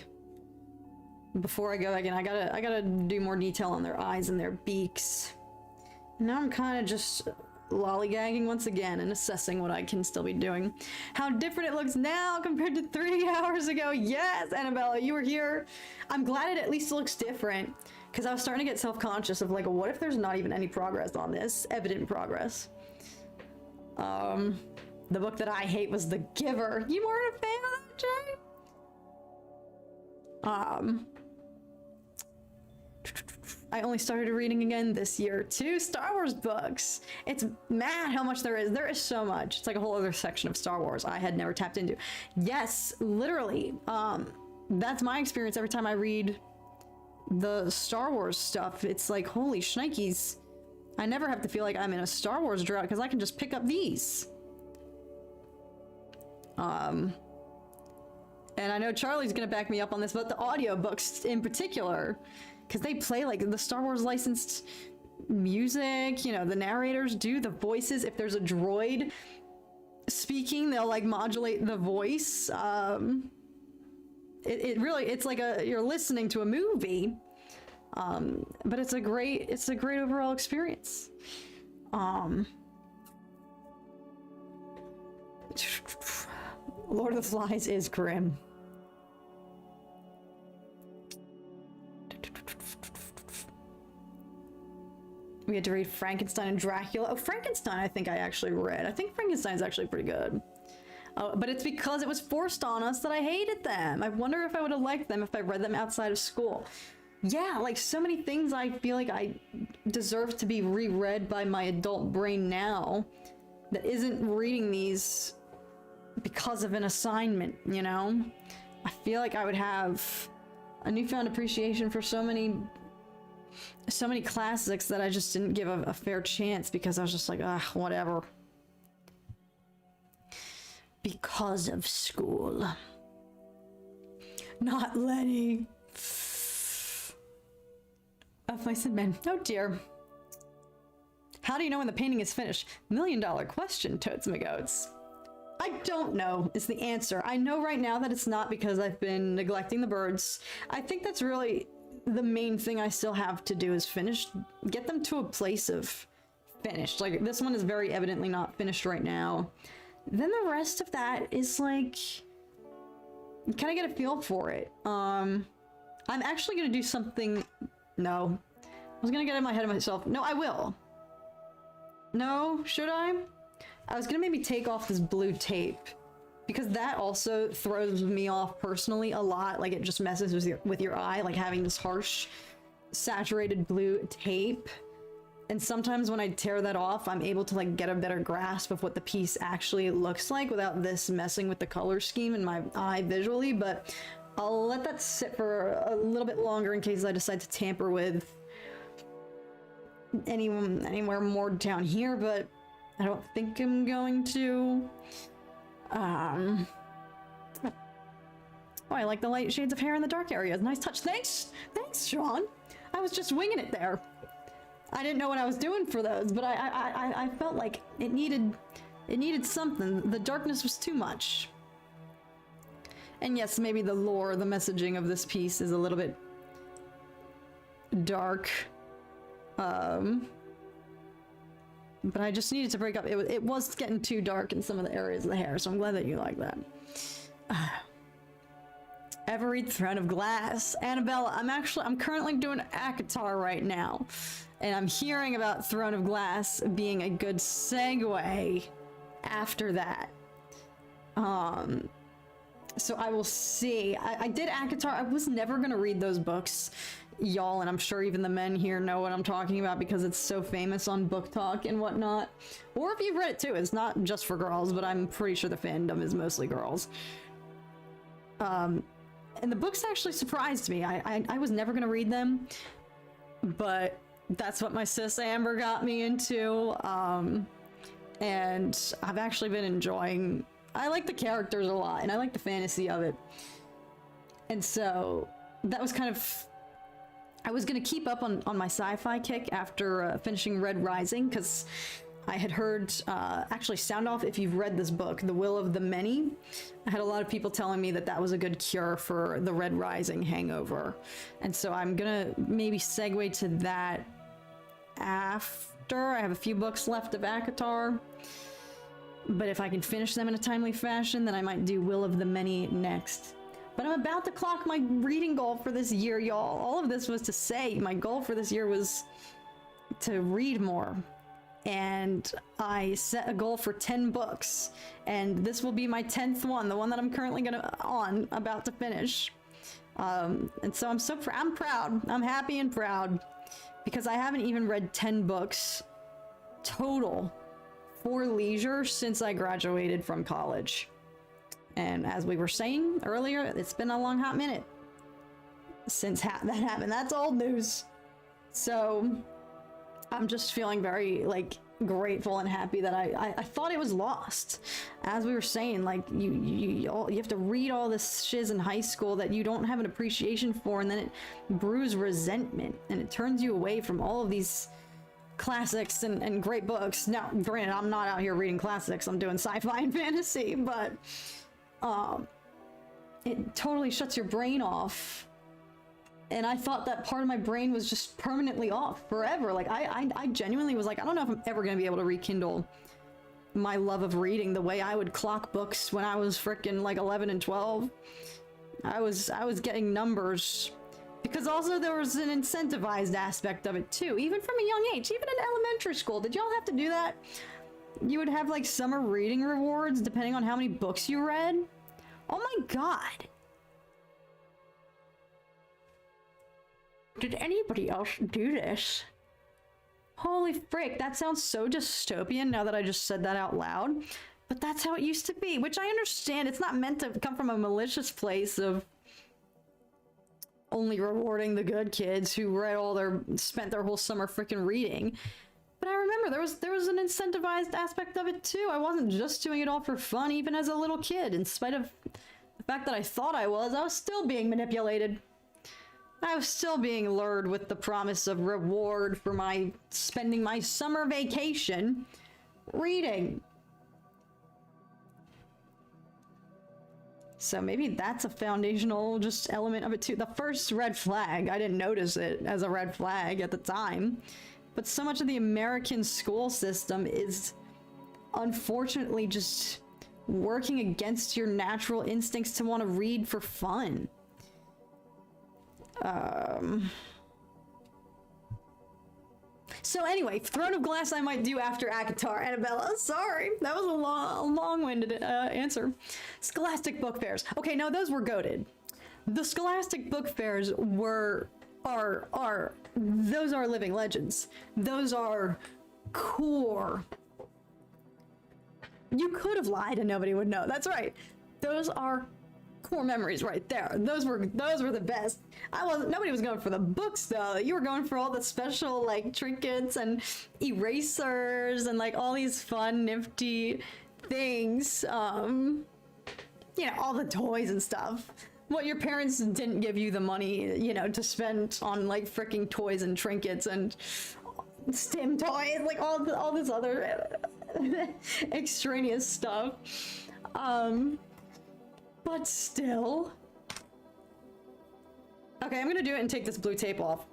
before I go again. I gotta do more detail on their eyes and their beaks. Now I'm kind of just lollygagging once again and assessing what I can still be doing. How different it looks now compared to 3 hours ago. Yes, Annabella, you were here. I'm glad it at least looks different, because I was starting to get self-conscious of, like, what if there's not even any progress on this? Evident progress. The book that I hate was The Giver. You weren't a fan of that, Jay? I only started reading again this year. 2 Star Wars books. It's mad how much there is. There is so much. It's like a whole other section of Star Wars I had never tapped into. Yes, literally. That's my experience every time I read the Star Wars stuff. It's like, holy shnikes. I never have to feel like I'm in a Star Wars drought, because I can just pick up these. And I know Charlie's gonna back me up on this, but the audiobooks in particular, because they play like the Star Wars licensed music, you know, the narrators do the voices. If there's a droid speaking, they'll like modulate the voice. It really, it's like you're listening to a movie. But it's a great overall experience. Lord of the Flies is grim. We had to read Frankenstein and Dracula. Oh, Frankenstein I think I actually read. I think Frankenstein's actually pretty good. But it's because it was forced on us that I hated them. I wonder if I would have liked them if I read them outside of school. Yeah, like so many things I feel like I deserve to be reread by my adult brain now that isn't reading these because of an assignment, you know? I feel like I would have a newfound appreciation for so many classics that I just didn't give a fair chance because I was just like, whatever. Because of school. Not Lenny. Of Mice and Men. Oh dear. How do you know when the painting is finished? $1,000,000 question, Toads My Goats. I don't know is the answer. I know right now that it's not because I've been neglecting the birds. I think that's really the main thing I still have to do is get them to a place of finished. Like this one is very evidently not finished right now. Then the rest of that is like, you kind of get a feel for it. I'm actually going to do something. No, I was going to get in my head of myself. No, I will. No, should I? I was gonna maybe take off this blue tape because that also throws me off personally a lot. Like it just messes with your eye, like having this harsh saturated blue tape. And sometimes when I tear that off, I'm able to like get a better grasp of what the piece actually looks like without this messing with the color scheme in my eye visually. But I'll let that sit for a little bit longer in case I decide to tamper with anywhere more down here, but I don't think I'm going to. Oh, I like the light shades of hair in the dark areas. Nice touch. Thanks, Sean. I was just winging it there. I didn't know what I was doing for those, but I felt like it needed something. The darkness was too much. And yes, maybe the lore, the messaging of this piece is a little bit dark. But I just needed to break up. It was getting too dark in some of the areas of the hair, so I'm glad that you like that. Ever read Throne of Glass? Annabella, I'm currently doing ACOTAR right now, and I'm hearing about Throne of Glass being a good segue after that. So I will see. I did ACOTAR. I was never gonna read those books, y'all, and I'm sure even the men here know what I'm talking about because it's so famous on Book Talk and whatnot. Or if you've read it too, it's not just for girls, but I'm pretty sure the fandom is mostly girls. And the books actually surprised me. I was never gonna read them, but that's what my sis Amber got me into. And I've actually been enjoying. I like the characters a lot, and I like the fantasy of it. And so that was kind of. I was gonna keep up on my sci-fi kick after finishing Red Rising, because I had heard, actually sound off if you've read this book, The Will of the Many. I had a lot of people telling me that that was a good cure for the Red Rising hangover. And so I'm gonna maybe segue to that after. I have a few books left of ACOTAR. But if I can finish them in a timely fashion, then I might do Will of the Many next. But I'm about to clock my reading goal for this year, y'all. All of this was to say my goal for this year was to read more. And I set a goal for 10 books, and this will be my 10th one, the one that I'm currently about to finish. And so I'm proud. I'm happy and proud, because I haven't even read 10 books total for leisure since I graduated from college. And as we were saying earlier, it's been a long hot minute since that happened. That's old news. So I'm just feeling very grateful and happy that I thought it was lost. As we were saying, like you have to read all this shiz in high school that you don't have an appreciation for, and then it brews resentment and it turns you away from all of these classics and great books. Now, granted, I'm not out here reading classics. I'm doing sci-fi and fantasy, but it totally shuts your brain off. And I thought that part of my brain was just permanently off forever. Like, I genuinely was like, I don't know if I'm ever going to be able to rekindle my love of reading the way I would clock books when I was frickin' like 11 and 12. I was getting numbers. Because also there was an incentivized aspect of it too, even from a young age, even in elementary school. Did y'all have to do that? You would have like summer reading rewards depending on how many books you read. Oh my god. Did anybody else do this? Holy frick, that sounds so dystopian now that I just said that out loud. But that's how it used to be, which I understand. It's not meant to come from a malicious place of only rewarding the good kids who spent their whole summer freaking reading. But I remember there was an incentivized aspect of it too. I wasn't just doing it all for fun, even as a little kid. In spite of the fact that I thought I was still being manipulated. I was still being lured with the promise of reward for my spending my summer vacation reading. So maybe that's a foundational just element of it too. The first red flag, I didn't notice it as a red flag at the time, but so much of the American school system is unfortunately just working against your natural instincts to want to read for fun. So anyway, Throne of Glass I might do after ACOTAR. Annabella, sorry, that was a long-winded answer. Scholastic book fairs. Okay, no, those were goated. The Scholastic book fairs those are living legends. Those are core. You could have lied and nobody would know. That's right. Those are core memories right there. Those were the best. Nobody was going for the books though. You were going for all the special like trinkets and erasers and like all these fun nifty things. You know, all the toys and stuff. What, your parents didn't give you the money, you know, to spend on like freaking toys and trinkets and STEM toys, like all this other extraneous stuff. But still. Okay, I'm gonna do it and take this blue tape off.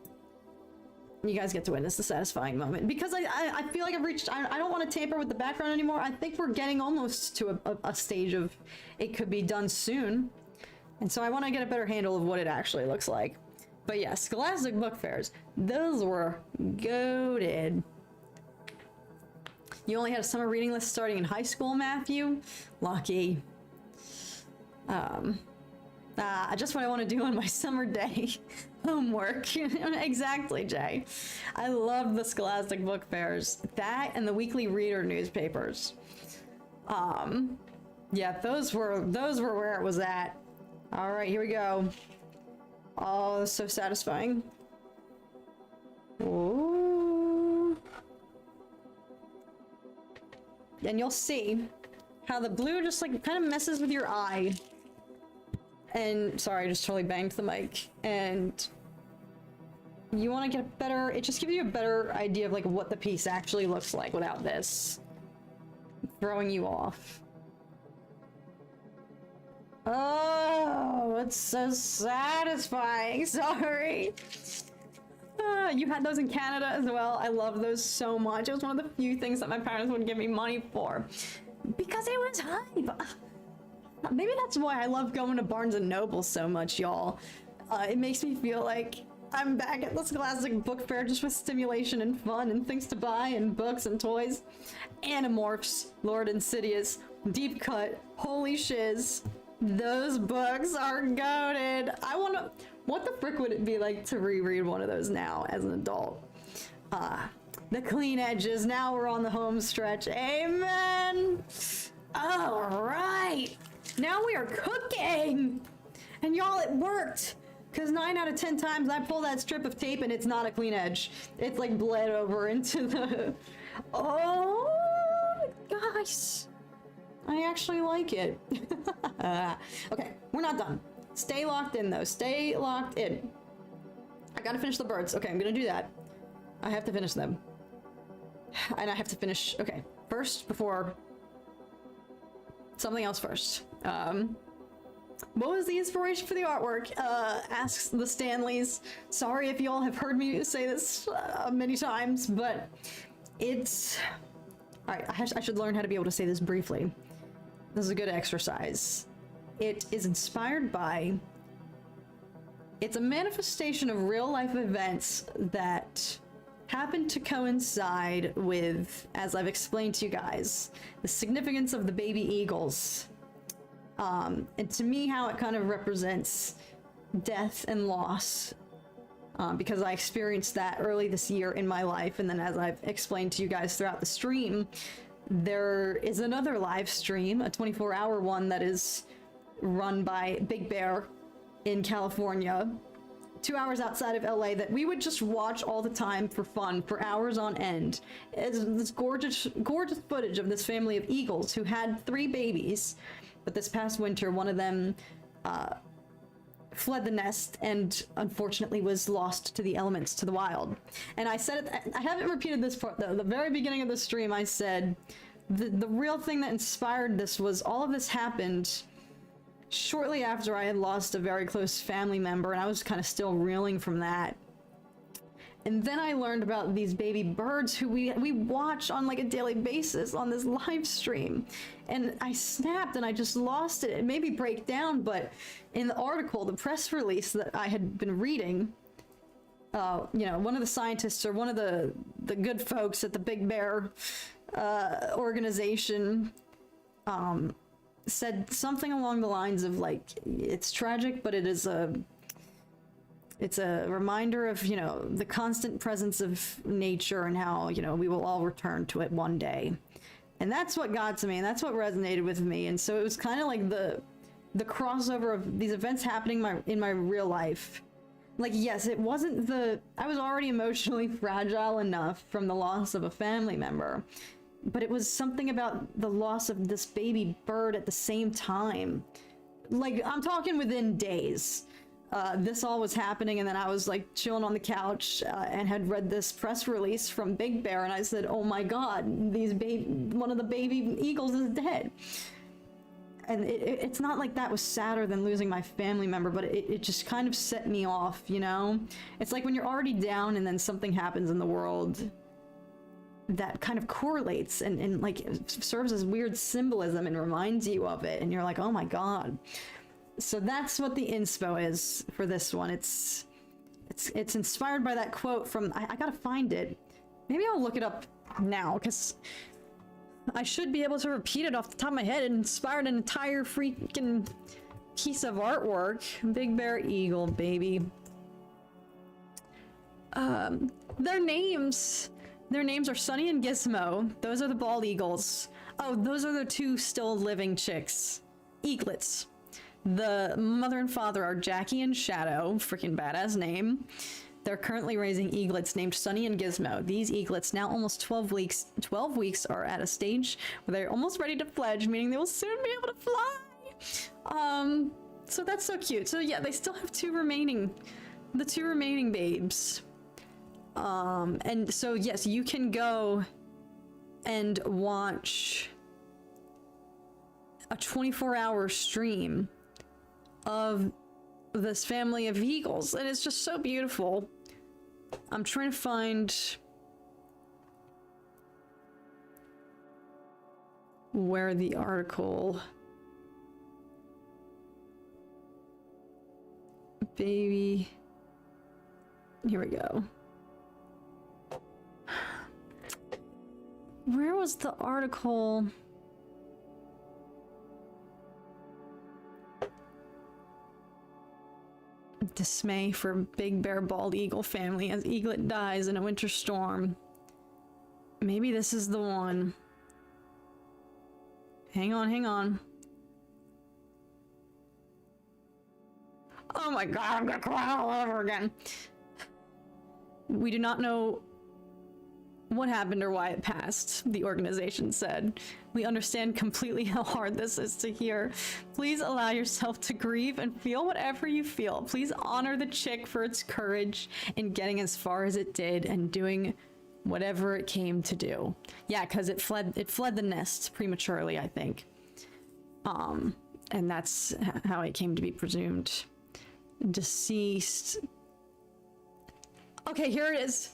You guys get to witness the satisfying moment. Because I feel like I've reached, I don't want to tamper with the background anymore. I think we're getting almost to a stage of it could be done soon. And so I want to get a better handle of what it actually looks like. But yeah, Scholastic Book Fairs, those were goated. You only had a summer reading list starting in high school, Matthew? Lucky. Just what I want to do on my summer day. Homework. Exactly, Jay. I love the Scholastic Book Fairs. That and the weekly reader newspapers. Yeah, those were where it was at. All right, here we go. Oh, so satisfying. Ooh. And you'll see how the blue just like kind of messes with your eye. And sorry, I just totally banged the mic. And you want to get a better, it just gives you a better idea of like what the piece actually looks like without this throwing you off. Oh, it's so satisfying. Sorry. You had those in Canada as well. I love those so much. It was one of the few things that my parents would give me money for because it was hype. Maybe that's why I love going to Barnes and Noble so much, y'all. It makes me feel like I'm back at the Scholastic Book Fair just with stimulation and fun and things to buy and books and toys. Animorphs, Lord Insidious, Deep Cut, holy shiz. Those books are goated. I wanna, what the frick would it be like to reread one of those now as an adult? The clean edges, now we're on the home stretch. Amen. All right. Now we are cooking. And y'all, it worked. Because 9 out of 10 times I pull that strip of tape and it's not a clean edge. It's like bled over into the... Oh, guys. I actually like it. Okay, we're not done. Stay locked in though. Stay locked in. I gotta finish the birds. Okay, I'm gonna do that. I have to finish them. And I have to finish... Okay, first, before... Something else first. What was the inspiration for the artwork? Asks the Stanleys. Sorry if y'all have heard me say this many times, but it's... Alright, I should learn how to be able to say this briefly. This is a good exercise. It is inspired by... It's a manifestation of real-life events that happen to coincide with, as I've explained to you guys, the significance of the baby eagles. And to me, how it kind of represents death and loss, because I experienced that early this year in my life, and then as I've explained to you guys throughout the stream, there is another live stream, a 24-hour one that is run by Big Bear in California, 2 hours outside of LA, that we would just watch all the time for fun, for hours on end. It's this gorgeous footage of this family of eagles who had 3 babies, but this past winter, one of them fled the nest and unfortunately was lost to the elements, to the wild. And I said it, I haven't repeated this part though, the very beginning of the stream I said, the real thing that inspired this was all of this happened shortly after I had lost a very close family member, and I was kind of still reeling from that. And then I learned about these baby birds who we watch on like a daily basis on this live stream. And I snapped and I just lost it. It made me break down, but in the article, the press release that I had been reading, you know, one of the scientists or one of the good folks at the Big Bear organization said something along the lines of like, it's tragic, but it's a reminder of, you know, the constant presence of nature and how, you know, we will all return to it one day. And that's what got to me, and that's what resonated with me. And so it was kind of like the crossover of these events happening in my real life. Like, yes, it wasn't I was already emotionally fragile enough from the loss of a family member, but it was something about the loss of this baby bird at the same time. Like, I'm talking within days. This all was happening, and then I was like chilling on the couch and had read this press release from Big Bear, and I said, "Oh my God, one of the baby eagles is dead." And it's not like that was sadder than losing my family member, but it just kind of set me off, you know? It's like when you're already down and then something happens in the world that kind of correlates and like serves as weird symbolism and reminds you of it, and you're like, oh my God. So that's what the inspo is for this one. It's inspired by that quote from, I gotta find it. Maybe I'll look it up now, because I should be able to repeat it off the top of my head. It inspired an entire freaking piece of artwork. Big Bear Eagle, baby. Their names are Sunny and Gizmo. Those are the bald eagles. Oh, those are the two still living chicks. Eaglets. The mother and father are Jackie and Shadow. Freaking badass name. They're currently raising eaglets named Sunny and Gizmo. These eaglets, now almost 12 weeks, are at a stage where they're almost ready to fledge, meaning they will soon be able to fly. So that's so cute. So yeah, they still have the two remaining babes. And so yes, you can go and watch a 24-hour stream of this family of eagles, and it's just so beautiful. I'm trying to find where the article baby, here we go. Where was the article? Dismay for Big Bear Bald Eagle family as eaglet dies in a winter storm. Maybe this is the one. Hang on. Oh my God, I'm gonna cry all over again. We do not know what happened or why it passed, the organization said. We understand completely how hard this is to hear. Please allow yourself to grieve and feel whatever you feel. Please honor the chick for its courage in getting as far as it did and doing whatever it came to do. Yeah, because it fled the nest prematurely, I think. And that's how it came to be presumed deceased. Okay, here it is.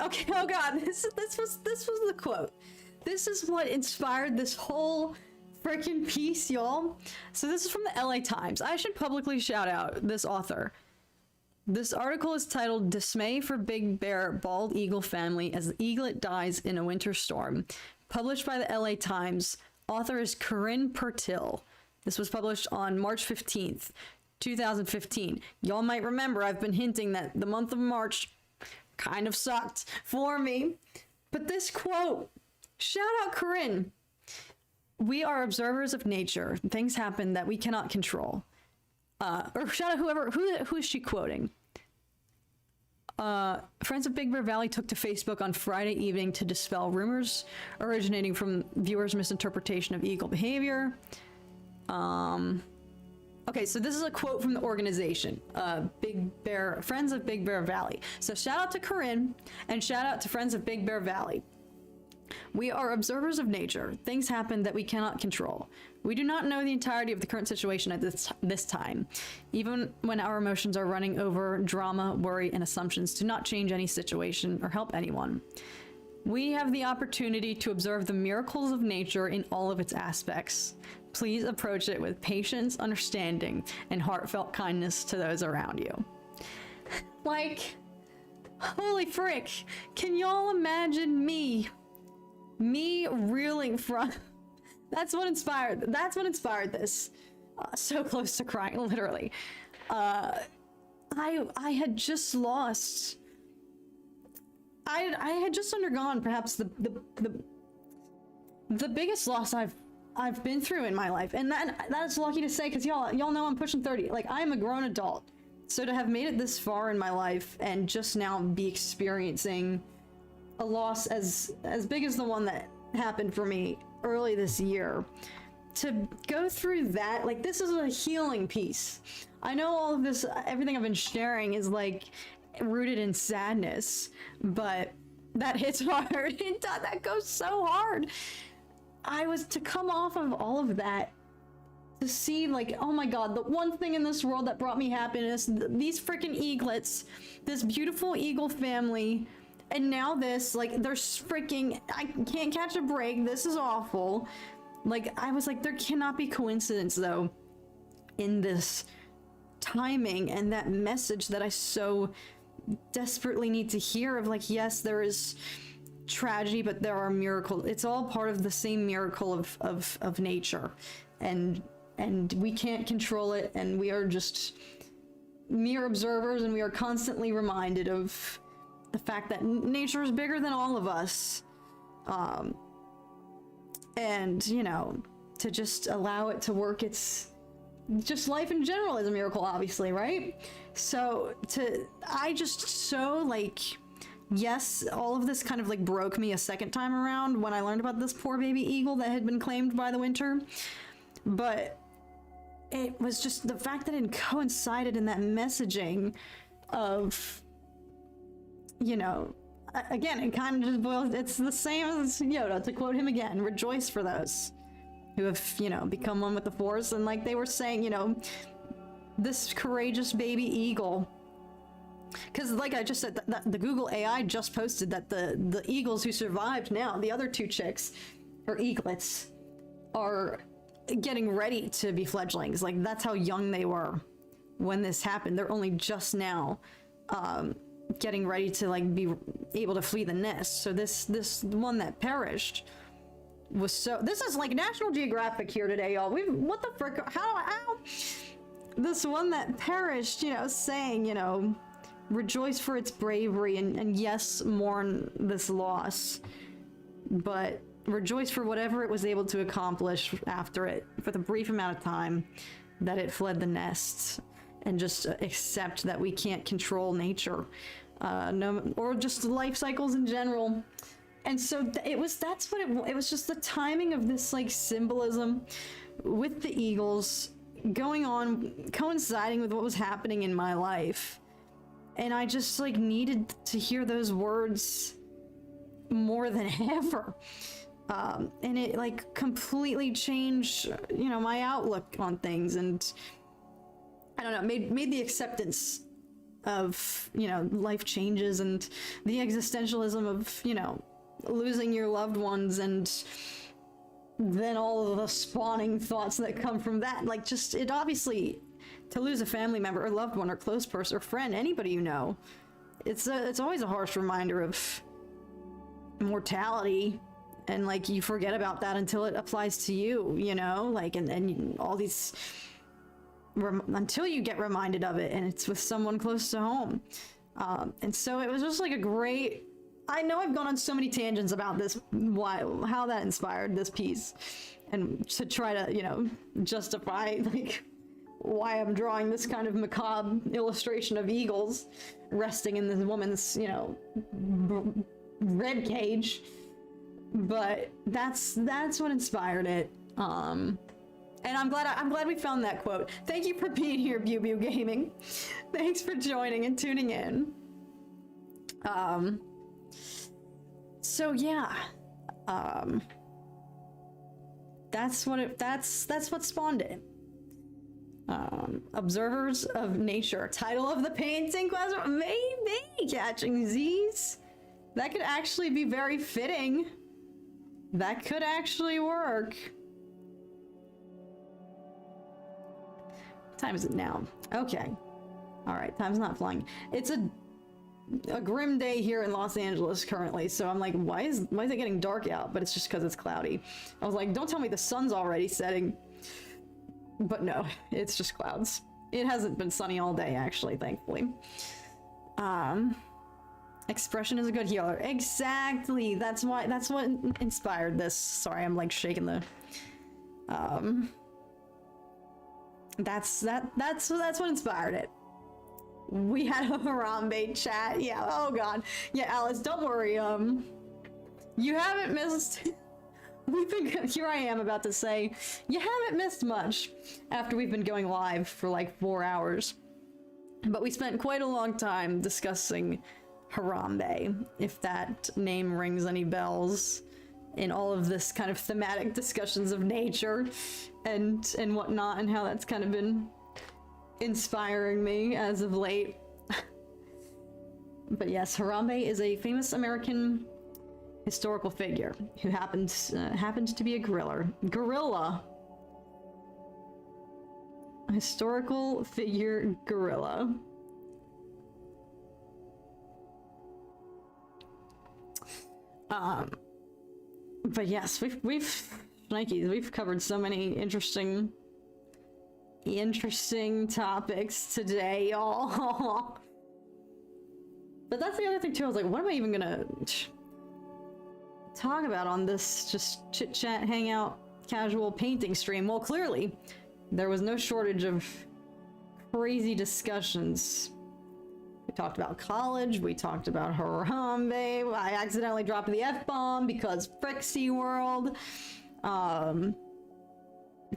Okay, oh God, this was the quote. This is what inspired this whole freaking piece, y'all. So this is from the LA Times. I should publicly shout out this author. This article is titled "Dismay for Big Bear Bald Eagle Family as the Eaglet Dies in a Winter Storm." Published by the LA Times. Author is Corinne Pertil. This was published on March 15th, 2015. Y'all might remember I've been hinting that the month of March kind of sucked for me. But this quote, shout out Corinne. We are observers of nature. Things happen that we cannot control. Or shout out who is she quoting? Friends of Big Bear Valley took to Facebook on Friday evening to dispel rumors originating from viewers' misinterpretation of eagle behavior. Okay, so this is a quote from the organization, Friends of Big Bear Valley. So shout out to Corinne and shout out to Friends of Big Bear Valley. We are observers of nature. Things happen that we cannot control. We do not know the entirety of the current situation at this time. Even when our emotions are running over, drama, worry, and assumptions do not change any situation or help anyone. We have the opportunity to observe the miracles of nature in all of its aspects. Please approach it with patience, understanding, and heartfelt kindness to those around you. Like, holy frick, can y'all imagine me reeling from... That's what inspired this. So close to crying, literally. I had just lost... I had just undergone perhaps the the biggest loss I've been through in my life, and that's lucky to say, because y'all know I'm pushing 30. Like, I'm a grown adult, so to have made it this far in my life and just now be experiencing a loss as big as the one that happened for me early this year, to go through that, like, this is a healing piece. I know all of this, everything I've been sharing is like rooted in sadness, but that hits hard. That goes so hard. I was to come off of all of that, to see, like, oh my god, the one thing in this world that brought me happiness, these freaking eaglets, this beautiful eagle family, and now this, like, there's freaking, I can't catch a break, this is awful. Like, I was like, there cannot be coincidence, though, in this timing and that message that I so desperately need to hear of, like, yes, there is tragedy, but there are miracles. It's all part of the same miracle of nature, and we can't control it, and we are just mere observers, and we are constantly reminded of the fact that nature is bigger than all of us. And, you know, to just allow it to work, it's just life in general is a miracle, obviously, right? So I just so, like, yes, all of this kind of like broke me a second time around when I learned about this poor baby eagle that had been claimed by the winter. But it was just the fact that it coincided in that messaging of, you know, again, it kind of just boils, it's the same as Yoda, to quote him again, rejoice for those who have, you know, become one with the Force. And like they were saying, you know, this courageous baby eagle, because like I just said, the Google AI just posted that the eagles who survived now, the other two chicks, or eaglets, are getting ready to be fledglings. Like, that's how young they were when this happened. They're only just now getting ready to like be able to flee the nest. So this one that perished was so, this is like National Geographic here today, y'all. What the frick, how this one that perished, you know, saying, you know, rejoice for its bravery, and yes, mourn this loss, but rejoice for whatever it was able to accomplish after it, for the brief amount of time that it fled the nest, and just accept that we can't control nature, or just life cycles in general. And so it was just the timing of this like symbolism with the eagles going on, coinciding with what was happening in my life. And I just like needed to hear those words more than ever. And it like completely changed, you know, my outlook on things. And I don't know, made the acceptance of, you know, life changes and the existentialism of, you know, losing your loved ones, and then all of the spawning thoughts that come from that. Like, just, it obviously, to lose a family member or loved one or close person or friend, anybody you know, it's always a harsh reminder of mortality, and like you forget about that until it applies to you, you know, like, and all these until you get reminded of it, and it's with someone close to home. And so it was just like a great, I know I've gone on so many tangents about this, how that inspired this piece, and to try to, you know, justify like why I'm drawing this kind of macabre illustration of eagles resting in this woman's, you know, red cage. But that's what inspired it. And I'm glad we found that quote. Thank you for being here, Bew Gaming. Thanks for joining and tuning in. So yeah, that's what spawned it. Observers of Nature, title of the painting question, maybe catching Z's. That could actually be very fitting. That could actually work. What time is it now? Okay. All right, time's not flying. It's a grim day here in Los Angeles currently, so I'm like, why is it getting dark out? But it's just because it's cloudy. I was like, don't tell me the sun's already setting. But no, it's just clouds. It hasn't been sunny all day, actually, thankfully. Expression is a good healer. Exactly. That's what inspired this. Sorry, I'm like shaking the that's what inspired it. We had a Harambe chat. Yeah, oh god. Yeah, Alice, don't worry. You haven't missed we've been here I am about to say you haven't missed much after we've been going live for like 4 hours. But we spent quite a long time discussing Harambe, if that name rings any bells, in all of this kind of thematic discussions of nature and whatnot, and how that's kind of been inspiring me as of late. But yes, Harambe is a famous American historical figure who happened to be a gorilla. A historical figure gorilla. But yes, we've covered so many interesting topics today, y'all. But that's the other thing too. I was like, what am I even gonna talk about on this just chit chat, hangout, casual painting stream? Well, clearly there was no shortage of crazy discussions. We talked about college, we talked about Harambe, I accidentally dropped the F-bomb because frick SeaWorld.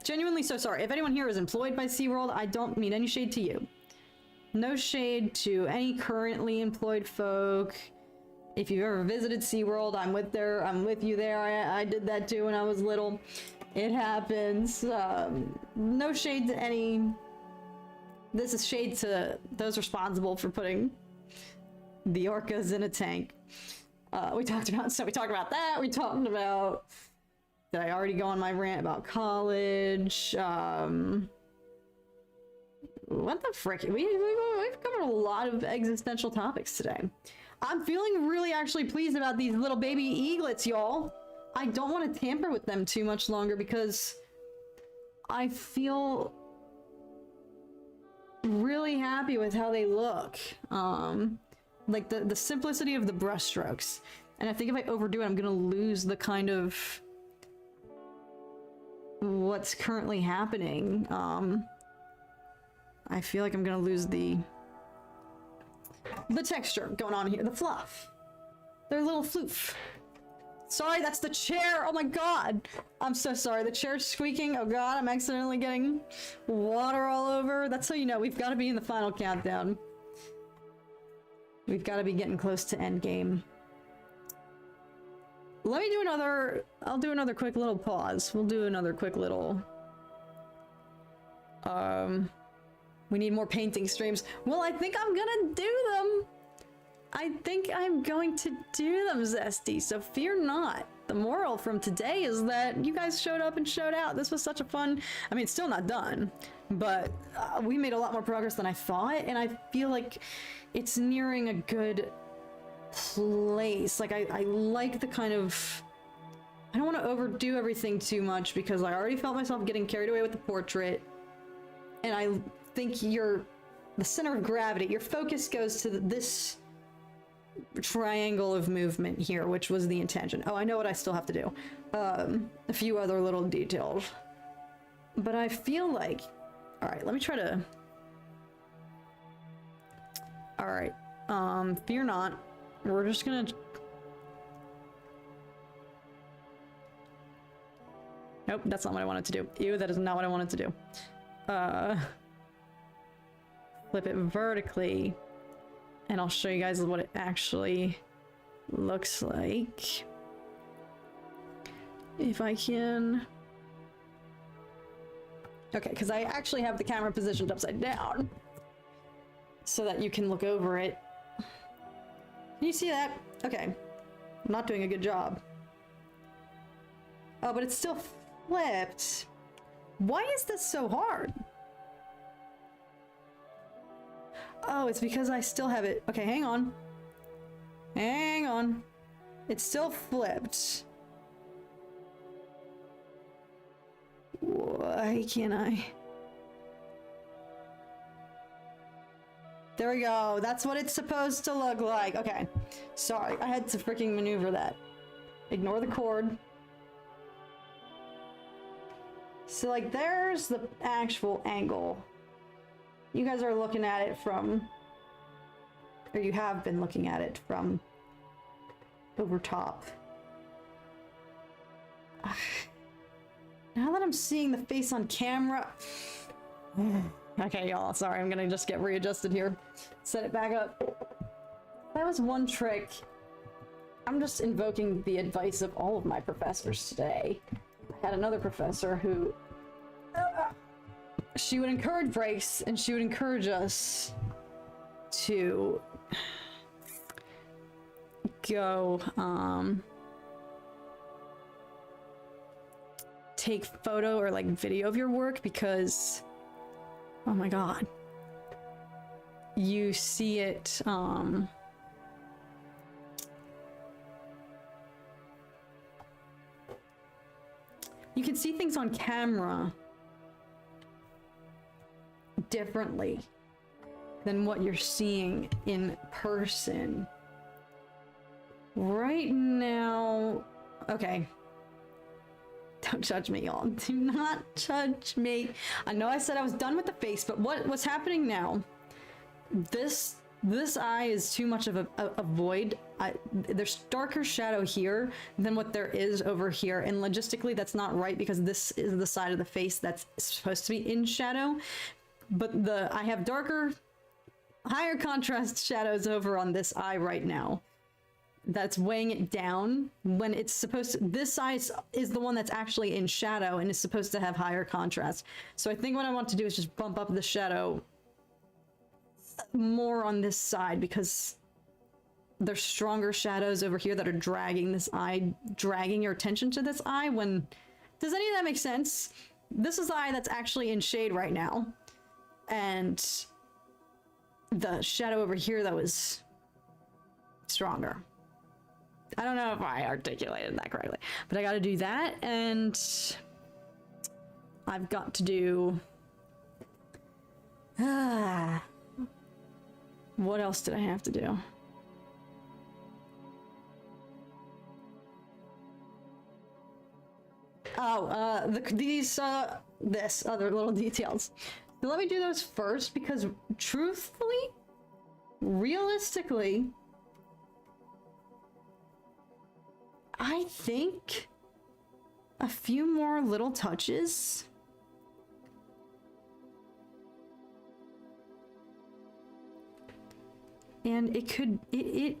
Genuinely so sorry. If anyone here is employed by SeaWorld, I don't mean any shade to you. No shade to any currently employed folk. If you've ever visited SeaWorld, I'm with you there. I did that too when I was little. It happens. No shade to any. This is shade to those responsible for putting the orcas in a tank. We talked about that. We talked about. Did I already go on my rant about college? What the frick? We've covered a lot of existential topics today. I'm feeling really actually pleased about these little baby eaglets, y'all. I don't want to tamper with them too much longer because I feel really happy with how they look. Like the simplicity of the brush strokes. And I think if I overdo it, I'm gonna lose the kind of what's currently happening. I feel like I'm gonna lose the texture going on here, the fluff. They're a little floof. Sorry, that's the chair. Oh my god. I'm so sorry. The chair's squeaking. Oh god, I'm accidentally getting water all over. That's how you know we've got to be in the final countdown. We've got to be getting close to endgame. Let me do another... I'll do another quick little pause. We'll do another quick little... We need more painting streams. Well, I think I'm gonna do them. I think I'm going to do them, Zesty, so fear not. The moral from today is that you guys showed up and showed out. This was such a fun... I mean, it's still not done, but we made a lot more progress than I thought, and I feel like it's nearing a good place. Like, I like the kind of... I don't want to overdo everything too much because I already felt myself getting carried away with the portrait, and I think the center of gravity, your focus goes to this triangle of movement here, which was the intention. Oh, I know what I still have to do. A few other little details. But I feel like... Alright, let me try to... Alright, fear not. We're just gonna... Nope, that's not what I wanted to do. Ew, that is not what I wanted to do. Flip it vertically. And I'll show you guys what it actually looks like. If I can... Okay, because I actually have the camera positioned upside down. So that you can look over it. Can you see that? Okay. I'm not doing a good job. Oh, but it's still flipped. Why is this so hard? Oh, it's because I still have it. Okay, hang on. Hang on. It's still flipped. Why can't I? There we go. That's what it's supposed to look like. Okay. Sorry, I had to freaking maneuver that. Ignore the cord. So, like, there's the actual angle. You guys are looking at it from... Or you have been looking at it from... over top. Now that I'm seeing the face on camera... Okay, y'all, sorry, I'm gonna just get readjusted here. Set it back up. That was one trick. I'm just invoking the advice of all of my professors today. I had another professor who... she would encourage breaks, and she would encourage us to go, take photo or, like, video of your work because... oh my god. You see it, you can see things on camera differently than what you're seeing in person. Right now... okay. Don't judge me, y'all. Do not judge me. I know I said I was done with the face, but what's happening now? This eye is too much of a void. There's darker shadow here than what there is over here, and logistically that's not right because this is the side of the face that's supposed to be in shadow. But I have darker, higher contrast shadows over on this eye right now. That's weighing it down when it's supposed to... this eye is the one that's actually in shadow and is supposed to have higher contrast. So I think what I want to do is just bump up the shadow more on this side because there's stronger shadows over here that are dragging this eye, dragging your attention to this eye when... does any of that make sense? This is the eye that's actually in shade right now. And the shadow over here that was stronger. I don't know if I articulated that correctly, but I got to do that, and I've got to do... what else did I have to do? Oh, this other little details. So let me do those first, because truthfully, realistically, I think a few more little touches and it could be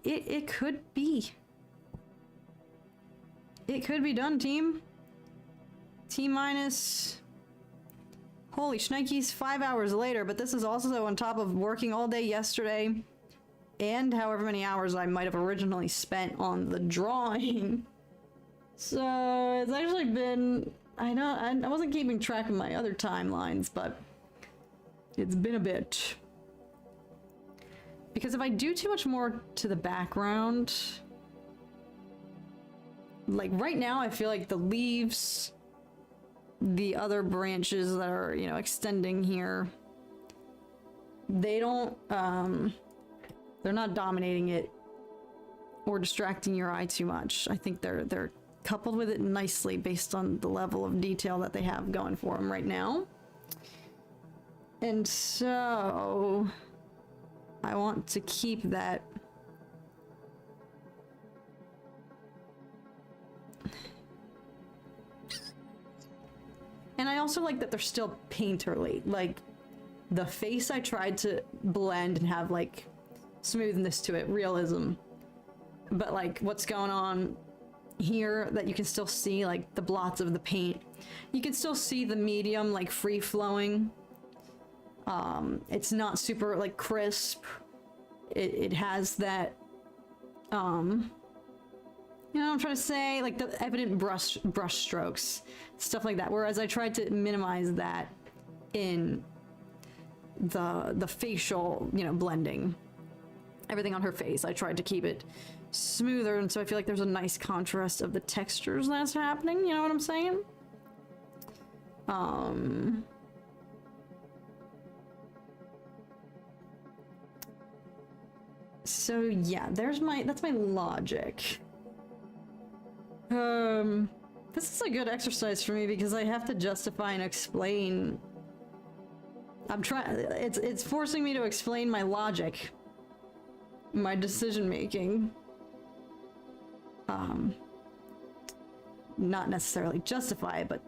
done, team. T minus, holy shnikes, 5 hours later, but this is also on top of working all day yesterday and however many hours I might have originally spent on the drawing. So it's actually been, I wasn't keeping track of my other timelines, but it's been a bit. Because if I do too much more to the background, like right now I feel like the leaves, the other branches that are, you know, extending here, they don't, they're not dominating it or distracting your eye too much. I think they're coupled with it nicely based on the level of detail that they have going for them right now. And so I want to keep that. And I also like that they're still painterly. Like the face I tried to blend and have like smoothness to it, realism, but like what's going on here that you can still see, like the blots of the paint, you can still see the medium like free flowing. It's not super like crisp. It has that you know what I'm trying to say, like the evident brush strokes, stuff like that, whereas I tried to minimize that in the facial, you know, blending. Everything on her face, I tried to keep it smoother, and so I feel like there's a nice contrast of the textures that's happening, you know what I'm saying? So yeah, that's my logic. This is a good exercise for me because I have to justify and explain. It's forcing me to explain my logic, my decision making. Not necessarily justify it, but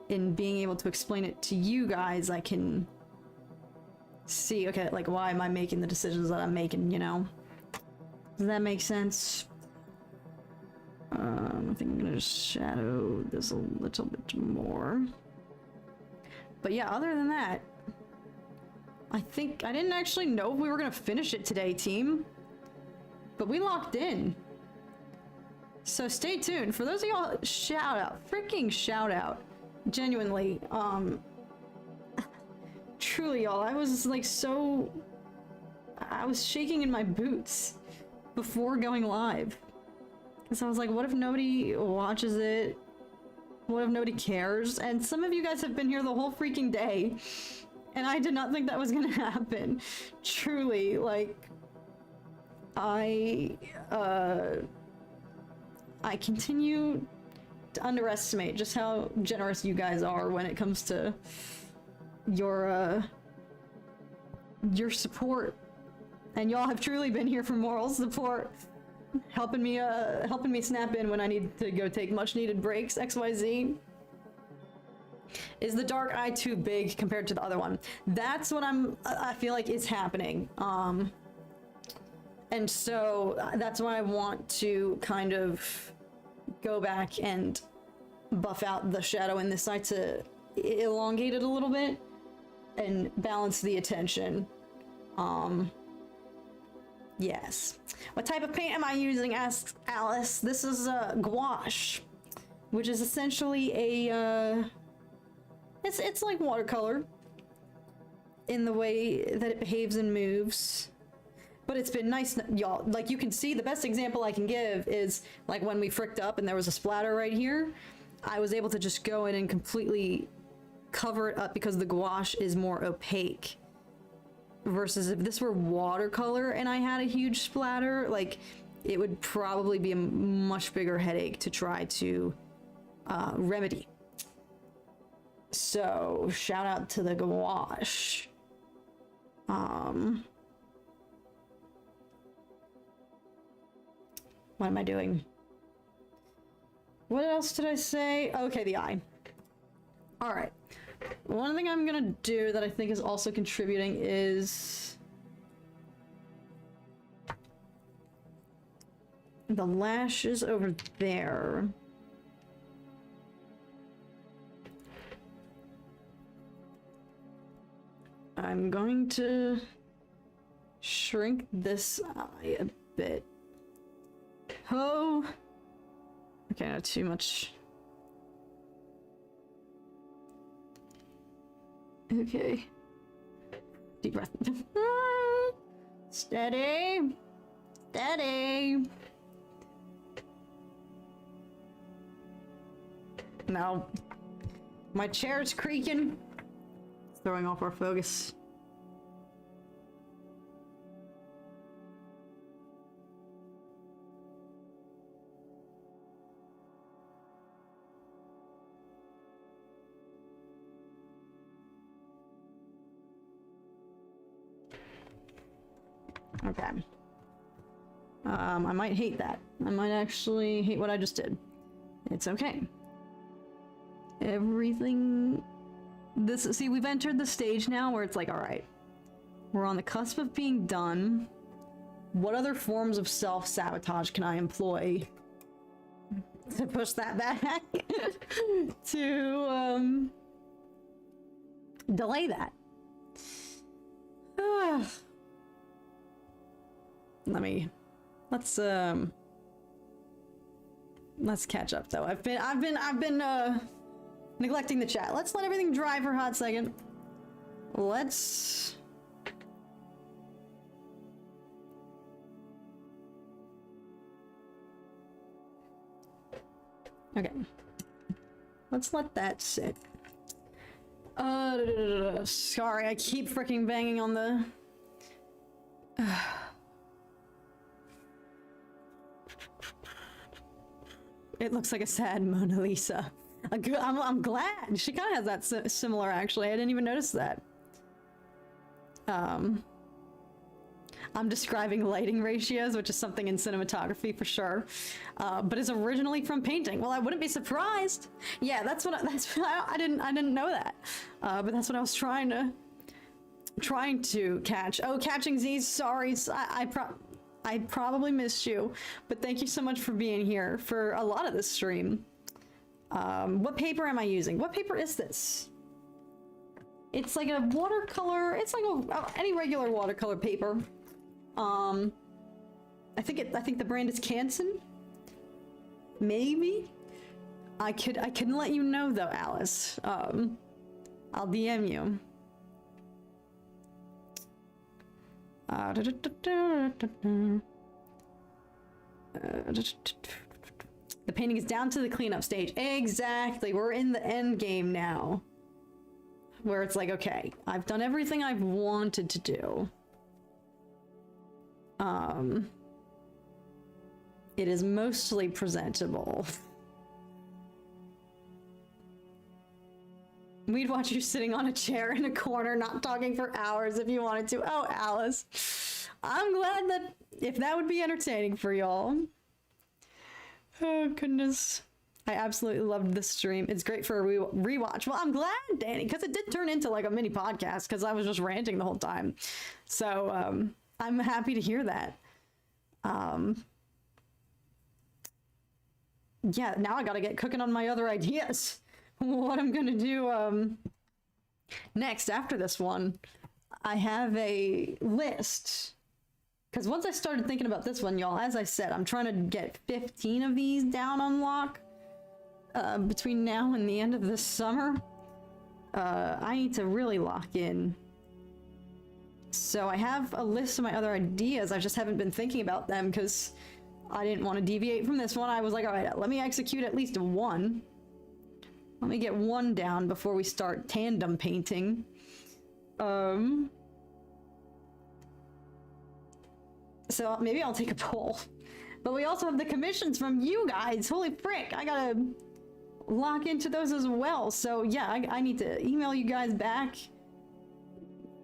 in being able to explain it to you guys, I can see, okay, like, why am I making the decisions that I'm making, you know? Does that make sense? I think I'm gonna just shadow this a little bit more. But yeah, other than that, I think I didn't actually know if we were gonna finish it today, team. But we locked in. So stay tuned. For those of y'all, shout out. Freaking shout out. Genuinely. Truly, y'all, I was like I was shaking in my boots before going live. Because I was like, what if nobody watches it? What if nobody cares? And some of you guys have been here the whole freaking day. And I did not think that was gonna happen. Truly, like, I continue to underestimate just how generous you guys are when it comes to your support. And y'all have truly been here for moral support, helping me snap in when I need to go take much needed breaks. XYZ. Is the dark eye too big compared to the other one? That's what I feel like is happening. And so that's why I want to kind of go back and buff out the shadow in this eye to elongate it a little bit and balance the attention. Yes. What type of paint am I using? Asks Alice. This is gouache, which is essentially a it's like watercolor in the way that it behaves and moves. But it's been nice, y'all. Like, you can see, the best example I can give is like when we fricked up and there was a splatter right here. I was able to just go in and completely cover it up because the gouache is more opaque. Versus if this were watercolor and I had a huge splatter, like, it would probably be a much bigger headache to try to remedy. So, shout out to the gouache. What am I doing? What else did I say? Okay, the eye. All right. One thing I'm gonna do that I think is also contributing is the lashes over there. I'm going to shrink this eye a bit. Oh, okay, not too much. Okay. Deep breath. Steady. Steady. No. My chair's creaking. It's throwing off our focus. Okay. I might hate that. I might actually hate what I just did. It's okay. Everything... See, we've entered the stage now where it's like, alright, we're on the cusp of being done. What other forms of self-sabotage can I employ to push that back? To, delay that. Let's catch up though. I've been neglecting the chat. Let's let everything dry for a hot second. Let's okay. Let's let that sit. Sorry, I keep freaking banging on the It looks like a sad Mona Lisa. I'm glad. She kind of has that similar, actually. I didn't even notice that. I'm describing lighting ratios, which is something in cinematography for sure, but is originally from painting. Well, I wouldn't be surprised. Yeah, that's what I didn't know that, but that's what I was trying to catch. Oh, catching Z's. Sorry, I probably missed you, but thank you so much for being here for a lot of this stream. What paper am I using? What paper is this? It's like a watercolor. It's like any regular watercolor paper. I think the brand is Canson. Maybe. I couldn't let you know though, Alice. I'll DM you. The painting is down to the cleanup stage. Exactly. We're in the end game now. Where it's like, okay, I've done everything I've wanted to do. It is mostly presentable. We'd watch you sitting on a chair in a corner, not talking for hours if you wanted to. Oh, Alice. I'm glad that if that would be entertaining for y'all. Oh, goodness. I absolutely loved this stream. It's great for a rewatch. Well, I'm glad, Danny, because it did turn into like a mini podcast because I was just ranting the whole time. So I'm happy to hear that. Yeah, now I gotta get cooking on my other ideas. What I'm gonna do next after this one, I have a list. Because once I started thinking about this one, y'all, as I said, I'm trying to get 15 of these down on lock between now and the end of this summer. I need to really lock in. So I have a list of my other ideas. I just haven't been thinking about them because I didn't want to deviate from this one. I was like, all right, let me execute at least one. Let me get one down before we start tandem painting. So maybe I'll take a poll. But we also have the commissions from you guys. Holy frick, I gotta lock into those as well. So yeah, I need to email you guys back.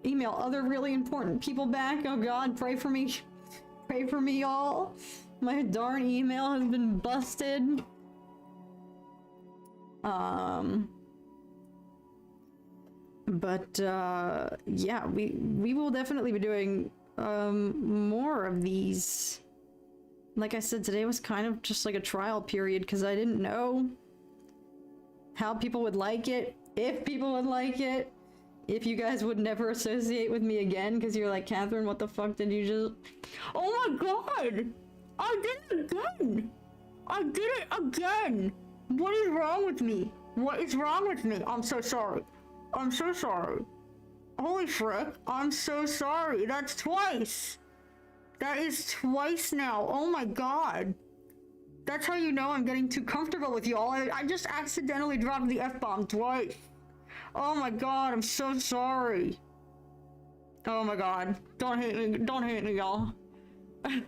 Email other really important people back. Oh God, pray for me. Pray for me, y'all. My darn email has been busted. Yeah, we will definitely be doing more of these. Like I said, today was kind of just like a trial period because I didn't know how people would like it, if people would like it, if you guys would never associate with me again because you're like, Catherine, what the fuck did you just... Oh my God! I did it again! I did it again! What is wrong with me? What is wrong with me? I'm so sorry. I'm so sorry. Holy frick, I'm so sorry. That's twice. That is twice now. Oh my God. That's how you know I'm getting too comfortable with y'all. I just accidentally dropped the F-bomb twice. Oh my God, I'm so sorry. Oh my God. Don't hate me. Don't hate me, y'all. I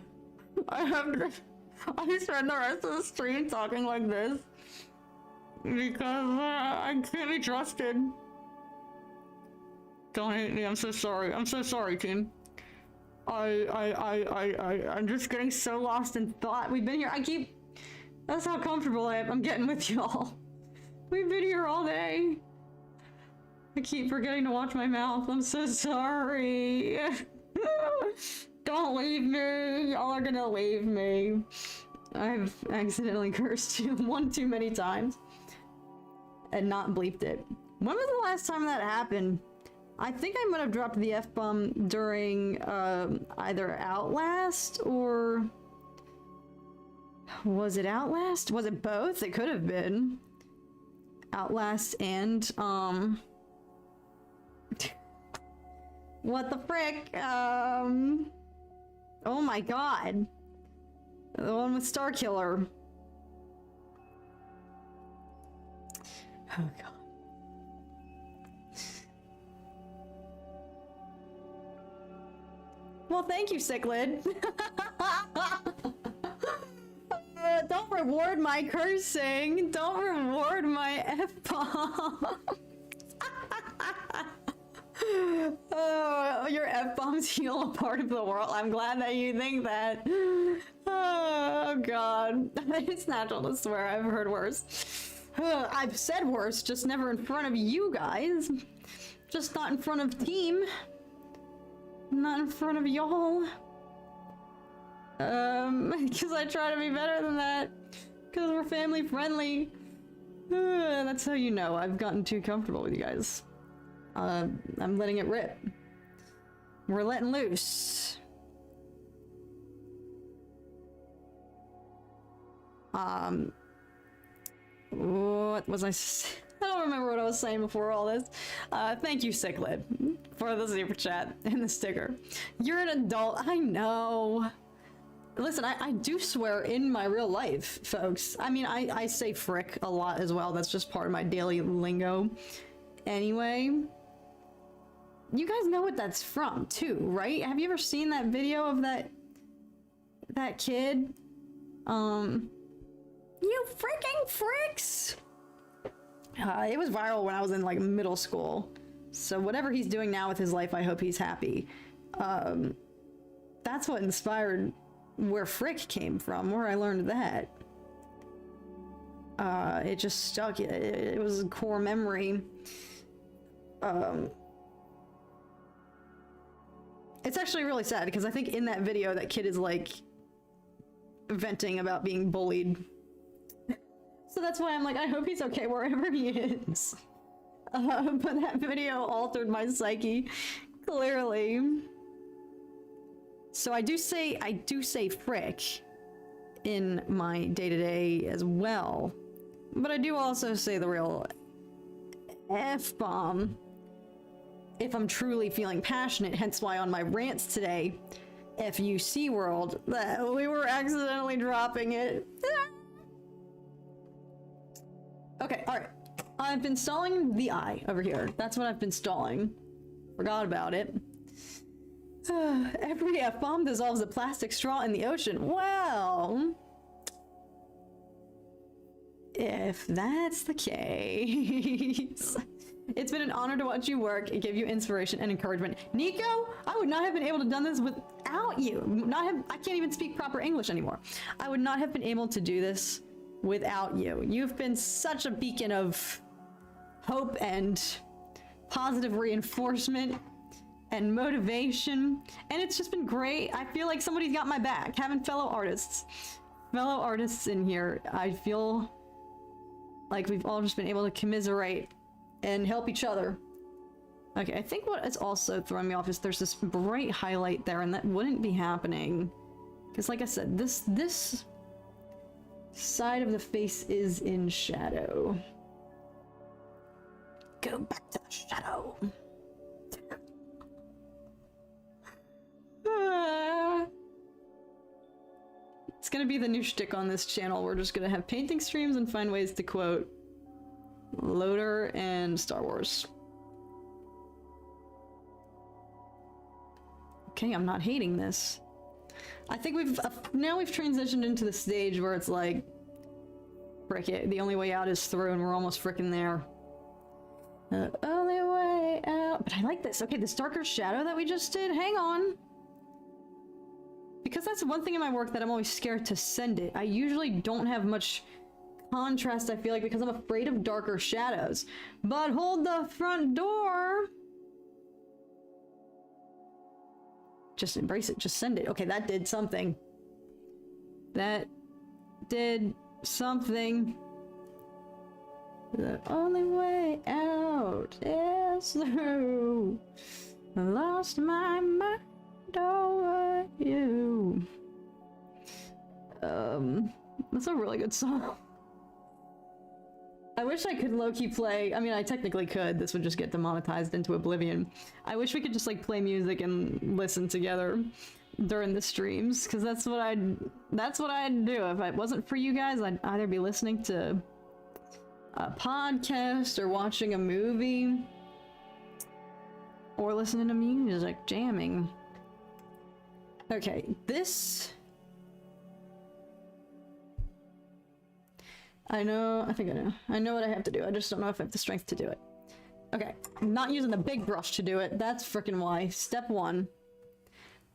spend the rest of the stream talking like this because I can't be trusted. Don't hate me. I'm so sorry. I'm so sorry, team. I'm just getting so lost in thought. We've been here. That's how comfortable I'm getting with y'all. We've been here all day. I keep forgetting to watch my mouth. I'm so sorry. Don't leave me. Y'all are gonna leave me. I've accidentally cursed you one too many times and not bleeped it. When was the last time that happened? I think I might have dropped the F-bomb during either Outlast or... Was it Outlast? Was it both? It could have been. Outlast and, what the frick? Oh my God. The one with Starkiller. Oh God. Well, thank you, Cichlid. reward my cursing. Don't reward my F-bomb. Oh, your F-bombs heal a part of the world. I'm glad that you think that. Oh, God. It's natural to swear. I've heard worse. I've said worse, just never in front of you guys. Just not in front of team. Not in front of y'all. Because I try to be better than that. Because we're family friendly. That's how you know I've gotten too comfortable with you guys. I'm letting it rip. We're letting loose. What was I don't remember what I was saying before all this. Thank you, Cichlid, for the super chat and the sticker. You're an adult, I know. Listen, I do swear in my real life, folks. I mean, I say frick a lot as well. That's just part of my daily lingo. Anyway, you guys know what that's from, too, right? Have you ever seen that video of that kid? You freaking fricks! It was viral when I was in, like, middle school. So whatever he's doing now with his life, I hope he's happy. That's what inspired where frick came from, where I learned that. It just stuck. It was a core memory. It's actually really sad because I think in that video that kid is like venting about being bullied. So that's why I'm like, I hope he's okay wherever he is. But that video altered my psyche, clearly. So I do say frick in my day-to-day as well. But I do also say the real F-bomb if I'm truly feeling passionate, hence why on my rants today, FUC world, we were accidentally dropping it. Okay, alright. I've been stalling the eye over here. That's what I've been stalling. Forgot about it. Every F-bomb dissolves a plastic straw in the ocean. Well, if that's the case... It's been an honor to watch you work and give you inspiration and encouragement. Nico, I would not have been able to done this without you. I can't even speak proper English anymore. I would not have been able to do this without you. You've been such a beacon of hope and positive reinforcement and motivation. And it's just been great. I feel like somebody's got my back. Having fellow artists in here, I feel like we've all just been able to commiserate and help each other. Okay, I think what is also throwing me off is there's this bright highlight there, and that wouldn't be happening. Because like I said, this side of the face is in shadow. Go back to the shadow. It's gonna be the new shtick on this channel. We're just gonna have painting streams and find ways to quote Loader and Star Wars. Okay, I'm not hating this. I think now we've transitioned into the stage where it's like, frick it, the only way out is through, and we're almost frickin' there. The only way out. But I like this. Okay, this darker shadow that we just did, hang on. Because that's one thing in my work that I'm always scared to send it. I usually don't have much contrast, I feel like, because I'm afraid of darker shadows. But hold the front door. Just embrace it, just send it. Okay, that did something. That did something. The only way out is through. I lost my mind over you. That's a really good song. I wish I could low-key play. I mean, I technically could. This would just get demonetized into oblivion. I wish we could just like play music and listen together during the streams, because that's what I'd do. If it wasn't for you guys, I'd either be listening to a podcast or watching a movie or listening to music, jamming. Okay, this I know, I think I know. I know what I have to do. I just don't know if I have the strength to do it. Okay, I'm not using the big brush to do it. That's freaking why. Step 1.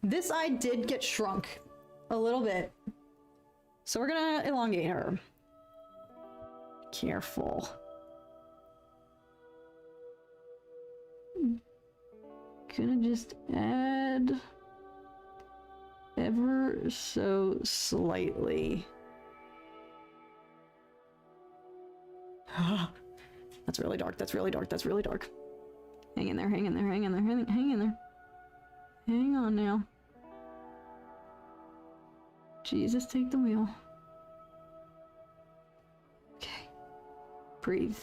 This eye did get shrunk a little bit. So we're gonna elongate her. Careful. Gonna just add ever so slightly. That's really dark, that's really dark, that's really dark. Hang in there, hang in there, hang in there, hang in there. Hang on now. Jesus, take the wheel. Okay. Breathe.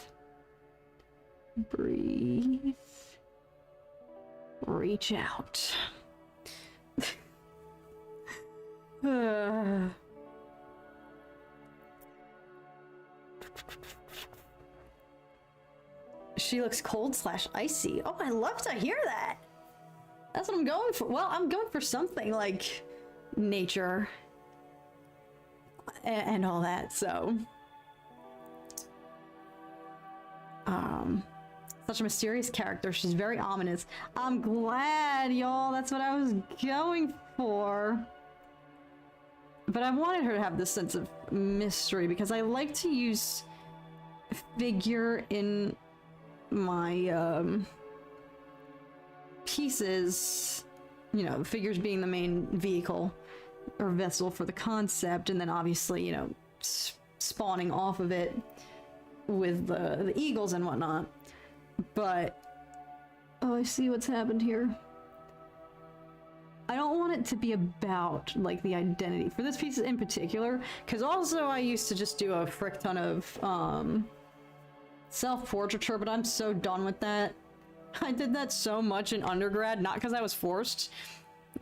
Breathe. Reach out. She looks cold/icy. Oh, I love to hear that. That's what I'm going for. Well, I'm going for something like nature and all that, so. Such a mysterious character. She's very ominous. I'm glad, y'all. That's what I was going for. But I wanted her to have this sense of mystery because I like to use figure in my pieces, you know, figures being the main vehicle or vessel for the concept, and then obviously, you know, spawning off of it with the eagles and whatnot. But oh, I see what's happened here. I don't want it to be about like the identity for this piece in particular, because also I used to just do a frick ton of self-portraiture, but I'm so done with that. I did that so much in undergrad, not because I was forced.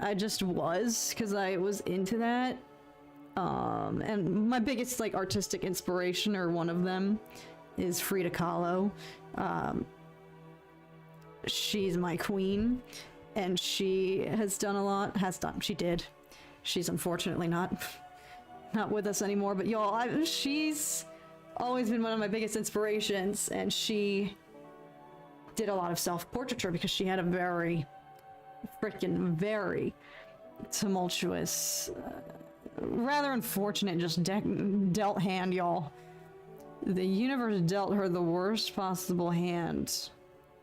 I just was, because I was into that. And my biggest like artistic inspiration, or one of them, is Frida Kahlo. She's my queen, and she has done a lot. She did. She's unfortunately not with us anymore, but y'all, she's always been one of my biggest inspirations, and she did a lot of self-portraiture because she had a very tumultuous, rather unfortunate just dealt hand, y'all. The universe dealt her the worst possible hand,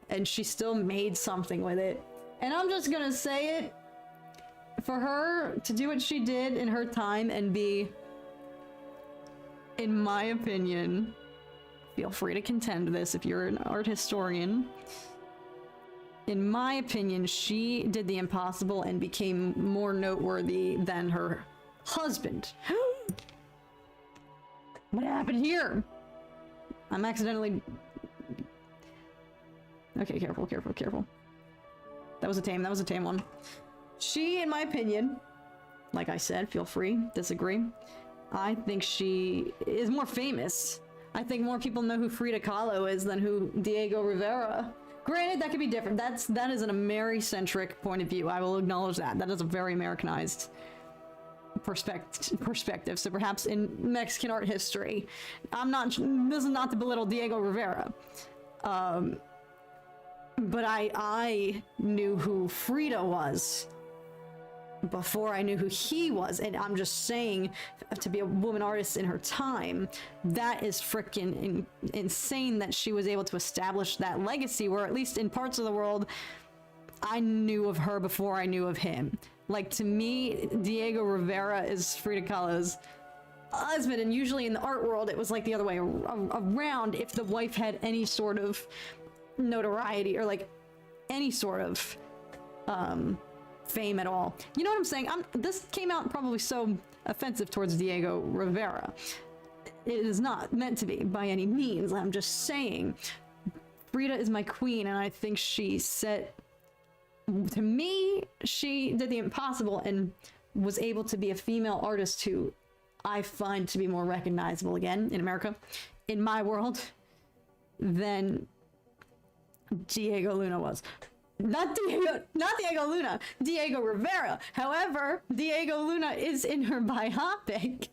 and she still made something with it. And I'm just gonna say it, for her to do what she did in her time and be, in my opinion, feel free to contend this if you're an art historian, in my opinion, she did the impossible and became more noteworthy than her husband. What happened here? I'm accidentally... Okay, careful. That was a tame one. She, in my opinion, like I said, feel free, disagree. I think she is more famous. I think more people know who Frida Kahlo is than who Diego Rivera. Granted, that could be different. That is an Ameri-centric point of view. I will acknowledge that. That is a very Americanized perspective. So perhaps in Mexican art history, this is not to belittle Diego Rivera. But I knew who Frida was before I knew who he was, and I'm just saying, to be a woman artist in her time, that is freaking insane that she was able to establish that legacy, where at least in parts of the world, I knew of her before I knew of him. Like, to me, Diego Rivera is Frida Kahlo's husband, and usually in the art world, it was like the other way around. If the wife had any sort of notoriety or like any sort of fame at all. You know what I'm saying? This came out probably so offensive towards Diego Rivera. It is not meant to be by any means. I'm just saying, Frida is my queen, and I think she set, to me, she did the impossible and was able to be a female artist who I find to be more recognizable again in America, in my world, than Diego Luna was. Not Diego Luna, Diego Rivera. However, Diego Luna is in her biopic.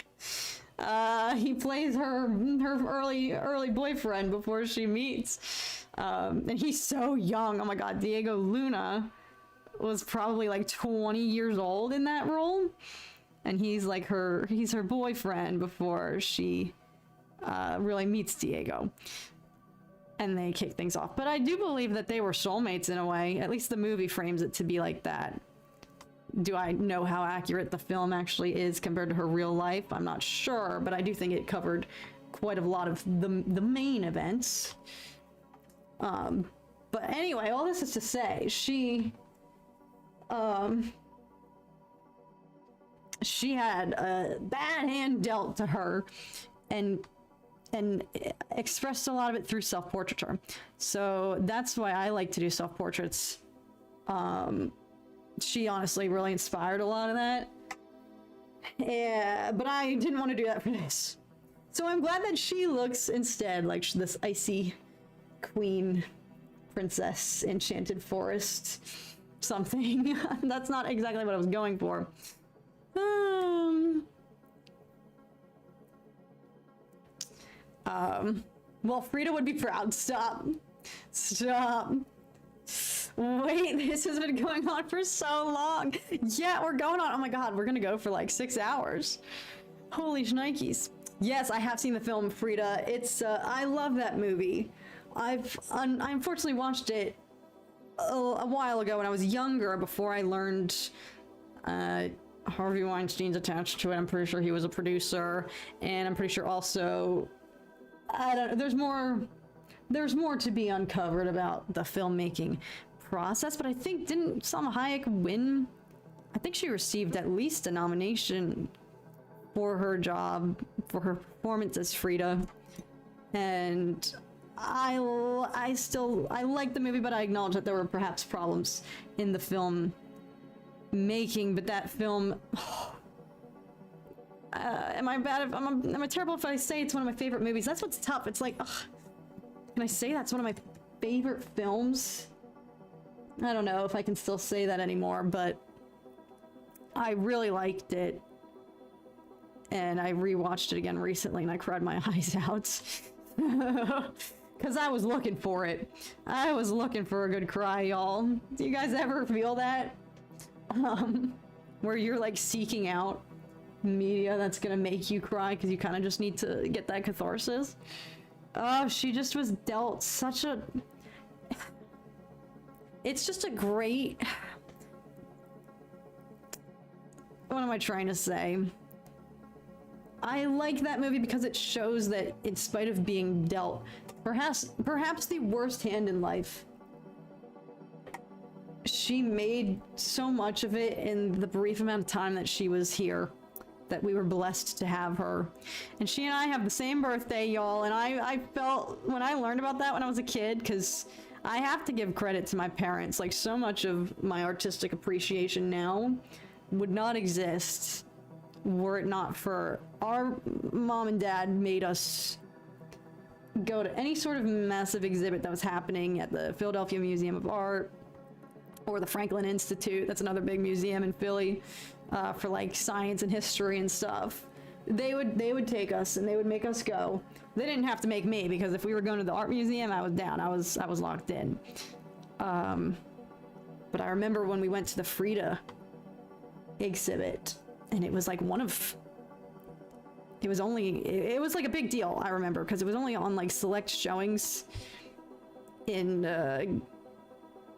He plays her early boyfriend before she meets, and he's so young. Oh my God, Diego Luna was probably like 20 years old in that role, and he's her boyfriend before she really meets Diego, and they kick things off. But I do believe that they were soulmates in a way. At least the movie frames it to be like that. Do I know how accurate the film actually is compared to her real life? I'm not sure, but I do think it covered quite a lot of the main events. But anyway, all this is to say, she had a bad hand dealt to her, and expressed a lot of it through self-portraiture. So that's why I like to do self-portraits. She honestly really inspired a lot of that. Yeah, but I didn't want to do that for this. So I'm glad that she looks instead like this icy queen, princess, enchanted forest, something. That's not exactly what I was going for. Well, Frida would be proud. Stop. Wait, this has been going on for so long. Yeah, we're going on. Oh my God, we're gonna go for like 6 hours. Holy shnikes. Yes, I have seen the film Frida. It's, I love that movie. I unfortunately watched it a while ago when I was younger, before I learned Harvey Weinstein's attached to it. I'm pretty sure he was a producer, and I'm pretty sure also, I don't know, there's more to be uncovered about the filmmaking process. But I think, didn't Salma Hayek win? I think she received at least a nomination for her job, for her performance as Frida. And I like the movie, but I acknowledge that there were perhaps problems in the film making. But that film, am I terrible if I say it's one of my favorite movies? That's what's tough. It's like, ugh, can I say that's one of my favorite films? I don't know if I can still say that anymore, but I really liked it. And I rewatched it again recently, and I cried my eyes out. Because I was looking for it. I was looking for a good cry, y'all. Do you guys ever feel that? Where you're like seeking out media that's gonna make you cry because you kind of just need to get that catharsis. Oh, she just was dealt such a... It's just a great... What am I trying to say? I like that movie because it shows that in spite of being dealt perhaps the worst hand in life, she made so much of it in the brief amount of time that she was here, that we were blessed to have her. And she and I have the same birthday, y'all, and I felt when I learned about that when I was a kid, because I have to give credit to my parents. Like, so much of my artistic appreciation now would not exist were it not for our mom and dad made us go to any sort of massive exhibit that was happening at the Philadelphia Museum of Art or the Franklin Institute. That's another big museum in Philly for like science and history and stuff. They would take us and they would make us go. They didn't have to make me, because if we were going to the art museum, I was down. I was locked in. But I remember when we went to the Frida exhibit, and it was like it was like a big deal, I remember, because it was only on like select showings in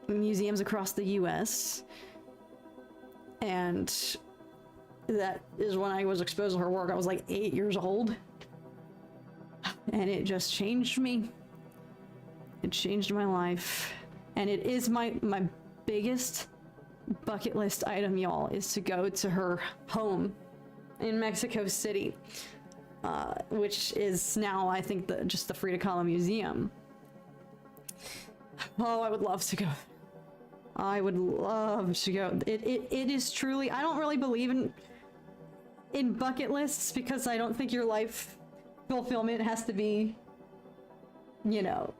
museums across the US. And that is when I was exposed to her work. I was like 8 years old. And it just changed me. It changed my life. And it is my biggest bucket list item, y'all, is to go to her home in Mexico City, which is now, I think, just the Frida Kahlo Museum. Oh, I would love to go. I would love to go. It is truly, I don't really believe in bucket lists, because I don't think your life fulfillment has to be, you know,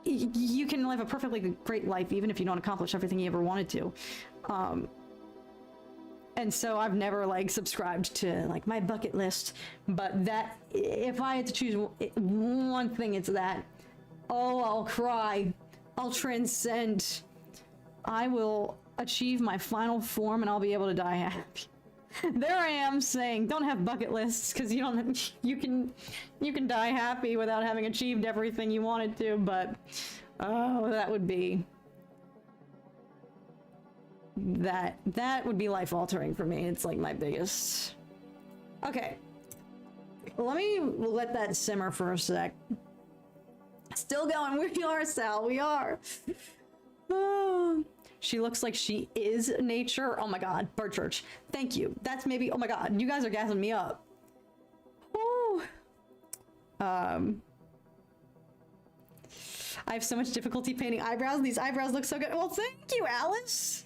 you can live a perfectly great life even if you don't accomplish everything you ever wanted to. And so I've never like subscribed to like my bucket list, but that if I had to choose one thing, it's that. Oh, I'll cry, I'll transcend, I will achieve my final form, and I'll be able to die happy. There I am saying don't have bucket lists because you can die happy without having achieved everything you wanted to, but oh, that would be life altering for me. It's like my biggest. Okay, let me let that simmer for a sec. Still going. We are, Sal, we are. Oh, she looks like she is nature. Oh my god, Bird Church, thank you. That's maybe, oh my god, you guys are gassing me up. Oh, I have so much difficulty painting eyebrows. These eyebrows look so good. Well, thank you, Alice.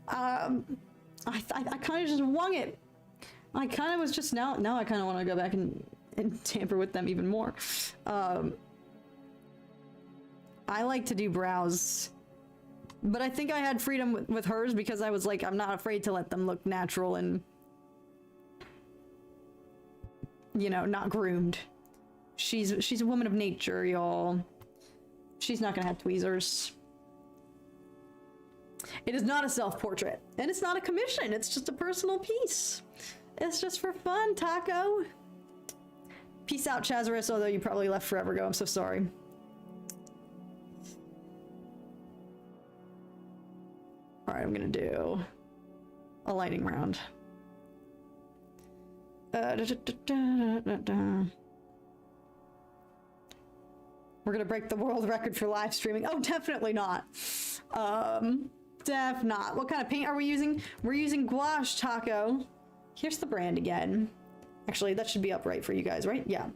I kind of just wung it. I kind of was just now I kind of want to go back and tamper with them even more. I like to do brows, but I think I had freedom with hers because I was like, I'm not afraid to let them look natural and, you know, not groomed. She's a woman of nature, y'all. She's not gonna have tweezers. It is not a self-portrait, and it's not a commission. It's just a personal piece. It's just for fun, Taco. Peace out, Chazarus, although you probably left forever ago. I'm so sorry. All right, I'm gonna do a lightning round. We're gonna break the world record for live streaming. Oh, definitely not. Def not. What kind of paint are we using? We're using Gouache, Taco. Here's the brand again. Actually, that should be up right for you guys, right? Yeah.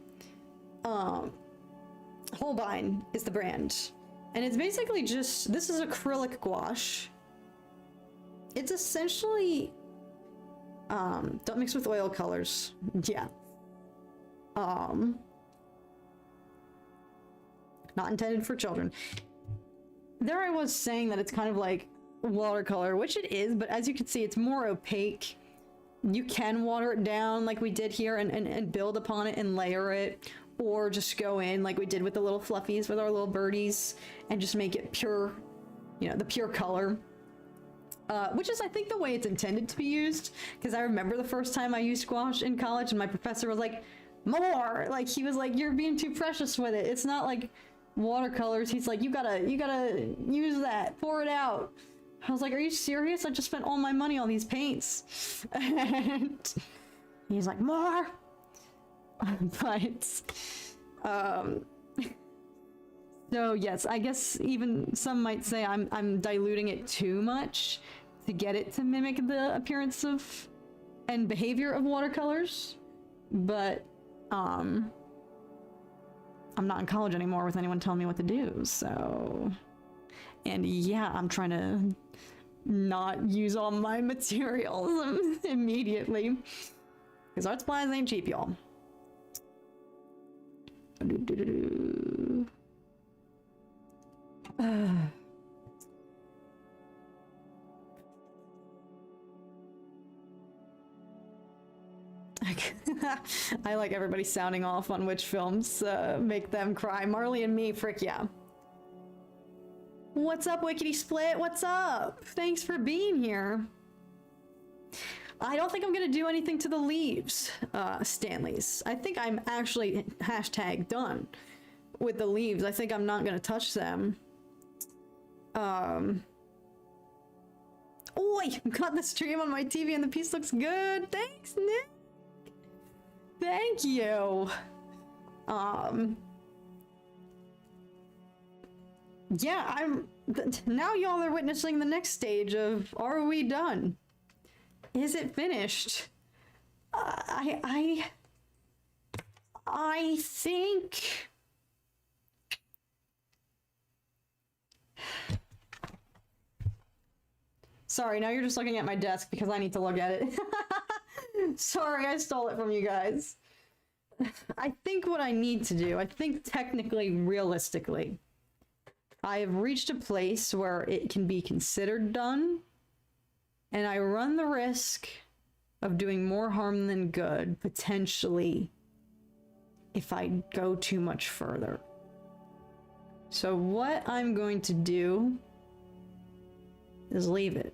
Holbein is the brand. And it's basically just, this is acrylic gouache. It's essentially, don't mix with oil colors. Yeah. Not intended for children. There I was saying that it's kind of like watercolor, which it is, but as you can see, it's more opaque. You can water it down like we did here and build upon it and layer it, or just go in like we did with the little fluffies with our little birdies and just make it pure, you know, the pure color. Which is, I think, the way it's intended to be used, because I remember the first time I used gouache in college and my professor was like, more! Like, he was like, you're being too precious with it. It's not like watercolors. He's like, you gotta use that, pour it out. I was like, are you serious? I just spent all my money on these paints. And he's like, more! But, so yes, I guess even some might say I'm diluting it too much to get it to mimic the appearance of and behavior of watercolors, but I'm not in college anymore with anyone telling me what to do, so. And yeah, I'm trying to not use all my materials immediately, because art supplies ain't cheap, y'all. I like everybody sounding off on which films make them cry. Marley and me, frick yeah. What's up, Wickety Split? What's up? Thanks for being here. I don't think I'm gonna do anything to the leaves, Stanley's. I think I'm actually hashtag done with the leaves. I think I'm not gonna touch them. Oi! Got the stream on my TV and the piece looks good. Thanks, Nick. Thank you. Yeah, now y'all are witnessing the next stage of, are we done? Is it finished? I think... Sorry, now you're just looking at my desk because I need to look at it. Sorry, I stole it from you guys. I think what I need to do, I think technically, realistically, I have reached a place where it can be considered done. And I run the risk of doing more harm than good, potentially, if I go too much further. So what I'm going to do is leave it.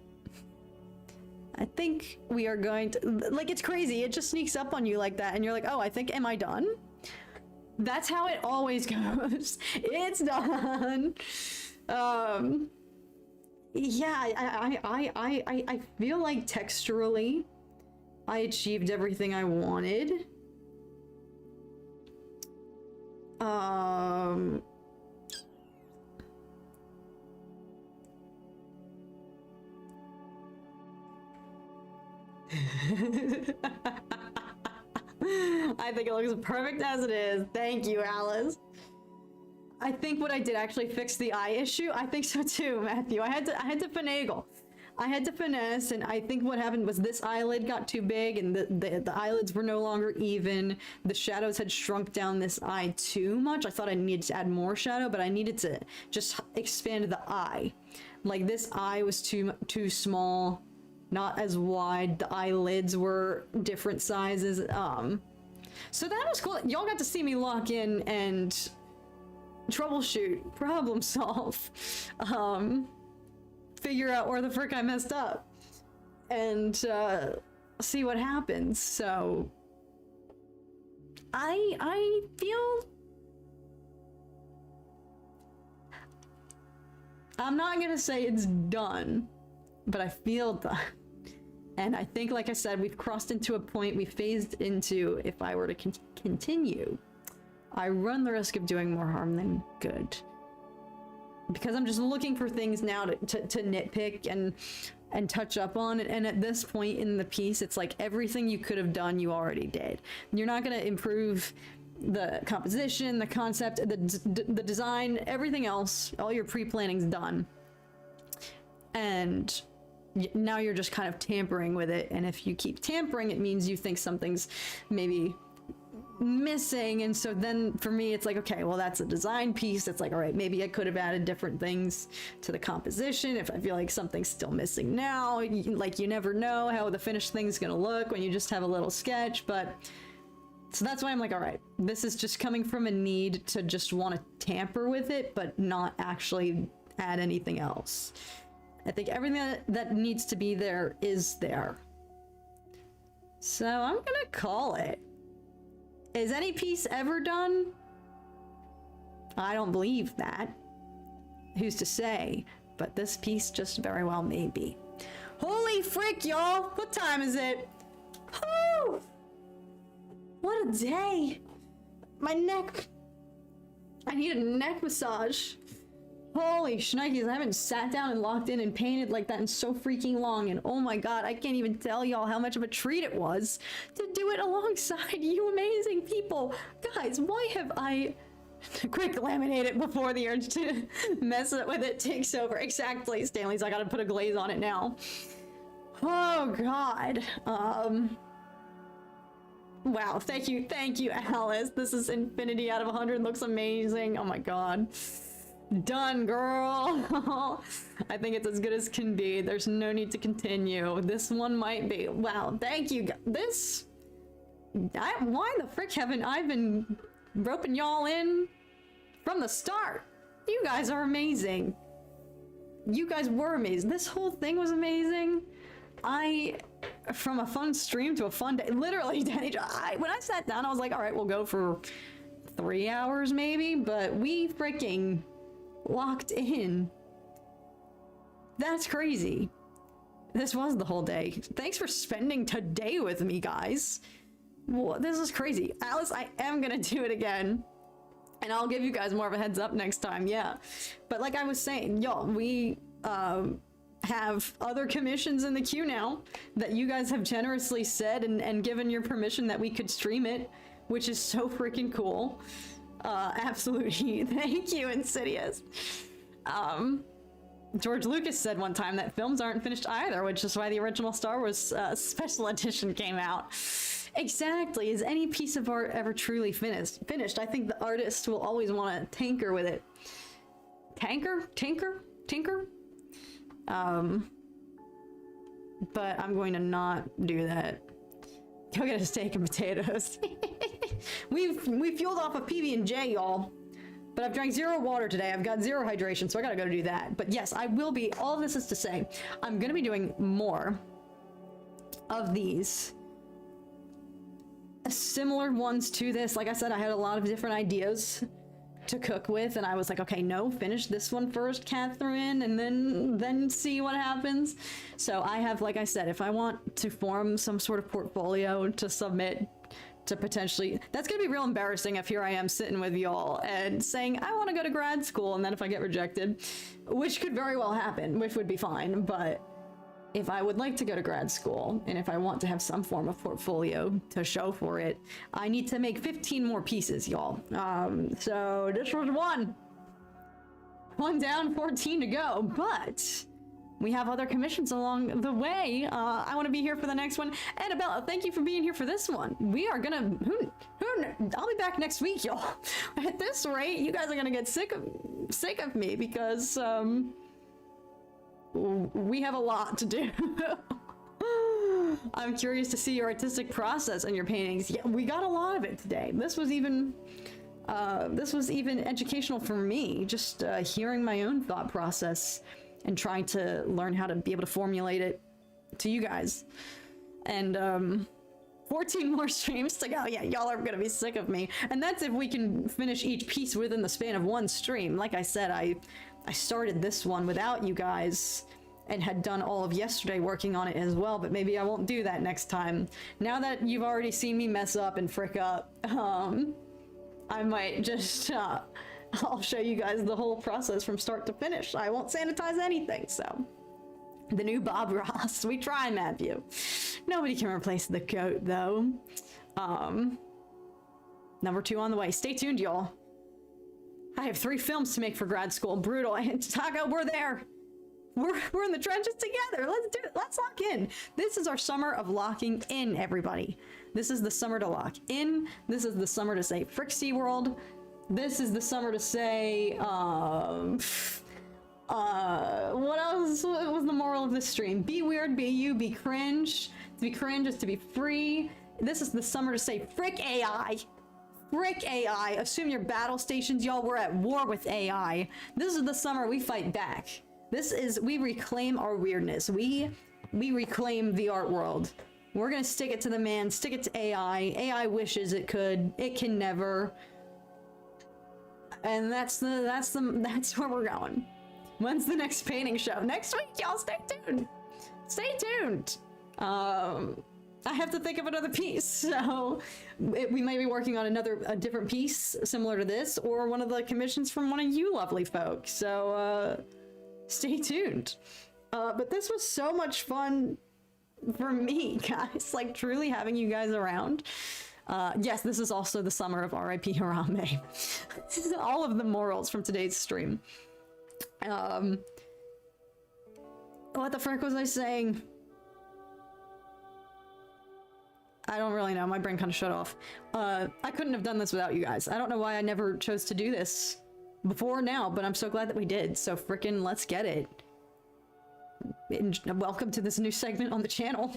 I think we are going to, like, it's crazy. It just sneaks up on you like that, and you're like, oh, I think, am I done? That's how it always goes. It's done. Yeah, I feel like texturally, I achieved everything I wanted. I think it looks perfect as it is. Thank you, Alice. I think what I did actually fix the eye issue. I think so too, Matthew. I had to finagle. I had to finesse, and I think what happened was this eyelid got too big, and the eyelids were no longer even. The shadows had shrunk down this eye too much. I thought I needed to add more shadow, but I needed to just expand the eye. Like, this eye was too small, not as wide. The eyelids were different sizes. So that was cool. Y'all got to see me lock in and troubleshoot, problem solve, figure out where the frick I messed up, and see what happens. So I feel, I'm not gonna say it's done, but I feel done. And I think, like I said, we've crossed into a point, we phased into, if I were to continue, I run the risk of doing more harm than good. Because I'm just looking for things now to nitpick and touch up on. And at this point in the piece, it's like everything you could have done, you already did. You're not going to improve the composition, the concept, the design, everything else. All your pre-planning's done. And now you're just kind of tampering with it. And if you keep tampering, it means you think something's maybe missing. And so then for me, it's like, okay, well, that's a design piece. It's like, all right, maybe I could have added different things to the composition if I feel like something's still missing now. Like, you never know how the finished thing's gonna look when you just have a little sketch. But so that's why I'm like, all right, this is just coming from a need to just want to tamper with it, but not actually add anything else. I think everything that needs to be there is there. So I'm gonna call it. Is any piece ever done? I don't believe that. Who's to say? But this piece just very well may be. Holy frick, y'all! What time is it? Whew! What a day! My neck. I need a neck massage. Holy shnikes, I haven't sat down and locked in and painted like that in so freaking long, and oh my god, I can't even tell y'all how much of a treat it was to do it alongside you amazing people. Guys, why have I... Quick, laminate it before the urge to mess with it takes over. Exactly, Stanley's, I gotta put a glaze on it now. Oh god. Wow, thank you, Alice. This is infinity out of 100, looks amazing. Oh my god. Done, girl. I think it's as good as can be. There's no need to continue. This one might be. Wow, thank you. This... why the frick haven't I been roping y'all in from the start? You guys are amazing. You guys were amazing. This whole thing was amazing. From a fun stream to a fun day, literally, Danny, when I sat down, I was like, all right, we'll go for 3 hours maybe, but we freaking locked in. That's crazy. This was the whole day. Thanks for spending today with me, guys. Well, this is crazy. Alice, I am gonna do it again. And I'll give you guys more of a heads up next time, yeah. But like I was saying, y'all, we have other commissions in the queue now that you guys have generously said and given your permission that we could stream it, which is so freaking cool. Absolutely. Thank you, Insidious. George Lucas said one time that films aren't finished either, which is why the original Star Wars special edition came out. Exactly. Is any piece of art ever truly finished? I think the artist will always want to tinker with it. Tinker? but I'm going to not do that. Go get a steak and potatoes. we fueled off of PB&J, y'all. But I've drank 0 water today. I've got 0 hydration, so I gotta go do that. But yes, I will be, all of this is to say, I'm gonna be doing more of these. Similar ones to this. Like I said, I had a lot of different ideas to cook with, and I was like, okay, no, finish this one first, Catherine, and then see what happens. So I have, like I said, if I want to form some sort of portfolio to submit to potentially, that's gonna be real embarrassing if here I am sitting with y'all and saying I want to go to grad school, and then if I get rejected, which could very well happen, which would be fine, but if I would like to go to grad school, and if I want to have some form of portfolio to show for it, I need to make 15 more pieces, y'all. So this was one down, 14 to go, but we have other commissions along the way. I want to be here for the next one. Annabella, thank you for being here for this one. We are gonna, I'll be back next week, y'all. At this rate, you guys are gonna get sick of me because, we have a lot to do. I'm curious to see your artistic process and your paintings. Yeah, we got a lot of it today. This was even educational for me, just hearing my own thought process and trying to learn how to be able to formulate it to you guys. And 14 more streams to go. Yeah, y'all are gonna be sick of me. And that's if we can finish each piece within the span of one stream. Like I said, I started this one without you guys and had done all of yesterday working on it as well, but maybe I won't do that next time. Now that you've already seen me mess up and frick up, I might just, I'll show you guys the whole process from start to finish. I won't sanitize anything, so. The new Bob Ross. We try, Matthew. Nobody can replace the goat, though. Number 2 on the way. Stay tuned, y'all. I have 3 films to make for grad school. Brutal. And Taco, we're there. We're in the trenches together. Let's do it. Let's lock in. This is our summer of locking in, everybody. This is the summer to lock in. This is the summer to say frick SeaWorld. This is the summer to say, what else was the moral of this stream? Be weird, be you, be cringe. To be cringe is to be free. This is the summer to say frick AI. Frick AI. Assume your battle stations, y'all. We're at war with AI. This is the summer we fight back. This is, we reclaim our weirdness. We reclaim the art world. We're gonna stick it to the man, stick it to AI. AI wishes it could. It can never. And that's where we're going. When's the next painting show? Next week, y'all. Stay tuned. Stay tuned. I have to think of another piece, so we may be working on a different piece similar to this, or one of the commissions from one of you lovely folks. So stay tuned. But this was so much fun for me, guys. Like, truly having you guys around. Yes, this is also the summer of R.I.P. Harambe. All of the morals from today's stream. What the frick was I saying? I don't really know. My brain kind of shut off. I couldn't have done this without you guys. I don't know why I never chose to do this before now, but I'm so glad that we did. So frickin' let's get it. And welcome to this new segment on the channel.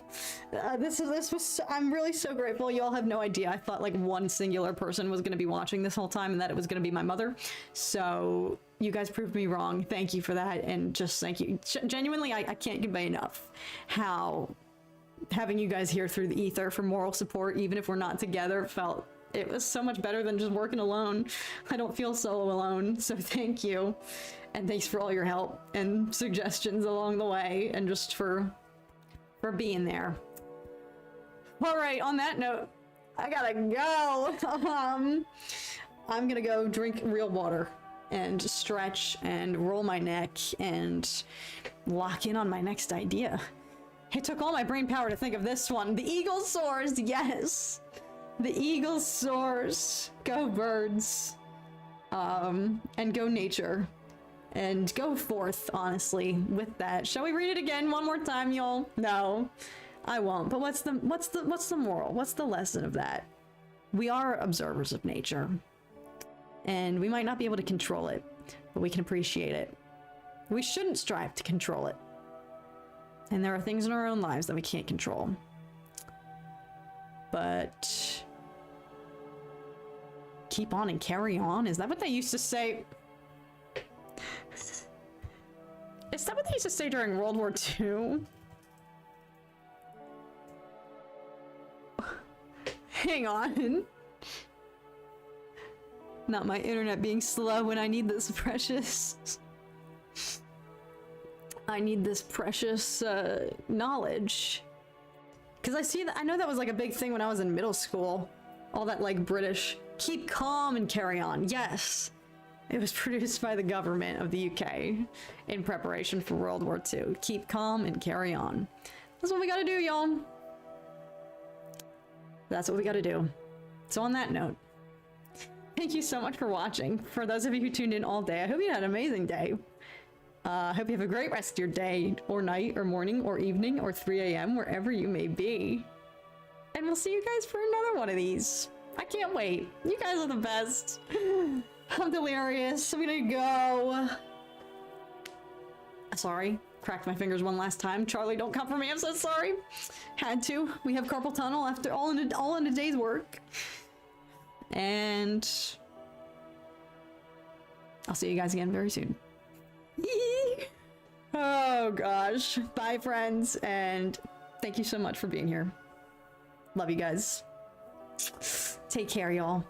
This was I'm really so grateful. You all have no idea. I thought like one singular person was going to be watching this whole time, and that it was going to be my mother. So you guys proved me wrong. Thank you for that, and just thank you. Genuinely, I can't convey enough how having you guys here through the ether for moral support, even if we're not together, felt it was so much better than just working alone. I don't feel so alone, so thank you. And thanks for all your help and suggestions along the way, and just for being there. All right, on that note, I gotta go. I'm gonna go drink real water and stretch and roll my neck and lock in on my next idea. It took all my brain power to think of this one. The eagle soars, yes. The eagle soars. Go birds. And go nature. And go forth, honestly, with that. Shall we read it again one more time, y'all? No, I won't. But what's the moral? What's the lesson of that? We are observers of nature. And we might not be able to control it, but we can appreciate it. We shouldn't strive to control it. And there are things in our own lives that we can't control. But keep on and carry on? Is that what they used to say? Is that what they used to say during World War II? Hang on. Not my internet being slow when I need this precious... I need this precious knowledge. Because I know that was like a big thing when I was in middle school. All that like British, keep calm and carry on. Yes. It was produced by the government of the UK in preparation for World War II. Keep calm and carry on. That's what we gotta do, y'all. That's what we gotta do. So on that note, thank you so much for watching. For those of you who tuned in all day, I hope you had an amazing day. I hope you have a great rest of your day, or night, or morning, or evening, or 3 a.m., wherever you may be. And we'll see you guys for another one of these. I can't wait. You guys are the best. I'm delirious. I'm gonna go. Sorry. Cracked my fingers one last time. Charlie, don't come for me. I'm so sorry. Had to. We have carpal tunnel after all in a day's work. And I'll see you guys again very soon. Oh gosh. Bye friends, and thank you so much for being here. Love you guys. Take care, y'all.